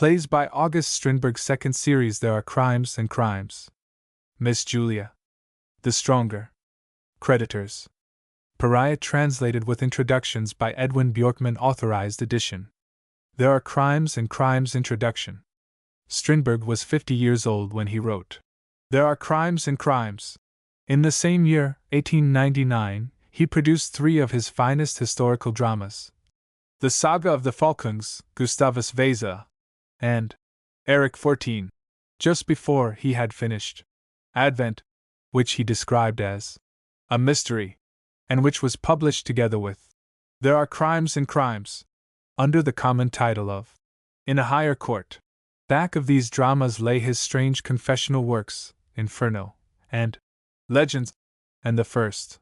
Plays by August Strindberg. Second series. There Are Crimes and Crimes. Miss Julia. The Stronger. Creditors. Pariah, translated with introductions by Edwin Bjorkman. Authorized edition. There Are Crimes and Crimes. Introduction. Strindberg was 50 years old when he wrote There Are Crimes and Crimes. In the same year, 1899, he produced 3 of his finest historical dramas: The Saga of the Falkungs, Gustavus Vasa, and Eric XIV. Just before he had finished Advent, which he described as a mystery, and which was published together with There Are Crimes and Crimes, under the common title of In a Higher Court. Back of these dramas lay his strange confessional works, Inferno and Legends, and the first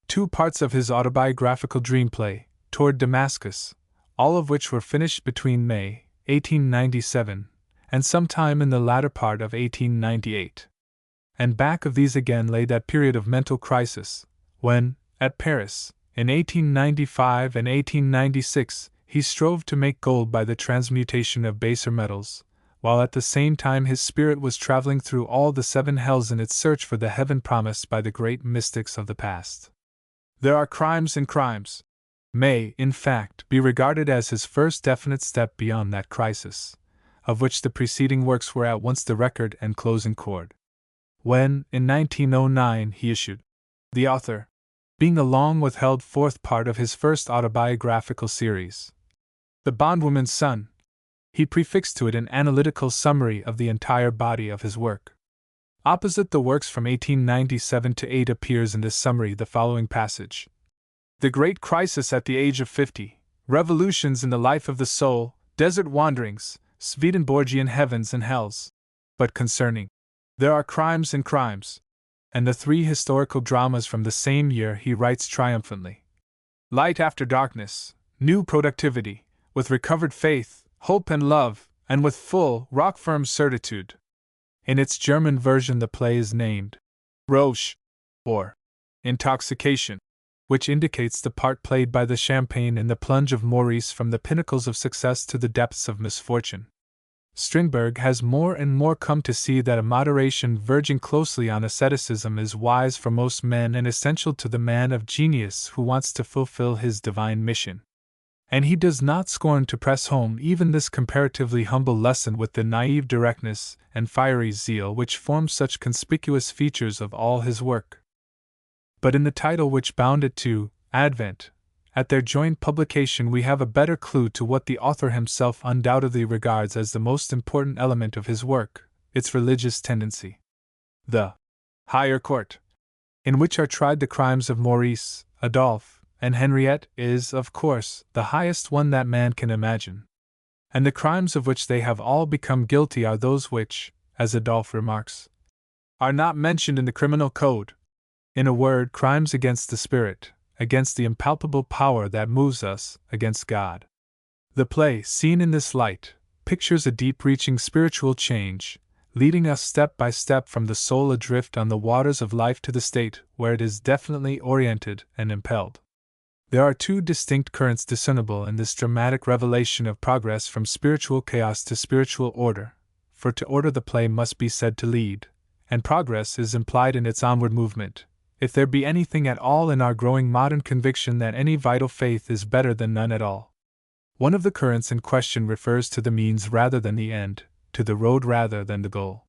2 parts of his autobiographical dreamplay, Toward Damascus, all of which were finished between May 1897 and sometime in the latter part of 1898. And back of these again lay that period of mental crisis, when, at Paris, in 1895 and 1896, he strove to make gold by the transmutation of baser metals, while at the same time his spirit was traveling through all the 7 hells in its search for the heaven promised by the great mystics of the past. There Are Crimes and Crimes may, in fact, be regarded as his first definite step beyond that crisis, of which the preceding works were at once the record and closing chord. When, in 1909, he issued The Author, being the long withheld 4th part of his first autobiographical series, The Bondwoman's Son, he prefixed to it an analytical summary of the entire body of his work. Opposite the works from 1897 to 8 appears in this summary the following passage: The Great Crisis at the Age of 50, Revolutions in the Life of the Soul, Desert Wanderings, Swedenborgian Heavens and Hells. But concerning There Are Crimes and Crimes, and the 3 historical dramas from the same year, he writes triumphantly: Light after darkness, new productivity, with recovered faith, hope and love, and with full, rock-firm certitude. In its German version the play is named Rausch, or Intoxication, which indicates the part played by the champagne in the plunge of Maurice from the pinnacles of success to the depths of misfortune. Strindberg has more and more come to see that a moderation verging closely on asceticism is wise for most men and essential to the man of genius who wants to fulfill his divine mission. And he does not scorn to press home even this comparatively humble lesson with the naive directness and fiery zeal which form such conspicuous features of all his work. But in the title which bound it to Advent, at their joint publication, we have a better clue to what the author himself undoubtedly regards as the most important element of his work, its religious tendency. The Higher Court, in which are tried the crimes of Maurice, Adolphe, and Henriette, is, of course, the highest one that man can imagine. And the crimes of which they have all become guilty are those which, as Adolphe remarks, are not mentioned in the criminal code. In a word, crimes against the spirit, against the impalpable power that moves us, against God. The play, seen in this light, pictures a deep-reaching spiritual change, leading us step by step from the soul adrift on the waters of life to the state where it is definitely oriented and impelled. There are 2 distinct currents discernible in this dramatic revelation of progress from spiritual chaos to spiritual order, for to order the play must be said to lead, and progress is implied in its onward movement, if there be anything at all in our growing modern conviction that any vital faith is better than none at all. One of the currents in question refers to the means rather than the end, to the road rather than the goal.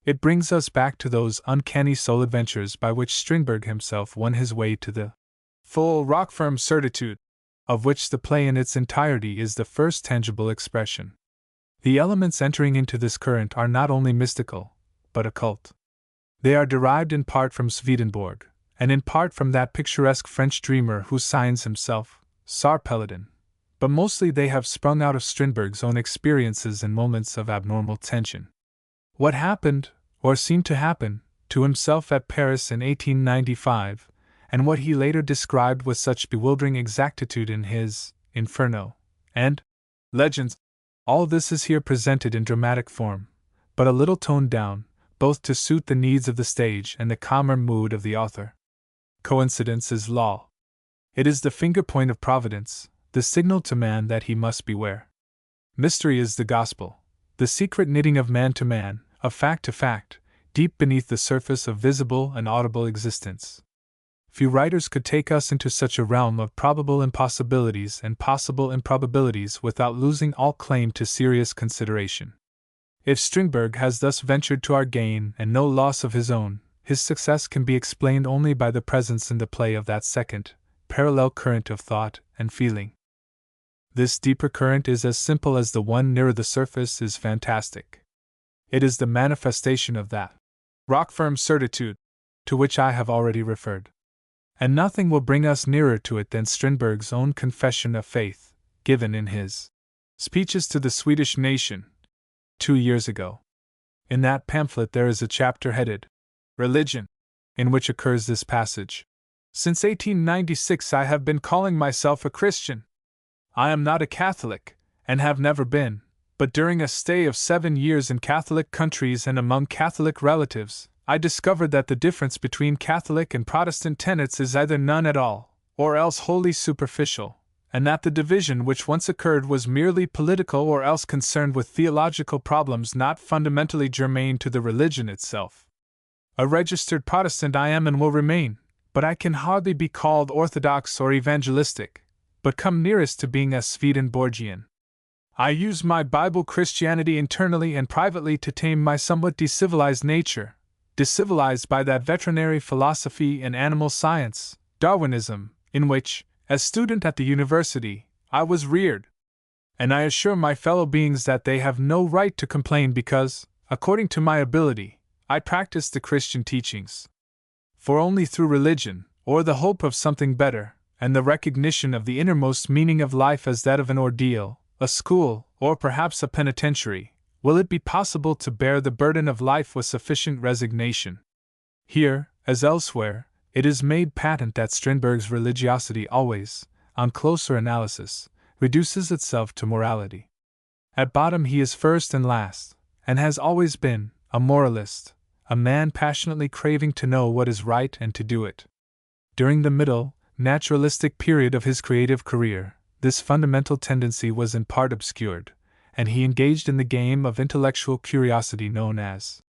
It brings us back to those uncanny soul adventures by which Strindberg himself won his way to the full, rock-firm certitude, of which the play in its entirety is the first tangible expression. The elements entering into this current are not only mystical, but occult. They are derived in part from Swedenborg, and in part from that picturesque French dreamer who signs himself Tsar Peladon, but mostly they have sprung out of Strindberg's own experiences in moments of abnormal tension. What happened, or seemed to happen, to himself at Paris in 1895, and what he later described with such bewildering exactitude in his Inferno and Legends, all this is here presented in dramatic form, but a little toned down, both to suit the needs of the stage and the calmer mood of the author. Coincidence is law. It is the finger-point of Providence, the signal to man that he must beware. Mystery is the gospel, the secret knitting of man to man, of fact to fact, deep beneath the surface of visible and audible existence. Few writers could take us into such a realm of probable impossibilities and possible improbabilities without losing all claim to serious consideration. If Strindberg has thus ventured to our gain and no loss of his own, his success can be explained only by the presence in the play of that second, parallel current of thought and feeling. This deeper current is as simple as the one nearer the surface is fantastic. It is the manifestation of that rock-firm certitude to which I have already referred. And nothing will bring us nearer to it than Strindberg's own confession of faith, given in his Speeches to the Swedish Nation 2 years ago. In that pamphlet there is a chapter headed Religion, in which occurs this passage. Since 1896 I have been calling myself a Christian. I am not a Catholic, and have never been, but during a stay of 7 years in Catholic countries and among Catholic relatives, I discovered that the difference between Catholic and Protestant tenets is either none at all, or else wholly superficial, and that the division which once occurred was merely political or else concerned with theological problems not fundamentally germane to the religion itself. A registered Protestant I am and will remain, but I can hardly be called orthodox or evangelistic, but come nearest to being a Swedenborgian. I use my Bible Christianity internally and privately to tame my somewhat decivilized nature, decivilized by that veterinary philosophy and animal science, Darwinism, in which, as student at the university, I was reared. And I assure my fellow beings that they have no right to complain because, according to my ability, I practice the Christian teachings. For only through religion, or the hope of something better, and the recognition of the innermost meaning of life as that of an ordeal, a school, or perhaps a penitentiary, will it be possible to bear the burden of life with sufficient resignation. Here, as elsewhere, it is made patent that Strindberg's religiosity always, on closer analysis, reduces itself to morality. At bottom he is first and last, and has always been, a moralist, a man passionately craving to know what is right and to do it. During the middle, naturalistic period of his creative career, this fundamental tendency was in part obscured, and he engaged in the game of intellectual curiosity known as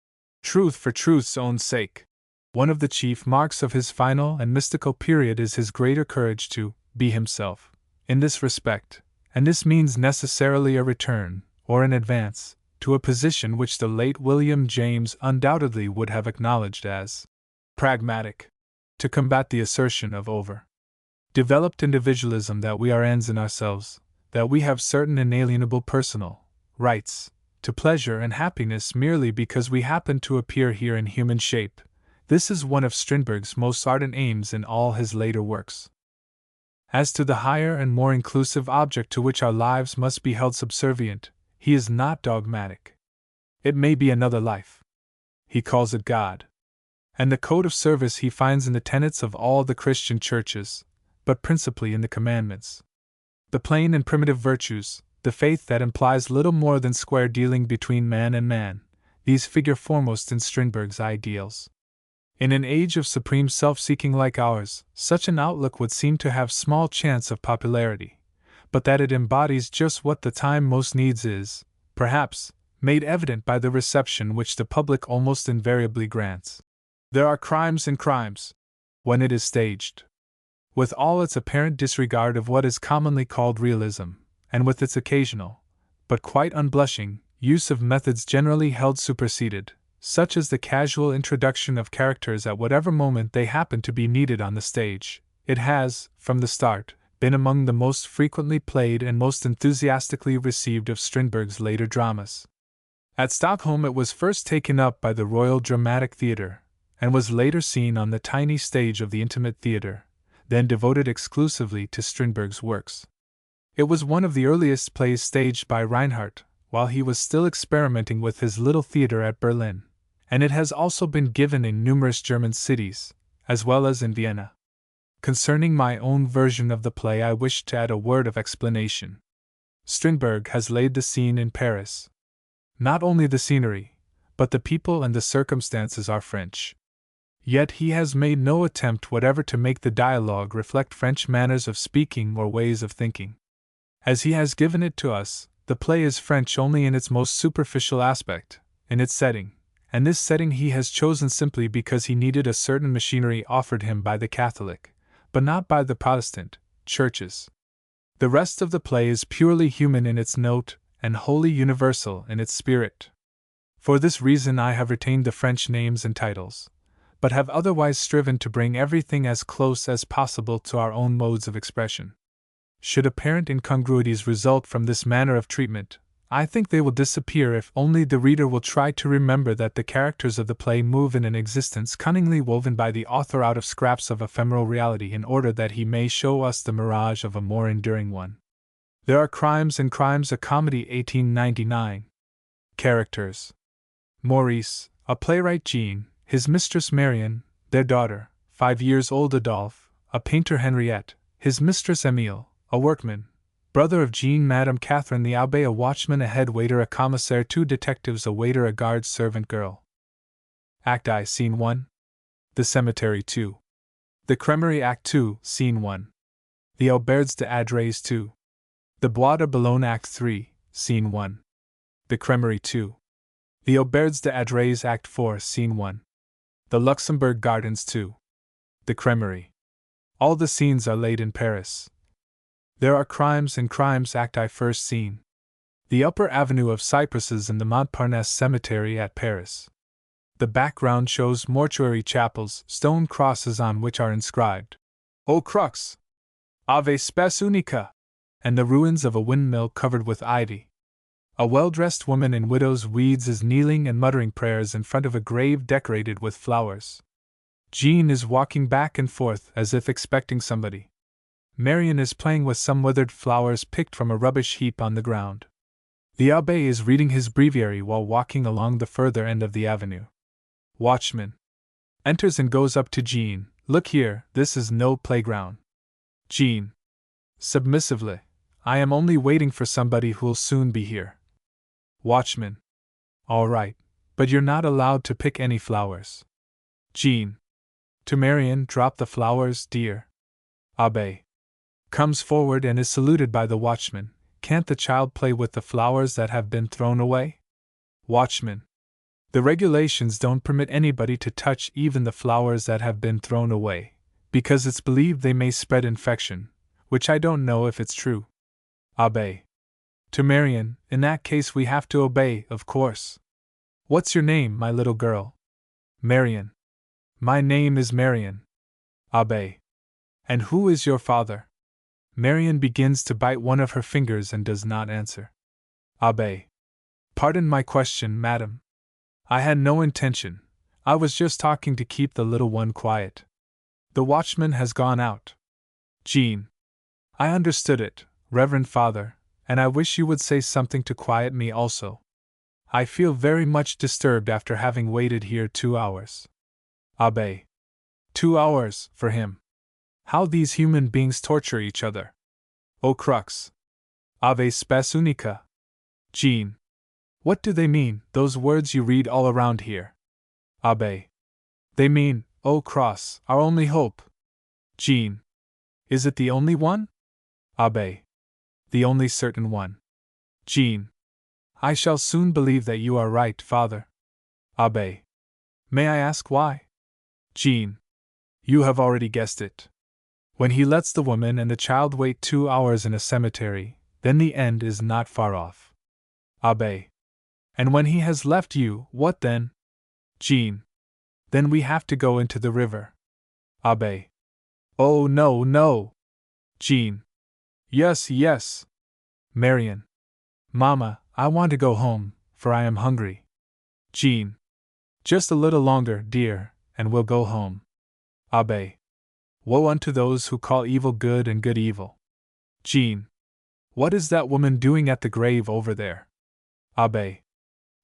truth for truth's own sake. One of the chief marks of his final and mystical period is his greater courage to be himself, in this respect, and this means necessarily a return, or an advance, to a position which the late William James undoubtedly would have acknowledged as pragmatic, to combat the assertion of over-developed individualism that we are ends in ourselves, that we have certain inalienable personal rights to pleasure and happiness merely because we happen to appear here in human shape. This is one of Strindberg's most ardent aims in all his later works. As to the higher and more inclusive object to which our lives must be held subservient, he is not dogmatic. It may be another life. He calls it God. And the code of service he finds in the tenets of all the Christian churches, but principally in the commandments. The plain and primitive virtues, the faith that implies little more than square dealing between man and man, these figure foremost in Strindberg's ideals. In an age of supreme self-seeking like ours, such an outlook would seem to have small chance of popularity, but that it embodies just what the time most needs is, perhaps, made evident by the reception which the public almost invariably grants. There are crimes and crimes, when it is staged. With all its apparent disregard of what is commonly called realism, and with its occasional, but quite unblushing, use of methods generally held superseded, such as the casual introduction of characters at whatever moment they happen to be needed on the stage, it has, from the start, been among the most frequently played and most enthusiastically received of Strindberg's later dramas. At Stockholm it was first taken up by the Royal Dramatic Theatre, and was later seen on the tiny stage of the Intimate Theatre, then devoted exclusively to Strindberg's works. It was one of the earliest plays staged by Reinhardt, while he was still experimenting with his little theatre at Berlin, and it has also been given in numerous German cities, as well as in Vienna. Concerning my own version of the play, I wish to add a word of explanation. Strindberg has laid the scene in Paris. Not only the scenery, but the people and the circumstances are French. Yet he has made no attempt whatever to make the dialogue reflect French manners of speaking or ways of thinking. As he has given it to us, the play is French only in its most superficial aspect, in its setting, and this setting he has chosen simply because he needed a certain machinery offered him by the Catholic, but not by the Protestant, churches. The rest of the play is purely human in its note and wholly universal in its spirit. For this reason I have retained the French names and titles, but have otherwise striven to bring everything as close as possible to our own modes of expression. Should apparent incongruities result from this manner of treatment, I think they will disappear if only the reader will try to remember that the characters of the play move in an existence cunningly woven by the author out of scraps of ephemeral reality in order that he may show us the mirage of a more enduring one. There are Crimes and Crimes, a comedy 1899. Characters: Maurice, a playwright; Jean, his mistress; Marion, their daughter; 5 years old Adolphe, a painter; Henriette, his mistress; Émile, a workman, brother of Jean; Madame Catherine, the abbé; a watchman; a head waiter; a commissaire; 2 detectives; a waiter; a guard servant girl. Act I, Scene 1. The Cemetery 2. The Cremerie, Act 2, Scene 1. The Auberge des Adrets 2. The Bois de Boulogne, Act 3, Scene 1. The Cremerie 2. The Auberge des Adrets, Act 4, Scene 1. The Luxembourg Gardens 2. The Cremerie. All the scenes are laid in Paris. There are Crimes and Crimes, Act I, first scene. The upper avenue of cypresses in the Montparnasse Cemetery at Paris. The background shows mortuary chapels, stone crosses on which are inscribed O Crux! Ave Spes Unica! And the ruins of a windmill covered with ivy. A well-dressed woman in widow's weeds is kneeling and muttering prayers in front of a grave decorated with flowers. Jean is walking back and forth as if expecting somebody. Marion is playing with some withered flowers picked from a rubbish heap on the ground. The abbé is reading his breviary while walking along the further end of the avenue. Watchman enters and goes up to Jean. Look here, this is no playground. Jean. Submissively. I am only waiting for somebody who'll soon be here. Watchman. All right, but you're not allowed to pick any flowers. Jean. To Marion, drop the flowers, dear. Abbé. Comes forward and is saluted by the watchman. Can't the child play with the flowers that have been thrown away? Watchman. The regulations don't permit anybody to touch even the flowers that have been thrown away, because it's believed they may spread infection, which I don't know if it's true. Abbé. To Marion, in that case we have to obey, of course. What's your name, my little girl? Marion. My name is Marion. Abbé. And who is your father? Marion begins to bite one of her fingers and does not answer. Abbé. Pardon my question, madam. I had no intention. I was just talking to keep the little one quiet. The watchman has gone out. Jean. I understood it, Reverend Father, and I wish you would say something to quiet me also. I feel very much disturbed after having waited here 2 hours. Abbé. 2 hours, for him. How these human beings torture each other. O Crux! Ave Spes Unica! Jean. What do they mean, those words you read all around here? Abbé. They mean, O Cross, our only hope. Jean. Is it the only one? Abbé. The only certain one. Jean. I shall soon believe that you are right, Father. Abbé. May I ask why? Jean. You have already guessed it. When he lets the woman and the child wait 2 hours in a cemetery, then the end is not far off. Abbé. And when he has left you, what then? Jean. Then we have to go into the river. Abbé. Oh, no, no. Jean. Yes, yes. Marion. Mama, I want to go home, for I am hungry. Jean. Just a little longer, dear, and we'll go home. Abbé. Woe unto those who call evil good and good evil. Jean. What is that woman doing at the grave over there? Abbé.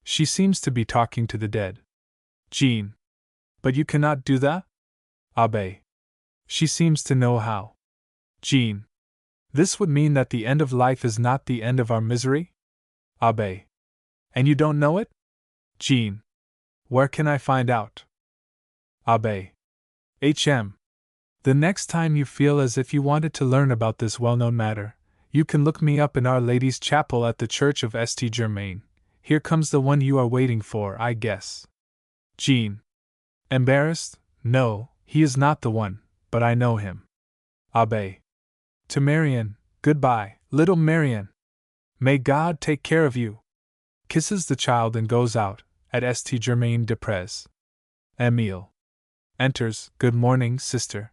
She seems to be talking to the dead. Jean. But you cannot do that? Abbé. She seems to know how. Jean. This would mean that the end of life is not the end of our misery? Abbé. And you don't know it? Jean. Where can I find out? Abbé. The next time you feel as if you wanted to learn about this well-known matter, You can look me up in Our Lady's Chapel at the Church of St. Germain. Here comes the one you are waiting for, I guess. Jean. Embarrassed? No, he is not the one, but I know him. Abbé. To Marian, goodbye, little Marian. May God take care of you. Kisses the child and goes out, at St. Germain des Prés. Émile enters. Good morning, sister.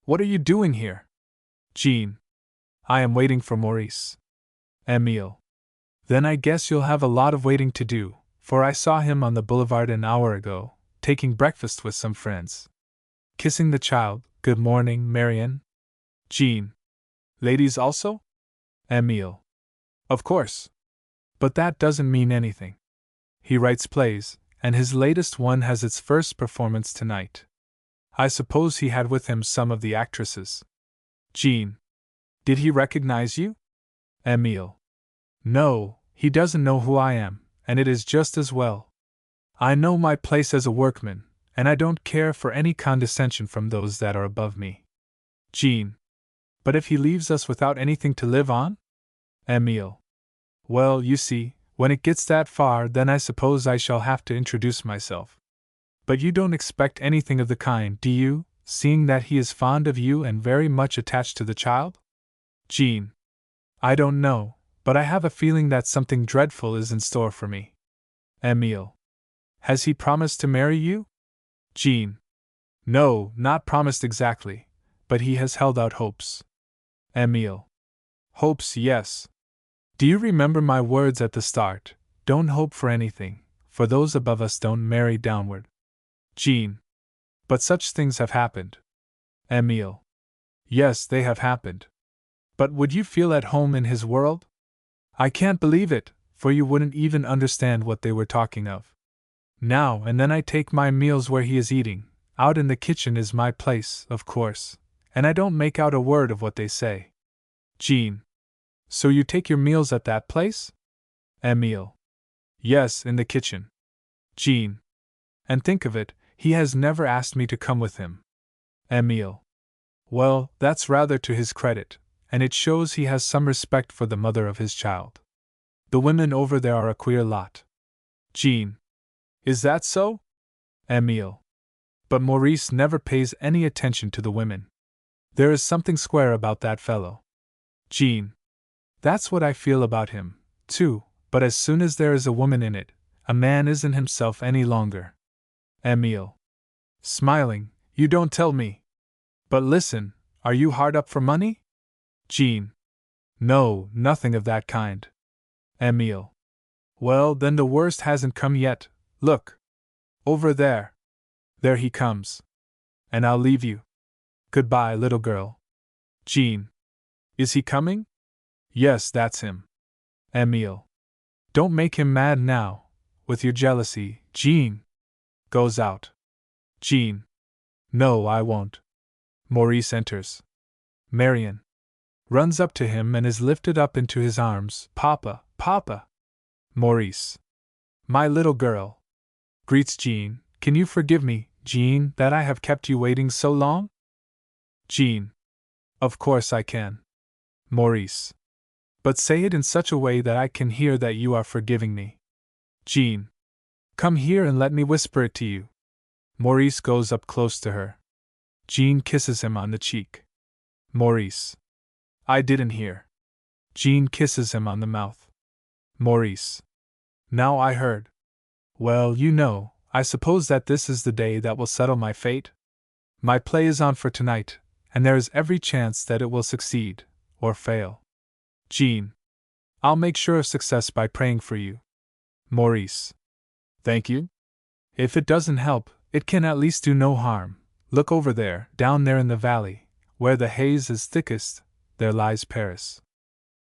What are you doing here? Jean. I am waiting for Maurice. Émile. Then I guess you'll have a lot of waiting to do, for I saw him on the boulevard an hour ago, taking breakfast with some friends. Kissing the child. Good morning, Marian. Jean. Ladies also? Émile. Of course. But that doesn't mean anything. He writes plays, and his latest one has its first performance tonight. I suppose he had with him some of the actresses. Jean. Did he recognize you? Émile. No, he doesn't know who I am, and it is just as well. I know my place as a workman, and I don't care for any condescension from those that are above me. Jean. But if he leaves us without anything to live on? Émile. Well, you see, when it gets that far, then I suppose I shall have to introduce myself. But you don't expect anything of the kind, do you, seeing that he is fond of you and very much attached to the child? Jean. I don't know, but I have a feeling that something dreadful is in store for me. Émile. Has he promised to marry you? Jean. No, not promised exactly, but he has held out hopes. Émile. Hopes, yes. Do you remember my words at the start? Don't hope for anything, for those above us don't marry downward. Jean. But such things have happened. Émile. Yes, they have happened. But would you feel at home in his world? I can't believe it, for you wouldn't even understand what they were talking of. Now and then I take my meals where he is eating. Out in the kitchen is my place, of course, and I don't make out a word of what they say. Jean. So you take your meals at that place? Émile. Yes, in the kitchen. Jean. And think of it, he has never asked me to come with him. Émile. Well, that's rather to his credit, and it shows he has some respect for the mother of his child. The women over there are a queer lot. Jean. Is that so? Émile. But Maurice never pays any attention to the women. There is something square about that fellow. Jean. That's what I feel about him, too, but as soon as there is a woman in it, a man isn't himself any longer. Émile. Smiling. You don't tell me. But listen, are you hard up for money? Jean. No, nothing of that kind. Émile. Well, then the worst hasn't come yet. Look. Over there. There he comes. And I'll leave you. Goodbye, little girl. Jean. Is he coming? Yes, that's him. Émile. Don't make him mad now, with your jealousy, Jean. Goes out. Jean. No, I won't. Maurice enters. Marian runs up to him and is lifted up into his arms. Papa, Papa. Maurice. My little girl. Greets Jean. Can you forgive me, Jean, that I have kept you waiting so long? Jean. Of course I can. Maurice. But say it in such a way that I can hear that you are forgiving me. Jean. Come here and let me whisper it to you. Maurice goes up close to her. Jean kisses him on the cheek. Maurice. I didn't hear. Jean kisses him on the mouth. Maurice. Now I heard. Well, you know, I suppose that this is the day that will settle my fate? My play is on for tonight, and there is every chance that it will succeed, or fail. Jean. I'll make sure of success by praying for you. Maurice. Thank you. If it doesn't help, it can at least do no harm. Look over there, down there in the valley, where the haze is thickest, there lies Paris.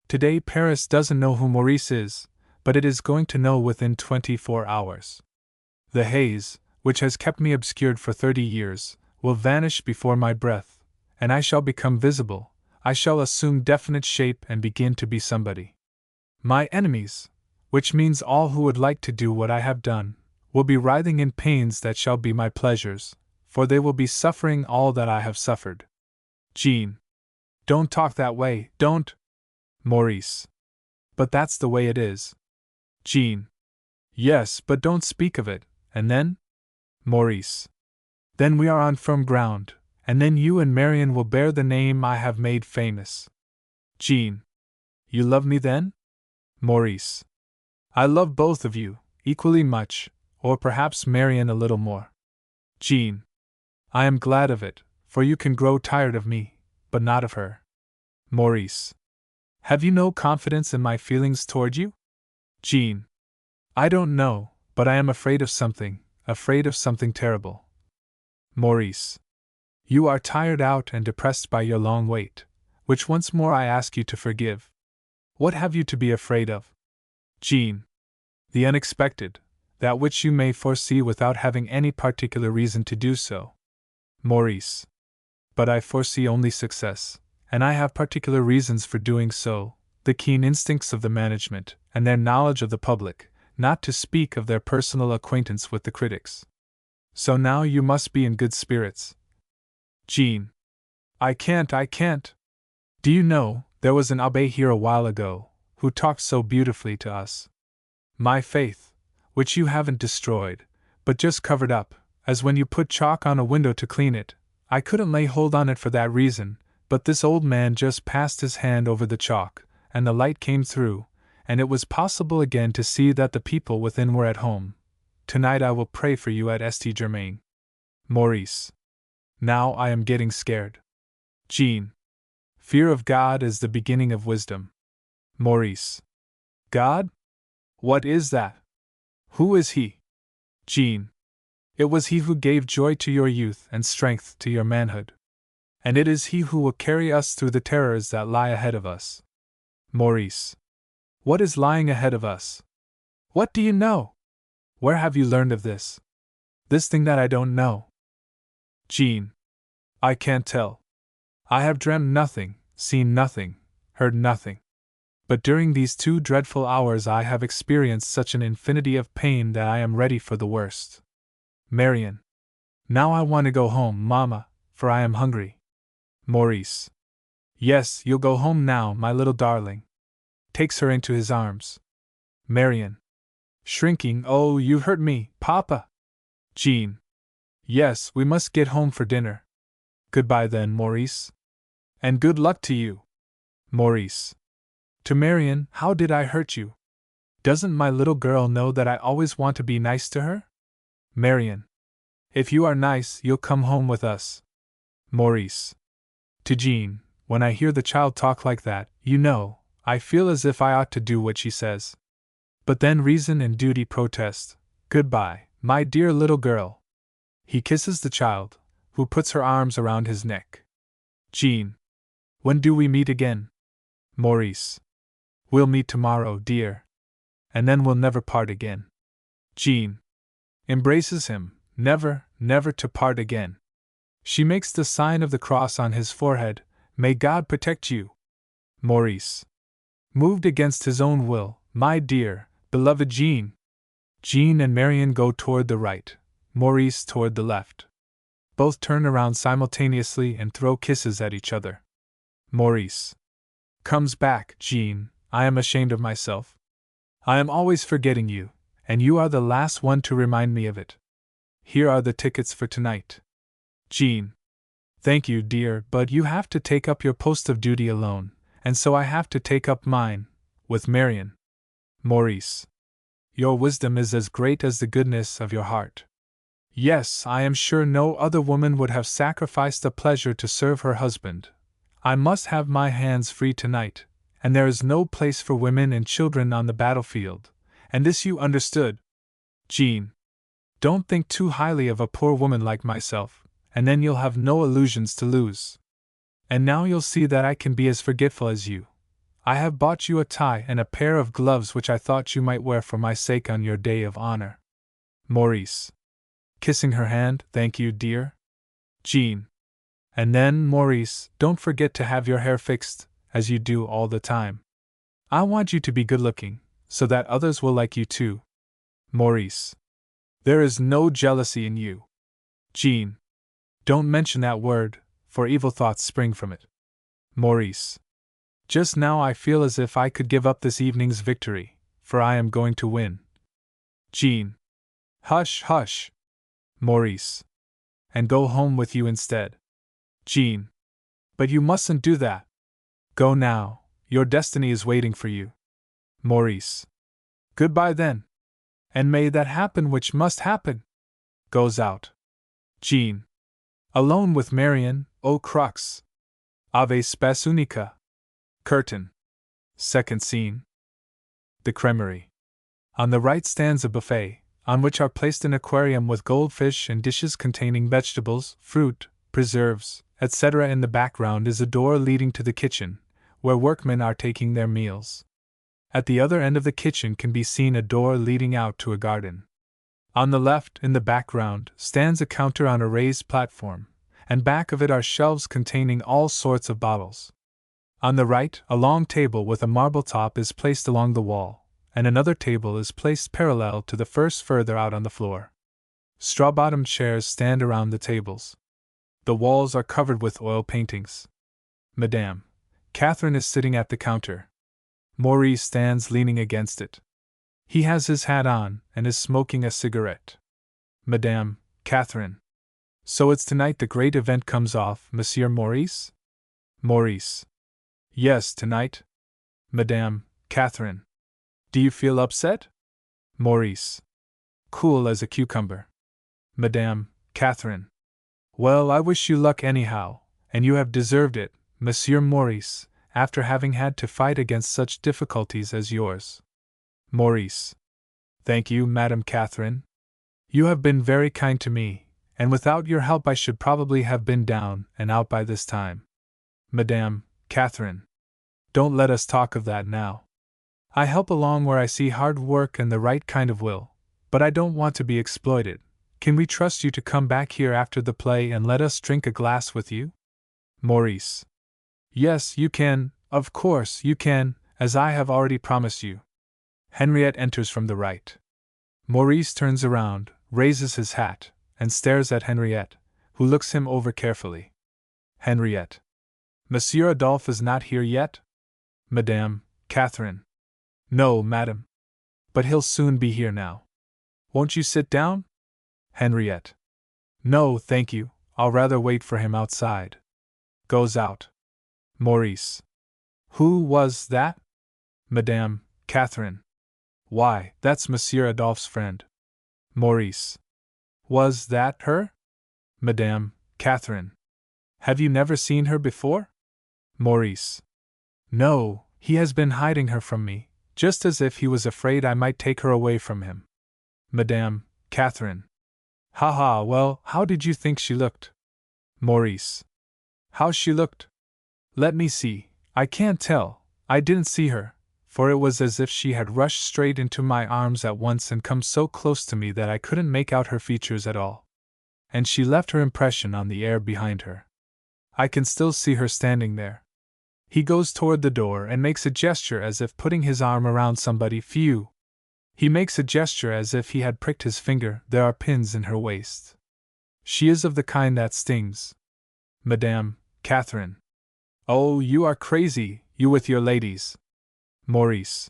Today Paris doesn't know who Maurice is, but it is going to know within 24 hours. The haze, which has kept me obscured for 30 years, will vanish before my breath, and I shall become visible. I shall assume definite shape and begin to be somebody. My enemies, which means all who would like to do what I have done, will be writhing in pains that shall be my pleasures, for they will be suffering all that I have suffered. Jean. Don't talk that way, don't. Maurice. But that's the way it is. Jean. Yes, but don't speak of it, and then? Maurice. Then we are on firm ground, and then you and Marion will bear the name I have made famous. Jean. You love me then? Maurice. I love both of you, equally much, or perhaps Marion a little more. Jean. I am glad of it, for you can grow tired of me, but not of her. Maurice. Have you no confidence in my feelings toward you? Jean. I don't know, but I am afraid of something terrible. Maurice. You are tired out and depressed by your long wait, which once more I ask you to forgive. What have you to be afraid of? Jean. The unexpected, that which you may foresee without having any particular reason to do so. Maurice. But I foresee only success, and I have particular reasons for doing so, the keen instincts of the management, and their knowledge of the public, not to speak of their personal acquaintance with the critics. So now you must be in good spirits. Jean. I can't. Do you know, there was an abbé here a while ago, who talked so beautifully to us. My faith, which you haven't destroyed, but just covered up, as when you put chalk on a window to clean it. I couldn't lay hold on it for that reason, but this old man just passed his hand over the chalk, and the light came through, and it was possible again to see that the people within were at home. Tonight I will pray for you at St. Germain. Maurice. Now I am getting scared. Jean. Fear of God is the beginning of wisdom. Maurice. God? What is that? Who is He? Jean. It was He who gave joy to your youth and strength to your manhood. And it is He who will carry us through the terrors that lie ahead of us. Maurice. What is lying ahead of us? What do you know? Where have you learned of this? This thing that I don't know. Jean. I can't tell. I have dreamt nothing, seen nothing, heard nothing. But during these 2 dreadful hours I have experienced such an infinity of pain that I am ready for the worst. Marion. Now I want to go home, Mamma, for I am hungry. Maurice. Yes, you'll go home now, my little darling. Takes her into his arms. Marion. Shrinking, oh, you hurt me, Papa. Jean. Yes, we must get home for dinner. Goodbye then, Maurice. And good luck to you. Maurice. To Marion, how did I hurt you? Doesn't my little girl know that I always want to be nice to her? Marion. If you are nice, you'll come home with us. Maurice. To Jean, when I hear the child talk like that, you know, I feel as if I ought to do what she says. But then reason and duty protest. Goodbye, my dear little girl. He kisses the child, who puts her arms around his neck. Jean. When do we meet again? Maurice. We'll meet tomorrow, dear. And then we'll never part again. Jean. Embraces him, never, never to part again. She makes the sign of the cross on his forehead. May God protect you. Maurice. Moved against his own will, my dear, beloved Jean. Jean and Marion go toward the right, Maurice toward the left. Both turn around simultaneously and throw kisses at each other. Maurice. Comes back, Jean, I am ashamed of myself. I am always forgetting you, and you are the last one to remind me of it. Here are the tickets for tonight. Jean. Thank you, dear, but you have to take up your post of duty alone, and so I have to take up mine, with Marion. Maurice. Your wisdom is as great as the goodness of your heart. Yes, I am sure no other woman would have sacrificed a pleasure to serve her husband. I must have my hands free tonight, and there is no place for women and children on the battlefield, and this you understood. Jean. Don't think too highly of a poor woman like myself, and then you'll have no illusions to lose. And now you'll see that I can be as forgetful as you. I have bought you a tie and a pair of gloves which I thought you might wear for my sake on your day of honor. Maurice. Kissing her hand, thank you, dear. Jean. And then, Maurice, don't forget to have your hair fixed, as you do all the time. I want you to be good-looking, so that others will like you too. Maurice. There is no jealousy in you. Jean. Don't mention that word, for evil thoughts spring from it. Maurice. Just now I feel as if I could give up this evening's victory, for I am going to win. Jean. Hush, hush. Maurice. And go home with you instead. Jean. But you mustn't do that. Go now, your destiny is waiting for you. Maurice. Goodbye then. And may that happen which must happen. Goes out. Jean. Alone with Marion, au crux. Ave spes unica. Curtain. Second scene. The cremerie. On the right stands a buffet, on which are placed an aquarium with goldfish and dishes containing vegetables, fruit, preserves, etc. In the background is a door leading to the kitchen, where workmen are taking their meals. At the other end of the kitchen can be seen a door leading out to a garden. On the left, in the background, stands a counter on a raised platform, and back of it are shelves containing all sorts of bottles. On the right, a long table with a marble top is placed along the wall, and another table is placed parallel to the first further out on the floor. Straw-bottomed chairs stand around the tables. The walls are covered with oil paintings. Madame Catherine is sitting at the counter. Maurice stands leaning against it. He has his hat on and is smoking a cigarette. Madame Catherine. So it's tonight the great event comes off, Monsieur Maurice? Maurice. Yes, tonight. Madame Catherine. Do you feel upset? Maurice. Cool as a cucumber. Madame Catherine. Well, I wish you luck anyhow, and you have deserved it, Monsieur Maurice, after having had to fight against such difficulties as yours. Maurice. Thank you, Madame Catherine. You have been very kind to me, and without your help I should probably have been down and out by this time. Madame Catherine. Don't let us talk of that now. I help along where I see hard work and the right kind of will, but I don't want to be exploited. Can we trust you to come back here after the play and let us drink a glass with you? Maurice. Yes, you can, of course you can, as I have already promised you. Henriette enters from the right. Maurice turns around, raises his hat, and stares at Henriette, who looks him over carefully. Henriette. Monsieur Adolphe is not here yet? Madame Catherine. No, madame. But he'll soon be here now. Won't you sit down? Henriette. No, thank you, I'll rather wait for him outside. Goes out. Maurice. Who was that? Madame Catherine. Why, that's Monsieur Adolphe's friend. Maurice. Was that her? Madame Catherine. Have you never seen her before? Maurice. No, he has been hiding her from me, just as if he was afraid I might take her away from him. Madame Catherine. Ha ha, well, how did you think she looked? Maurice. How she looked? Let me see, I can't tell, I didn't see her, for it was as if she had rushed straight into my arms at once and come so close to me that I couldn't make out her features at all. And she left her impression on the air behind her. I can still see her standing there. He goes toward the door and makes a gesture as if putting his arm around somebody. Phew! He makes a gesture as if he had pricked his finger. There are pins in her waist. She is of the kind that stings. Madame Catherine. Oh, you are crazy, you with your ladies. Maurice.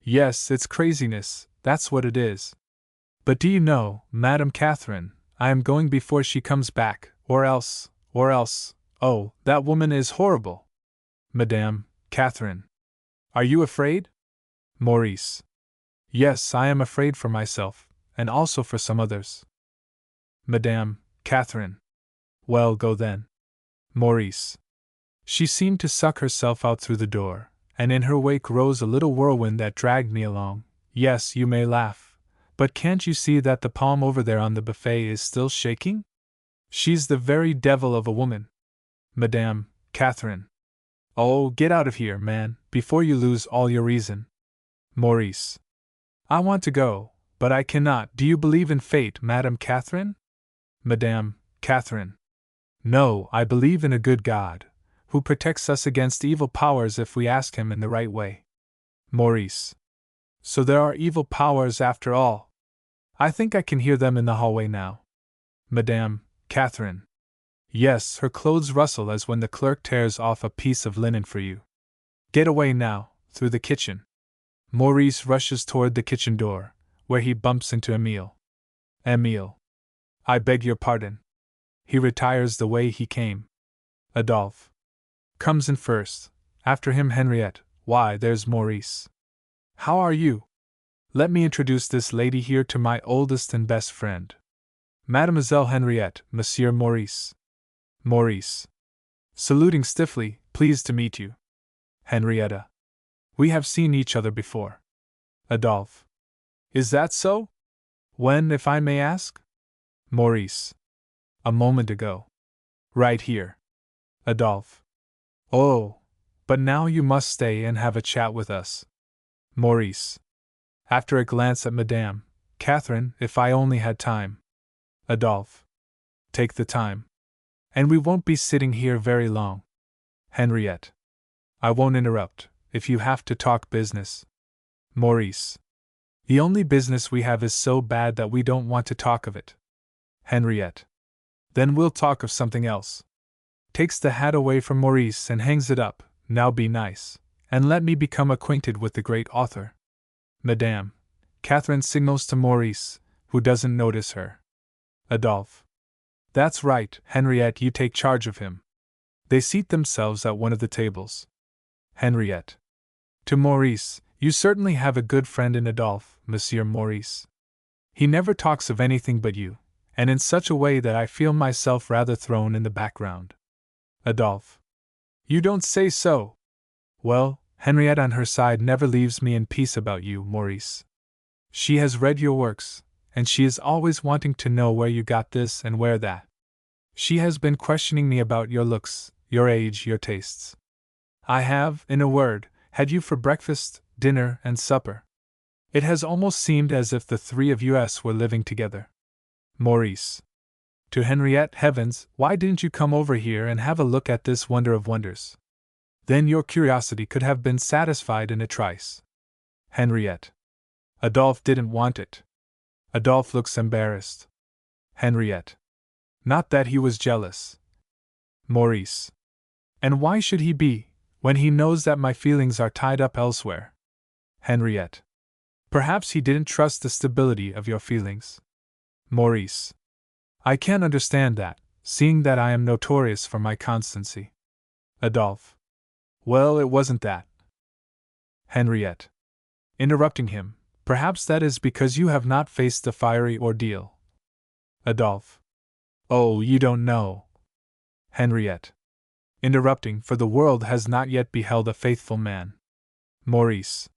Yes, it's craziness, that's what it is. But do you know, Madame Catherine, I am going before she comes back, or else, oh, that woman is horrible. Madame Catherine. Are you afraid? Maurice. Yes, I am afraid for myself, and also for some others. Madame Catherine. Well, go then. Maurice. She seemed to suck herself out through the door, and in her wake rose a little whirlwind that dragged me along. Yes, you may laugh, but can't you see that the palm over there on the buffet is still shaking? She's the very devil of a woman. Madame Catherine. Oh, get out of here, man, before you lose all your reason. Maurice. I want to go, but I cannot. Do you believe in fate, Madame Catherine? Madame Catherine. No, I believe in a good God, who protects us against evil powers if we ask him in the right way. Maurice. So there are evil powers after all. I think I can hear them in the hallway now. Madame Catherine. Yes, her clothes rustle as when the clerk tears off a piece of linen for you. Get away now, through the kitchen. Maurice rushes toward the kitchen door, where he bumps into Emile. Emile. I beg your pardon. He retires the way he came. Adolphe comes in first, after him Henriette. Why, there's Maurice. How are you? Let me introduce this lady here to my oldest and best friend. Mademoiselle Henriette, Monsieur Maurice. Maurice. Saluting stiffly, pleased to meet you. Henrietta. We have seen each other before. Adolphe. Is that so? When, if I may ask? Maurice. A moment ago. Right here. Adolphe. Oh, but now you must stay and have a chat with us. Maurice. After a glance at Madame Catherine, if I only had time. Adolphe. Take the time. And we won't be sitting here very long. Henriette. I won't interrupt, if you have to talk business. Maurice. The only business we have is so bad that we don't want to talk of it. Henriette. Then we'll talk of something else. Takes the hat away from Maurice and hangs it up. Now be nice, and let me become acquainted with the great author. Madame Catherine signals to Maurice, who doesn't notice her. Adolphe. That's right, Henriette, you take charge of him. They seat themselves at one of the tables. Henriette. To Maurice, you certainly have a good friend in Adolphe, Monsieur Maurice. He never talks of anything but you, and in such a way that I feel myself rather thrown in the background. Adolphe. You don't say so. Well, Henriette on her side never leaves me in peace about you, Maurice. She has read your works, and she is always wanting to know where you got this and where that. She has been questioning me about your looks, your age, your tastes. I have, in a word, had you for breakfast, dinner, and supper. It has almost seemed as if the three of us were living together. Maurice. To Henriette, heavens, why didn't you come over here and have a look at this wonder of wonders? Then your curiosity could have been satisfied in a trice. Henriette. Adolphe didn't want it. Adolphe looks embarrassed. Henriette. Not that he was jealous. Maurice. And why should he be, when he knows that my feelings are tied up elsewhere? Henriette. Perhaps he didn't trust the stability of your feelings. Maurice. I can't understand that, seeing that I am notorious for my constancy. Adolphe. Well, it wasn't that. Henriette. Interrupting him. Perhaps that is because you have not faced the fiery ordeal. Adolphe. Oh, you don't know. Henriette. Interrupting, for the world has not yet beheld a faithful man. Maurice.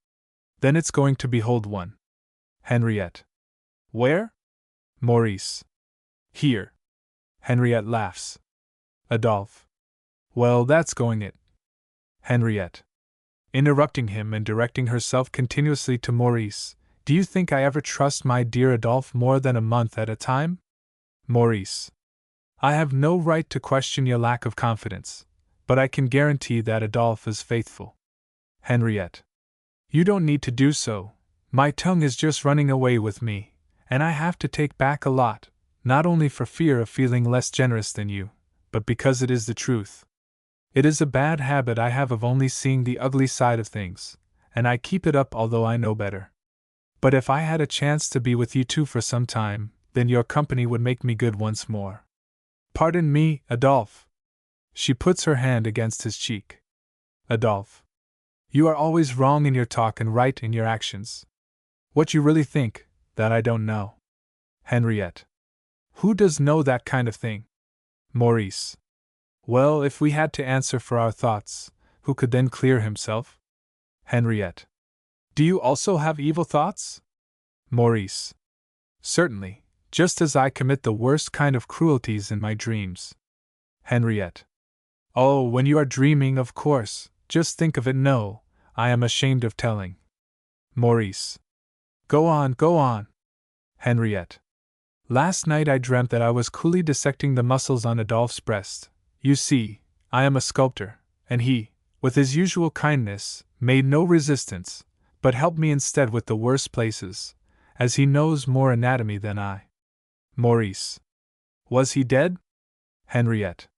Then it's going to behold one. Henriette. Where? Maurice. Here. Henriette laughs. Adolphe. Well, that's going it. Henriette. Interrupting him and directing herself continuously to Maurice. Do you think I ever trust my dear Adolphe more than a month at a time? Maurice. I have no right to question your lack of confidence, but I can guarantee that Adolphe is faithful. Henriette. You don't need to do so. My tongue is just running away with me, and I have to take back a lot, not only for fear of feeling less generous than you, but because it is the truth. It is a bad habit I have of only seeing the ugly side of things, and I keep it up although I know better. But if I had a chance to be with you two for some time, then your company would make me good once more. Pardon me, Adolphe. She puts her hand against his cheek. Adolphe. You are always wrong in your talk and right in your actions. What you really think, that I don't know. Henriette. Who does know that kind of thing? Maurice. Well, if we had to answer for our thoughts, who could then clear himself? Henriette. Do you also have evil thoughts? Maurice. Certainly, just as I commit the worst kind of cruelties in my dreams. Henriette. Oh, when you are dreaming, of course, just think of it. No, I am ashamed of telling. Maurice. Go on, go on. Henriette. Last night I dreamt that I was coolly dissecting the muscles on Adolphe's breast. You see, I am a sculptor, and he, with his usual kindness, made no resistance, but helped me instead with the worst places, as he knows more anatomy than I. Maurice. Was he dead? Henriette.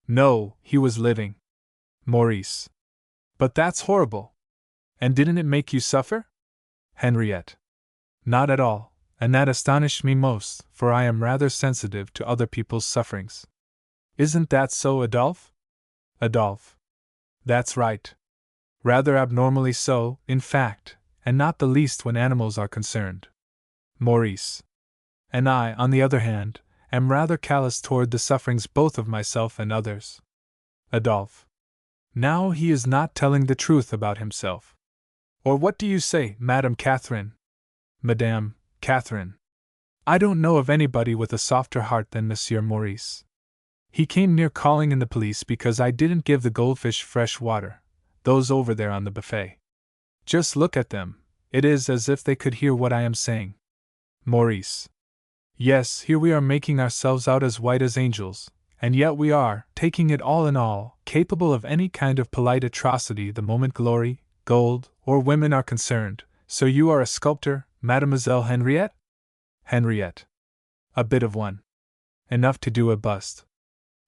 No, he was living. Maurice. But that's horrible. And didn't it make you suffer? Henriette. Not at all, and that astonished me most, for I am rather sensitive to other people's sufferings. Isn't that so, Adolphe? Adolphe. That's right. Rather abnormally so, in fact, and not the least when animals are concerned. Maurice. And I, on the other hand, am rather callous toward the sufferings both of myself and others. Adolphe. Now he is not telling the truth about himself. Or what do you say, Madame Catherine? Madame Catherine. I don't know of anybody with a softer heart than Monsieur Maurice. He came near calling in the police because I didn't give the goldfish fresh water, those over there on the buffet. Just look at them, it is as if they could hear what I am saying. Maurice. Yes, here we are making ourselves out as white as angels, and yet we are, taking it all in all, capable of any kind of polite atrocity the moment glory, gold, or women are concerned. So you are a sculptor, Mademoiselle Henriette? Henriette. A bit of one. Enough to do a bust.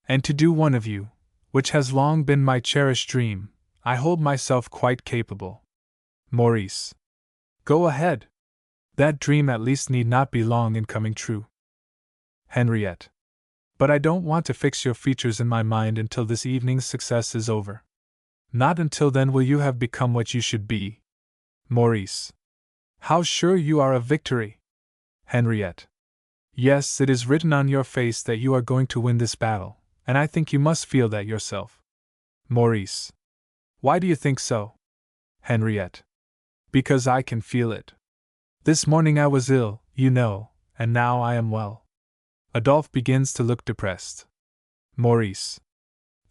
And to do one of you, which has long been my cherished dream, I hold myself quite capable. Maurice. Go ahead. That dream at least need not be long in coming true. Henriette. But I don't want to fix your features in my mind until this evening's success is over. Not until then will you have become what you should be. Maurice. How sure you are of victory! Henriette. Yes, it is written on your face that you are going to win this battle, and I think you must feel that yourself. Maurice. Why do you think so? Henriette. Because I can feel it. This morning I was ill, you know, and now I am well. Adolphe begins to look depressed. Maurice.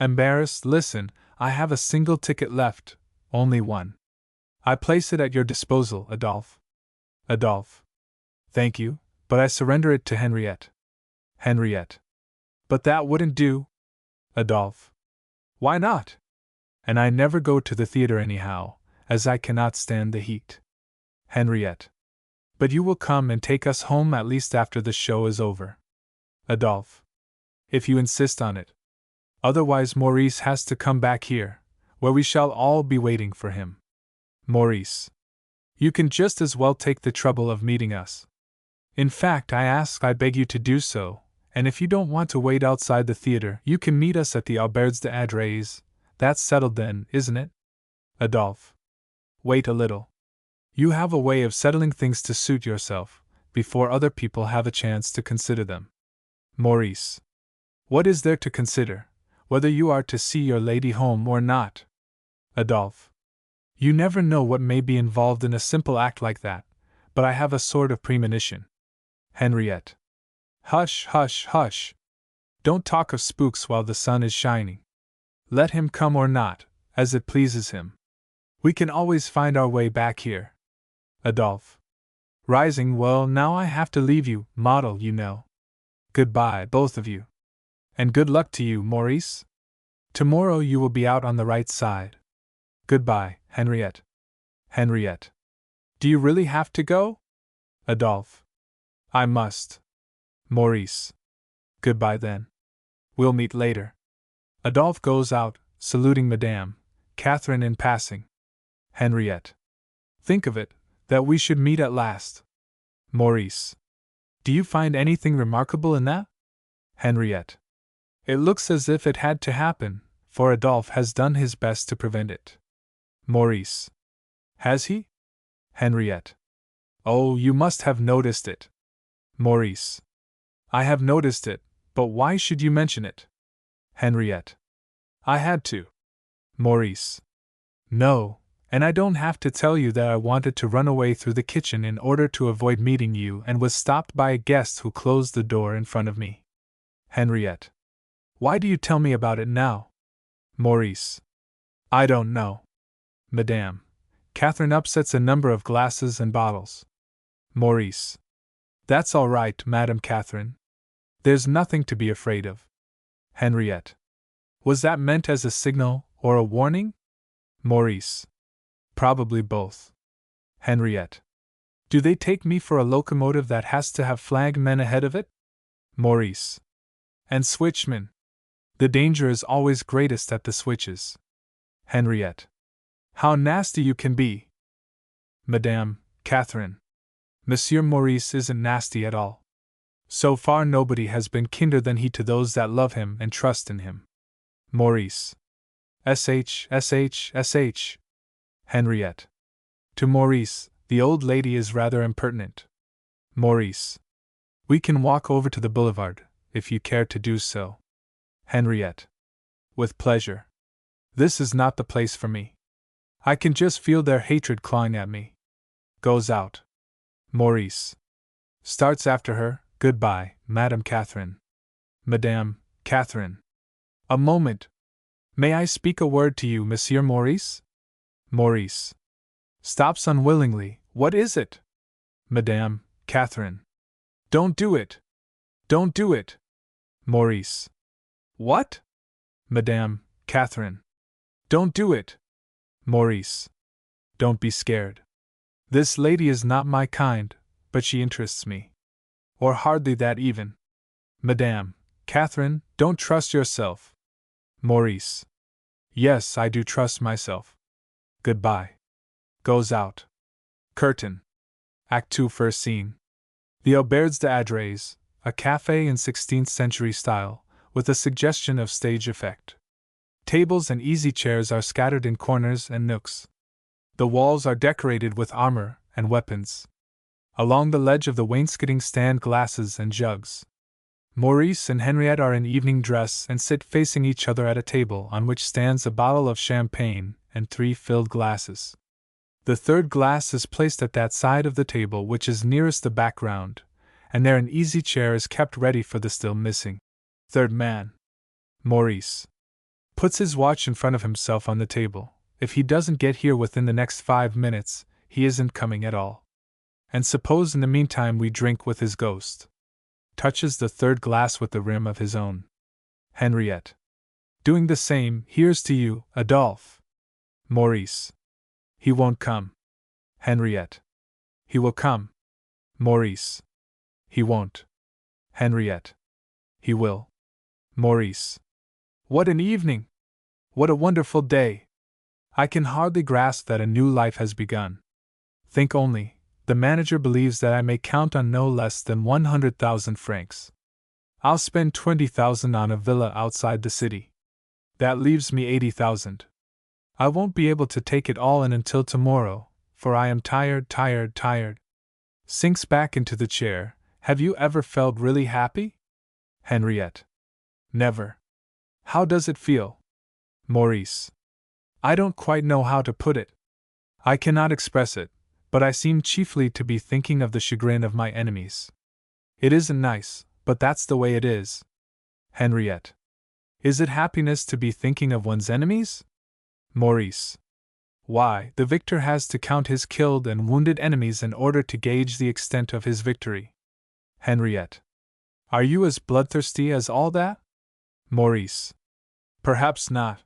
Embarrassed, listen, I have a single ticket left, only one. I place it at your disposal, Adolphe. Adolphe. Thank you, but I surrender it to Henriette. Henriette. But that wouldn't do. Adolphe. Why not? And I never go to the theater anyhow, as I cannot stand the heat. Henriette. But you will come and take us home at least after the show is over. Adolphe. If you insist on it. Otherwise Maurice has to come back here, where we shall all be waiting for him. Maurice. You can just as well take the trouble of meeting us. In fact, I beg you to do so, and if you don't want to wait outside the theater, you can meet us at the Auberge d'Adrets. That's settled then, isn't it? Adolphe. Wait a little. You have a way of settling things to suit yourself, before other people have a chance to consider them. Maurice. What is there to consider, whether you are to see your lady home or not? Adolphe. You never know what may be involved in a simple act like that, but I have a sort of premonition. Henriette. Hush, hush, hush. Don't talk of spooks while the sun is shining. Let him come or not, as it pleases him. We can always find our way back here. Adolphe. Rising, well, now I have to leave you, model, you know. Goodbye, both of you. And good luck to you, Maurice. Tomorrow you will be out on the right side. Goodbye, Henriette. Henriette. Do you really have to go? Adolphe. I must. Maurice. Goodbye then. We'll meet later. Adolphe goes out, saluting Madame Catherine in passing. Henriette. Think of it, that we should meet at last. Maurice. Do you find anything remarkable in that? Henriette. It looks as if it had to happen, for Adolphe has done his best to prevent it. Maurice. Has he? Henriette. Oh, you must have noticed it. Maurice. I have noticed it, but why should you mention it? Henriette. I had to. Maurice. No, and I don't have to tell you that I wanted to run away through the kitchen in order to avoid meeting you and was stopped by a guest who closed the door in front of me. Henriette. Why do you tell me about it now? Maurice. I don't know. Madame Catherine upsets a number of glasses and bottles. Maurice. That's all right, Madame Catherine. There's nothing to be afraid of. Henriette. Was that meant as a signal or a warning? Maurice. Probably both. Henriette. Do they take me for a locomotive that has to have flagmen ahead of it? Maurice. And switchmen. The danger is always greatest at the switches. Henriette. How nasty you can be! Madame Catherine. Monsieur Maurice isn't nasty at all. So far nobody has been kinder than he to those that love him and trust in him. Maurice. sh. Henriette. To Maurice, the old lady is rather impertinent. Maurice. We can walk over to the boulevard, if you care to do so. Henriette. With pleasure. This is not the place for me. I can just feel their hatred clawing at me. Goes out. Maurice. Starts after her. Goodbye, Madame Catherine. Madame Catherine. A moment. May I speak a word to you, Monsieur Maurice? Maurice. Stops unwillingly. What is it? Madame Catherine. Don't do it. Don't do it. Maurice. What? Madame Catherine. Don't do it. Maurice. Don't be scared. This lady is not my kind, but she interests me. Or hardly that even. Madame Catherine, don't trust yourself. Maurice. Yes, I do trust myself. Goodbye. Goes out. Curtain. Act 2, first scene. The Auberge d'Adres, a café in 16th century style, with a suggestion of stage effect. Tables and easy chairs are scattered in corners and nooks. The walls are decorated with armor and weapons. Along the ledge of the wainscoting stand glasses and jugs. Maurice and Henriette are in evening dress and sit facing each other at a table on which stands a bottle of champagne and 3 filled glasses. The third glass is placed at that side of the table which is nearest the background, and there an easy chair is kept ready for the still missing third man. Maurice puts his watch in front of himself on the table. If he doesn't get here within the next 5 minutes, he isn't coming at all. And suppose in the meantime we drink with his ghost. Touches the third glass with the rim of his own. Henriette. Doing the same. Here's to you, Adolphe. Maurice. He won't come. Henriette. He will come. Maurice. He won't. Henriette. He will. Maurice. What an evening! What a wonderful day! I can hardly grasp that a new life has begun. Think only, the manager believes that I may count on no less than 100,000 francs. I'll spend 20,000 on a villa outside the city. That leaves me 80,000. I won't be able to take it all in until tomorrow, for I am tired. Sinks back into the chair. Have you ever felt really happy? Henriette. Never. How does it feel? Maurice. I don't quite know how to put it. I cannot express it, but I seem chiefly to be thinking of the chagrin of my enemies. It isn't nice, but that's the way it is. Henriette. Is it happiness to be thinking of one's enemies? Maurice. Why, the victor has to count his killed and wounded enemies in order to gauge the extent of his victory. Henriette. Are you as bloodthirsty as all that? Maurice. Perhaps not.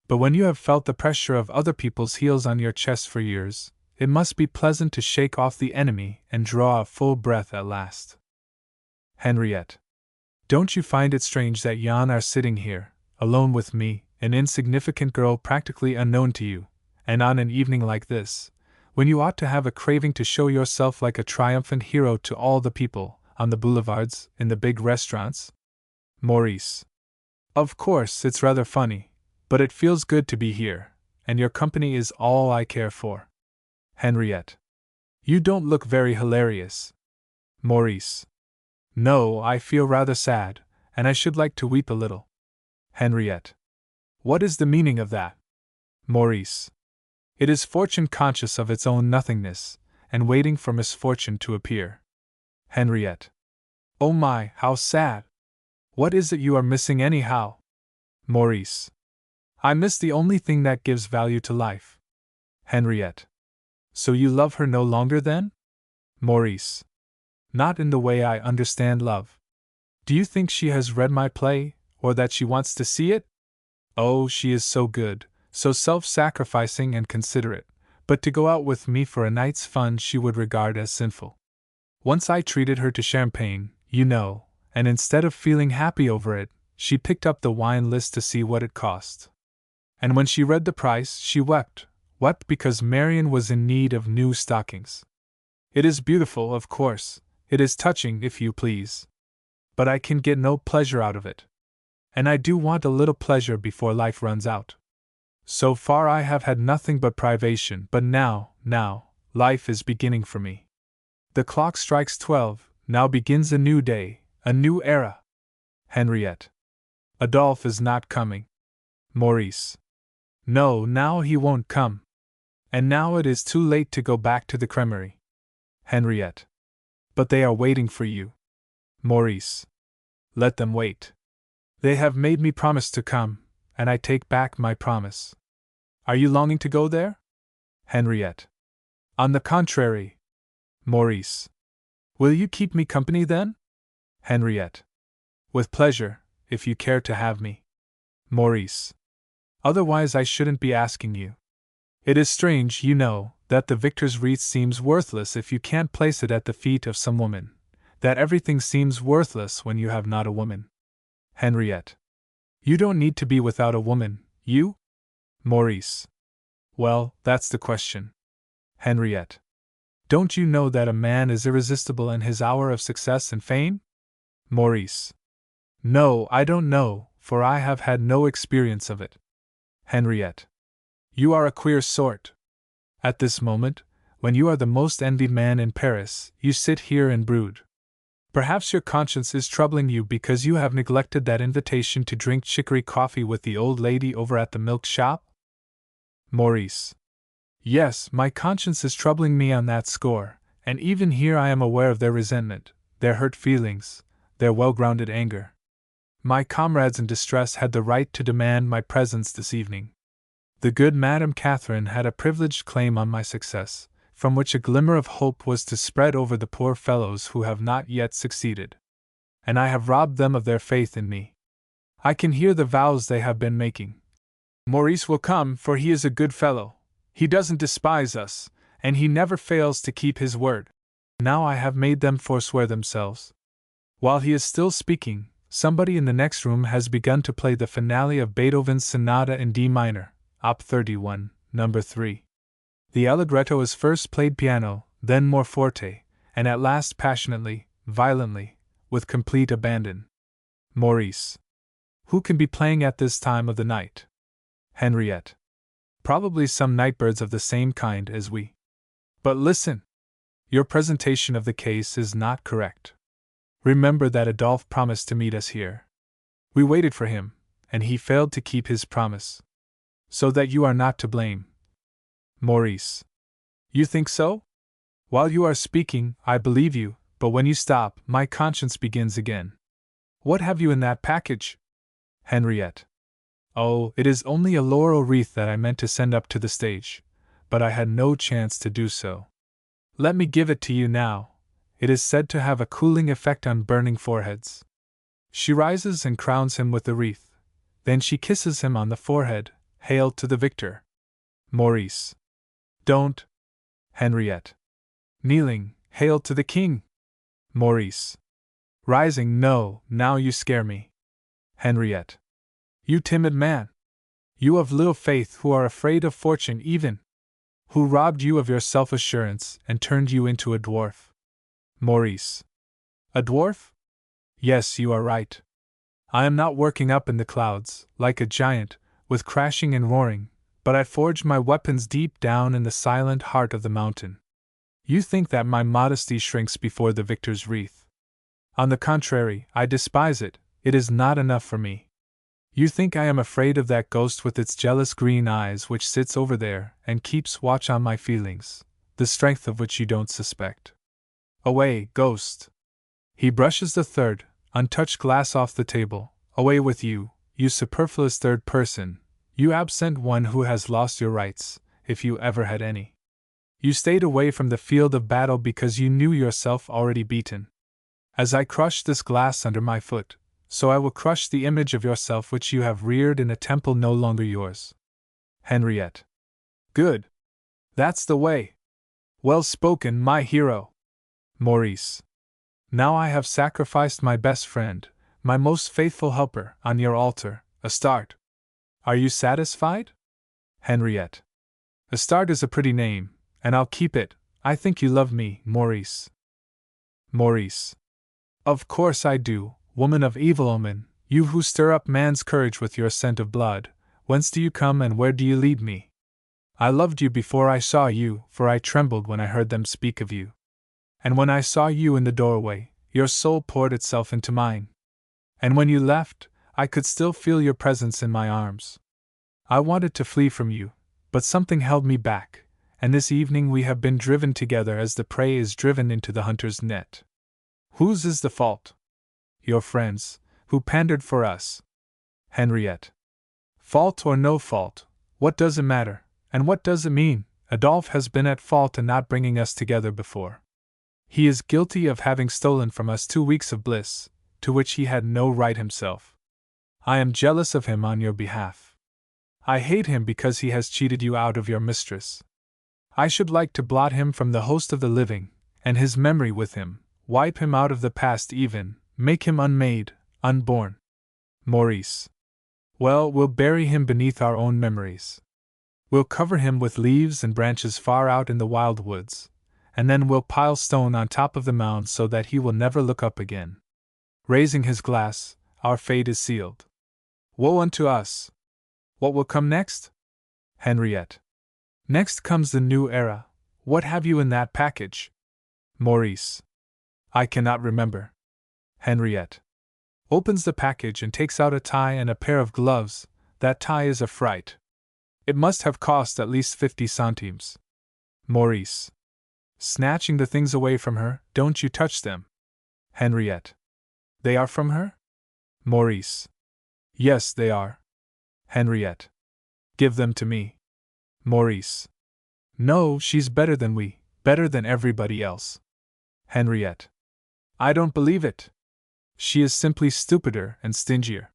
But when you have felt the pressure of other people's heels on your chest for years, it must be pleasant to shake off the enemy and draw a full breath at last. Henriette. Don't you find it strange that Jan are sitting here, alone with me, an insignificant girl practically unknown to you, and on an evening like this, when you ought to have a craving to show yourself like a triumphant hero to all the people, on the boulevards, in the big restaurants? Maurice. Of course, it's rather funny, but it feels good to be here, and your company is all I care for. Henriette. You don't look very hilarious. Maurice. No, I feel rather sad, and I should like to weep a little. Henriette. What is the meaning of that? Maurice. It is fortune conscious of its own nothingness, and waiting for misfortune to appear. Henriette. Oh my, how sad! What is it you are missing anyhow? Maurice. I miss the only thing that gives value to life. Henriette. So you love her no longer then? Maurice. Not in the way I understand love. Do you think she has read my play, or that she wants to see it? Oh, she is so good, so self-sacrificing and considerate, but to go out with me for a night's fun she would regard as sinful. Once I treated her to champagne, you know, and instead of feeling happy over it, she picked up the wine list to see what it cost. And when she read the price, she wept, wept because Marion was in need of new stockings. It is beautiful, of course, it is touching, if you please. But I can get no pleasure out of it. And I do want a little pleasure before life runs out. So far I have had nothing but privation, but now, life is beginning for me. The clock strikes 12, now begins a new day, a new era. Henriette. Adolphe is not coming. Maurice. No, now he won't come. And now it is too late to go back to the creamery. Henriette. But they are waiting for you. Maurice. Let them wait. They have made me promise to come, and I take back my promise. Are you longing to go there? Henriette. On the contrary. Maurice. Will you keep me company then? Henriette. With pleasure, if you care to have me. Maurice. Otherwise I shouldn't be asking you. It is strange, you know, that the victor's wreath seems worthless if you can't place it at the feet of some woman, that everything seems worthless when you have not a woman. Henriette. You don't need to be without a woman, you? Maurice. Well, that's the question. Henriette. Don't you know that a man is irresistible in his hour of success and fame? Maurice. No, I don't know, for I have had no experience of it. Henriette. You are a queer sort. At this moment, when you are the most envied man in Paris, you sit here and brood. Perhaps your conscience is troubling you because you have neglected that invitation to drink chicory coffee with the old lady over at the milk shop? Maurice. Yes, my conscience is troubling me on that score, and even here I am aware of their resentment, their hurt feelings, their well-grounded anger. My comrades in distress had the right to demand my presence this evening. The good Madame Catherine had a privileged claim on my success, from which a glimmer of hope was to spread over the poor fellows who have not yet succeeded. And I have robbed them of their faith in me. I can hear the vows they have been making. Maurice will come, for he is a good fellow. He doesn't despise us, and he never fails to keep his word. Now I have made them forswear themselves. While he is still speaking, somebody in the next room has begun to play the finale of Beethoven's Sonata in D minor, Op. 31, No. 3. The allegretto is first played piano, then more forte, and at last passionately, violently, with complete abandon. Maurice. Who can be playing at this time of the night? Henriette. Probably some nightbirds of the same kind as we. But listen! Your presentation of the case is not correct. Remember that Adolphe promised to meet us here. We waited for him, and he failed to keep his promise. So that you are not to blame. Maurice. You think so? While you are speaking, I believe you, but when you stop, my conscience begins again. What have you in that package? Henriette. Oh, it is only a laurel wreath that I meant to send up to the stage, but I had no chance to do so. Let me give it to you now. It is said to have a cooling effect on burning foreheads. She rises and crowns him with the wreath. Then she kisses him on the forehead. Hail to the victor. Maurice. Don't. Henriette. Kneeling, hail to the king. Maurice. Rising, no, now you scare me. Henriette. You timid man. You of little faith who are afraid of fortune even. Who robbed you of your self-assurance and turned you into a dwarf. Maurice. A dwarf? Yes, you are right. I am not working up in the clouds, like a giant, with crashing and roaring, but I forged my weapons deep down in the silent heart of the mountain. You think that my modesty shrinks before the victor's wreath. On the contrary, I despise it, it is not enough for me. You think I am afraid of that ghost with its jealous green eyes which sits over there and keeps watch on my feelings, the strength of which you don't suspect. Away, ghost! He brushes the third, untouched glass off the table. Away with you, you superfluous third person, you absent one who has lost your rights, if you ever had any. You stayed away from the field of battle because you knew yourself already beaten. As I crush this glass under my foot, so I will crush the image of yourself which you have reared in a temple no longer yours. Henriette. Good. That's the way. Well spoken, my hero. Maurice. Now I have sacrificed my best friend, my most faithful helper, on your altar, Astarte. Are you satisfied? Henriette. Astarte is a pretty name, and I'll keep it. I think you love me, Maurice. Maurice. Of course I do, woman of evil omen, you who stir up man's courage with your scent of blood. Whence do you come and where do you lead me? I loved you before I saw you, for I trembled when I heard them speak of you. And when I saw you in the doorway, your soul poured itself into mine. And when you left, I could still feel your presence in my arms. I wanted to flee from you, but something held me back, and this evening we have been driven together as the prey is driven into the hunter's net. Whose is the fault? Your friends, who pandered for us. Henriette. Fault or no fault, what does it matter, and what does it mean? Adolphe has been at fault in not bringing us together before. He is guilty of having stolen from us 2 weeks of bliss, to which he had no right himself. I am jealous of him on your behalf. I hate him because he has cheated you out of your mistress. I should like to blot him from the host of the living, and his memory with him, wipe him out of the past even, make him unmade, unborn. Maurice. Well, we'll bury him beneath our own memories. We'll cover him with leaves and branches far out in the wild woods, and then we'll pile stone on top of the mound so that he will never look up again. Raising his glass, our fate is sealed. Woe unto us! What will come next? Henriette. Next comes the new era. What have you in that package? Maurice. I cannot remember. Henriette. Opens the package and takes out a tie and a pair of gloves. That tie is a fright. It must have cost at least 50 centimes. Maurice. Snatching the things away from her, don't you touch them. Henriette. They are from her? Maurice. Yes, they are. Henriette. Give them to me. Maurice. No, she's better than we, better than everybody else. Henriette. I don't believe it. She is simply stupider and stingier.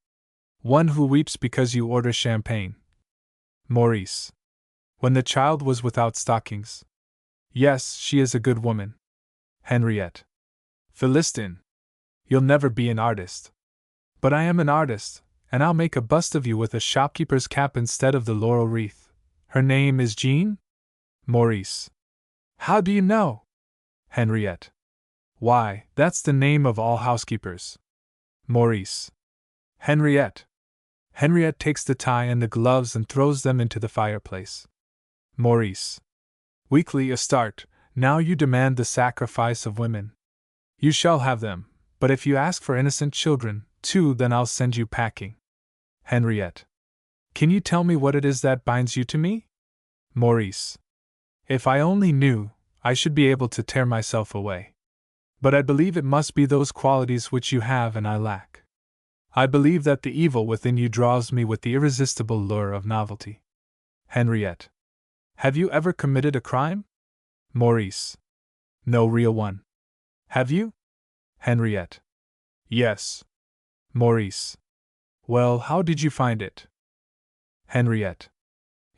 One who weeps because you order champagne. Maurice. When the child was without stockings. Yes, she is a good woman. Henriette. Philistin. You'll never be an artist. But I am an artist, and I'll make a bust of you with a shopkeeper's cap instead of the laurel wreath. Her name is Jean? Maurice. How do you know? Henriette. Why, that's the name of all housekeepers. Maurice. Henriette. Henriette takes the tie and the gloves and throws them into the fireplace. Maurice. Weakly Astarte, now you demand the sacrifice of women. You shall have them, but if you ask for innocent children, too, then I'll send you packing. Henriette. Can you tell me what it is that binds you to me? Maurice. If I only knew, I should be able to tear myself away. But I believe it must be those qualities which you have and I lack. I believe that the evil within you draws me with the irresistible lure of novelty. Henriette. Have you ever committed a crime? Maurice. No real one. Have you? Henriette. Yes. Maurice. Well, how did you find it? Henriette.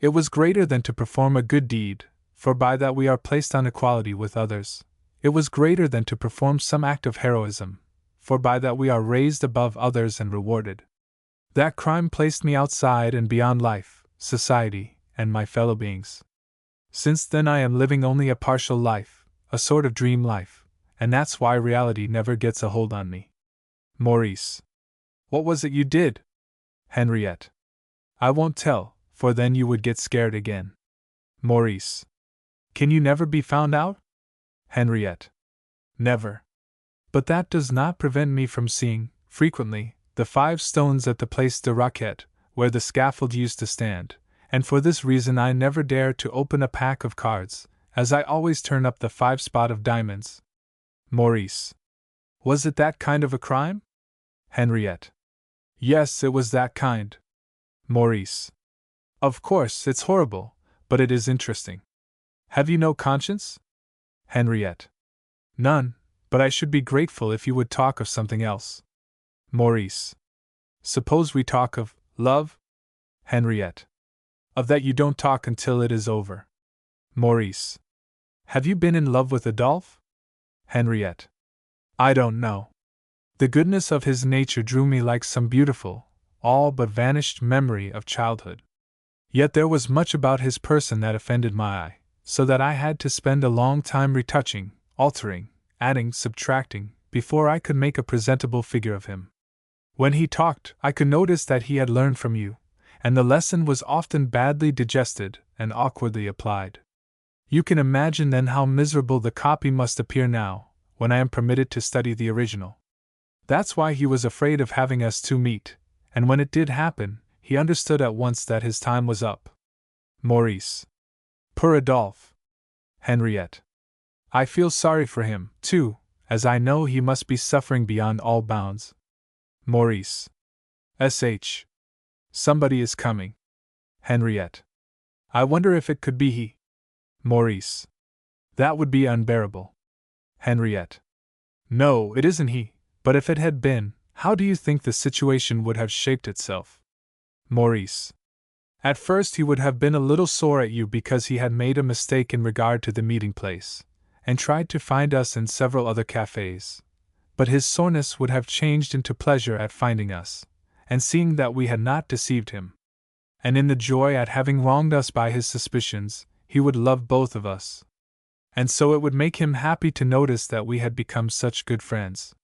It was greater than to perform a good deed, for by that we are placed on equality with others. It was greater than to perform some act of heroism, for by that we are raised above others and rewarded. That crime placed me outside and beyond life, society, and my fellow beings. Since then I am living only a partial life, a sort of dream life, and that's why reality never gets a hold on me. Maurice. What was it you did? Henriette. I won't tell, for then you would get scared again. Maurice. Can you never be found out? Henriette. Never. But that does not prevent me from seeing, frequently, the 5 stones at the Place de Roquette, where the scaffold used to stand, and for this reason I never dare to open a pack of cards, as I always turn up the 5 spot of diamonds. Maurice. Was it that kind of a crime? Henriette. Yes, it was that kind. Maurice. Of course, it's horrible, but it is interesting. Have you no conscience? Henriette. None, but I should be grateful if you would talk of something else. Maurice. Suppose we talk of love? Henriette. Of that you don't talk until it is over. Maurice. Have you been in love with Adolphe? Henriette. I don't know. The goodness of his nature drew me like some beautiful, all but vanished memory of childhood. Yet there was much about his person that offended my eye, so that I had to spend a long time retouching, altering, adding, subtracting, before I could make a presentable figure of him. When he talked, I could notice that he had learned from you, and the lesson was often badly digested and awkwardly applied. You can imagine then how miserable the copy must appear now, when I am permitted to study the original. That's why he was afraid of having us two meet, and when it did happen, he understood at once that his time was up. Maurice. Poor Adolphe. Henriette. I feel sorry for him, too, as I know he must be suffering beyond all bounds. Maurice. S.H. Somebody is coming. Henriette. I wonder if it could be he. Maurice. That would be unbearable. Henriette. No, it isn't he, but if it had been, how do you think the situation would have shaped itself? Maurice. At first he would have been a little sore at you because he had made a mistake in regard to the meeting place, and tried to find us in several other cafes. But his soreness would have changed into pleasure at finding us, and seeing that we had not deceived him. And in the joy at having wronged us by his suspicions, he would love both of us. And so it would make him happy to notice that we had become such good friends.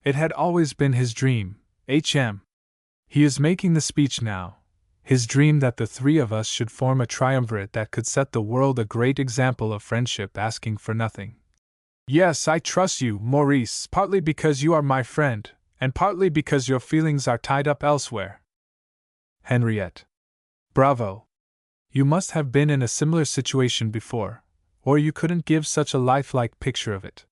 It had always been his dream, H.M. He is making the speech now. His dream that the three of us should form a triumvirate that could set the world a great example of friendship asking for nothing. Yes, I trust you, Maurice, partly because you are my friend, and partly because your feelings are tied up elsewhere. Henriette. Bravo. You must have been in a similar situation before, or you couldn't give such a lifelike picture of it.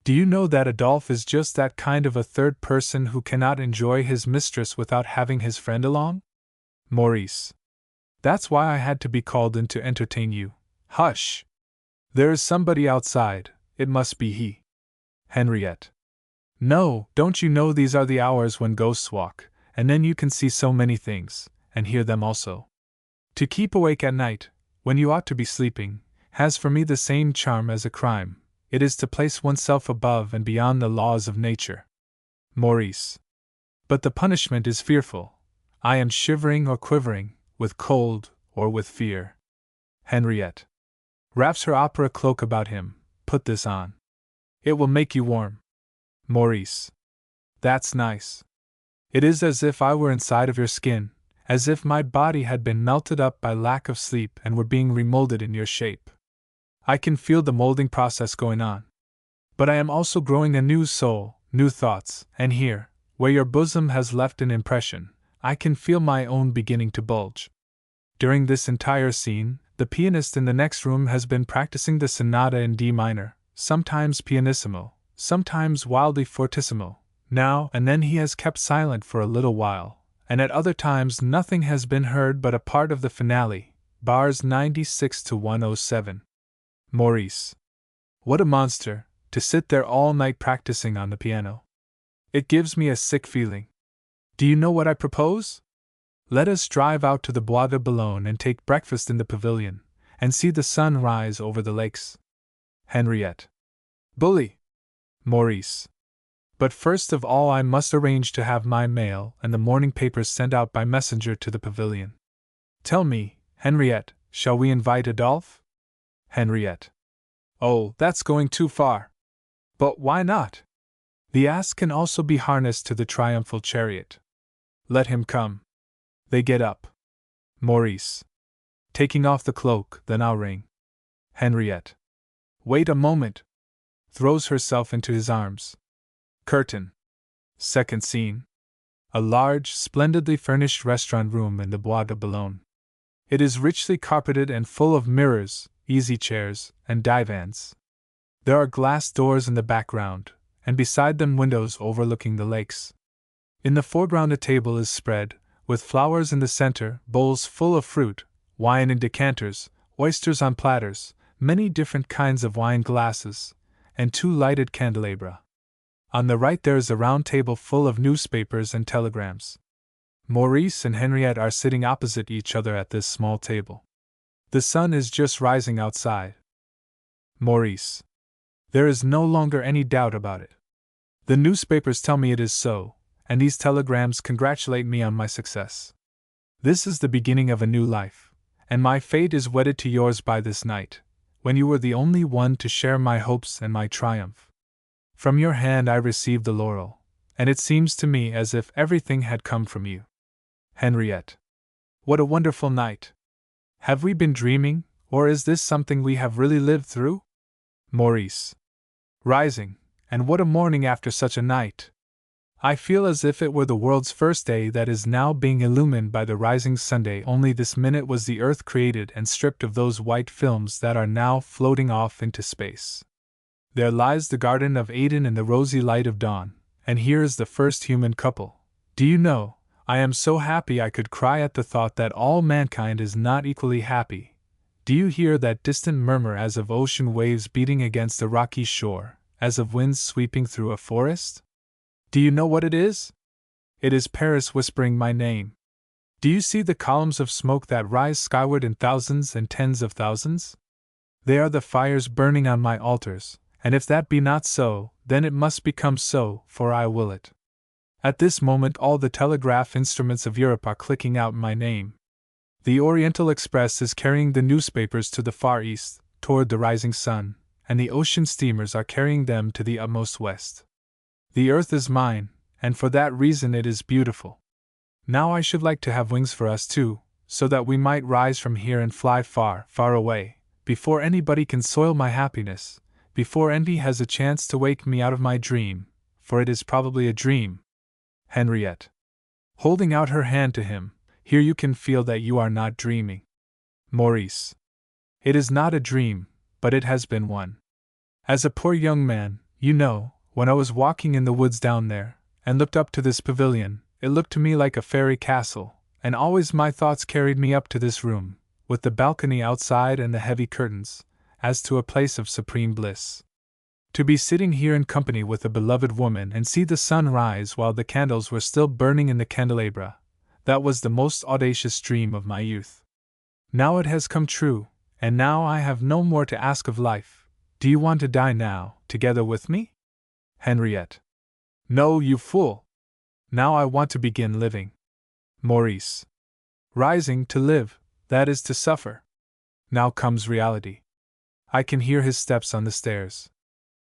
Do you know that Adolphe is just that kind of a third person who cannot enjoy his mistress without having his friend along? Maurice. That's why I had to be called in to entertain you. Hush! There is somebody outside, it must be he. Henriette. No, don't you know these are the hours when ghosts walk, and then you can see so many things, and hear them also. To keep awake at night, when you ought to be sleeping, has for me the same charm as a crime. It is to place oneself above and beyond the laws of nature. Maurice. But the punishment is fearful. I am shivering or quivering, with cold, or with fear. Henriette. Wraps her opera cloak about him. Put this on. It will make you warm. Maurice. That's nice. It is as if I were inside of your skin, as if my body had been melted up by lack of sleep and were being remolded in your shape. I can feel the molding process going on. But I am also growing a new soul, new thoughts, and here, where your bosom has left an impression, I can feel my own beginning to bulge. During this entire scene, the pianist in the next room has been practicing the sonata in D minor, sometimes pianissimo, sometimes wildly fortissimo. Now and then he has kept silent for a little while, and at other times nothing has been heard but a part of the finale, bars 96 to 107. Maurice. What a monster, to sit there all night practicing on the piano. It gives me a sick feeling. Do you know what I propose? Let us drive out to the Bois de Boulogne and take breakfast in the pavilion, and see the sun rise over the lakes. Henriette. Bully! Maurice. But first of all I must arrange to have my mail and the morning papers sent out by messenger to the pavilion. Tell me, Henriette, shall we invite Adolphe? Henriette. Oh, that's going too far. But why not? The ass can also be harnessed to the triumphal chariot. Let him come. They get up. Maurice. Taking off the cloak, then I'll ring. Henriette. Wait a moment. Throws herself into his arms. Curtain. Second scene. A large, splendidly furnished restaurant room in the Bois de Boulogne. It is richly carpeted and full of mirrors, easy chairs, and divans. There are glass doors in the background, and beside them windows overlooking the lakes. In the foreground a table is spread, with flowers in the center, bowls full of fruit, wine in decanters, oysters on platters, many different kinds of wine glasses, and 2 lighted candelabra. On the right there is a round table full of newspapers and telegrams. Maurice and Henriette are sitting opposite each other at this small table. The sun is just rising outside. Maurice. There is no longer any doubt about it. The newspapers tell me it is so, and these telegrams congratulate me on my success. This is the beginning of a new life. and my fate is wedded to yours by this night, when you were the only one to share my hopes and my triumph. From your hand I received the laurel, and it seems to me as if everything had come from you. Henriette. What a wonderful night! Have we been dreaming, or is this something we have really lived through? Maurice. Rising, and what a morning after such a night! I feel as if it were the world's first day that is now being illumined by the rising Sunday. Only this minute was the earth created and stripped of those white films that are now floating off into space. There lies the Garden of Eden in the rosy light of dawn, and here is the first human couple. Do you know, I am so happy I could cry at the thought that all mankind is not equally happy. Do you hear that distant murmur as of ocean waves beating against a rocky shore, as of winds sweeping through a forest? Do you know what it is? It is Paris whispering my name. Do you see the columns of smoke that rise skyward in thousands and tens of thousands? They are the fires burning on my altars, and if that be not so, then it must become so, for I will it. At this moment all the telegraph instruments of Europe are clicking out my name. The Oriental Express is carrying the newspapers to the far east, toward the rising sun, and the ocean steamers are carrying them to the utmost west. The earth is mine, and for that reason it is beautiful. Now I should like to have wings for us too, so that we might rise from here and fly far, far away, before anybody can soil my happiness, before envy has a chance to wake me out of my dream, for it is probably a dream. Henriette. Holding out her hand to him, here you can feel that you are not dreaming. Maurice. It is not a dream, but it has been one. As a poor young man, you know, when I was walking in the woods down there, and looked up to this pavilion, it looked to me like a fairy castle, and always my thoughts carried me up to this room, with the balcony outside and the heavy curtains, as to a place of supreme bliss. To be sitting here in company with a beloved woman and see the sun rise while the candles were still burning in the candelabra, that was the most audacious dream of my youth. Now it has come true, and now I have no more to ask of life. Do you want to die now, together with me? Henriette. No, you fool! Now I want to begin living. Maurice. Rising to live, that is to suffer. Now comes reality. I can hear his steps on the stairs.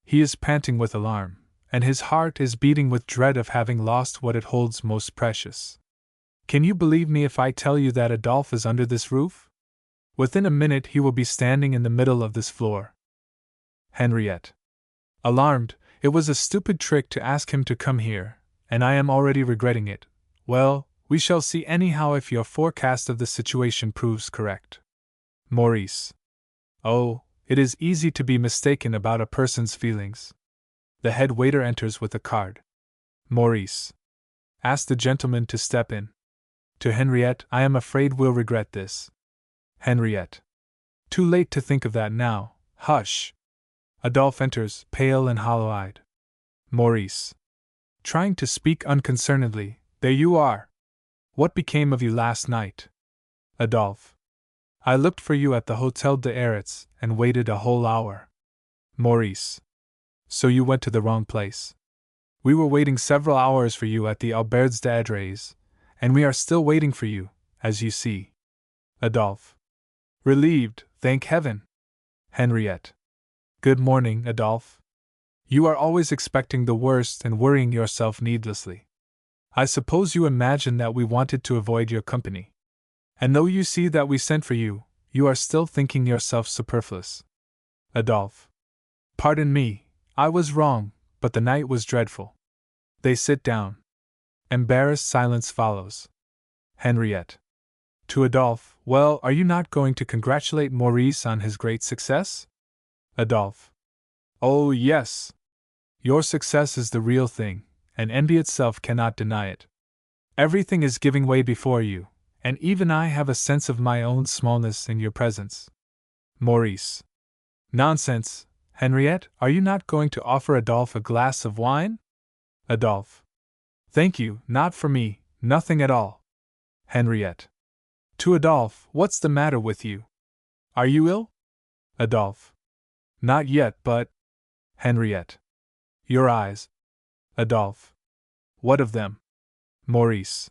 He is panting with alarm, and his heart is beating with dread of having lost what it holds most precious. Can you believe me if I tell you that Adolphe is under this roof? Within a minute he will be standing in the middle of this floor. Henriette. Alarmed, it was a stupid trick to ask him to come here, and I am already regretting it. Well, we shall see anyhow if your forecast of the situation proves correct. Maurice. Oh, it is easy to be mistaken about a person's feelings. The head waiter enters with a card. Maurice. Ask the gentleman to step in. To Henriette, I am afraid we'll regret this. Henriette. Too late to think of that now. Hush! Adolphe enters, pale and hollow-eyed. Maurice. Trying to speak unconcernedly, there you are! What became of you last night? Adolphe. I looked for you at the Hotel des Arrêts, and waited a whole hour. Maurice. So you went to the wrong place. We were waiting several hours for you at the Auberge des Adrets, and we are still waiting for you, as you see. Adolphe. Relieved, thank heaven! Henriette. Good morning, Adolphe. You are always expecting the worst and worrying yourself needlessly. I suppose you imagine that we wanted to avoid your company. And though you see that we sent for you, you are still thinking yourself superfluous. Adolphe. Pardon me, I was wrong, but the night was dreadful. They sit down. Embarrassed silence follows. Henriette. To Adolphe, well, are you not going to congratulate Maurice on his great success? Adolphe. Oh, yes. Your success is the real thing, and envy itself cannot deny it. Everything is giving way before you, and even I have a sense of my own smallness in your presence. Maurice. Nonsense, Henriette, are you not going to offer Adolphe a glass of wine? Adolphe. Thank you, not for me, nothing at all. Henriette. To Adolphe, what's the matter with you? Are you ill? Adolphe. Not yet, but… Henriette. Your eyes. Adolphe. What of them? Maurice.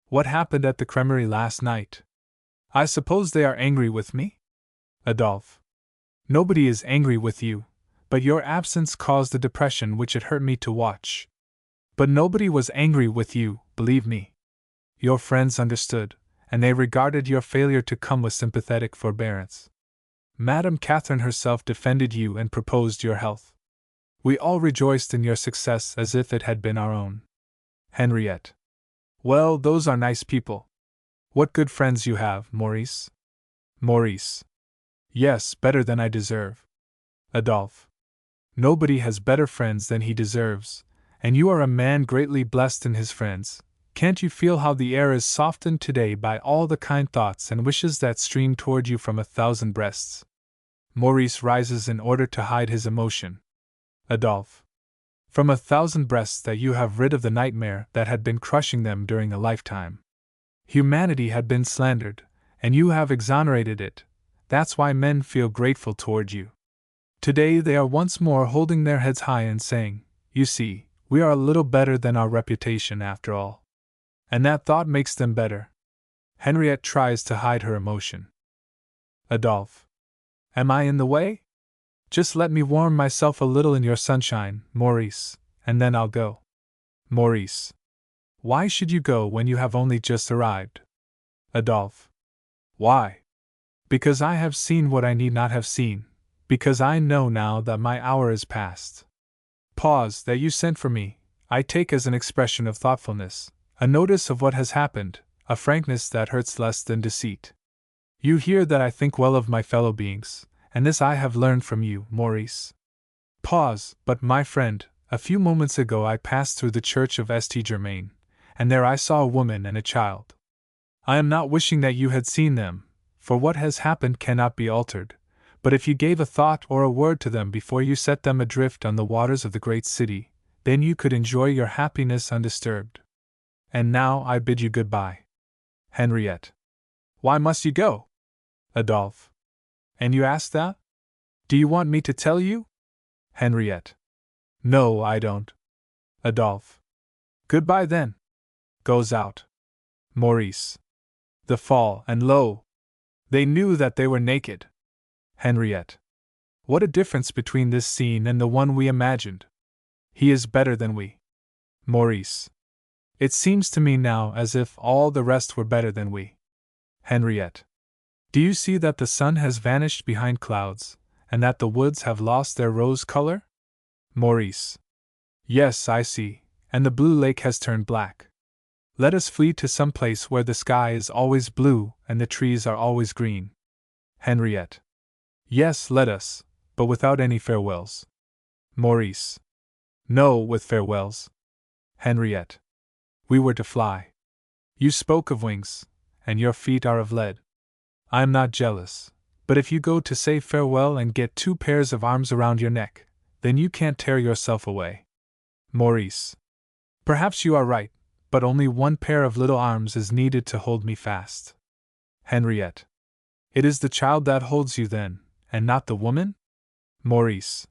What happened at the cremerie last night? I suppose they are angry with me? Adolphe. Nobody is angry with you, but your absence caused a depression which it hurt me to watch. But nobody was angry with you, believe me. Your friends understood, and they regarded your failure to come with sympathetic forbearance. Madame Catherine herself defended you and proposed your health. We all rejoiced in your success as if it had been our own. Henriette. Well, those are nice people. What good friends you have, Maurice. Maurice. Yes, better than I deserve. Adolphe. Nobody has better friends than he deserves, and you are a man greatly blessed in his friends. Can't you feel how the air is softened today by all the kind thoughts and wishes that stream toward you from 1,000 breasts? Maurice rises in order to hide his emotion. Adolphe. From 1,000 breasts that you have rid of the nightmare that had been crushing them during a lifetime. Humanity had been slandered, and you have exonerated it. That's why men feel grateful toward you. Today they are once more holding their heads high and saying, you see, we are a little better than our reputation after all. And that thought makes them better. Henriette tries to hide her emotion. Adolphe. Am I in the way? Just let me warm myself a little in your sunshine, Maurice, and then I'll go. Maurice. Why should you go when you have only just arrived? Adolphe. Why? Because I have seen what I need not have seen, because I know now that my hour is past. Pause. That you sent for me, I take as an expression of thoughtfulness, a notice of what has happened, a frankness that hurts less than deceit. You hear that I think well of my fellow beings, and this I have learned from you, Maurice. Pause. But, my friend, a few moments ago I passed through the church of St. Germain, and there I saw a woman and a child. I am not wishing that you had seen them, for what has happened cannot be altered, but if you gave a thought or a word to them before you set them adrift on the waters of the great city, then you could enjoy your happiness undisturbed. And now I bid you good-bye. Henriette. Why must you go? Adolphe. And you ask that? Do you want me to tell you? Henriette. No, I don't. Adolphe. Goodbye then. Goes out. Maurice. The fall, and lo! They knew that they were naked. Henriette. What a difference between this scene and the one we imagined. He is better than we. Maurice. It seems to me now as if all the rest were better than we. Henriette. Do you see that the sun has vanished behind clouds, and that the woods have lost their rose color? Maurice. Yes, I see, and the blue lake has turned black. Let us flee to some place where the sky is always blue and the trees are always green. Henriette. Yes, let us, but without any farewells. Maurice. No, with farewells. Henriette. We were to fly. You spoke of wings, and your feet are of lead. I am not jealous, but if you go to say farewell and get 2 pairs of arms around your neck, then you can't tear yourself away. Maurice. Perhaps you are right, but only 1 pair of little arms is needed to hold me fast. Henriette. It is the child that holds you then, and not the woman? Maurice.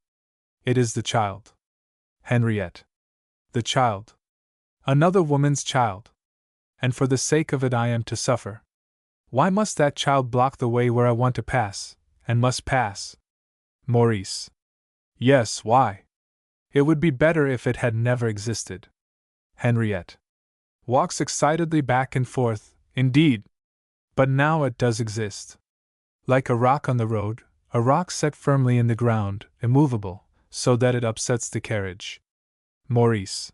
It is the child. Henriette. The child. Another woman's child. And for the sake of it I am to suffer. Why must that child block the way where I want to pass, and must pass? Maurice. Yes, why? It would be better if it had never existed. Henriette. Walks excitedly back and forth, indeed. But now it does exist. Like a rock on the road, a rock set firmly in the ground, immovable, so that it upsets the carriage. Maurice.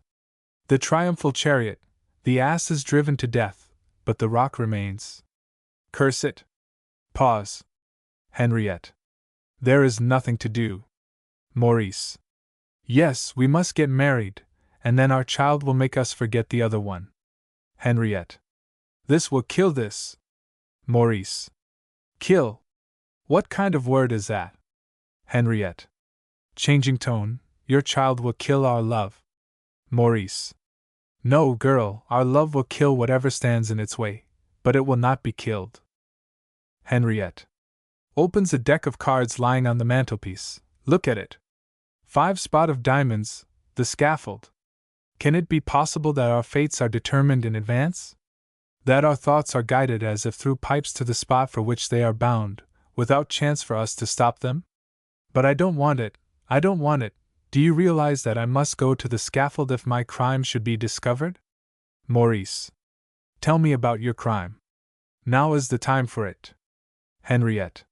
The triumphal chariot, the ass is driven to death, but the rock remains. Curse it. Pause. Henriette. There is nothing to do. Maurice. Yes, we must get married, and then our child will make us forget the other one. Henriette. This will kill this. Maurice. Kill? What kind of word is that? Henriette. Changing tone, your child will kill our love. Maurice. No, girl, our love will kill whatever stands in its way, but it will not be killed. Henriette. Opens a deck of cards lying on the mantelpiece. Look at it. 5 spot of diamonds, the scaffold. Can it be possible that our fates are determined in advance? That our thoughts are guided as if through pipes to the spot for which they are bound, without chance for us to stop them? But I don't want it, I don't want it. Do you realize that I must go to the scaffold if my crime should be discovered? Maurice. Tell me about your crime. Now is the time for it. Henriette.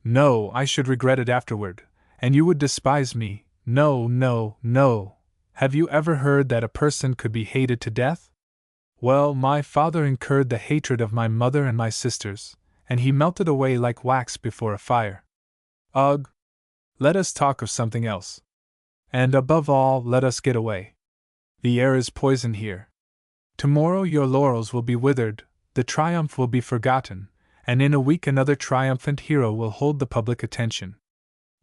No, I should regret it afterward, and you would despise me. No, no, no. Have you ever heard that a person could be hated to death? Well, my father incurred the hatred of my mother and my sisters, and he melted away like wax before a fire. Ugh! Let us talk of something else. And above all, let us get away. The air is poison here. Tomorrow your laurels will be withered, the triumph will be forgotten, and in a week another triumphant hero will hold the public attention.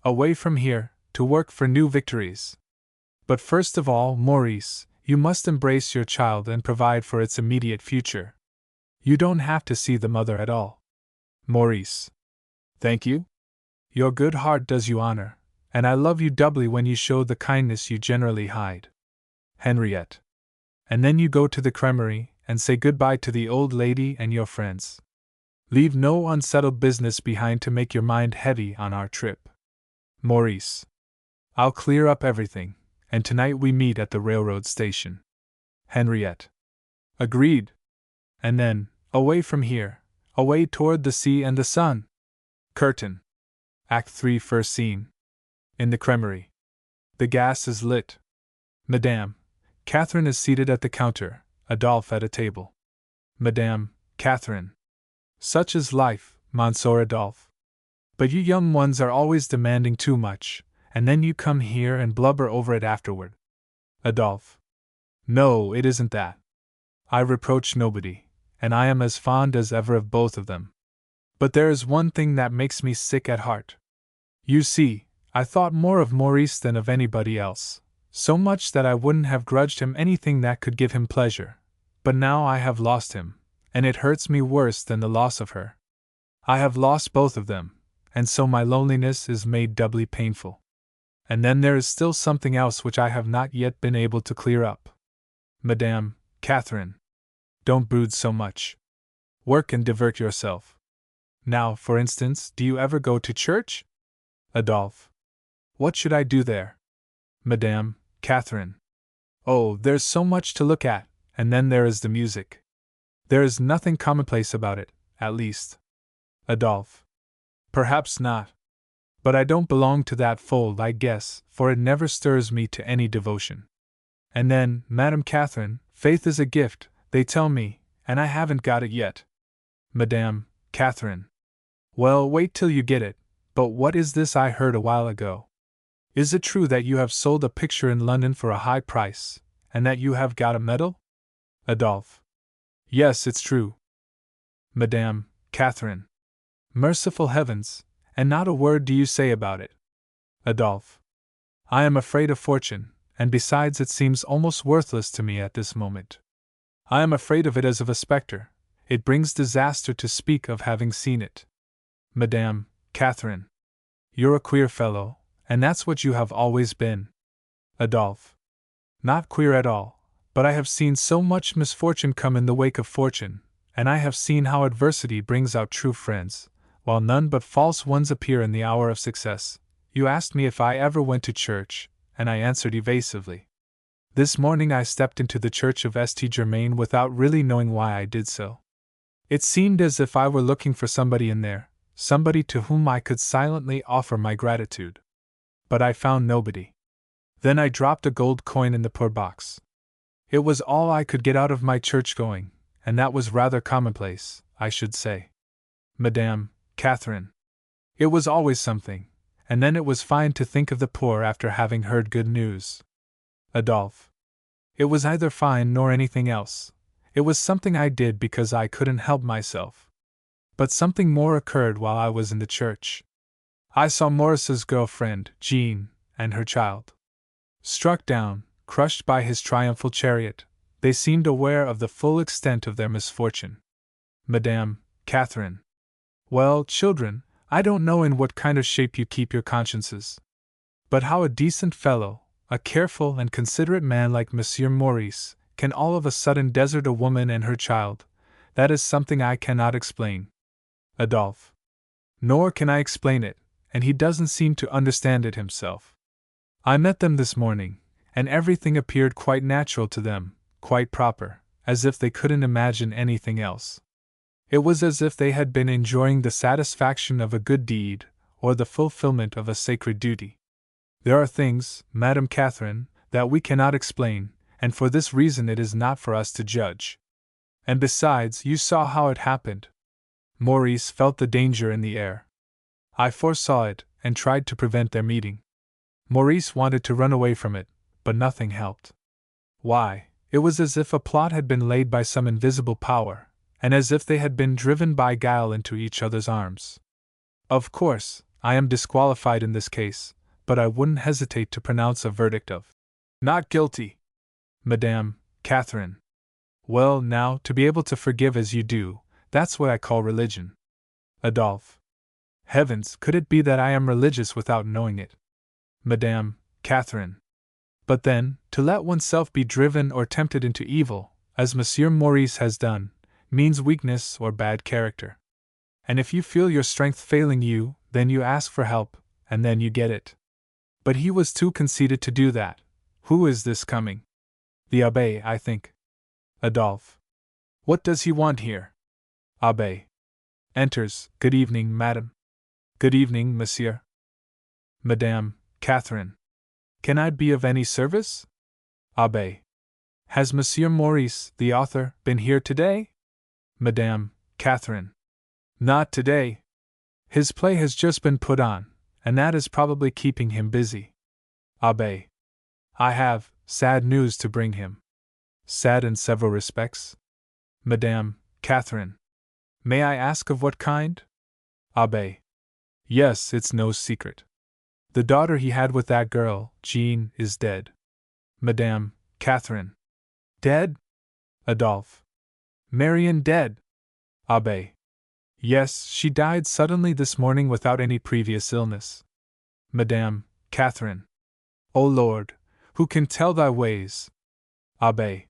Away from here, to work for new victories. But first of all, Maurice, you must embrace your child and provide for its immediate future. You don't have to see the mother at all. Maurice. Thank you. Your good heart does you honor, and I love you doubly when you show the kindness you generally hide. Henriette. And then you go to the creamery and say goodbye to the old lady and your friends. Leave no unsettled business behind to make your mind heavy on our trip. Maurice. I'll clear up everything, and tonight we meet at the railroad station. Henriette. Agreed. And then, away from here, away toward the sea and the sun. Curtain. Act 3, first scene. In the creamery. The gas is lit. Madame Catherine is seated at the counter, Adolphe at a table. Madame Catherine. Such is life, Monsieur Adolphe. But you young ones are always demanding too much, and then you come here and blubber over it afterward. Adolphe. No, it isn't that. I reproach nobody, and I am as fond as ever of both of them. But there is one thing that makes me sick at heart. You see, I thought more of Maurice than of anybody else, so much that I wouldn't have grudged him anything that could give him pleasure. But now I have lost him, and it hurts me worse than the loss of her. I have lost both of them, and so my loneliness is made doubly painful. And then there is still something else which I have not yet been able to clear up. Madame Catherine. Don't brood so much. Work and divert yourself. Now, for instance, do you ever go to church? Adolphe. What should I do there? Madame Catherine. Oh, there's so much to look at, and then there is the music. There is nothing commonplace about it, at least. Adolphe. Perhaps not. But I don't belong to that fold, I guess, for it never stirs me to any devotion. And then, Madame Catherine, faith is a gift, they tell me, and I haven't got it yet. Madame Catherine. Well, wait till you get it, but what is this I heard a while ago? Is it true that you have sold a picture in London for a high price, and that you have got a medal? Adolphe. Yes, it's true. Madame Catherine. Merciful heavens, and not a word do you say about it. Adolphe. I am afraid of fortune, and besides it seems almost worthless to me at this moment. I am afraid of it as of a spectre. It brings disaster to speak of having seen it. Madame Catherine. You're a queer fellow, and that's what you have always been. Adolphe. Not queer at all, but I have seen so much misfortune come in the wake of fortune, and I have seen how adversity brings out true friends, while none but false ones appear in the hour of success. You asked me if I ever went to church, and I answered evasively. This morning I stepped into the church of St. Germain without really knowing why I did so. It seemed as if I were looking for somebody in there, somebody to whom I could silently offer my gratitude. But I found nobody. Then I dropped a gold coin in the poor box. It was all I could get out of my church going, and that was rather commonplace, I should say. Madame Catherine. It was always something, and then it was fine to think of the poor after having heard good news. Adolphe. It was neither fine nor anything else. It was something I did because I couldn't help myself. But something more occurred while I was in the church. I saw Maurice's girlfriend, Jean, and her child. Struck down, crushed by his triumphal chariot, they seemed aware of the full extent of their misfortune. Madame Catherine. Well, children, I don't know in what kind of shape you keep your consciences. But how a decent fellow, a careful and considerate man like Monsieur Maurice, can all of a sudden desert a woman and her child, that is something I cannot explain. Adolphe. Nor can I explain it, and he doesn't seem to understand it himself. I met them this morning, and everything appeared quite natural to them, quite proper, as if they couldn't imagine anything else. It was as if they had been enjoying the satisfaction of a good deed, or the fulfillment of a sacred duty. There are things, Madame Catherine, that we cannot explain, and for this reason it is not for us to judge. And besides, you saw how it happened. Maurice felt the danger in the air. I foresaw it, and tried to prevent their meeting. Maurice wanted to run away from it, but nothing helped. Why, it was as if a plot had been laid by some invisible power, and as if they had been driven by guile into each other's arms. Of course, I am disqualified in this case, but I wouldn't hesitate to pronounce a verdict of not guilty. Madame Catherine. Well, now, to be able to forgive as you do, that's what I call religion. Adolphe. Heavens, could it be that I am religious without knowing it? Madame Catherine. But then, to let oneself be driven or tempted into evil, as Monsieur Maurice has done, means weakness or bad character. And if you feel your strength failing you, then you ask for help, and then you get it. But he was too conceited to do that. Who is this coming? The Abbé, I think. Adolphe. What does he want here? Abbé. Enters. Good evening, madam. Good evening, monsieur. Madame Catherine. Can I be of any service? Abbé. Has Monsieur Maurice, the author, been here today? Madame Catherine. Not today. His play has just been put on, and that is probably keeping him busy. Abbé. I have sad news to bring him. Sad in several respects. Madame Catherine. May I ask of what kind? Abbé. Yes, it's no secret. The daughter he had with that girl, Jean, is dead. Madame Catherine. Dead? Adolphe. Marion dead? Abbé. Yes, she died suddenly this morning without any previous illness. Madame Catherine. O Lord, who can tell thy ways? Abbé.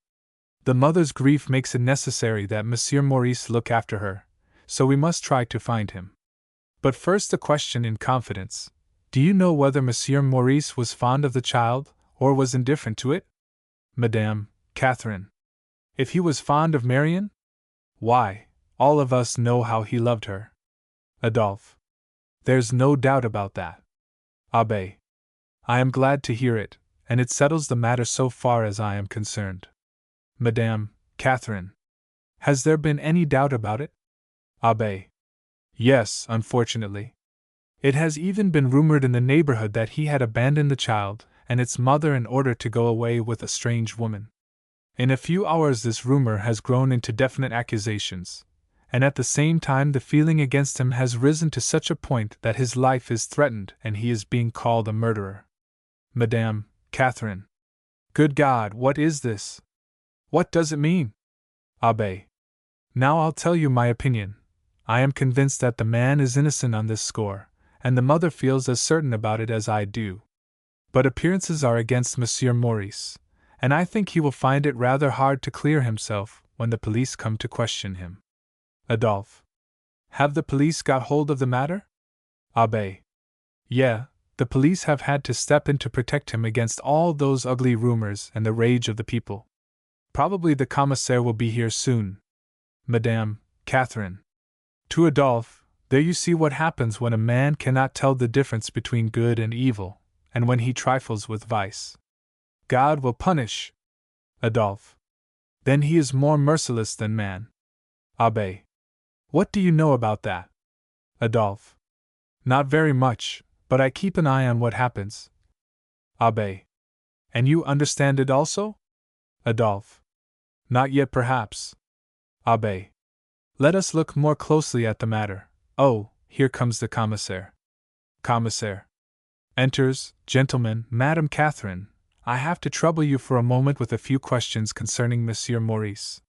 The mother's grief makes it necessary that Monsieur Maurice look after her, so we must try to find him. But first a question in confidence. Do you know whether Monsieur Maurice was fond of the child, or was indifferent to it? Madame Catherine. If he was fond of Marion? Why, all of us know how he loved her. Adolphe. There's no doubt about that. Abbé. I am glad to hear it, and it settles the matter so far as I am concerned. Madame Catherine. Has there been any doubt about it? Abbé. Yes, unfortunately. It has even been rumored in the neighborhood that he had abandoned the child and its mother in order to go away with a strange woman. In a few hours this rumor has grown into definite accusations, and at the same time the feeling against him has risen to such a point that his life is threatened and he is being called a murderer. Madame Catherine. Good God, what is this? What does it mean? Abbé. Now I'll tell you my opinion. I am convinced that the man is innocent on this score, and the mother feels as certain about it as I do. But appearances are against Monsieur Maurice, and I think he will find it rather hard to clear himself when the police come to question him. Adolphe. Have the police got hold of the matter? Abbé. Yeah, the police have had to step in to protect him against all those ugly rumors and the rage of the people. Probably the commissaire will be here soon. Madame Catherine. To Adolphe, there you see what happens when a man cannot tell the difference between good and evil, and when he trifles with vice. God will punish. Adolphe. Then he is more merciless than man. Abbé. What do you know about that? Adolphe. Not very much, but I keep an eye on what happens. Abbé. And you understand it also? Adolphe. Not yet, perhaps. Abbé. Let us look more closely at the matter. Oh, here comes the commissaire. Commissaire. Enters. Gentlemen, Madame Catherine, I have to trouble you for a moment with a few questions concerning Monsieur Maurice.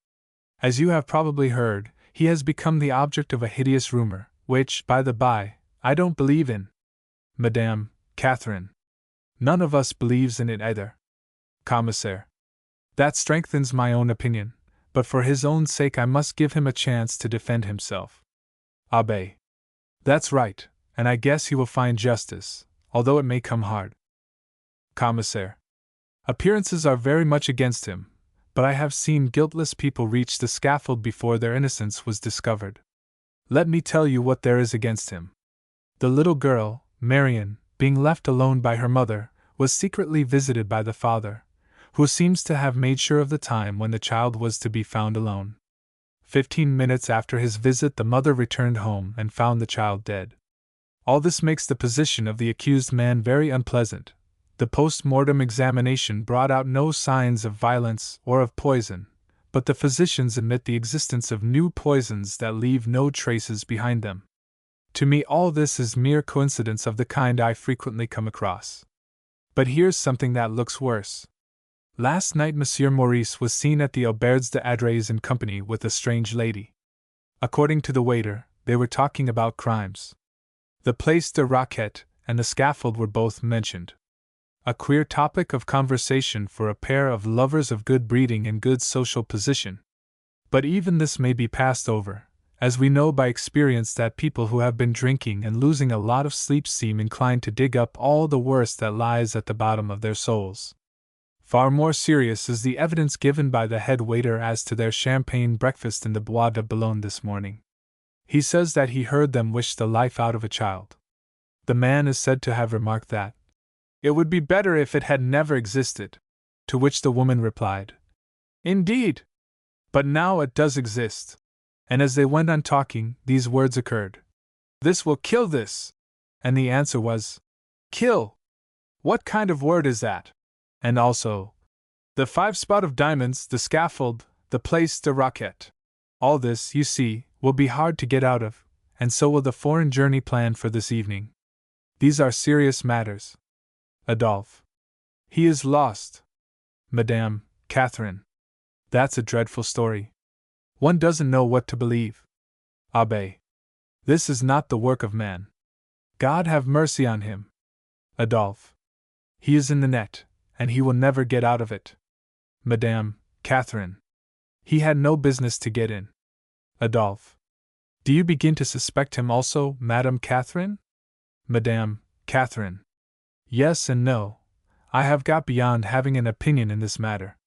As you have probably heard, he has become the object of a hideous rumor, which, by the by, I don't believe in. Madame Catherine. None of us believes in it either. Commissaire. That strengthens my own opinion, but for his own sake I must give him a chance to defend himself. Abbé. That's right, and I guess he will find justice, although it may come hard. Commissaire. Appearances are very much against him, but I have seen guiltless people reach the scaffold before their innocence was discovered. Let me tell you what there is against him. The little girl, Marion, being left alone by her mother, was secretly visited by the father, who seems to have made sure of the time when the child was to be found alone. 15 minutes after his visit, the mother returned home and found the child dead. All this makes the position of the accused man very unpleasant. The post-mortem examination brought out no signs of violence or of poison, but the physicians admit the existence of new poisons that leave no traces behind them. To me, all this is mere coincidence of the kind I frequently come across. But here's something that looks worse. Last night Monsieur Maurice was seen at the Auberge d'Adrets in company with a strange lady. According to the waiter, they were talking about crimes. The Place de Roquette and the scaffold were both mentioned. A queer topic of conversation for a pair of lovers of good breeding and good social position. But even this may be passed over, as we know by experience that people who have been drinking and losing a lot of sleep seem inclined to dig up all the worst that lies at the bottom of their souls. Far more serious is the evidence given by the head waiter as to their champagne breakfast in the Bois de Boulogne this morning. He says that he heard them wish the life out of a child. The man is said to have remarked that it would be better if it had never existed, to which the woman replied, "Indeed! But now it does exist." And as they went on talking, these words occurred: "This will kill this!" And the answer was, "Kill! What kind of word is that?" And also, "The 5 spout of diamonds, the scaffold, the Place de Roquette." All this, you see, will be hard to get out of, and so will the foreign journey planned for this evening. These are serious matters. Adolphe. He is lost. Madame Catherine. That's a dreadful story. One doesn't know what to believe. Abbé. This is not the work of man. God have mercy on him. Adolphe. He is in the net, and he will never get out of it. Madame Catherine. He had no business to get in. Adolphe. Do you begin to suspect him also, Madame Catherine? Madame Catherine. Yes and no. I have got beyond having an opinion in this matter.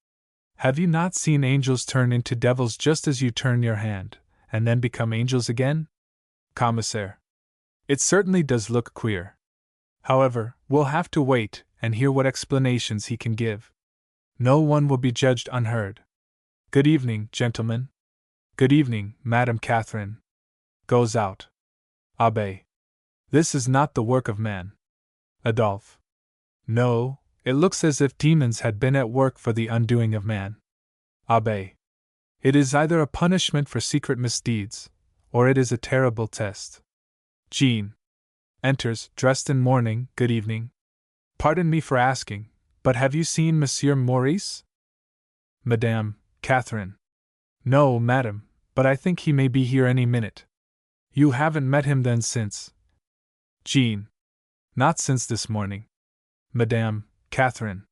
Have you not seen angels turn into devils just as you turn your hand, and then become angels again? Commissaire. It certainly does look queer. However, we'll have to wait and hear what explanations he can give. No one will be judged unheard. Good evening, gentlemen. Good evening, Madame Catherine. Goes out. Abbé. This is not the work of man. Adolphe. No, it looks as if demons had been at work for the undoing of man. Abbé. It is either a punishment for secret misdeeds, or it is a terrible test. Jean. Enters, dressed in mourning. Good evening. Pardon me for asking, but have you seen Monsieur Maurice? Madame Catherine. No, madam, but I think he may be here any minute. You haven't met him then since? Jean. Not since this morning. Madame Catherine.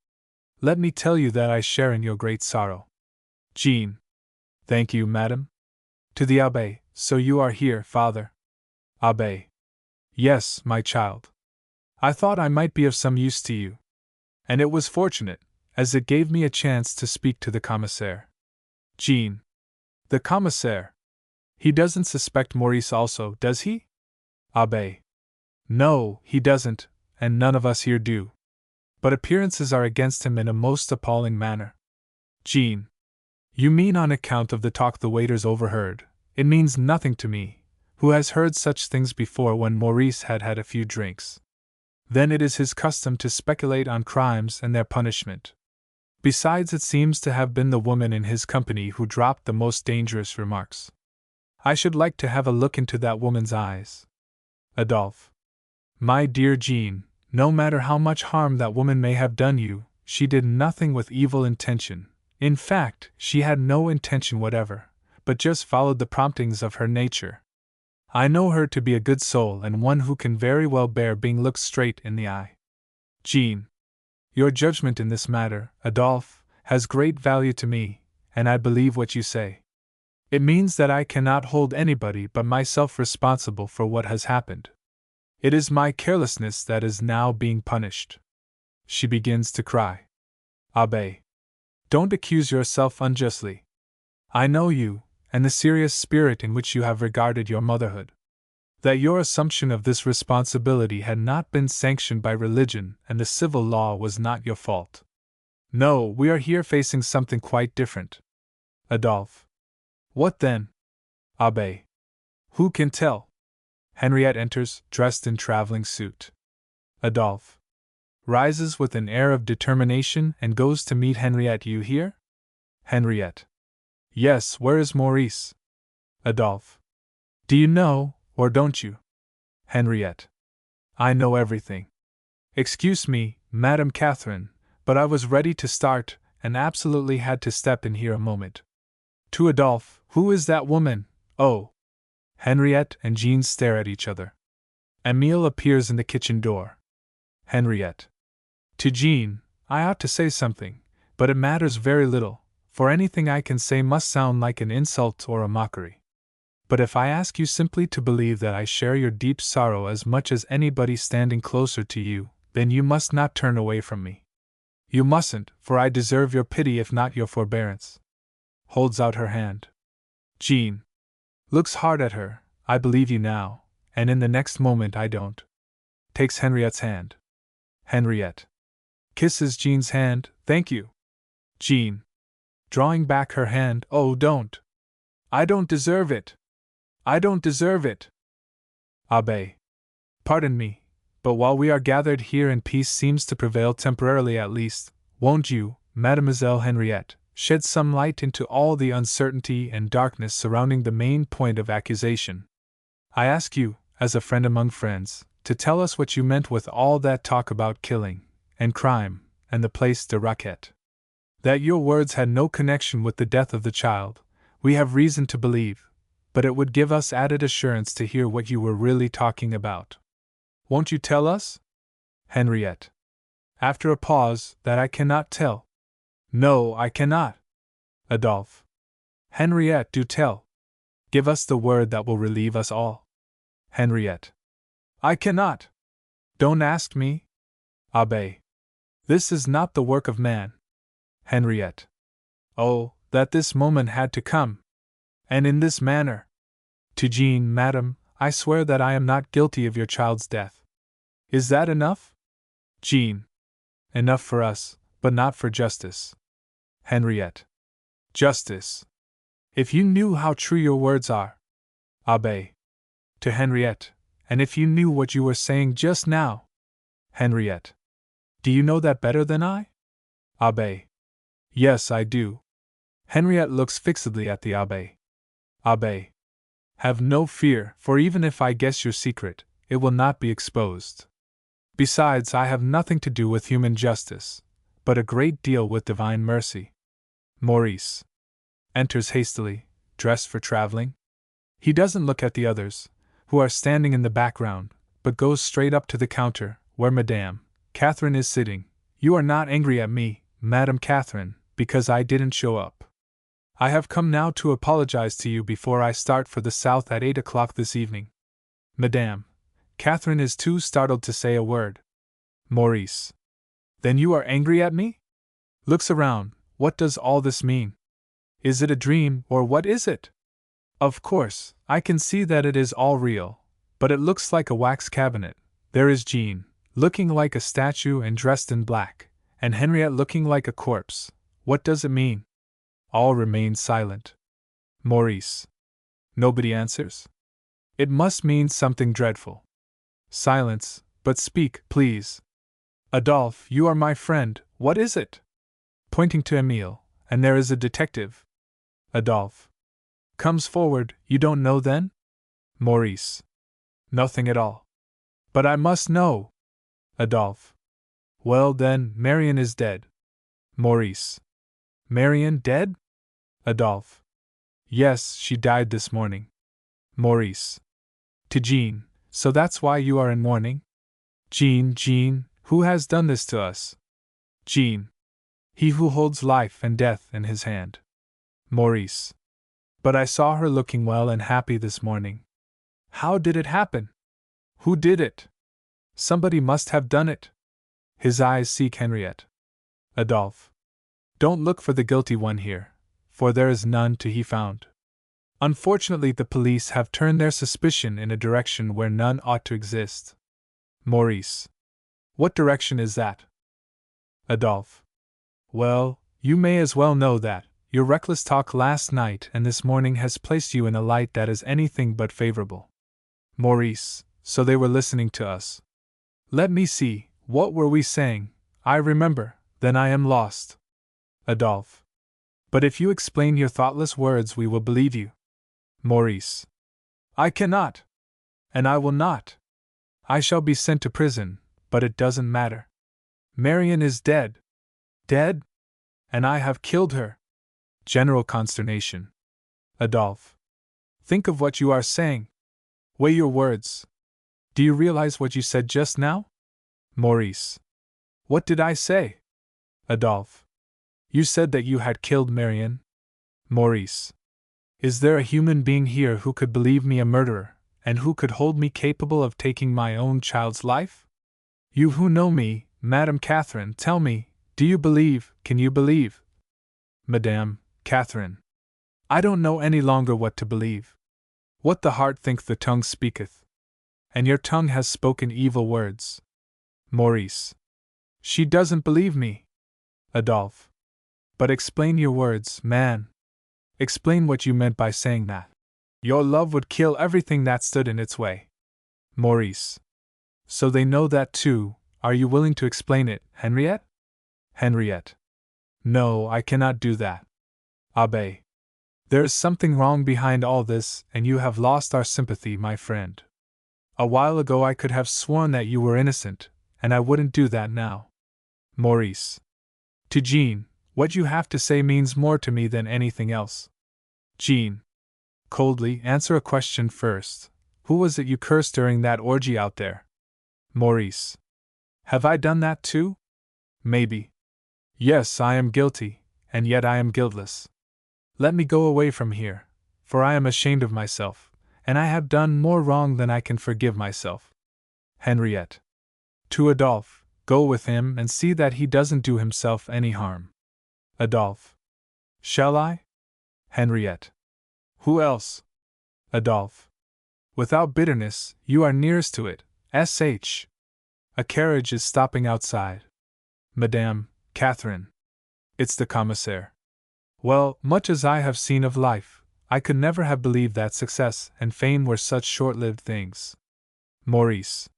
Let me tell you that I share in your great sorrow. Jean. Thank you, madam. To the Abbé. So you are here, father? Abbé. Yes, my child. I thought I might be of some use to you. And it was fortunate, as it gave me a chance to speak to the commissaire. Jean. The commissaire. He doesn't suspect Maurice also, does he? Abbé. No, he doesn't, and none of us here do. But appearances are against him in a most appalling manner. Jean. You mean on account of the talk the waiters overheard? It means nothing to me, who has heard such things before when Maurice had had a few drinks. Then it is his custom to speculate on crimes and their punishment. Besides, it seems to have been the woman in his company who dropped the most dangerous remarks. I should like to have a look into that woman's eyes. Adolphe. My dear Jean, no matter how much harm that woman may have done you, she did nothing with evil intention. In fact, she had no intention whatever, but just followed the promptings of her nature. I know her to be a good soul and one who can very well bear being looked straight in the eye. Jean. Your judgment in this matter, Adolphe, has great value to me, and I believe what you say. It means that I cannot hold anybody but myself responsible for what has happened. It is my carelessness that is now being punished. She begins to cry. Abbé, don't accuse yourself unjustly. I know you, and the serious spirit in which you have regarded your motherhood. That your assumption of this responsibility had not been sanctioned by religion and the civil law was not your fault. No, we are here facing something quite different. Adolphe. What then? Abbé. Who can tell? Henriette enters, dressed in traveling suit. Adolphe rises with an air of determination and goes to meet Henriette. You hear? Henriette. Yes, where is Maurice? Adolphe. Do you know, or don't you? Henriette. I know everything. Excuse me, Madame Catherine, but I was ready to start, and absolutely had to step in here a moment. To Adolphe, who is that woman? Oh! Henriette and Jean stare at each other. Emile appears in the kitchen door. Henriette. To Jean, I ought to say something, but it matters very little, for anything I can say must sound like an insult or a mockery. But if I ask you simply to believe that I share your deep sorrow as much as anybody standing closer to you, then you must not turn away from me. You mustn't, for I deserve your pity if not your forbearance. Holds out her hand. Jean looks hard at her. I believe you now, and in the next moment I don't. Takes Henriette's hand. Henriette kisses Jean's hand. Thank you. Jean drawing back her hand. Oh, don't. I don't deserve it. I don't deserve it. Abbé. Pardon me, but while we are gathered here and peace seems to prevail temporarily at least, won't you, Mademoiselle Henriette, shed some light into all the uncertainty and darkness surrounding the main point of accusation? I ask you, as a friend among friends, to tell us what you meant with all that talk about killing, and crime, and the Place de Raquette. That your words had no connection with the death of the child, we have reason to believe, but it would give us added assurance to hear what you were really talking about. Won't you tell us? Henriette. After a pause, that I cannot tell. No, I cannot. Adolphe. Henriette, do tell. Give us the word that will relieve us all. Henriette. I cannot. Don't ask me. Abbé. This is not the work of man. Henriette. Oh, that this moment had to come. And in this manner. To Jean, Madame, I swear that I am not guilty of your child's death. Is that enough? Jean. Enough for us, but not for justice. Henriette. Justice. If you knew how true your words are. Abbé. To Henriette, and if you knew what you were saying just now. Henriette. Do you know that better than I? Abbé. Yes, I do. Henriette looks fixedly at the Abbé. Abbé. Have no fear, for even if I guess your secret, it will not be exposed. Besides, I have nothing to do with human justice, but a great deal with divine mercy. Maurice enters hastily, dressed for traveling. He doesn't look at the others, who are standing in the background, but goes straight up to the counter, where Madame Catherine is sitting. You are not angry at me, Madame Catherine, because I didn't show up. I have come now to apologize to you before I start for the South at 8 o'clock this evening. Madame Catherine is too startled to say a word. Maurice. Then you are angry at me? Looks around. What does all this mean? Is it a dream, or what is it? Of course, I can see that it is all real, but it looks like a wax cabinet. There is Jean, looking like a statue and dressed in black, and Henriette looking like a corpse. What does it mean? All remain silent. Maurice. Nobody answers? It must mean something dreadful. Silence, but speak, please. Adolphe, you are my friend, what is it? Pointing to Emile, and there is a detective. Adolphe. Comes forward, you don't know then? Maurice. Nothing at all. But I must know. Adolphe. Well then, Marion is dead. Maurice. Marion dead? Adolphe. Yes, she died this morning. Maurice. To Jean. So that's why you are in mourning? Jean, who has done this to us? Jean. He who holds life and death in his hand. Maurice. But I saw her looking well and happy this morning. How did it happen? Who did it? Somebody must have done it. His eyes seek Henriette. Adolphe. Don't look for the guilty one here, for there is none to be found. Unfortunately, the police have turned their suspicion in a direction where none ought to exist. Maurice. What direction is that? Adolphe. Well, you may as well know that your reckless talk last night and this morning has placed you in a light that is anything but favorable. Maurice. So they were listening to us. Let me see, what were we saying? I remember, then I am lost. Adolphe. But if you explain your thoughtless words, we will believe you. Maurice. I cannot. And I will not. I shall be sent to prison, but it doesn't matter. Marion is dead. Dead? And I have killed her. General consternation. Adolphe. Think of what you are saying. Weigh your words. Do you realize what you said just now? Maurice. What did I say? Adolphe. You said that you had killed Marion. Maurice. Is there a human being here who could believe me a murderer, and who could hold me capable of taking my own child's life? You who know me, Madame Catherine, tell me, do you believe, can you believe? Madame Catherine. I don't know any longer what to believe. What the heart thinks the tongue speaketh. And your tongue has spoken evil words. Maurice. She doesn't believe me. Adolphe. But explain your words, man. Explain what you meant by saying that. Your love would kill everything that stood in its way. Maurice. So they know that too. Are you willing to explain it, Henriette? Henriette. No, I cannot do that. Abbe. There is something wrong behind all this, and you have lost our sympathy, my friend. A while ago I could have sworn that you were innocent, and I wouldn't do that now. Maurice. To Jean, what you have to say means more to me than anything else. Jean. Coldly, answer a question first. Who was it you cursed during that orgy out there? Maurice. Have I done that too? Maybe. Yes, I am guilty, and yet I am guiltless. Let me go away from here, for I am ashamed of myself, and I have done more wrong than I can forgive myself. Henriette. To Adolphe, go with him and see that he doesn't do himself any harm. Adolphe. Shall I? Henriette. Who else? Adolphe. Without bitterness, you are nearest to it, S.H. A carriage is stopping outside. Madame Catherine. It's the commissaire. Well, much as I have seen of life, I could never have believed that success and fame were such short-lived things. Maurice.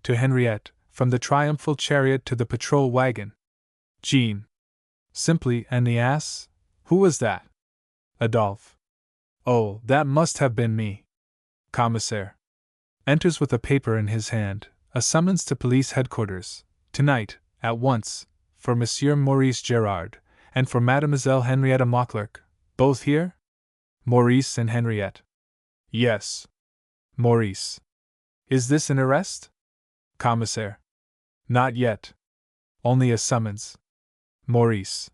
To Henriette, from the triumphal chariot to the patrol wagon. Jean. Simply, and the ass? Who was that? Adolphe. Oh, that must have been me. Commissaire. Enters with a paper in his hand, a summons to police headquarters, tonight, at once, for Monsieur Maurice Gerard, and for Mademoiselle Henrietta Mauclerc, both here? Maurice and Henriette. Yes. Maurice. Is this an arrest? Commissaire. Not yet. Only a summons. Maurice.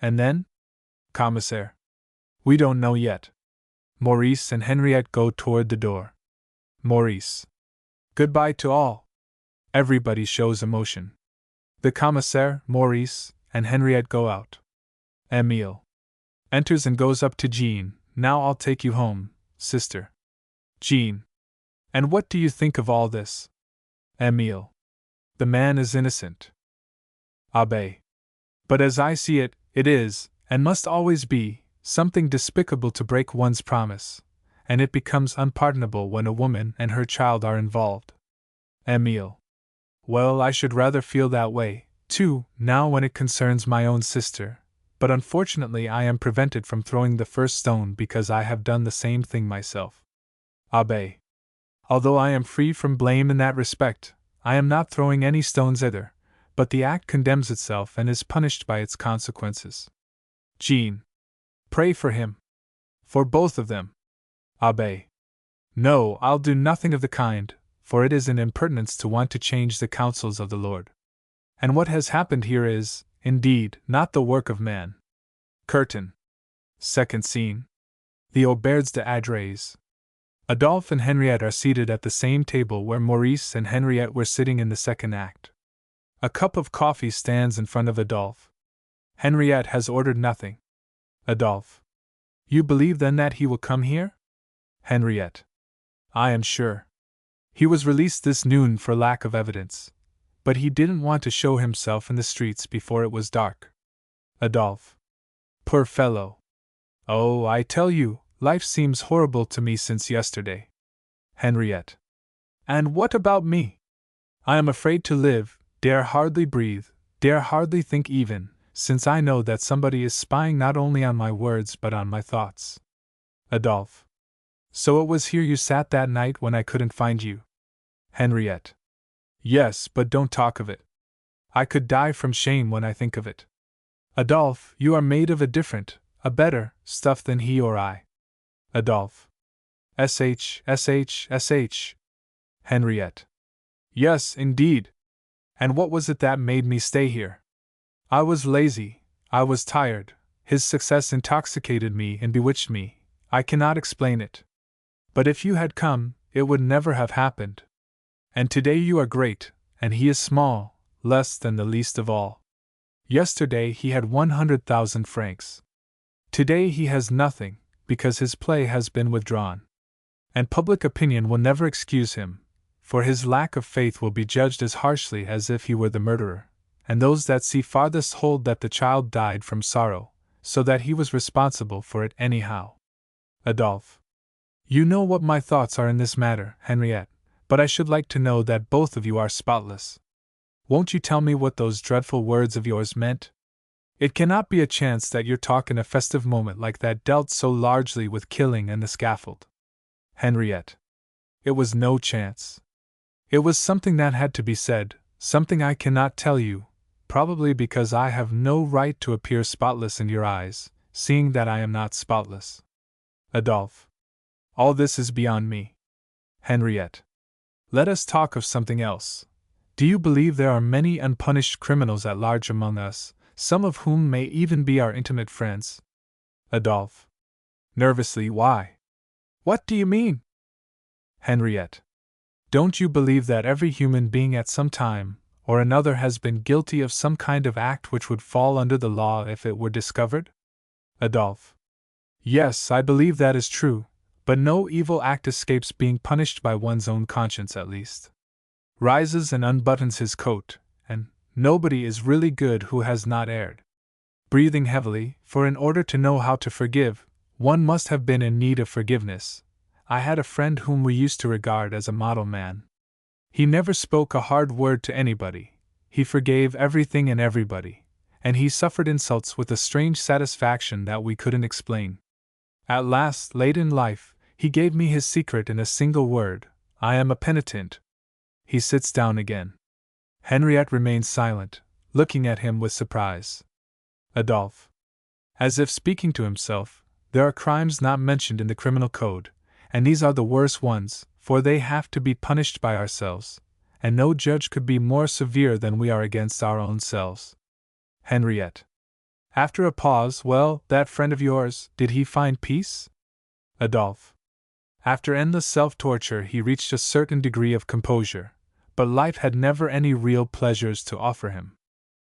And then? Commissaire. We don't know yet. Maurice and Henriette go toward the door. Maurice. Goodbye to all. Everybody shows emotion. The commissaire, Maurice, and Henriette go out. Emile. Enters and goes up to Jean. Now I'll take you home, sister. Jean. And what do you think of all this? Emile. The man is innocent. Abbe. But as I see it, it is, and must always be, something despicable to break one's promise, and it becomes unpardonable when a woman and her child are involved. Emile. Well, I should rather feel that way, too, now when it concerns my own sister, but unfortunately I am prevented from throwing the first stone because I have done the same thing myself. Abbe. Although I am free from blame in that respect, I am not throwing any stones either, but the act condemns itself and is punished by its consequences. Jean. Pray for him. For both of them. Abbe. No, I'll do nothing of the kind, for it is an impertinence to want to change the counsels of the Lord. And what has happened here is, indeed, not the work of man. Curtain. Second scene. The Auberge d'Adres. Adolphe and Henriette are seated at the same table where Maurice and Henriette were sitting in the second act. A cup of coffee stands in front of Adolphe. Henriette has ordered nothing. Adolphe. You believe then that he will come here? Henriette. I am sure. He was released this noon for lack of evidence, but he didn't want to show himself in the streets before it was dark. Adolphe. Poor fellow. Oh, I tell you, life seems horrible to me since yesterday. Henriette. And what about me? I am afraid to live, dare hardly breathe, dare hardly think even, since I know that somebody is spying not only on my words but on my thoughts. Adolphe. So it was here you sat that night when I couldn't find you? Henriette. Yes, but don't talk of it. I could die from shame when I think of it. Adolphe, you are made of a different, a better, stuff than he or I. Adolphe. Sh. Henriette. Yes, indeed. And what was it that made me stay here? I was lazy, I was tired, his success intoxicated me and bewitched me, I cannot explain it. But if you had come, it would never have happened. And today you are great, and he is small, less than the least of all. Yesterday he had 100,000 francs. Today he has nothing, because his play has been withdrawn. And public opinion will never excuse him, for his lack of faith will be judged as harshly as if he were the murderer, and those that see farthest hold that the child died from sorrow, so that he was responsible for it anyhow. Adolphe. You know what my thoughts are in this matter, Henriette, but I should like to know that both of you are spotless. Won't you tell me what those dreadful words of yours meant? It cannot be a chance that your talk in a festive moment like that dealt so largely with killing and the scaffold. Henriette. It was no chance. It was something that had to be said, something I cannot tell you, probably because I have no right to appear spotless in your eyes, seeing that I am not spotless. Adolphe. All this is beyond me. Henriette. Let us talk of something else. Do you believe there are many unpunished criminals at large among us, some of whom may even be our intimate friends? Adolphe. Nervously, why? What do you mean? Henriette. Don't you believe that every human being at some time or another has been guilty of some kind of act which would fall under the law if it were discovered? Adolphe. Yes, I believe that is true, but no evil act escapes being punished by one's own conscience at least. Rises and unbuttons his coat, and nobody is really good who has not erred. Breathing heavily, for in order to know how to forgive, one must have been in need of forgiveness. I had a friend whom we used to regard as a model man. He never spoke a hard word to anybody, he forgave everything and everybody, and he suffered insults with a strange satisfaction that we couldn't explain. At last, late in life, he gave me his secret in a single word: I am a penitent. He sits down again. Henriette remains silent, looking at him with surprise. Adolphe. As if speaking to himself, there are crimes not mentioned in the criminal code, and these are the worst ones, for they have to be punished by ourselves, and no judge could be more severe than we are against our own selves. Henriette. After a pause, well, that friend of yours, did he find peace? Adolphe. After endless self-torture he reached a certain degree of composure, but life had never any real pleasures to offer him.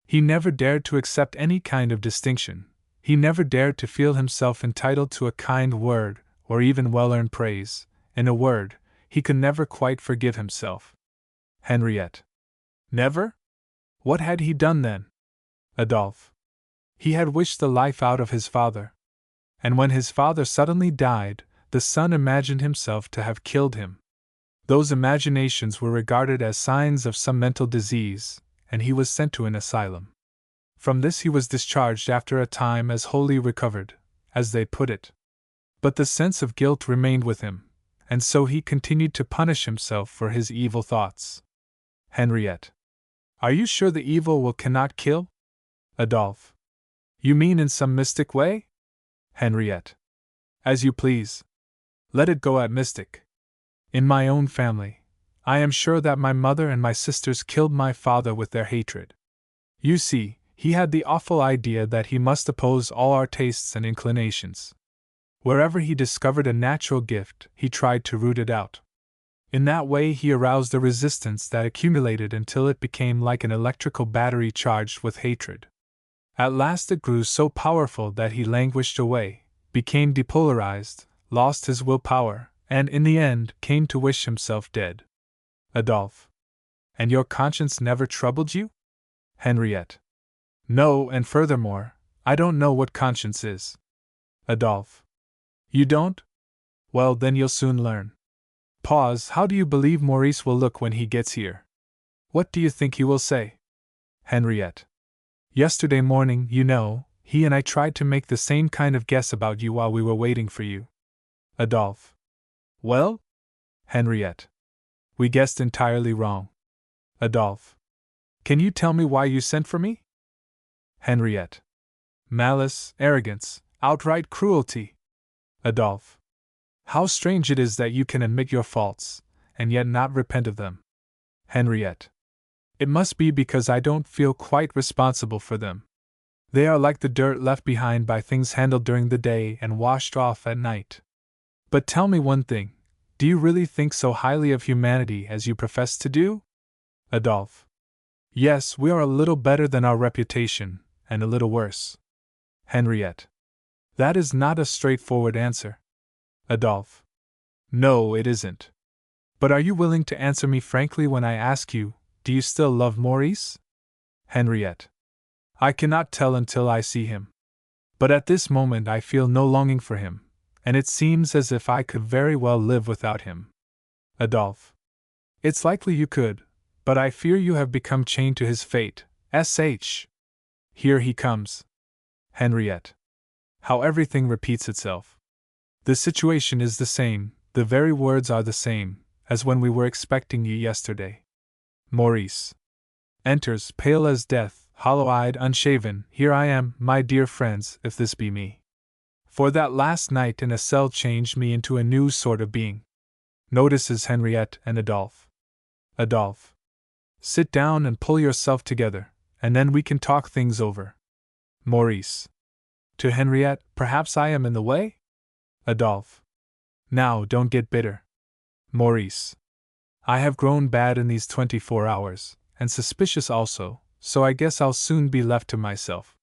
He never dared to accept any kind of distinction, he never dared to feel himself entitled to a kind word, or even well-earned praise. In a word, he could never quite forgive himself. Henriette. Never? What had he done then? Adolphe. He had wished the life out of his father. And when his father suddenly died, the son imagined himself to have killed him. Those imaginations were regarded as signs of some mental disease, and he was sent to an asylum. From this he was discharged after a time as wholly recovered, as they put it. But the sense of guilt remained with him, and so he continued to punish himself for his evil thoughts. Henriette. Are you sure the evil cannot kill? Adolphe. You mean in some mystic way? Henriette. As you please. Let it go at mystic. In my own family, I am sure that my mother and my sisters killed my father with their hatred. You see, he had the awful idea that he must oppose all our tastes and inclinations. Wherever he discovered a natural gift, he tried to root it out. In that way he aroused a resistance that accumulated until it became like an electrical battery charged with hatred. At last it grew so powerful that he languished away, became depolarized, lost his willpower, and in the end came to wish himself dead. Adolphe. And your conscience never troubled you? Henriette. No, and furthermore, I don't know what conscience is. Adolphe. You don't? Well, then you'll soon learn. Pause. How do you believe Maurice will look when he gets here? What do you think he will say? Henriette. Yesterday morning, you know, he and I tried to make the same kind of guess about you while we were waiting for you. Adolphe. Well? Henriette. We guessed entirely wrong. Adolphe. Can you tell me why you sent for me? Henriette. Malice, arrogance, outright cruelty. Adolphe. How strange it is that you can admit your faults, and yet not repent of them. Henriette. It must be because I don't feel quite responsible for them. They are like the dirt left behind by things handled during the day and washed off at night. But tell me one thing, do you really think so highly of humanity as you profess to do? Adolphe. Yes, we are a little better than our reputation, and a little worse. Henriette. That is not a straightforward answer. Adolphe. No, it isn't. But are you willing to answer me frankly when I ask you, do you still love Maurice? Henriette. I cannot tell until I see him. But at this moment I feel no longing for him, and it seems as if I could very well live without him. Adolphe. It's likely you could, but I fear you have become chained to his fate. Sh. Here he comes. Henriette. How everything repeats itself. The situation is the same, the very words are the same, as when we were expecting you yesterday. Maurice. Enters, pale as death, hollow-eyed, unshaven. Here I am, my dear friends, if this be me. For that last night in a cell changed me into a new sort of being. Notices Henriette and Adolphe. Adolphe. Sit down and pull yourself together, and then we can talk things over. Maurice. To Henriette, perhaps I am in the way? Adolphe. Now, don't get bitter. Maurice. I have grown bad in these 24 hours, and suspicious also, so I guess I'll soon be left to myself.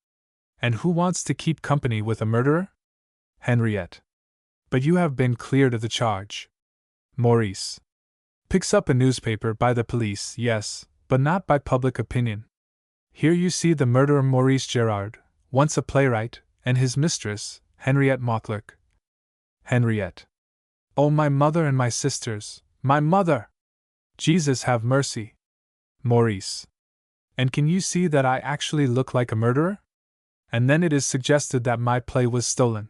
And who wants to keep company with a murderer? Henriette. But you have been cleared of the charge. Maurice. Picks up a newspaper by the police, yes, but not by public opinion. Here you see the murderer Maurice Gerard, once a playwright, and his mistress, Henriette Mauclerc. Henriette. Oh, my mother and my sisters, my mother! Jesus have mercy. Maurice. And can you see that I actually look like a murderer? And then it is suggested that my play was stolen.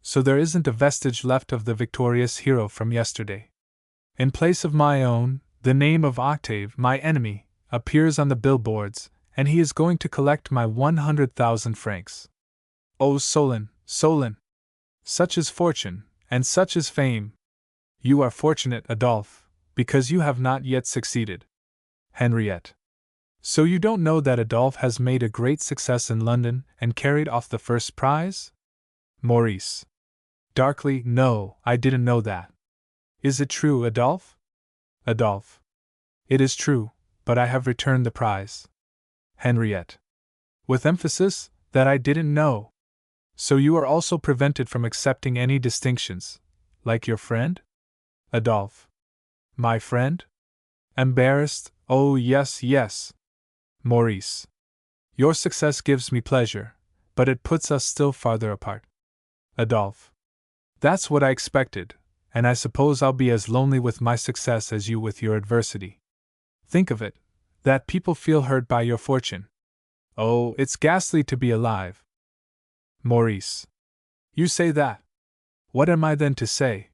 So there isn't a vestige left of the victorious hero from yesterday. In place of my own, the name of Octave, my enemy, appears on the billboards, and he is going to collect my 100,000 francs. Oh, Solon, Solon! Such is fortune, and such is fame. You are fortunate, Adolphe, because you have not yet succeeded. Henriette. So you don't know that Adolphe has made a great success in London and carried off the first prize? Maurice. Darkly, no, I didn't know that. Is it true, Adolphe? Adolphe. It is true, but I have returned the prize. Henriette. With emphasis, that I didn't know. So you are also prevented from accepting any distinctions, like your friend? Adolphe. My friend? Embarrassed, oh yes, yes. Maurice. Your success gives me pleasure, but it puts us still farther apart. Adolphe. That's what I expected, and I suppose I'll be as lonely with my success as you with your adversity. Think of it, that people feel hurt by your fortune. Oh, it's ghastly to be alive. Maurice. You say that. What am I then to say?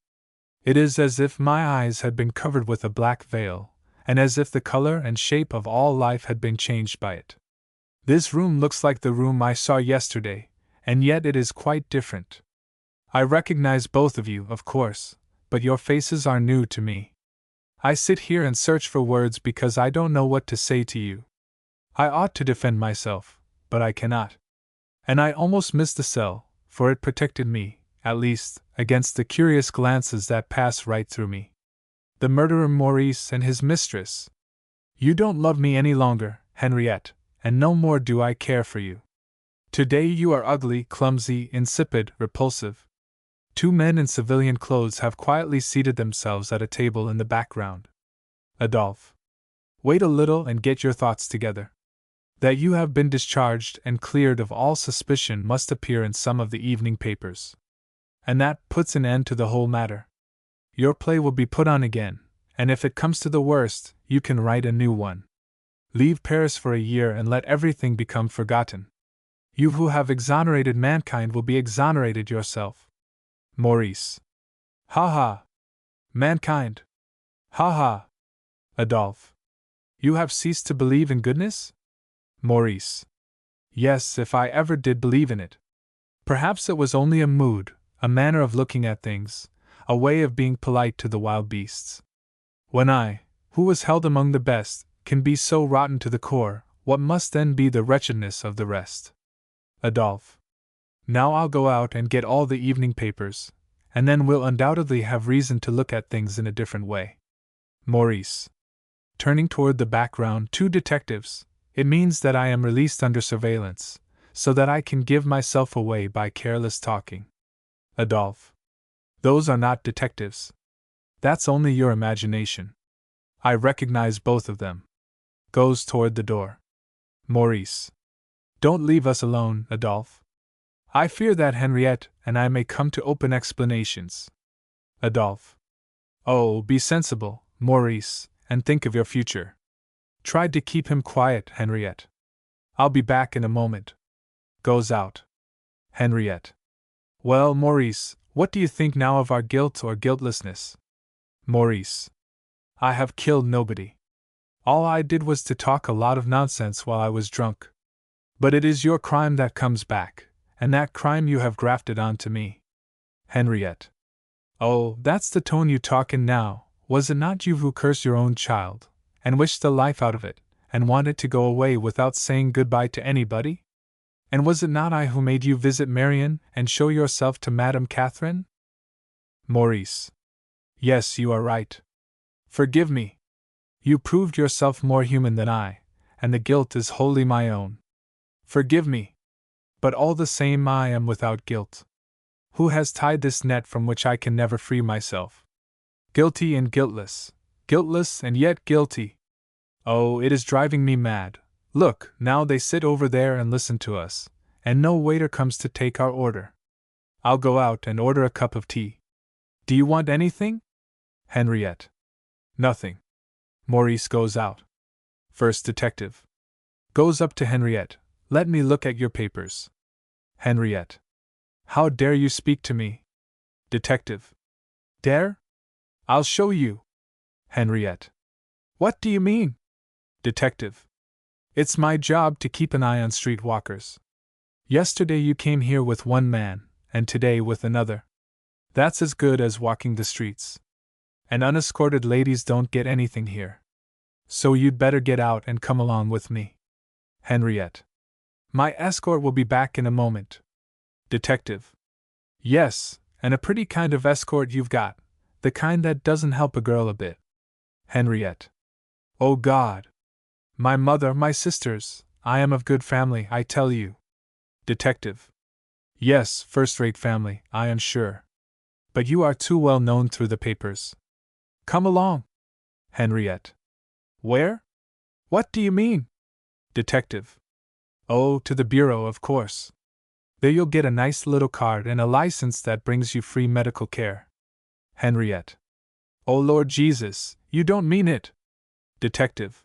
It is as if my eyes had been covered with a black veil, and as if the color and shape of all life had been changed by it. This room looks like the room I saw yesterday, and yet it is quite different. I recognize both of you, of course, but your faces are new to me. I sit here and search for words because I don't know what to say to you. I ought to defend myself, but I cannot. And I almost missed the cell, for it protected me, at least, against the curious glances that pass right through me. The murderer Maurice and his mistress. You don't love me any longer, Henriette, and no more do I care for you. Today you are ugly, clumsy, insipid, repulsive. Two men in civilian clothes have quietly seated themselves at a table in the background. Adolphe. Wait a little and get your thoughts together. That you have been discharged and cleared of all suspicion must appear in some of the evening papers. And that puts an end to the whole matter. Your play will be put on again, and if it comes to the worst, you can write a new one. Leave Paris for a year and let everything become forgotten. You who have exonerated mankind will be exonerated yourself. Maurice. Ha ha! Mankind! Ha ha! Adolphe. You have ceased to believe in goodness? Maurice. Yes, if I ever did believe in it. Perhaps it was only a mood, a manner of looking at things, a way of being polite to the wild beasts. When I, who was held among the best, can be so rotten to the core, what must then be the wretchedness of the rest? Adolphe. Now I'll go out and get all the evening papers, and then we'll undoubtedly have reason to look at things in a different way. Maurice. Turning toward the background, two detectives. It means that I am released under surveillance, so that I can give myself away by careless talking. Adolphe. Those are not detectives. That's only your imagination. I recognize both of them. Goes toward the door. Maurice. Don't leave us alone, Adolphe. I fear that Henriette and I may come to open explanations. Adolphe. Oh, be sensible, Maurice, and think of your future. Try to keep him quiet, Henriette. I'll be back in a moment. Goes out. Henriette. Well, Maurice, what do you think now of our guilt or guiltlessness? Maurice. I have killed nobody. All I did was to talk a lot of nonsense while I was drunk. But it is your crime that comes back, and that crime you have grafted onto me. Henriette. Oh, that's the tone you talk in now. Was it not you who cursed your own child, and wished the life out of it, and wanted to go away without saying goodbye to anybody? And was it not I who made you visit Marion and show yourself to Madame Catherine? Maurice. Yes, you are right. Forgive me. You proved yourself more human than I, and the guilt is wholly my own. Forgive me. But all the same I am without guilt. Who has tied this net from which I can never free myself? Guilty and guiltless. Guiltless and yet guilty. Oh, it is driving me mad. Look, now they sit over there and listen to us, and no waiter comes to take our order. I'll go out and order a cup of tea. Do you want anything? Henriette. Nothing. Maurice goes out. First detective. Goes up to Henriette. Let me look at your papers. Henriette. How dare you speak to me? Detective. Dare? I'll show you. Henriette. What do you mean? Detective. It's my job to keep an eye on street walkers. Yesterday you came here with one man, and today with another. That's as good as walking the streets. And unescorted ladies don't get anything here. So you'd better get out and come along with me. Henriette. My escort will be back in a moment. Detective. Yes, and a pretty kind of escort you've got, the kind that doesn't help a girl a bit. Henriette. Oh God! My mother, my sisters, I am of good family, I tell you. Detective. Yes, first-rate family, I am sure. But you are too well known through the papers. Come along. Henriette. Where? What do you mean? Detective. Oh, to the bureau, of course. There you'll get a nice little card and a license that brings you free medical care. Henriette. Oh Lord Jesus, you don't mean it. Detective.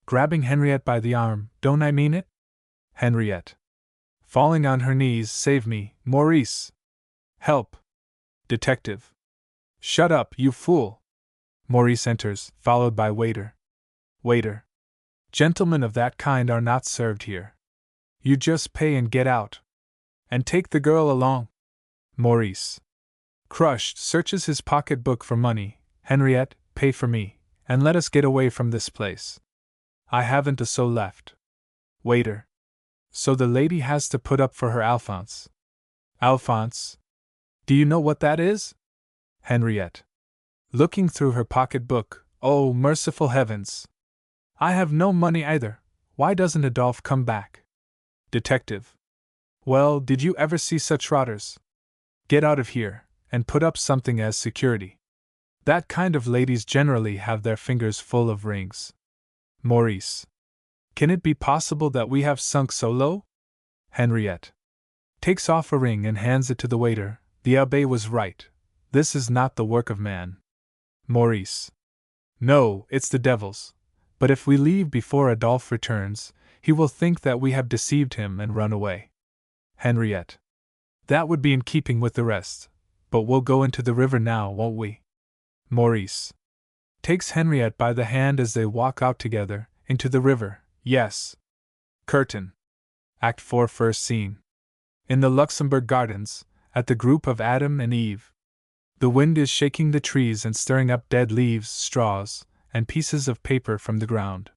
Grabbing Henriette by the arm, don't I mean it? Henriette. Falling on her knees, save me, Maurice. Help. Detective. Shut up, you fool. Maurice enters, followed by waiter. Waiter. Gentlemen of that kind are not served here. You just pay and get out. And take the girl along. Maurice. Crushed, searches his pocketbook for money. Henriette, pay for me, and let us get away from this place. I haven't a sou left. Waiter. So the lady has to put up for her Alphonse. Alphonse? Do you know what that is? Henriette. Looking through her pocketbook, oh, merciful heavens! I have no money either. Why doesn't Adolphe come back? Detective. Well, did you ever see such rotters? Get out of here, and put up something as security. That kind of ladies generally have their fingers full of rings. Maurice. Can it be possible that we have sunk so low? Henriette. Takes off a ring and hands it to the waiter. The abbé was right. This is not the work of man. Maurice. No, it's the devil's. But if we leave before Adolphe returns, he will think that we have deceived him and run away. Henriette. That would be in keeping with the rest. But we'll go into the river now, won't we? Maurice. Takes Henriette by the hand as they walk out together, into the river. Yes. Curtain. Act 4, first scene. In the Luxembourg Gardens, at the group of Adam and Eve. The wind is shaking the trees and stirring up dead leaves, straws, and pieces of paper from the ground.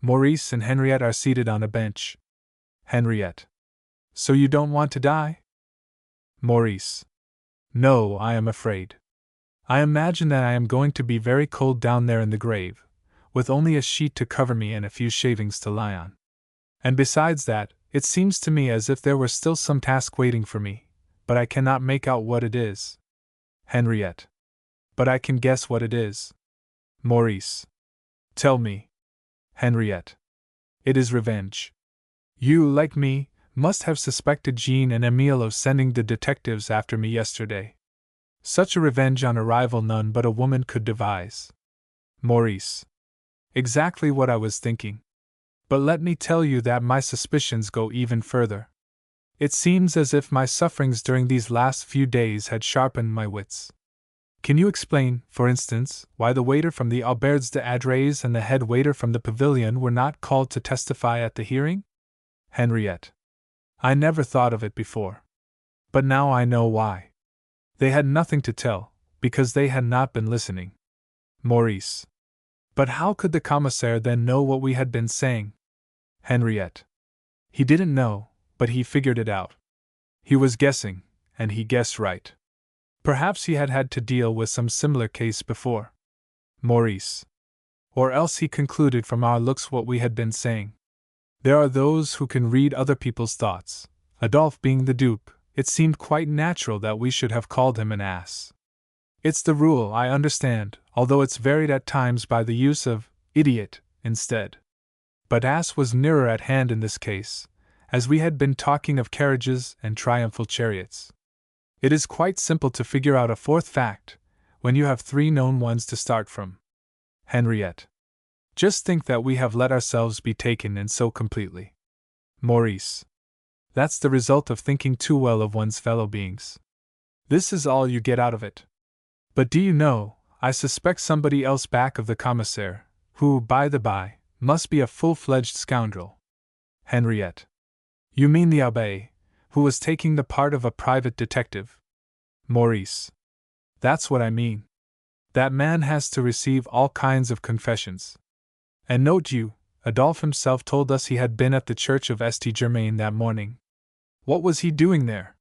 Maurice and Henriette are seated on a bench. Henriette. So you don't want to die? Maurice. No, I am afraid. I imagine that I am going to be very cold down there in the grave, with only a sheet to cover me and a few shavings to lie on. And besides that, it seems to me as if there were still some task waiting for me, but I cannot make out what it is. Henriette. But I can guess what it is. Maurice. Tell me. Henriette. It is revenge. You, like me, must have suspected Jean and Emile of sending the detectives after me yesterday. Such a revenge on arrival none but a woman could devise. Maurice. Exactly what I was thinking. But let me tell you that my suspicions go even further. It seems as if my sufferings during these last few days had sharpened my wits. Can you explain, for instance, why the waiter from the Auberge d'Adrets and the head waiter from the Pavilion were not called to testify at the hearing? Henriette. I never thought of it before. But now I know why. They had nothing to tell, because they had not been listening. Maurice. But how could the commissaire then know what we had been saying? Henriette. He didn't know, but he figured it out. He was guessing, and he guessed right. Perhaps he had had to deal with some similar case before. Maurice. Or else he concluded from our looks what we had been saying. There are those who can read other people's thoughts. Adolphe being the dupe, it seemed quite natural that we should have called him an ass. It's the rule, I understand, although it's varied at times by the use of idiot instead. But ass was nearer at hand in this case, as we had been talking of carriages and triumphal chariots. It is quite simple to figure out a fourth fact, when you have three known ones to start from. Henriette. Just think that we have let ourselves be taken in so completely. Maurice. That's the result of thinking too well of one's fellow beings. This is all you get out of it. But do you know, I suspect somebody else back of the commissaire, who, by the by, must be a full-fledged scoundrel. Henriette. You mean the abbé, who was taking the part of a private detective? Maurice. That's what I mean. That man has to receive all kinds of confessions. And note you, Adolphe himself told us he had been at the church of St. Germain that morning. What was he doing there?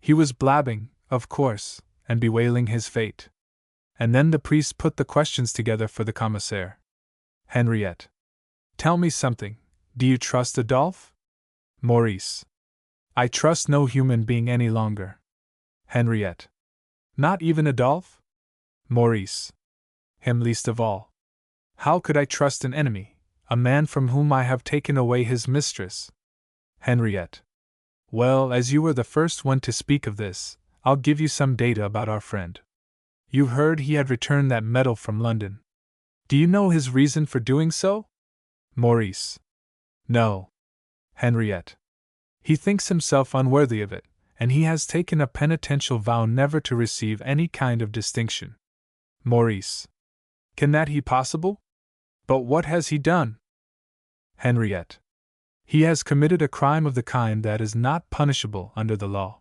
He was blabbing, of course, and bewailing his fate. And then the priest put the questions together for the commissaire. Henriette. Tell me something, do you trust Adolphe? Maurice. I trust no human being any longer. Henriette. Not even Adolphe? Maurice. Him least of all. How could I trust an enemy, a man from whom I have taken away his mistress? Henriette. Well, as you were the first one to speak of this, I'll give you some data about our friend. You heard he had returned that medal from London. Do you know his reason for doing so? Maurice. No. Henriette. He thinks himself unworthy of it, and he has taken a penitential vow never to receive any kind of distinction. Maurice. Can that be possible? But what has he done? Henriette. He has committed a crime of the kind that is not punishable under the law.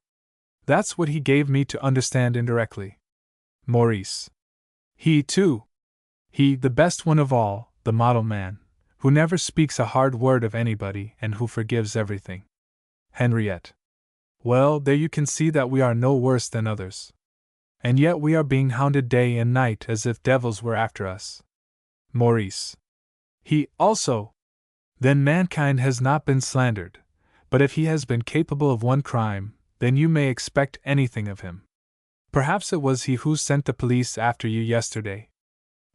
That's what he gave me to understand indirectly. Maurice. He, too. He, the best one of all, the model man, who never speaks a hard word of anybody and who forgives everything. Henriette. Well, there you can see that we are no worse than others. And yet we are being hounded day and night as if devils were after us. Maurice. He, also. Then mankind has not been slandered, but if he has been capable of one crime, then you may expect anything of him. Perhaps it was he who sent the police after you yesterday.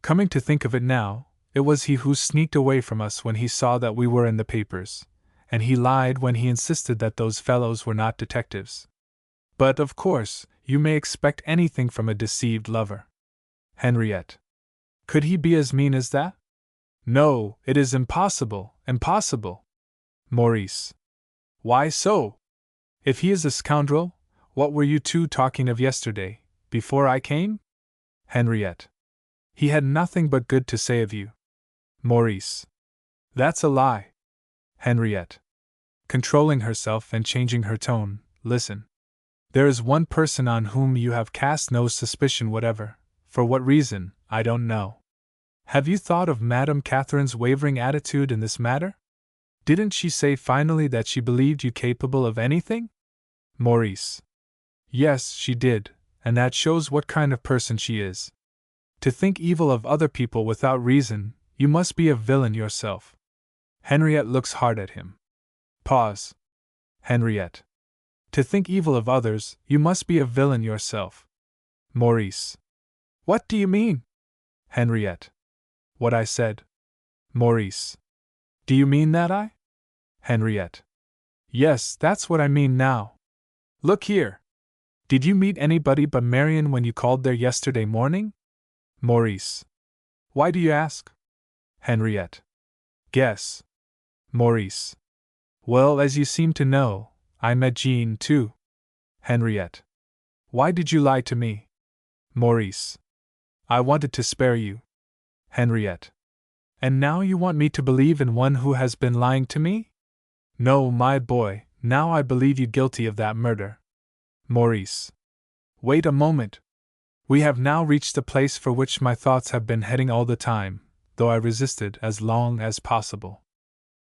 Coming to think of it now, it was he who sneaked away from us when he saw that we were in the papers, and he lied when he insisted that those fellows were not detectives. But, of course, you may expect anything from a deceived lover. Henriette. Could he be as mean as that? No, it is impossible, impossible. Maurice. Why so? If he is a scoundrel, what were you two talking of yesterday, before I came? Henriette. He had nothing but good to say of you. Maurice. That's a lie. Henriette. Controlling herself and changing her tone, listen. There is one person on whom you have cast no suspicion whatever. For what reason, I don't know. Have you thought of Madame Catherine's wavering attitude in this matter? Didn't she say finally that she believed you capable of anything? Maurice. Yes, she did, and that shows what kind of person she is. To think evil of other people without reason, you must be a villain yourself. Henriette looks hard at him. Pause. Henriette. To think evil of others, you must be a villain yourself. Maurice. What do you mean? Henriette. What I said. Maurice. Do you mean that I? Henriette. Yes, that's what I mean now. Look here. Did you meet anybody but Marion when you called there yesterday morning? Maurice. Why do you ask? Henriette. Guess. Maurice. Well, as you seem to know, I met Jean too. Henriette. Why did you lie to me? Maurice. I wanted to spare you. Henriette. And now you want me to believe in one who has been lying to me? No, my boy, now I believe you guilty of that murder. Maurice. Wait a moment. We have now reached the place for which my thoughts have been heading all the time, though I resisted as long as possible.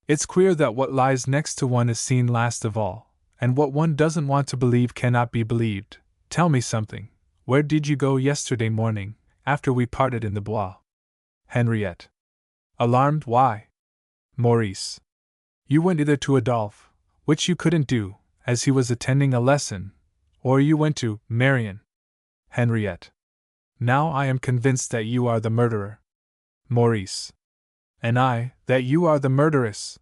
It's queer that what lies next to one is seen last of all, and what one doesn't want to believe cannot be believed. Tell me something. Where did you go yesterday morning, after we parted in the Bois? Henriette. Alarmed, why? Maurice. You went either to Adolphe, which you couldn't do, as he was attending a lesson, or you went to Marion. Henriette. Now I am convinced that you are the murderer. Maurice. And I, that you are the murderess.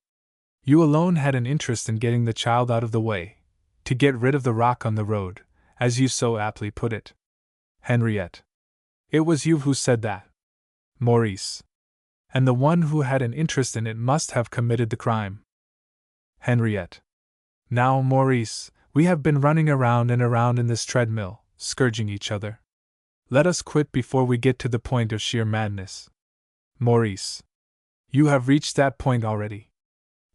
You alone had an interest in getting the child out of the way, to get rid of the rock on the road, as you so aptly put it. Henriette. It was you who said that. Maurice. And the one who had an interest in it must have committed the crime. Henriette. Now, Maurice, we have been running around and around in this treadmill, scourging each other. Let us quit before we get to the point of sheer madness. Maurice. You have reached that point already.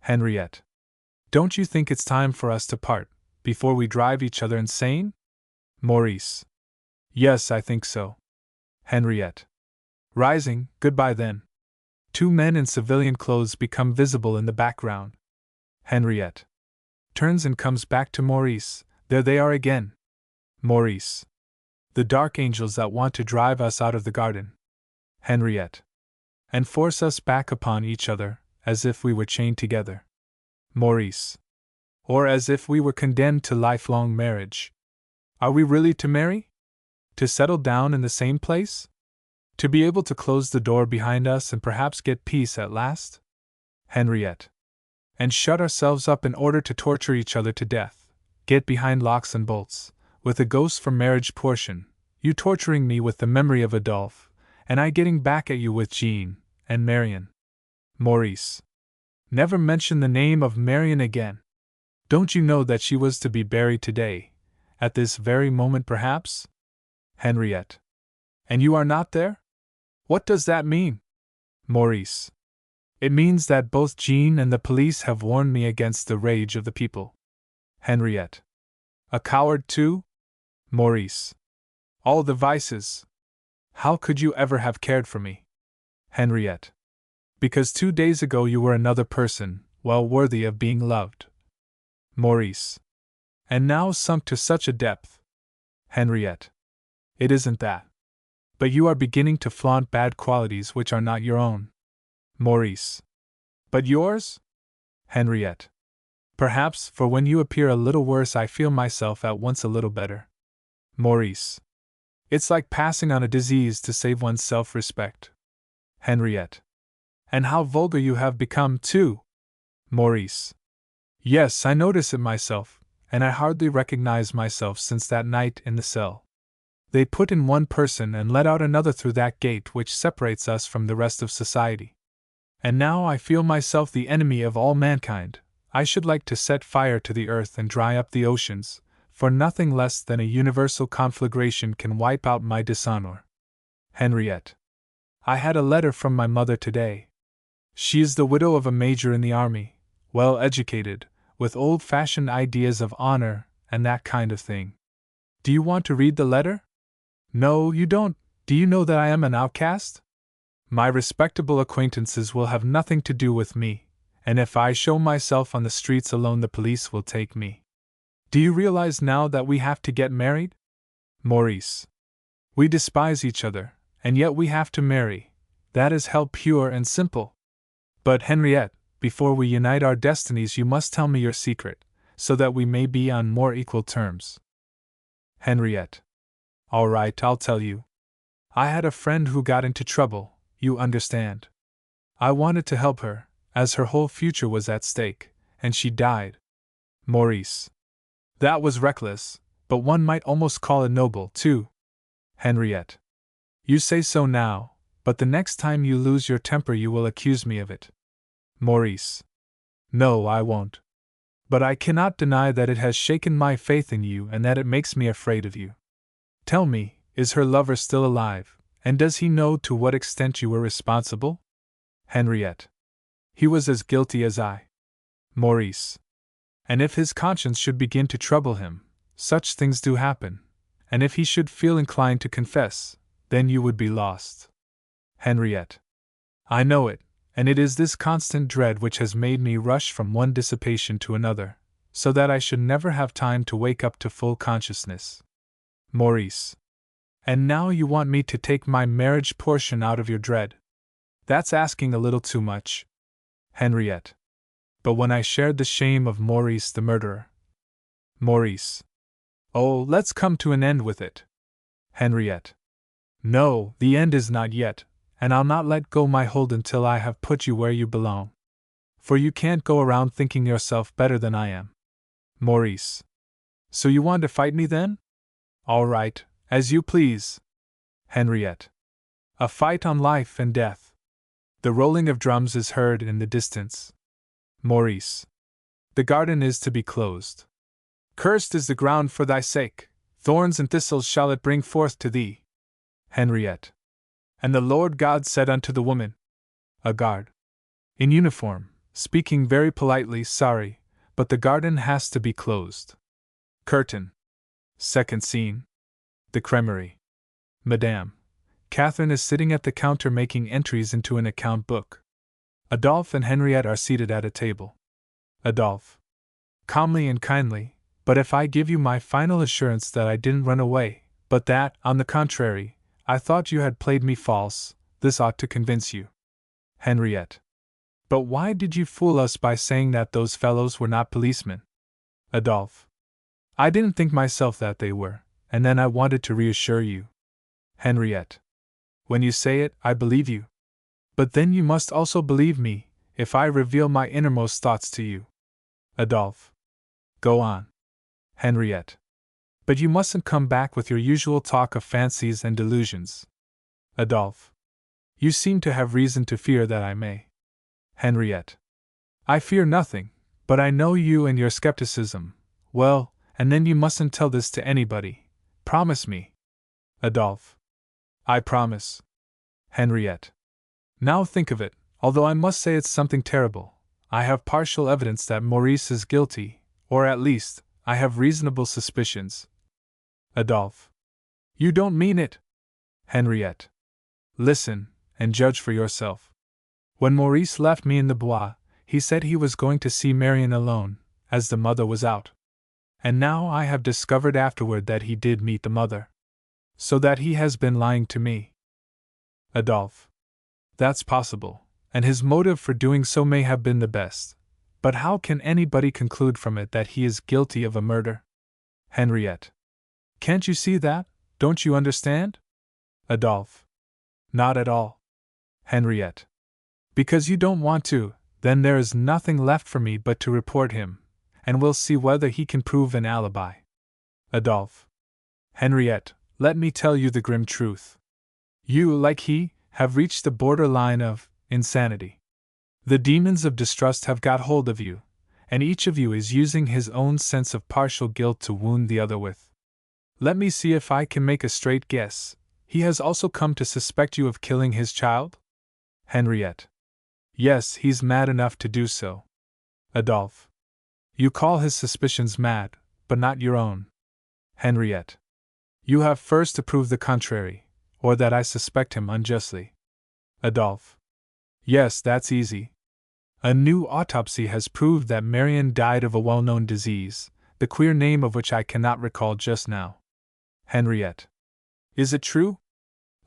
Henriette. Don't you think it's time for us to part, before we drive each other insane? Maurice. Yes, I think so. Henriette. Rising, goodbye then. Two men in civilian clothes become visible in the background. Henriette. Turns and comes back to Maurice. There they are again. Maurice. The dark angels that want to drive us out of the garden. Henriette. And force us back upon each other, as if we were chained together. Maurice. Or as if we were condemned to lifelong marriage. Are we really to marry? To settle down in the same place? To be able to close the door behind us and perhaps get peace at last? Henriette. And shut ourselves up in order to torture each other to death, get behind locks and bolts, with a ghost for marriage portion, you torturing me with the memory of Adolphe, and I getting back at you with Jean and Marion. Maurice. Never mention the name of Marion again. Don't you know that she was to be buried today, at this very moment perhaps? Henriette. And you are not there? What does that mean? Maurice. It means that both Jean and the police have warned me against the rage of the people. Henriette. A coward too? Maurice. All the vices. How could you ever have cared for me? Henriette. Because 2 days ago you were another person, well worthy of being loved. Maurice. And now sunk to such a depth. Henriette. It isn't that. But you are beginning to flaunt bad qualities which are not your own. Maurice. But yours? Henriette. Perhaps, for when you appear a little worse I feel myself at once a little better. Maurice. It's like passing on a disease to save one's self-respect. Henriette. And how vulgar you have become, too! Maurice. Yes, I notice it myself, and I hardly recognize myself since that night in the cell. They put in one person and let out another through that gate which separates us from the rest of society. And now I feel myself the enemy of all mankind. I should like to set fire to the earth and dry up the oceans, for nothing less than a universal conflagration can wipe out my dishonor. Henriette. I had a letter from my mother today. She is the widow of a major in the army, well educated, with old-fashioned ideas of honor and that kind of thing. Do you want to read the letter? No, you don't. Do you know that I am an outcast? My respectable acquaintances will have nothing to do with me, and if I show myself on the streets alone the police will take me. Do you realize now that we have to get married? Maurice. We despise each other, and yet we have to marry. That is hell pure and simple. But Henriette, before we unite our destinies you must tell me your secret, so that we may be on more equal terms. Henriette. All right, I'll tell you. I had a friend who got into trouble, you understand. I wanted to help her, as her whole future was at stake, and she died. Maurice. That was reckless, but one might almost call it noble, too. Henriette. You say so now, but the next time you lose your temper you will accuse me of it. Maurice. No, I won't. But I cannot deny that it has shaken my faith in you and that it makes me afraid of you. Tell me, is her lover still alive, and does he know to what extent you were responsible? Henriette. He was as guilty as I. Maurice. And if his conscience should begin to trouble him, such things do happen, and if he should feel inclined to confess, then you would be lost. Henriette. I know it, and it is this constant dread which has made me rush from one dissipation to another, so that I should never have time to wake up to full consciousness. Maurice. And now you want me to take my marriage portion out of your dread. That's asking a little too much. Henriette. But when I shared the shame of Maurice the murderer. Maurice. Oh, let's come to an end with it. Henriette. No, the end is not yet, and I'll not let go my hold until I have put you where you belong. For you can't go around thinking yourself better than I am. Maurice. So you want to fight me then? All right, as you please. Henriette. A fight on life and death. The rolling of drums is heard in the distance. Maurice. The garden is to be closed. Cursed is the ground for thy sake, thorns and thistles shall it bring forth to thee. Henriette. And the Lord God said unto the woman. A guard. In uniform, speaking very politely, sorry, but the garden has to be closed. Curtain. Second scene. The cremerie. Madame. Catherine is sitting at the counter making entries into an account book. Adolphe and Henriette are seated at a table. Adolphe. Calmly and kindly, but if I give you my final assurance that I didn't run away, but that, on the contrary, I thought you had played me false, this ought to convince you. Henriette. But why did you fool us by saying that those fellows were not policemen? Adolphe. I didn't think myself that they were, and then I wanted to reassure you. Henriette. When you say it, I believe you. But then you must also believe me, if I reveal my innermost thoughts to you. Adolphe. Go on. Henriette. But you mustn't come back with your usual talk of fancies and delusions. Adolphe. You seem to have reason to fear that I may. Henriette. I fear nothing, but I know you and your skepticism. Well, and then you mustn't tell this to anybody. Promise me. Adolphe. I promise. Henriette. Now think of it, although I must say it's something terrible. I have partial evidence that Maurice is guilty, or at least, I have reasonable suspicions. Adolphe. You don't mean it? Henriette. Listen, and judge for yourself. When Maurice left me in the Bois, he said he was going to see Marion alone, as the mother was out. And now I have discovered afterward that he did meet the mother. So that he has been lying to me. Adolphe. That's possible, and his motive for doing so may have been the best. But how can anybody conclude from it that he is guilty of a murder? Henriette. Can't you see that? Don't you understand? Adolphe. Not at all. Henriette. Because you don't want to, then there is nothing left for me but to report him, and we'll see whether he can prove an alibi. Adolphe. Henriette, let me tell you the grim truth. You, like he, have reached the border line of insanity. The demons of distrust have got hold of you, and each of you is using his own sense of partial guilt to wound the other with. Let me see if I can make a straight guess. He has also come to suspect you of killing his child? Henriette. Yes, he's mad enough to do so. Adolphe. You call his suspicions mad, but not your own. Henriette. You have first to prove the contrary, or that I suspect him unjustly. Adolphe. Yes, that's easy. A new autopsy has proved that Marion died of a well-known disease, the queer name of which I cannot recall just now. Henriette. Is it true?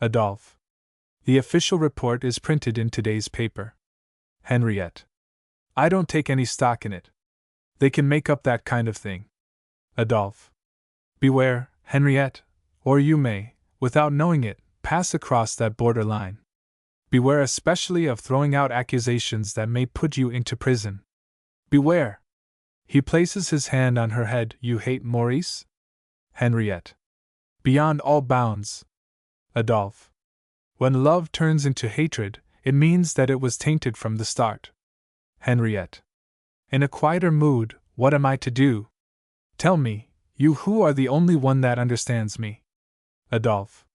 Adolphe. The official report is printed in today's paper. Henriette. I don't take any stock in it. They can make up that kind of thing. Adolphe. Beware, Henriette, or you may, without knowing it, pass across that border line. Beware especially of throwing out accusations that may put you into prison. Beware! He places his hand on her head. You hate Maurice? Henriette. Beyond all bounds. Adolphe. When love turns into hatred, it means that it was tainted from the start. Henriette. In a quieter mood, what am I to do? Tell me, you who are the only one that understands me. Adolphe.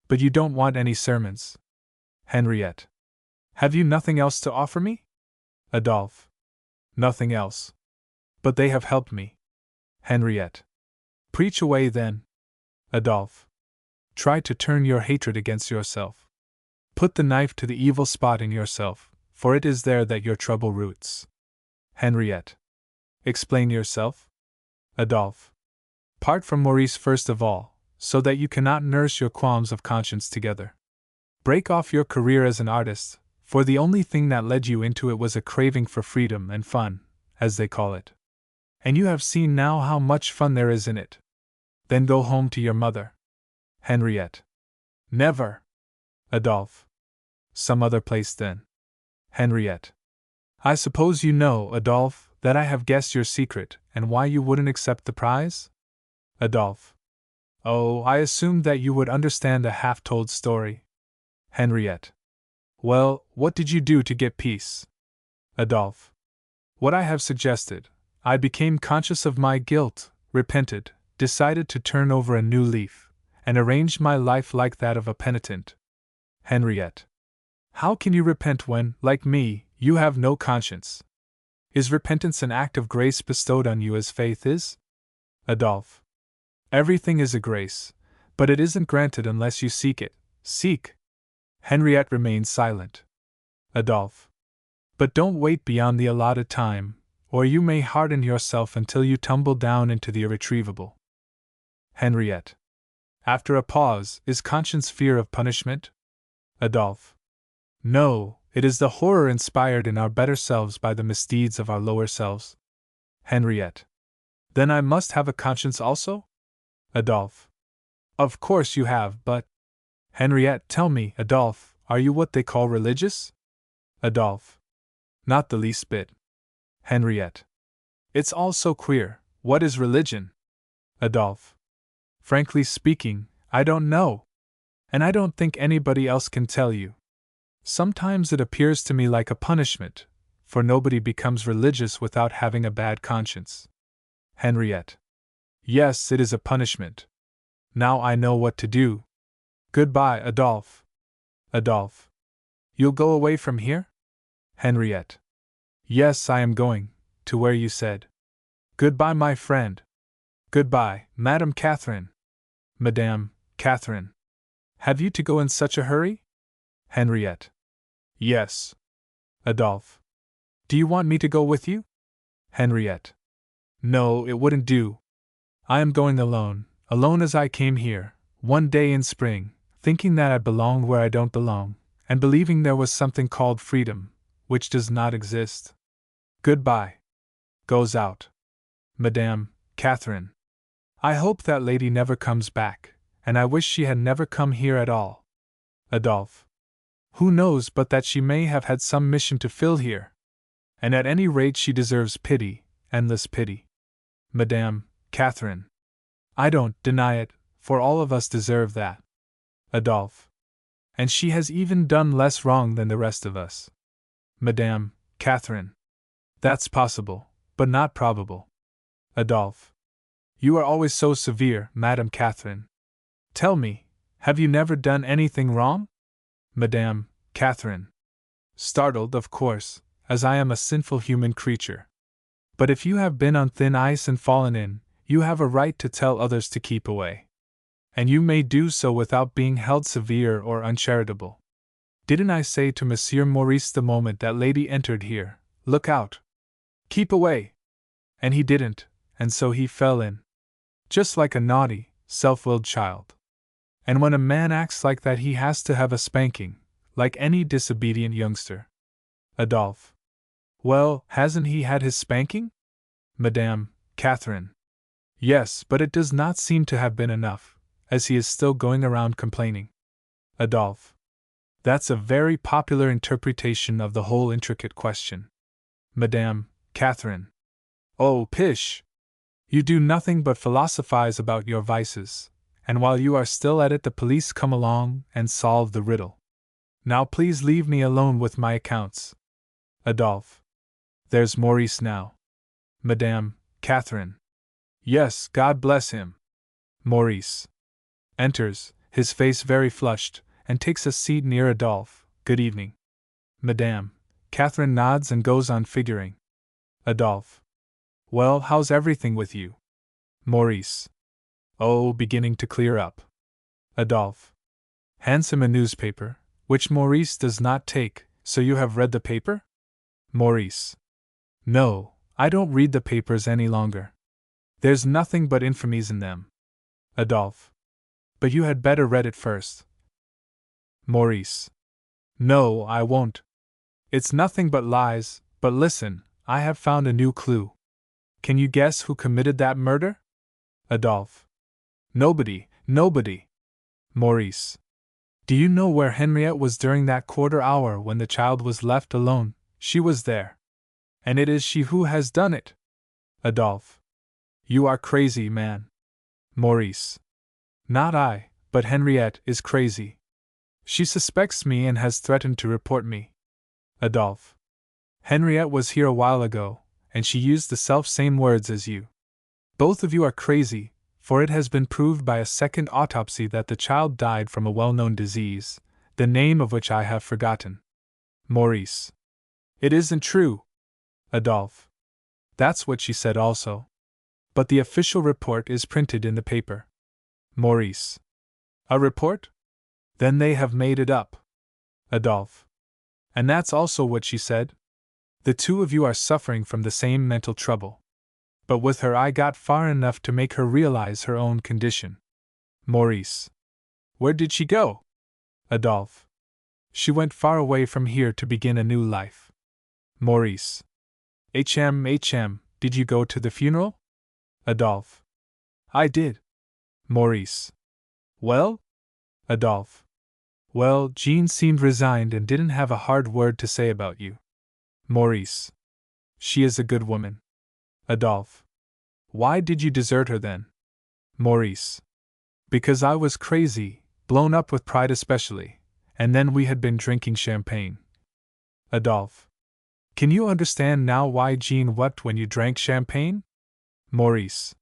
But you don't want any sermons. Henriette. Have you nothing else to offer me? Adolphe. Nothing else. But they have helped me. Henriette. Preach away then. Adolphe. Try to turn your hatred against yourself. Put the knife to the evil spot in yourself, for it is there that your trouble roots. Henriette. Explain yourself. Adolphe. Part from Maurice first of all, so that you cannot nurse your qualms of conscience together. Break off your career as an artist, for the only thing that led you into it was a craving for freedom and fun, as they call it. And you have seen now how much fun there is in it. Then go home to your mother. Henriette. Never. Adolphe. Some other place then. Henriette. I suppose you know, Adolphe, that I have guessed your secret and why you wouldn't accept the prize? Adolphe. Oh, I assumed that you would understand a half-told story. Henriette. Well, what did you do to get peace? Adolphe. What I have suggested. I became conscious of my guilt, repented, decided to turn over a new leaf, and arranged my life like that of a penitent. Henriette. How can you repent when, like me, you have no conscience? Is repentance an act of grace bestowed on you as faith is? Adolphe. Everything is a grace, but it isn't granted unless you seek it. Seek. Henriette remains silent. Adolphe. But don't wait beyond the allotted time, or you may harden yourself until you tumble down into the irretrievable. Henriette. After a pause, is conscience fear of punishment? Adolphe. No, it is the horror inspired in our better selves by the misdeeds of our lower selves. Henriette. Then I must have a conscience also? Adolphe. Of course you have, but… Henriette, tell me, Adolphe, are you what they call religious? Adolphe. Not the least bit. Henriette. It's all so queer. What is religion? Adolphe. Frankly speaking, I don't know. And I don't think anybody else can tell you. Sometimes it appears to me like a punishment, for nobody becomes religious without having a bad conscience. Henriette. Yes, it is a punishment. Now I know what to do. Goodbye, Adolphe. Adolphe. You'll go away from here? Henriette. Yes, I am going, to where you said. Goodbye, my friend. Goodbye, Madame Catherine. Madame Catherine. Have you to go in such a hurry? Henriette. Yes. Adolphe. Do you want me to go with you? Henriette. No, it wouldn't do. I am going alone, alone as I came here, one day in spring, thinking that I belonged where I don't belong, and believing there was something called freedom, which does not exist. Goodbye. Goes out. Madame Catherine. I hope that lady never comes back, and I wish she had never come here at all. Adolphe. Who knows but that she may have had some mission to fill here? And at any rate she deserves pity, endless pity. Madame Catherine. I don't deny it, for all of us deserve that. Adolphe. And she has even done less wrong than the rest of us. Madame Catherine. That's possible, but not probable. Adolphe. You are always so severe, Madame Catherine. Tell me, have you never done anything wrong? Madame Catherine. Startled, of course, as I am a sinful human creature. But if you have been on thin ice and fallen in, you have a right to tell others to keep away. And you may do so without being held severe or uncharitable. Didn't I say to Monsieur Maurice the moment that lady entered here, look out! Keep away! And he didn't, and so he fell in. Just like a naughty, self-willed child. And when a man acts like that he has to have a spanking, like any disobedient youngster. Adolphe. Well, hasn't he had his spanking? Madame Catherine. Yes, but it does not seem to have been enough, as he is still going around complaining. Adolphe. That's a very popular interpretation of the whole intricate question. Madame Catherine. Oh, pish! You do nothing but philosophize about your vices, and while you are still at it the police come along and solve the riddle. Now please leave me alone with my accounts. Adolphe. There's Maurice now. Madame Catherine. Yes, God bless him. Maurice. Enters, his face very flushed, and takes a seat near Adolphe. Good evening. Madame Catherine nods and goes on figuring. Adolphe. Well, how's everything with you? Maurice. Oh, beginning to clear up. Adolphe. Hands him a newspaper, which Maurice does not take. So you have read the paper? Maurice. No, I don't read the papers any longer. There's nothing but infamies in them. Adolphe. But you had better read it first. Maurice. No, I won't. It's nothing but lies, but listen, I have found a new clue. Can you guess who committed that murder? Adolphe. Nobody. Maurice. Do you know where Henriette was during that quarter hour when the child was left alone? She was there. And it is she who has done it. Adolphe. You are crazy, man. Maurice. Not I, but Henriette is crazy. She suspects me and has threatened to report me. Adolphe. Henriette was here a while ago, and she used the self-same words as you. Both of you are crazy, for it has been proved by a second autopsy that the child died from a well-known disease, the name of which I have forgotten. Maurice. It isn't true. Adolphe. That's what she said also. But the official report is printed in the paper. Maurice. A report? Then they have made it up. Adolphe. And that's also what she said? The two of you are suffering from the same mental trouble. But with her I got far enough to make her realize her own condition. Maurice. Where did she go? Adolphe. She went far away from here to begin a new life. Maurice. Did you go to the funeral? Adolphe. I did. Maurice. Well? Adolphe. Well, Jean seemed resigned and didn't have a hard word to say about you. Maurice. She is a good woman. Adolphe. Why did you desert her then? Maurice. Because I was crazy, blown up with pride especially, and then we had been drinking champagne. Adolphe. Can you understand now why Jean wept when you drank champagne? Maurice.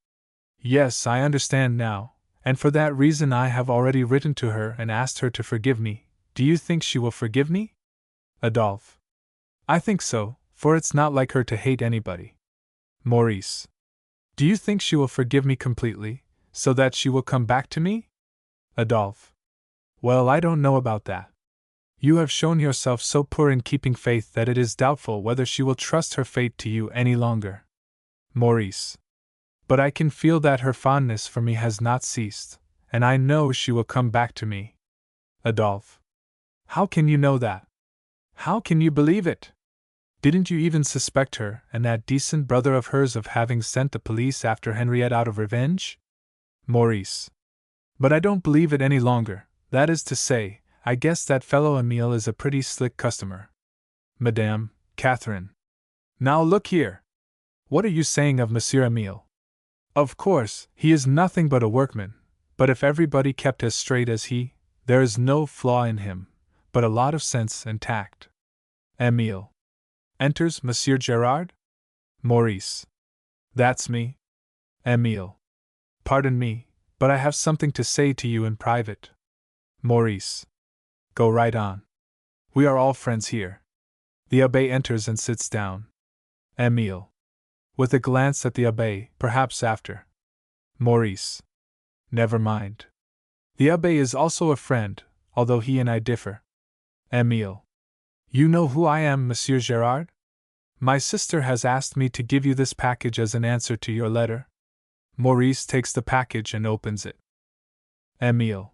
Yes, I understand now, and for that reason I have already written to her and asked her to forgive me. Do you think she will forgive me? Adolphe. I think so, for it's not like her to hate anybody. Maurice. Do you think she will forgive me completely, so that she will come back to me? Adolphe. Well, I don't know about that. You have shown yourself so poor in keeping faith that it is doubtful whether she will trust her fate to you any longer. Maurice. But I can feel that her fondness for me has not ceased, and I know she will come back to me. Adolphe. How can you know that? How can you believe it? Didn't you even suspect her and that decent brother of hers of having sent the police after Henriette out of revenge? Maurice. But I don't believe it any longer. That is to say, I guess that fellow Emile is a pretty slick customer. Madame Catherine. Now look here. What are you saying of Monsieur Emile? Of course, he is nothing but a workman, but if everybody kept as straight as he, there is no flaw in him, but a lot of sense and tact. Emile. Enters Monsieur Gerard? Maurice. That's me. Emile. Pardon me, but I have something to say to you in private. Maurice. Go right on. We are all friends here. The Abbé enters and sits down. Emile. With a glance at the Abbé, perhaps after. Maurice. Never mind. The Abbé is also a friend, although he and I differ. Emile. You know who I am, Monsieur Gerard? My sister has asked me to give you this package as an answer to your letter. Maurice takes the package and opens it. Emile.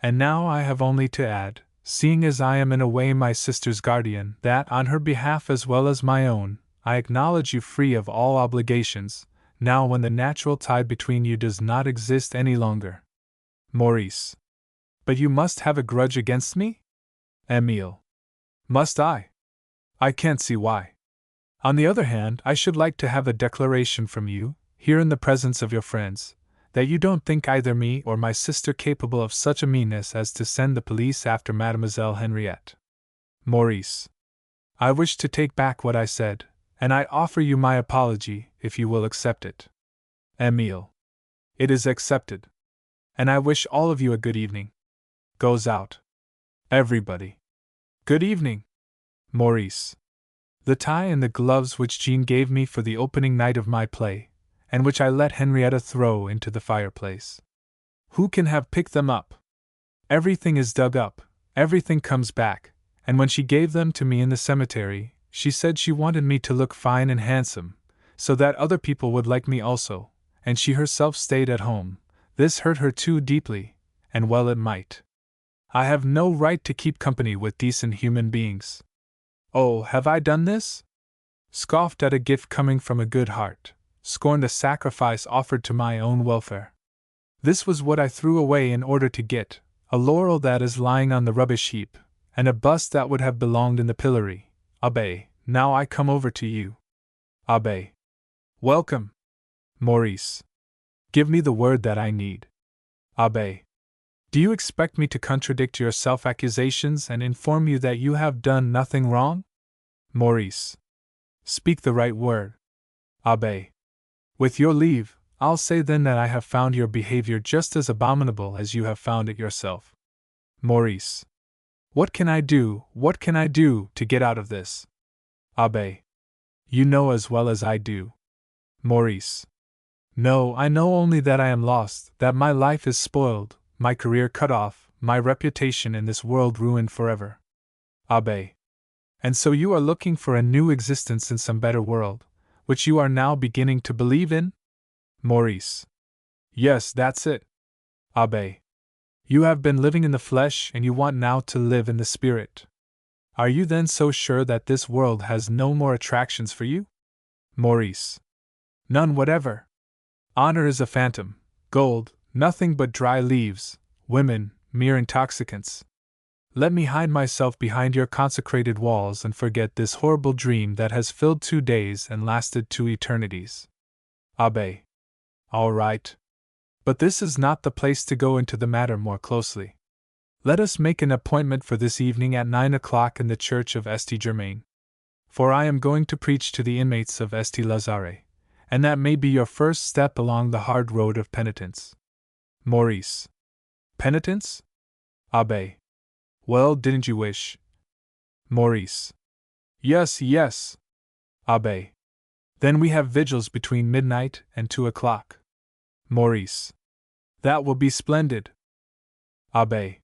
And now I have only to add, seeing as I am in a way my sister's guardian, that on her behalf as well as my own, I acknowledge you free of all obligations, now when the natural tie between you does not exist any longer. Maurice. But you must have a grudge against me? Emile. Must I? I can't see why. On the other hand, I should like to have a declaration from you, here in the presence of your friends, that you don't think either me or my sister capable of such a meanness as to send the police after Mademoiselle Henriette. Maurice. I wish to take back what I said, and I offer you my apology, if you will accept it. Emile. It is accepted. And I wish all of you a good evening. Goes out. Everybody. Good evening. Maurice. The tie and the gloves which Jean gave me for the opening night of my play, and which I let Henrietta throw into the fireplace. Who can have picked them up? Everything is dug up, everything comes back, and when she gave them to me in the cemetery, she said she wanted me to look fine and handsome, so that other people would like me also, and she herself stayed at home. This hurt her too deeply, and well it might. I have no right to keep company with decent human beings. Oh, have I done this? Scoffed at a gift coming from a good heart, scorned a sacrifice offered to my own welfare. This was what I threw away in order to get a laurel that is lying on the rubbish heap, and a bust that would have belonged in the pillory. Abbé, now I come over to you. Abbé. Welcome. Maurice. Give me the word that I need. Abbé. Do you expect me to contradict your self-accusations and inform you that you have done nothing wrong? Maurice. Speak the right word. Abbé. With your leave, I'll say then that I have found your behavior just as abominable as you have found it yourself. Maurice. What can I do to get out of this? Abbé. You know as well as I do. Maurice. No, I know only that I am lost, that my life is spoiled, my career cut off, my reputation in this world ruined forever. Abbé. And so you are looking for a new existence in some better world, which you are now beginning to believe in? Maurice. Yes, that's it. Abbé. You have been living in the flesh and you want now to live in the spirit. Are you then so sure that this world has no more attractions for you? Maurice. None whatever. Honor is a phantom, gold, nothing but dry leaves, women, mere intoxicants. Let me hide myself behind your consecrated walls and forget this horrible dream that has filled 2 days and lasted 2 eternities. Abbé. All right. But this is not the place to go into the matter more closely. Let us make an appointment for this evening at 9 o'clock in the church of St. Germain. For I am going to preach to the inmates of St. Lazare, and that may be your first step along the hard road of penitence. Maurice. Penitence? Abbé. Well, didn't you wish? Maurice. Yes. Abbé. Then we have vigils between midnight and 2 o'clock. Maurice. That will be splendid. Abbé.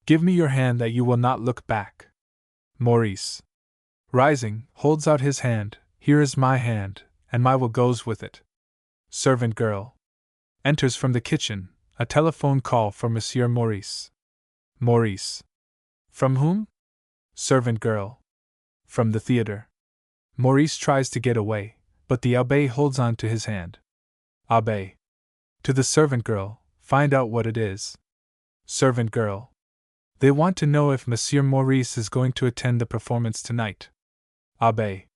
Give me your hand that you will not look back. Maurice, rising, holds out his hand. Here is my hand, and my will goes with it. Servant girl enters from the kitchen, a telephone call for Monsieur Maurice. Maurice. From whom? Servant girl. From the theater. Maurice tries to get away, but the abbé holds on to his hand. Abbé. To the servant girl, find out what it is. Servant girl. They want to know if Monsieur Maurice is going to attend the performance tonight. Abbé.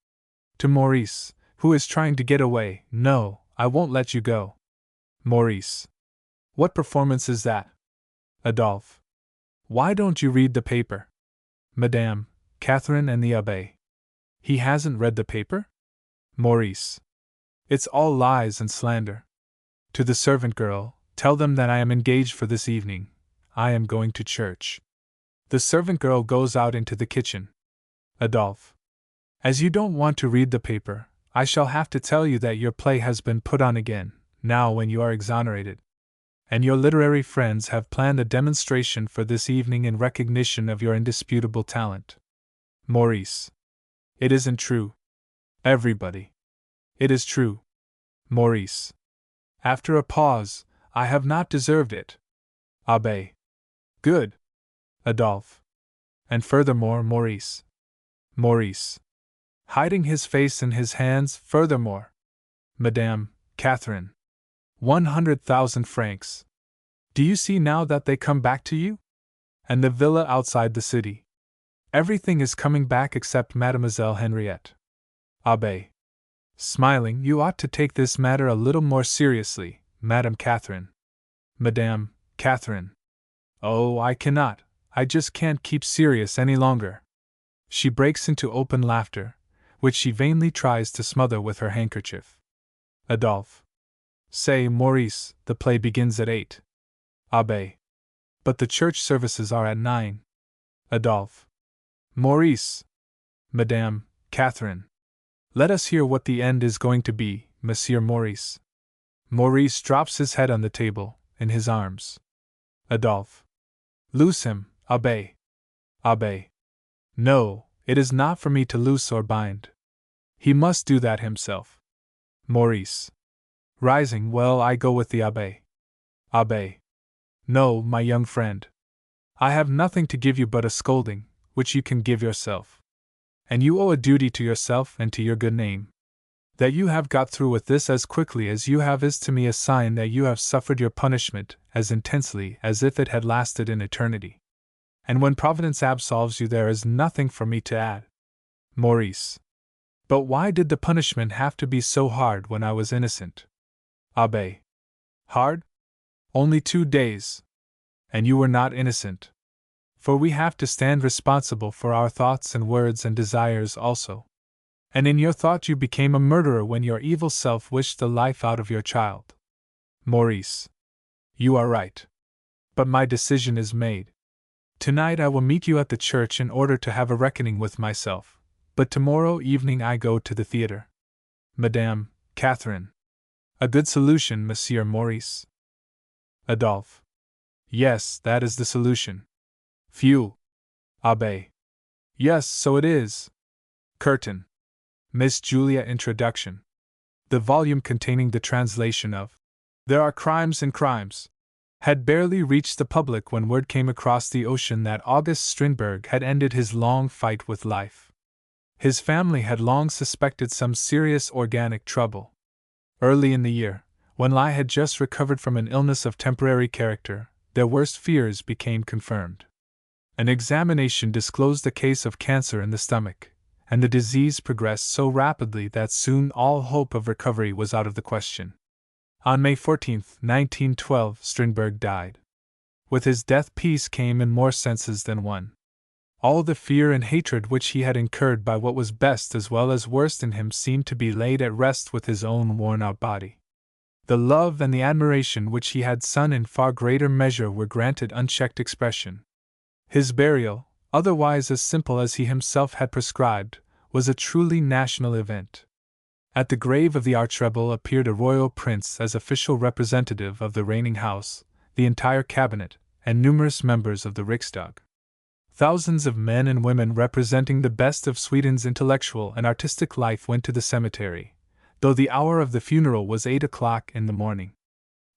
To Maurice, who is trying to get away, no, I won't let you go. Maurice. What performance is that? Adolphe. Why don't you read the paper? Madame, Catherine and the abbé. He hasn't read the paper? Maurice. It's all lies and slander. To the servant girl, tell them that I am engaged for this evening. I am going to church. The servant girl goes out into the kitchen. Adolphe. As you don't want to read the paper, I shall have to tell you that your play has been put on again, now when you are exonerated. And your literary friends have planned a demonstration for this evening in recognition of your indisputable talent. Maurice. It isn't true. Everybody. It is true. Maurice. After a pause, I have not deserved it. Abbé. Good. Adolphe. And furthermore, Maurice. Maurice. Hiding his face in his hands, furthermore. Madame, Catherine. 100,000 francs. Do you see now that they come back to you? And the villa outside the city. Everything is coming back except Mademoiselle Henriette. Abbé. Smiling, you ought to take this matter a little more seriously, Madame Catherine. Madame, Catherine. Oh, I cannot. I just can't keep serious any longer. She breaks into open laughter, which she vainly tries to smother with her handkerchief. Adolphe. Say, Maurice, the play begins at 8. Abbé. But the church services are at 9. Adolphe. Maurice. Madame, Catherine. Let us hear what the end is going to be, Monsieur Maurice. Maurice drops his head on the table, in his arms. Adolphe. Loose him, Abbé. Abbé. No, it is not for me to loose or bind. He must do that himself. Maurice. Rising, well, I go with the abbé. Abbé. No, my young friend. I have nothing to give you but a scolding, which you can give yourself. And you owe a duty to yourself and to your good name. That you have got through with this as quickly as you have is to me a sign that you have suffered your punishment as intensely as if it had lasted in eternity. And when Providence absolves you, there is nothing for me to add. Maurice. But why did the punishment have to be so hard when I was innocent? Abbé. Hard? Only 2 days. And you were not innocent. For we have to stand responsible for our thoughts and words and desires also. And in your thought you became a murderer when your evil self wished the life out of your child. Maurice. You are right. But my decision is made. Tonight I will meet you at the church in order to have a reckoning with myself, but tomorrow evening I go to the theater. Madame, Catherine. A good solution, Monsieur Maurice. Adolphe. Yes, that is the solution. Phew. Abbé. Yes, so it is. Curtain. Miss Julia Introduction. The volume containing the translation of There Are Crimes and Crimes had barely reached the public when word came across the ocean that August Strindberg had ended his long fight with life. His family had long suspected some serious organic trouble. Early in the year, when Lai had just recovered from an illness of temporary character, their worst fears became confirmed. An examination disclosed a case of cancer in the stomach, and the disease progressed so rapidly that soon all hope of recovery was out of the question. On May 14, 1912, Strindberg died. With his death peace came in more senses than one. All the fear and hatred which he had incurred by what was best as well as worst in him seemed to be laid at rest with his own worn-out body. The love and the admiration which he had sown in far greater measure were granted unchecked expression. His burial, otherwise as simple as he himself had prescribed, was a truly national event. At the grave of the archrebel appeared a royal prince as official representative of the reigning house, the entire cabinet, and numerous members of the Riksdag. Thousands of men and women representing the best of Sweden's intellectual and artistic life went to the cemetery, though the hour of the funeral was 8 o'clock in the morning.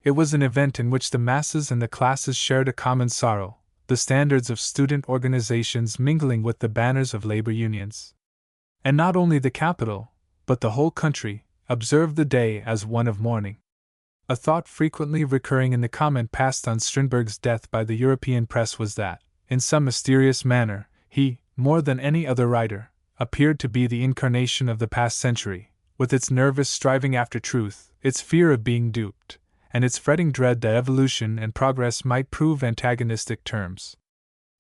It was an event in which the masses and the classes shared a common sorrow, the standards of student organizations mingling with the banners of labor unions. And not only the capital, but the whole country, observed the day as one of mourning. A thought frequently recurring in the comment passed on Strindberg's death by the European press was that, in some mysterious manner, he, more than any other writer, appeared to be the incarnation of the past century, with its nervous striving after truth, its fear of being duped, and its fretting dread that evolution and progress might prove antagonistic terms.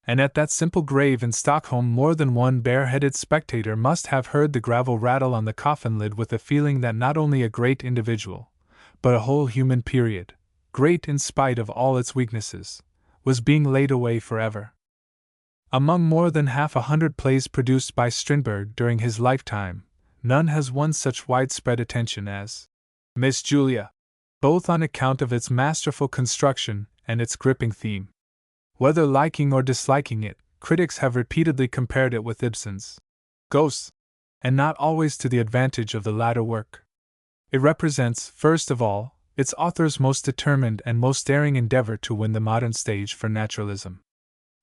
And at that simple grave in Stockholm more than one bareheaded spectator must have heard the gravel rattle on the coffin lid with a feeling that not only a great individual, but a whole human period, great in spite of all its weaknesses, was being laid away forever. Among more than 100 plays produced by Strindberg during his lifetime, none has won such widespread attention as Miss Julia, both on account of its masterful construction and its gripping theme. Whether liking or disliking it, critics have repeatedly compared it with Ibsen's Ghosts, and not always to the advantage of the latter work. It represents, first of all, its author's most determined and most daring endeavor to win the modern stage for naturalism.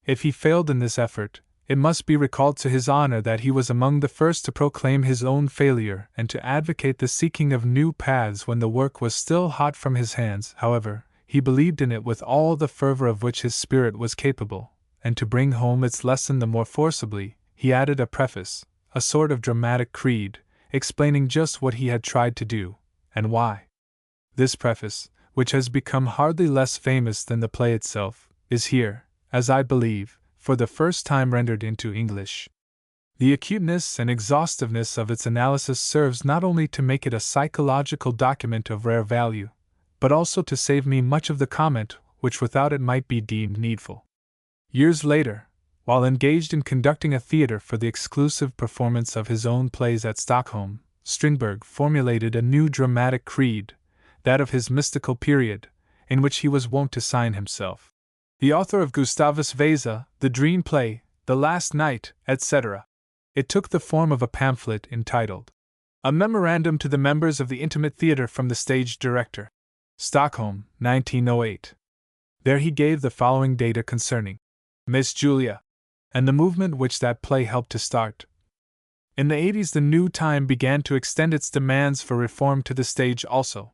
If he failed in this effort, it must be recalled to his honor that he was among the first to proclaim his own failure and to advocate the seeking of new paths when the work was still hot from his hands. However, he believed in it with all the fervor of which his spirit was capable, and to bring home its lesson the more forcibly, he added a preface, a sort of dramatic creed, explaining just what he had tried to do, and why. This preface, which has become hardly less famous than the play itself, is here, as I believe, for the first time rendered into English. The acuteness and exhaustiveness of its analysis serves not only to make it a psychological document of rare value, but also to save me much of the comment which without it might be deemed needful. Years later, while engaged in conducting a theater for the exclusive performance of his own plays at Stockholm, Strindberg formulated a new dramatic creed, that of his mystical period, in which he was wont to sign himself the author of Gustavus Vasa, the Dream Play, The Last Night, etc. It took the form of a pamphlet entitled A Memorandum to the Members of the Intimate Theatre from the Stage Director. Stockholm, 1908. There he gave the following data concerning Miss Julia, and the movement which that play helped to start. In the 80s, the new time began to extend its demands for reform to the stage also.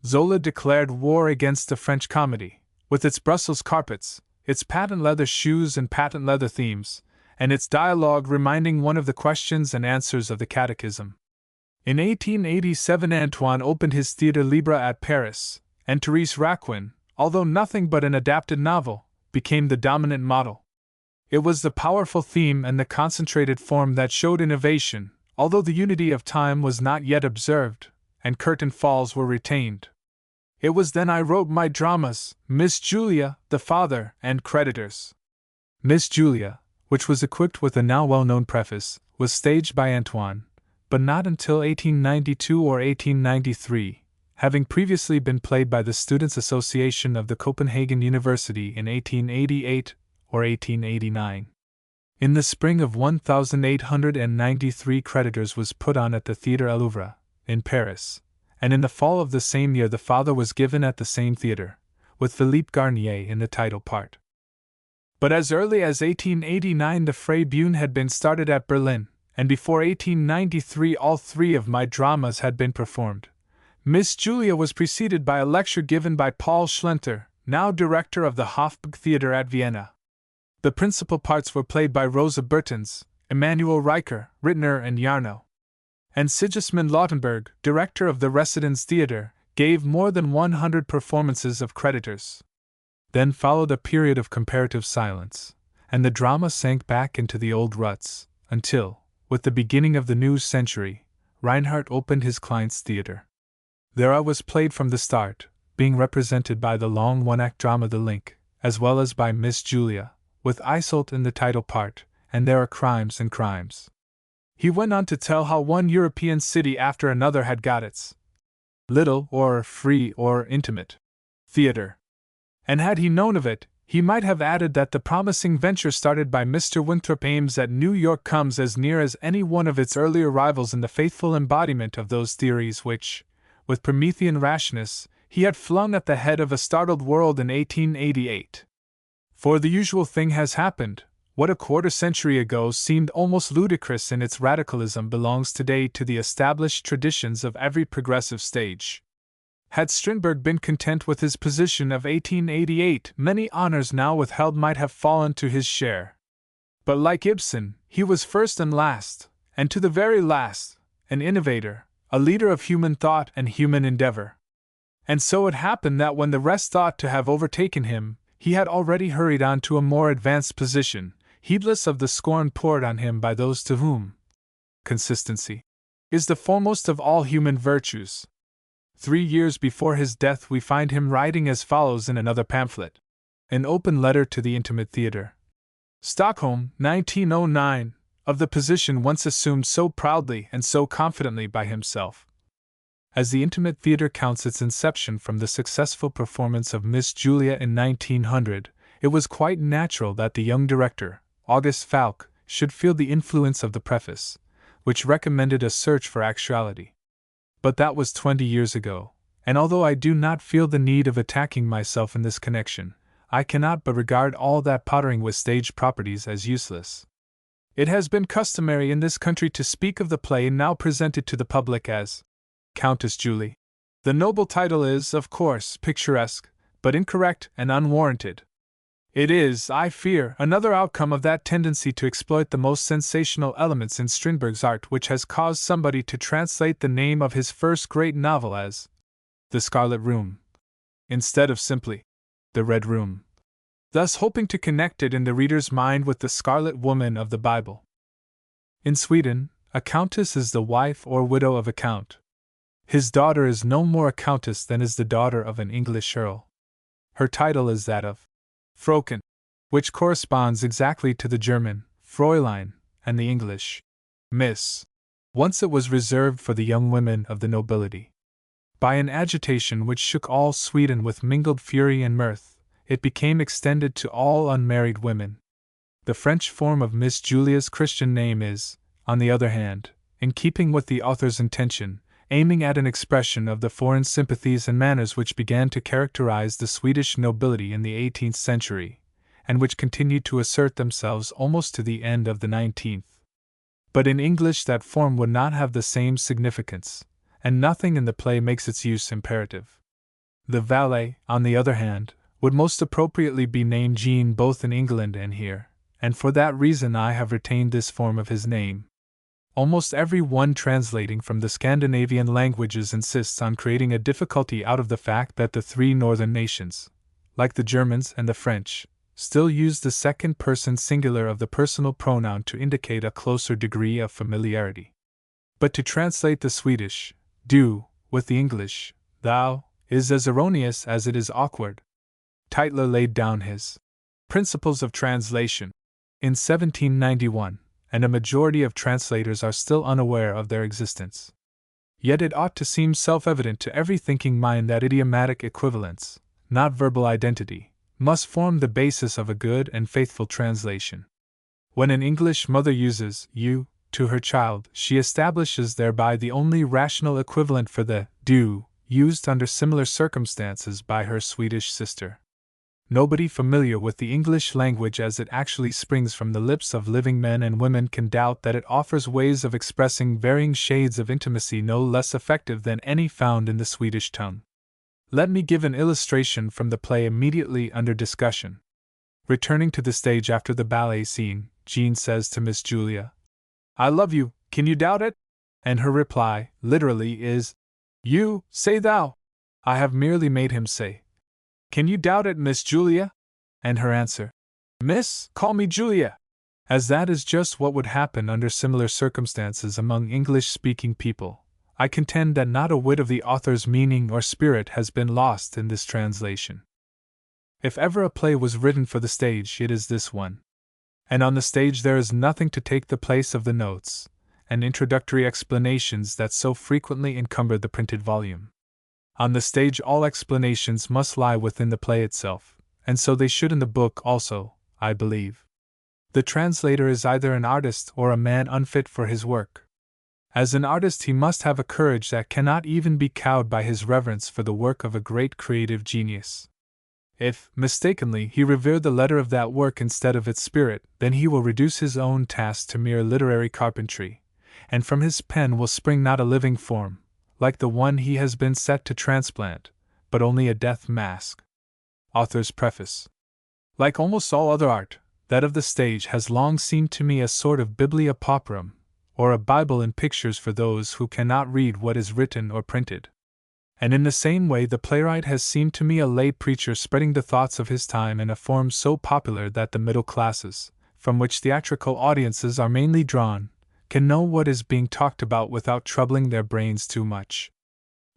Zola declared war against the French comedy, with its Brussels carpets, its patent leather shoes and patent leather themes, and its dialogue reminding one of the questions and answers of the Catechism. In 1887, Antoine opened his Theatre Libre at Paris, and Therese Raquin, although nothing but an adapted novel, became the dominant model. It was the powerful theme and the concentrated form that showed innovation, although the unity of time was not yet observed, and curtain falls were retained. It was then I wrote my dramas, Miss Julia, The Father, and Creditors. Miss Julia, which was equipped with a now well-known preface, was staged by Antoine, but not until 1892 or 1893, having previously been played by the Students' Association of the Copenhagen University in 1888 or 1889. In the spring of 1893, Creditors was put on at the Theatre Louvre, in Paris, and in the fall of the same year The Father was given at the same theatre, with Philippe Garnier in the title part. But as early as 1889 the Freibühne had been started at Berlin, and before 1893 all three of my dramas had been performed. Miss Julia was preceded by a lecture given by Paul Schlenter, now director of the Hofburg Theatre at Vienna. The principal parts were played by Rosa Bertens, Emanuel Riker, Rittner and Jarno. And Sigismund Lautenberg, director of the Residence Theatre, gave more than 100 performances of Creditors. Then followed a period of comparative silence, and the drama sank back into the old ruts, until, with the beginning of the new century, Reinhardt opened his Klein's Theatre. There I was played from the start, being represented by the long one-act drama The Link, as well as by Miss Julia, with Iseult in the title part, and There Are Crimes and Crimes. He went on to tell how one European city after another had got its little or free or intimate theatre. And had he known of it, He might have added that the promising venture started by Mr. Winthrop Ames at New York comes as near as any one of its earlier rivals in the faithful embodiment of those theories which, with Promethean rashness, he had flung at the head of a startled world in 1888. For the usual thing has happened. What a quarter-century ago seemed almost ludicrous in its radicalism belongs today to the established traditions of every progressive stage. Had Strindberg been content with his position of 1888, many honors now withheld might have fallen to his share. But like Ibsen, he was first and last, and to the very last, an innovator, a leader of human thought and human endeavor. And so it happened that when the rest thought to have overtaken him, he had already hurried on to a more advanced position, heedless of the scorn poured on him by those to whom consistency is the foremost of all human virtues. 3 years before his death we find him writing as follows in another pamphlet. An open letter to the Intimate Theatre. Stockholm, 1909, of the position once assumed so proudly and so confidently by himself. As the Intimate Theatre counts its inception from the successful performance of Miss Julia in 1900, it was quite natural that the young director, August Falk, should feel the influence of the preface, which recommended a search for actuality. But that was 20 years ago, and although I do not feel the need of attacking myself in this connection, I cannot but regard all that pottering with stage properties as useless. It has been customary in this country to speak of the play now presented to the public as Countess Julie. The noble title is, of course, picturesque, but incorrect and unwarranted. It is, I fear, another outcome of that tendency to exploit the most sensational elements in Strindberg's art which has caused somebody to translate the name of his first great novel as The Scarlet Room, instead of simply The Red Room, thus hoping to connect it in the reader's mind with the Scarlet Woman of the Bible. In Sweden, a countess is the wife or widow of a count. His daughter is no more a countess than is the daughter of an English earl. Her title is that of Fröken, which corresponds exactly to the German Fräulein and the English Miss. Once it was reserved for the young women of the nobility. By an agitation which shook all Sweden with mingled fury and mirth, it became extended to all unmarried women. The French form of Miss Julia's Christian name is, on the other hand, in keeping with the author's intention, aiming at an expression of the foreign sympathies and manners which began to characterize the Swedish nobility in the 18th century, and which continued to assert themselves almost to the end of the 19th. But in English that form would not have the same significance, and nothing in the play makes its use imperative. The valet, on the other hand, would most appropriately be named Jean both in England and here, and for that reason I have retained this form of his name. Almost every one translating from the Scandinavian languages insists on creating a difficulty out of the fact that the three northern nations, like the Germans and the French, still use the second person singular of the personal pronoun to indicate a closer degree of familiarity. But to translate the Swedish du with the English thou is as erroneous as it is awkward. Tytler laid down his Principles of Translation in 1791. And a majority of translators are still unaware of their existence. Yet it ought to seem self-evident to every thinking mind that idiomatic equivalence, not verbal identity, must form the basis of a good and faithful translation. When an English mother uses you to her child, she establishes thereby the only rational equivalent for the du used under similar circumstances by her Swedish sister. Nobody familiar with the English language as it actually springs from the lips of living men and women can doubt that it offers ways of expressing varying shades of intimacy no less effective than any found in the Swedish tongue. Let me give an illustration from the play immediately under discussion. Returning to the stage after the ballet scene, Jean says to Miss Julia, "I love you, can you doubt it?" And her reply, literally, is, "You say thou." I have merely made him say, "Can you doubt it, Miss Julia?" And her answer, "Miss, call me Julia," as that is just what would happen under similar circumstances among English-speaking people. I contend that not a whit of the author's meaning or spirit has been lost in this translation. If ever a play was written for the stage, it is this one. And on the stage there is nothing to take the place of the notes and introductory explanations that so frequently encumber the printed volume. On the stage all explanations must lie within the play itself, and so they should in the book also, I believe. The translator is either an artist or a man unfit for his work. As an artist, he must have a courage that cannot even be cowed by his reverence for the work of a great creative genius. If, mistakenly, he revere the letter of that work instead of its spirit, then he will reduce his own task to mere literary carpentry, and from his pen will spring not a living form, like the one he has been set to transplant, but only a death mask. Author's Preface. Like almost all other art, that of the stage has long seemed to me a sort of Biblia Pauperum, or a Bible in pictures for those who cannot read what is written or printed. And in the same way the playwright has seemed to me a lay preacher spreading the thoughts of his time in a form so popular that the middle classes, from which theatrical audiences are mainly drawn, can know what is being talked about without troubling their brains too much.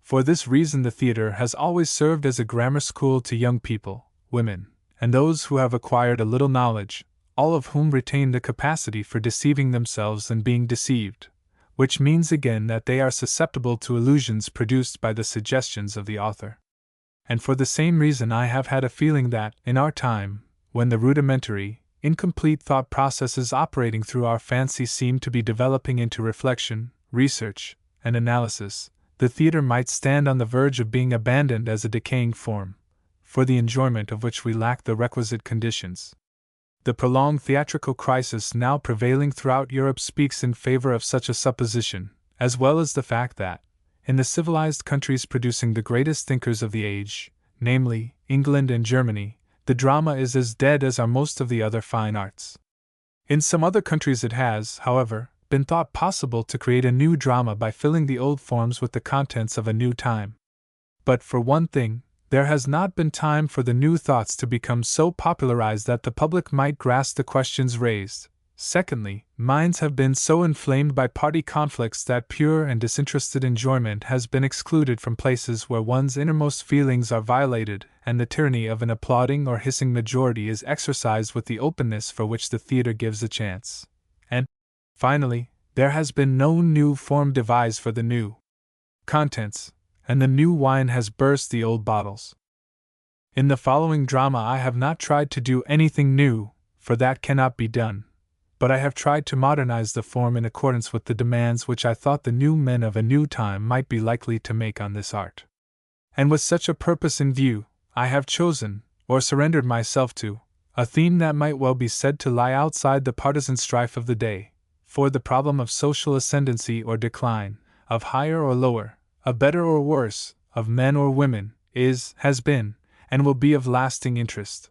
For this reason the theater has always served as a grammar school to young people, women, and those who have acquired a little knowledge, all of whom retain the capacity for deceiving themselves and being deceived, which means again that they are susceptible to illusions produced by the suggestions of the author. And for the same reason I have had a feeling that, in our time, when the rudimentary, incomplete thought processes operating through our fancy seem to be developing into reflection, research, and analysis, the theater might stand on the verge of being abandoned as a decaying form, for the enjoyment of which we lack the requisite conditions. The prolonged theatrical crisis now prevailing throughout Europe speaks in favor of such a supposition, as well as the fact that, in the civilized countries producing the greatest thinkers of the age, namely, England and Germany, the drama is as dead as are most of the other fine arts. In some other countries it has, however, been thought possible to create a new drama by filling the old forms with the contents of a new time. But for one thing, there has not been time for the new thoughts to become so popularized that the public might grasp the questions raised. Secondly, minds have been so inflamed by party conflicts that pure and disinterested enjoyment has been excluded from places where one's innermost feelings are violated, and the tyranny of an applauding or hissing majority is exercised with the openness for which the theater gives a chance. And, finally, there has been no new form devised for the new contents, and the new wine has burst the old bottles. In the following drama I have not tried to do anything new, for that cannot be done, but I have tried to modernize the form in accordance with the demands which I thought the new men of a new time might be likely to make on this art. And with such a purpose in view, I have chosen, or surrendered myself to, a theme that might well be said to lie outside the partisan strife of the day, for the problem of social ascendancy or decline, of higher or lower, of better or worse, of men or women, has been, and will be of lasting interest.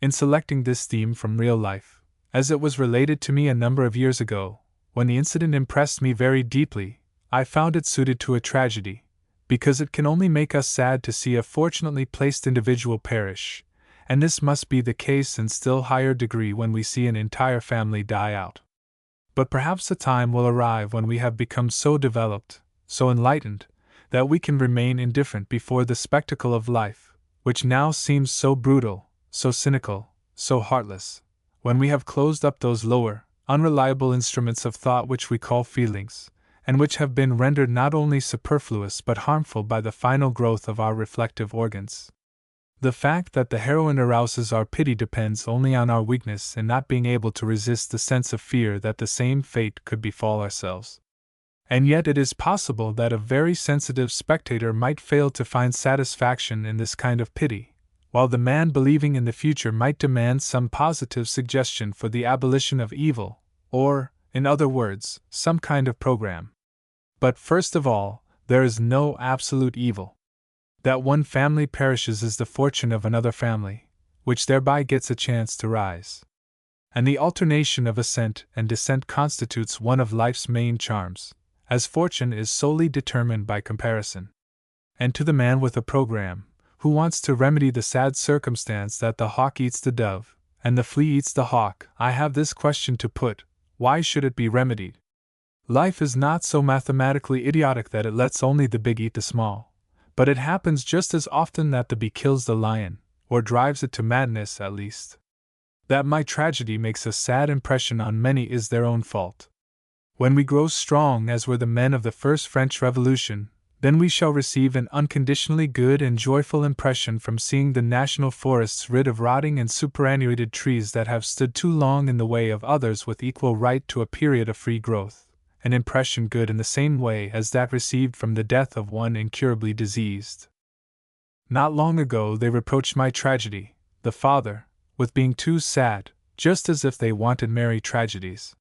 In selecting this theme from real life, as it was related to me a number of years ago, when the incident impressed me very deeply, I found it suited to a tragedy, because it can only make us sad to see a fortunately placed individual perish, and this must be the case in still higher degree when we see an entire family die out. But perhaps a time will arrive when we have become so developed, so enlightened, that we can remain indifferent before the spectacle of life, which now seems so brutal, so cynical, so heartless, when we have closed up those lower, unreliable instruments of thought which we call feelings, and which have been rendered not only superfluous but harmful by the final growth of our reflective organs. The fact that the heroine arouses our pity depends only on our weakness in not being able to resist the sense of fear that the same fate could befall ourselves. And yet it is possible that a very sensitive spectator might fail to find satisfaction in this kind of pity, while the man believing in the future might demand some positive suggestion for the abolition of evil, or, in other words, some kind of program. But first of all, there is no absolute evil. That one family perishes is the fortune of another family, which thereby gets a chance to rise. And the alternation of ascent and descent constitutes one of life's main charms, as fortune is solely determined by comparison. And to the man with a program, who wants to remedy the sad circumstance that the hawk eats the dove, and the flea eats the hawk, I have this question to put: why should it be remedied? Life is not so mathematically idiotic that it lets only the big eat the small, but it happens just as often that the bee kills the lion, or drives it to madness at least. That my tragedy makes a sad impression on many is their own fault. When we grow strong as were the men of the first French Revolution, then we shall receive an unconditionally good and joyful impression from seeing the national forests rid of rotting and superannuated trees that have stood too long in the way of others with equal right to a period of free growth, an impression good in the same way as that received from the death of one incurably diseased. Not long ago they reproached my tragedy, The Father, with being too sad, just as if they wanted merry tragedies.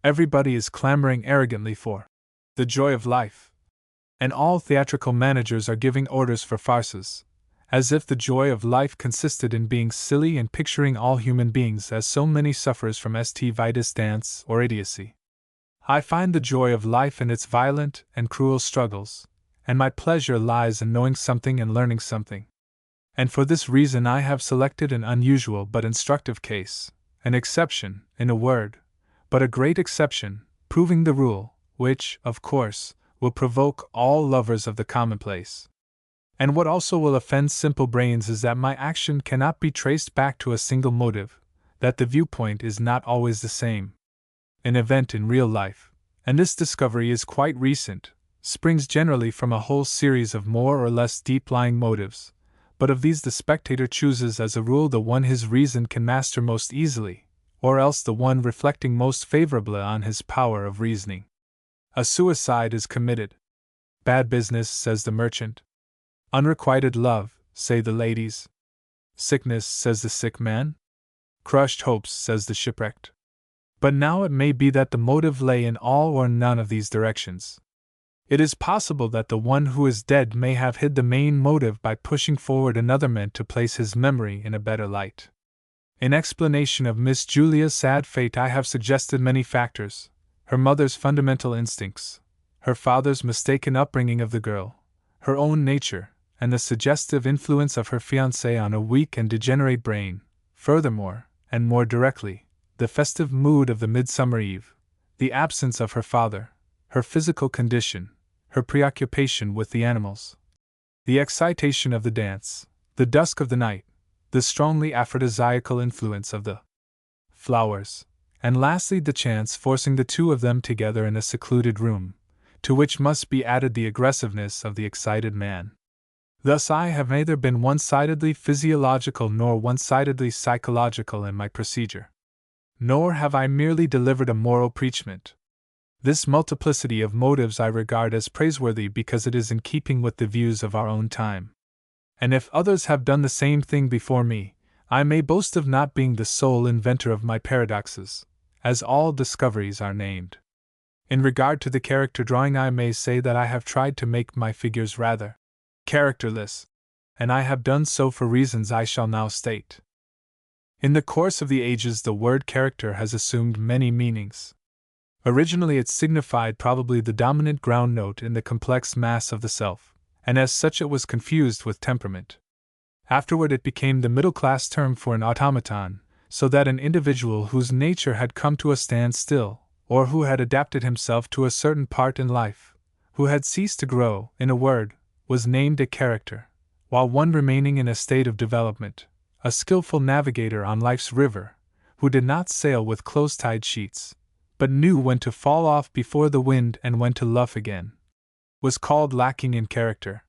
Everybody is clamoring arrogantly for the joy of life, and all theatrical managers are giving orders for farces, as if the joy of life consisted in being silly and picturing all human beings as so many sufferers from st. vitus dance or idiocy. I find the joy of life in its violent and cruel struggles, and my pleasure lies in knowing something and learning something. And for this reason I have selected an unusual but instructive case, an exception, in a word, but a great exception, proving the rule, which, of course, will provoke all lovers of the commonplace. And what also will offend simple brains is that my action cannot be traced back to a single motive, that the viewpoint is not always the same. An event in real life, and this discovery is quite recent, springs generally from a whole series of more or less deep-lying motives, but of these the spectator chooses as a rule the one his reason can master most easily, or else the one reflecting most favorably on his power of reasoning. A suicide is committed. Bad business, says the merchant. Unrequited love, say the ladies. Sickness, says the sick man. Crushed hopes, says the shipwrecked. But now it may be that the motive lay in all or none of these directions. It is possible that the one who is dead may have hid the main motive by pushing forward another man to place his memory in a better light. In explanation of Miss Julia's sad fate I have suggested many factors: her mother's fundamental instincts, her father's mistaken upbringing of the girl, her own nature, and the suggestive influence of her fiancé on a weak and degenerate brain, furthermore, and more directly, the festive mood of the midsummer eve, the absence of her father, her physical condition, her preoccupation with the animals, the excitation of the dance, the dusk of the night, the strongly aphrodisiacal influence of the flowers, and lastly the chance forcing the two of them together in a secluded room, to which must be added the aggressiveness of the excited man. Thus I have neither been one-sidedly physiological nor one-sidedly psychological in my procedure. Nor have I merely delivered a moral preachment. This multiplicity of motives I regard as praiseworthy because it is in keeping with the views of our own time. And if others have done the same thing before me, I may boast of not being the sole inventor of my paradoxes, as all discoveries are named. In regard to the character drawing, I may say that I have tried to make my figures rather characterless, and I have done so for reasons I shall now state. In the course of the ages, the word character has assumed many meanings. Originally, it signified probably the dominant ground note in the complex mass of the self, and as such it was confused with temperament. Afterward, it became the middle-class term for an automaton, so that an individual whose nature had come to a standstill, or who had adapted himself to a certain part in life, who had ceased to grow, in a word, was named a character, while one remaining in a state of development, a skillful navigator on life's river, who did not sail with close-tied sheets, but knew when to fall off before the wind and when to luff again, was called lacking in character.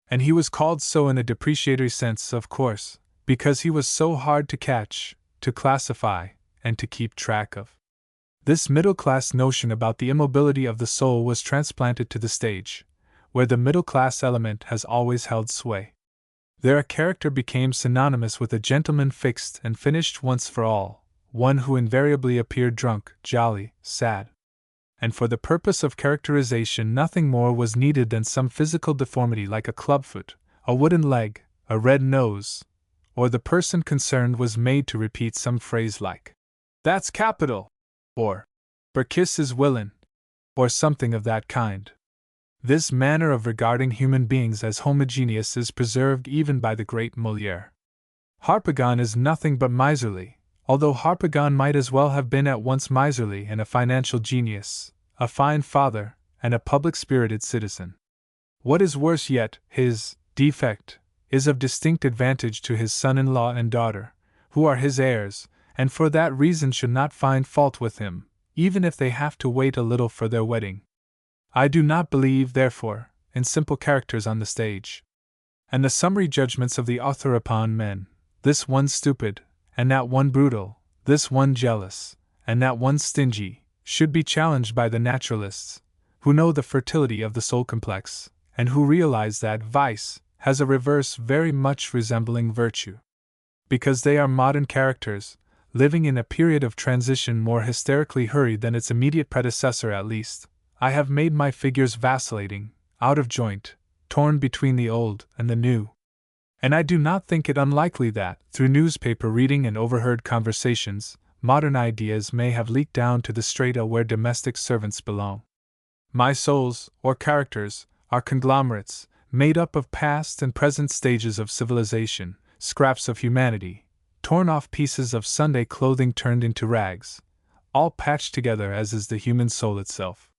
And he was called so in a depreciatory sense, of course, because he was so hard to catch, to classify, and to keep track of. This middle-class notion about the immobility of the soul was transplanted to the stage, where the middle-class element has always held sway. There a character became synonymous with a gentleman fixed and finished once for all, one who invariably appeared drunk, jolly, sad. And for the purpose of characterization nothing more was needed than some physical deformity like a clubfoot, a wooden leg, a red nose, or the person concerned was made to repeat some phrase like, "That's capital!" or "Berkiss is willin'," or something of that kind. This manner of regarding human beings as homogeneous is preserved even by the great Molière. Harpagon is nothing but miserly, although Harpagon might as well have been at once miserly and a financial genius, a fine father, and a public-spirited citizen. What is worse yet, his defect is of distinct advantage to his son-in-law and daughter, who are his heirs, and for that reason should not find fault with him, even if they have to wait a little for their wedding. I do not believe, therefore, in simple characters on the stage. And the summary judgments of the author upon men, this one stupid, and that one brutal, this one jealous, and that one stingy, should be challenged by the naturalists, who know the fertility of the soul complex, and who realize that vice has a reverse very much resembling virtue. Because they are modern characters, living in a period of transition more hysterically hurried than its immediate predecessor at least, I have made my figures vacillating, out of joint, torn between the old and the new. And I do not think it unlikely that, through newspaper reading and overheard conversations, modern ideas may have leaked down to the strata where domestic servants belong. My souls, or characters, are conglomerates, made up of past and present stages of civilization, scraps of humanity, torn off pieces of Sunday clothing turned into rags, all patched together as is the human soul itself.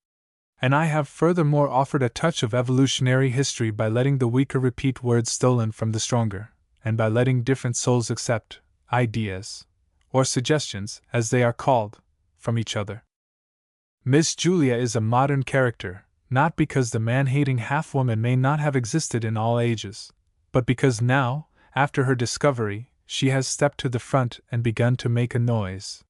And I have furthermore offered a touch of evolutionary history by letting the weaker repeat words stolen from the stronger, and by letting different souls accept ideas, or suggestions, as they are called, from each other. Miss Julia is a modern character, not because the man-hating half-woman may not have existed in all ages, but because now, after her discovery, she has stepped to the front and begun to make a noise.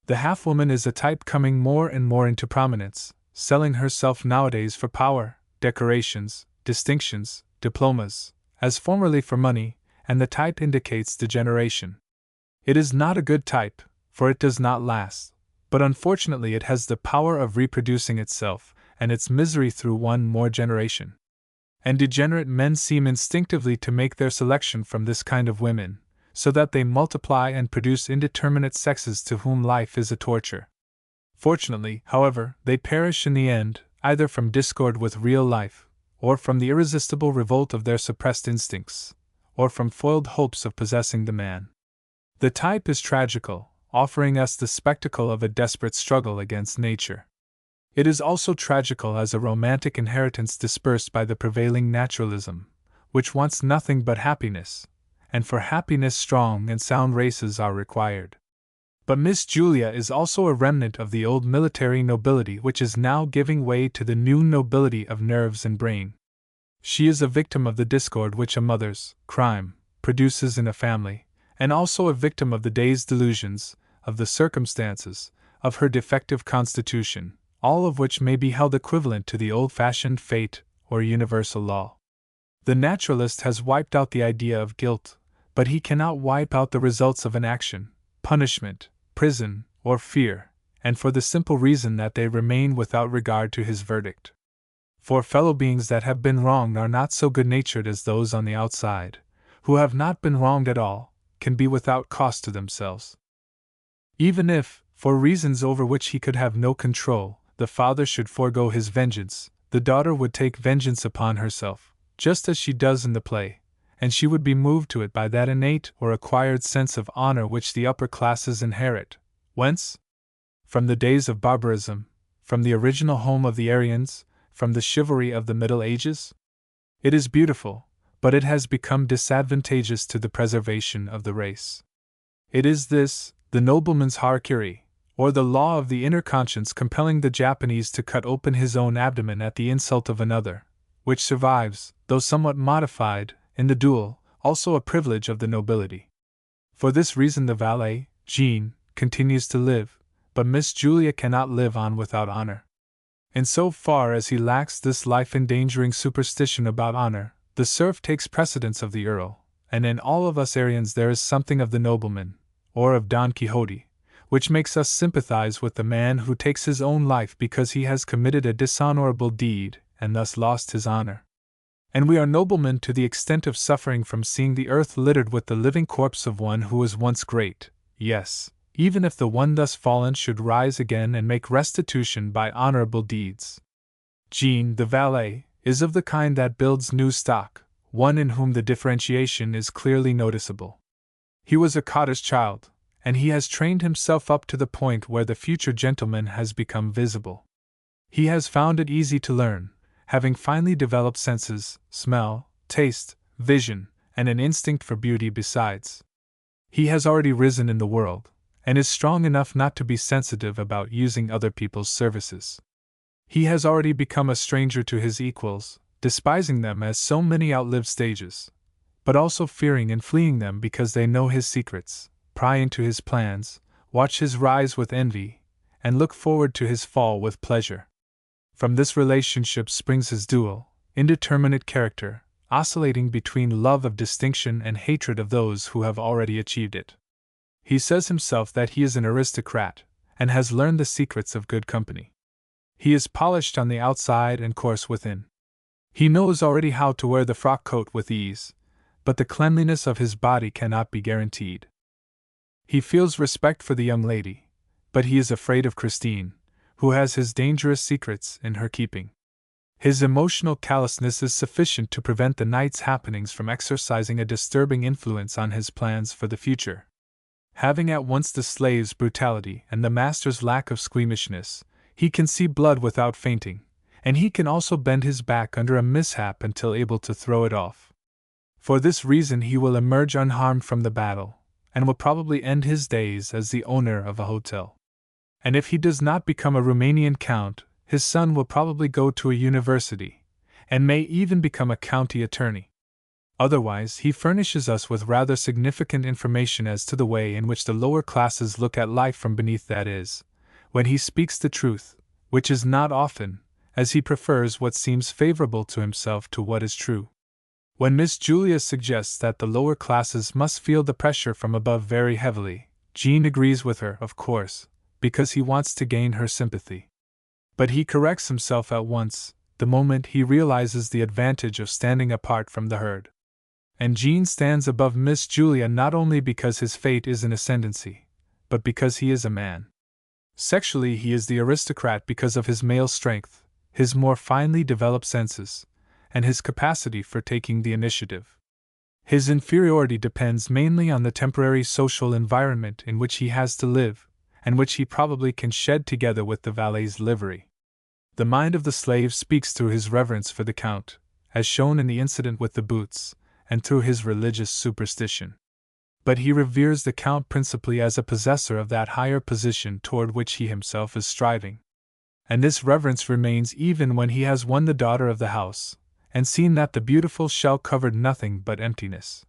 The half-woman is a type coming more and more into prominence, selling herself nowadays for power, decorations, distinctions, diplomas, as formerly for money, and the type indicates degeneration. It is not a good type, for it does not last, but unfortunately it has the power of reproducing itself and its misery through one more generation. And degenerate men seem instinctively to make their selection from this kind of women, so that they multiply and produce indeterminate sexes to whom life is a torture. Fortunately, however, they perish in the end, either from discord with real life, or from the irresistible revolt of their suppressed instincts, or from foiled hopes of possessing the man. The type is tragical, offering us the spectacle of a desperate struggle against nature. It is also tragical as a romantic inheritance dispersed by the prevailing naturalism, which wants nothing but happiness, and for happiness strong and sound races are required. But Miss Julia is also a remnant of the old military nobility which is now giving way to the new nobility of nerves and brain. She is a victim of the discord which a mother's crime produces in a family, and also a victim of the day's delusions, of the circumstances, of her defective constitution, all of which may be held equivalent to the old-fashioned fate or universal law. The naturalist has wiped out the idea of guilt, but he cannot wipe out the results of an action, punishment, prison, or fear, and for the simple reason that they remain without regard to his verdict. For fellow beings that have been wronged are not so good-natured as those on the outside, who have not been wronged at all, can be without cost to themselves. Even if, for reasons over which he could have no control, the father should forego his vengeance, the daughter would take vengeance upon herself, just as she does in the play, and she would be moved to it by that innate or acquired sense of honor which the upper classes inherit. Whence? From the days of barbarism, from the original home of the Aryans, from the chivalry of the Middle Ages? It is beautiful, but it has become disadvantageous to the preservation of the race. It is this, the nobleman's harakiri, or the law of the inner conscience compelling the Japanese to cut open his own abdomen at the insult of another, which survives, though somewhat modified, in the duel, also a privilege of the nobility. For this reason the valet, Jean, continues to live, but Miss Julia cannot live on without honor. In so far as he lacks this life-endangering superstition about honor, the serf takes precedence of the earl, and in all of us Aryans there is something of the nobleman, or of Don Quixote, which makes us sympathize with the man who takes his own life because he has committed a dishonorable deed and thus lost his honor. And we are noblemen to the extent of suffering from seeing the earth littered with the living corpse of one who was once great, yes, even if the one thus fallen should rise again and make restitution by honorable deeds. Jean, the valet, is of the kind that builds new stock, one in whom the differentiation is clearly noticeable. He was a cottage child, and he has trained himself up to the point where the future gentleman has become visible. He has found it easy to learn, having finally developed senses, smell, taste, vision, and an instinct for beauty besides. He has already risen in the world, and is strong enough not to be sensitive about using other people's services. He has already become a stranger to his equals, despising them as so many outlived stages, but also fearing and fleeing them because they know his secrets, pry into his plans, watch his rise with envy, and look forward to his fall with pleasure. From this relationship springs his dual, indeterminate character, oscillating between love of distinction and hatred of those who have already achieved it. He says himself that he is an aristocrat, and has learned the secrets of good company. He is polished on the outside and coarse within. He knows already how to wear the frock coat with ease, but the cleanliness of his body cannot be guaranteed. He feels respect for the young lady, but he is afraid of Christine, who has his dangerous secrets in her keeping. His emotional callousness is sufficient to prevent the night's happenings from exercising a disturbing influence on his plans for the future. Having at once the slave's brutality and the master's lack of squeamishness, he can see blood without fainting, and he can also bend his back under a mishap until able to throw it off. For this reason he will emerge unharmed from the battle, and will probably end his days as the owner of a hotel. And if he does not become a Romanian count, his son will probably go to a university, and may even become a county attorney. Otherwise, he furnishes us with rather significant information as to the way in which the lower classes look at life from beneath, that is, when he speaks the truth, which is not often, as he prefers what seems favorable to himself to what is true. When Miss Julia suggests that the lower classes must feel the pressure from above very heavily, Jean agrees with her, of course, because he wants to gain her sympathy. But he corrects himself at once, the moment he realizes the advantage of standing apart from the herd. And Jean stands above Miss Julia not only because his fate is an ascendancy, but because he is a man. Sexually, he is the aristocrat because of his male strength, his more finely developed senses, and his capacity for taking the initiative. His inferiority depends mainly on the temporary social environment in which he has to live, and which he probably can shed together with the valet's livery. The mind of the slave speaks through his reverence for the Count, as shown in the incident with the boots, and through his religious superstition. But he reveres the Count principally as a possessor of that higher position toward which he himself is striving. And this reverence remains even when he has won the daughter of the house, and seen that the beautiful shell covered nothing but emptiness.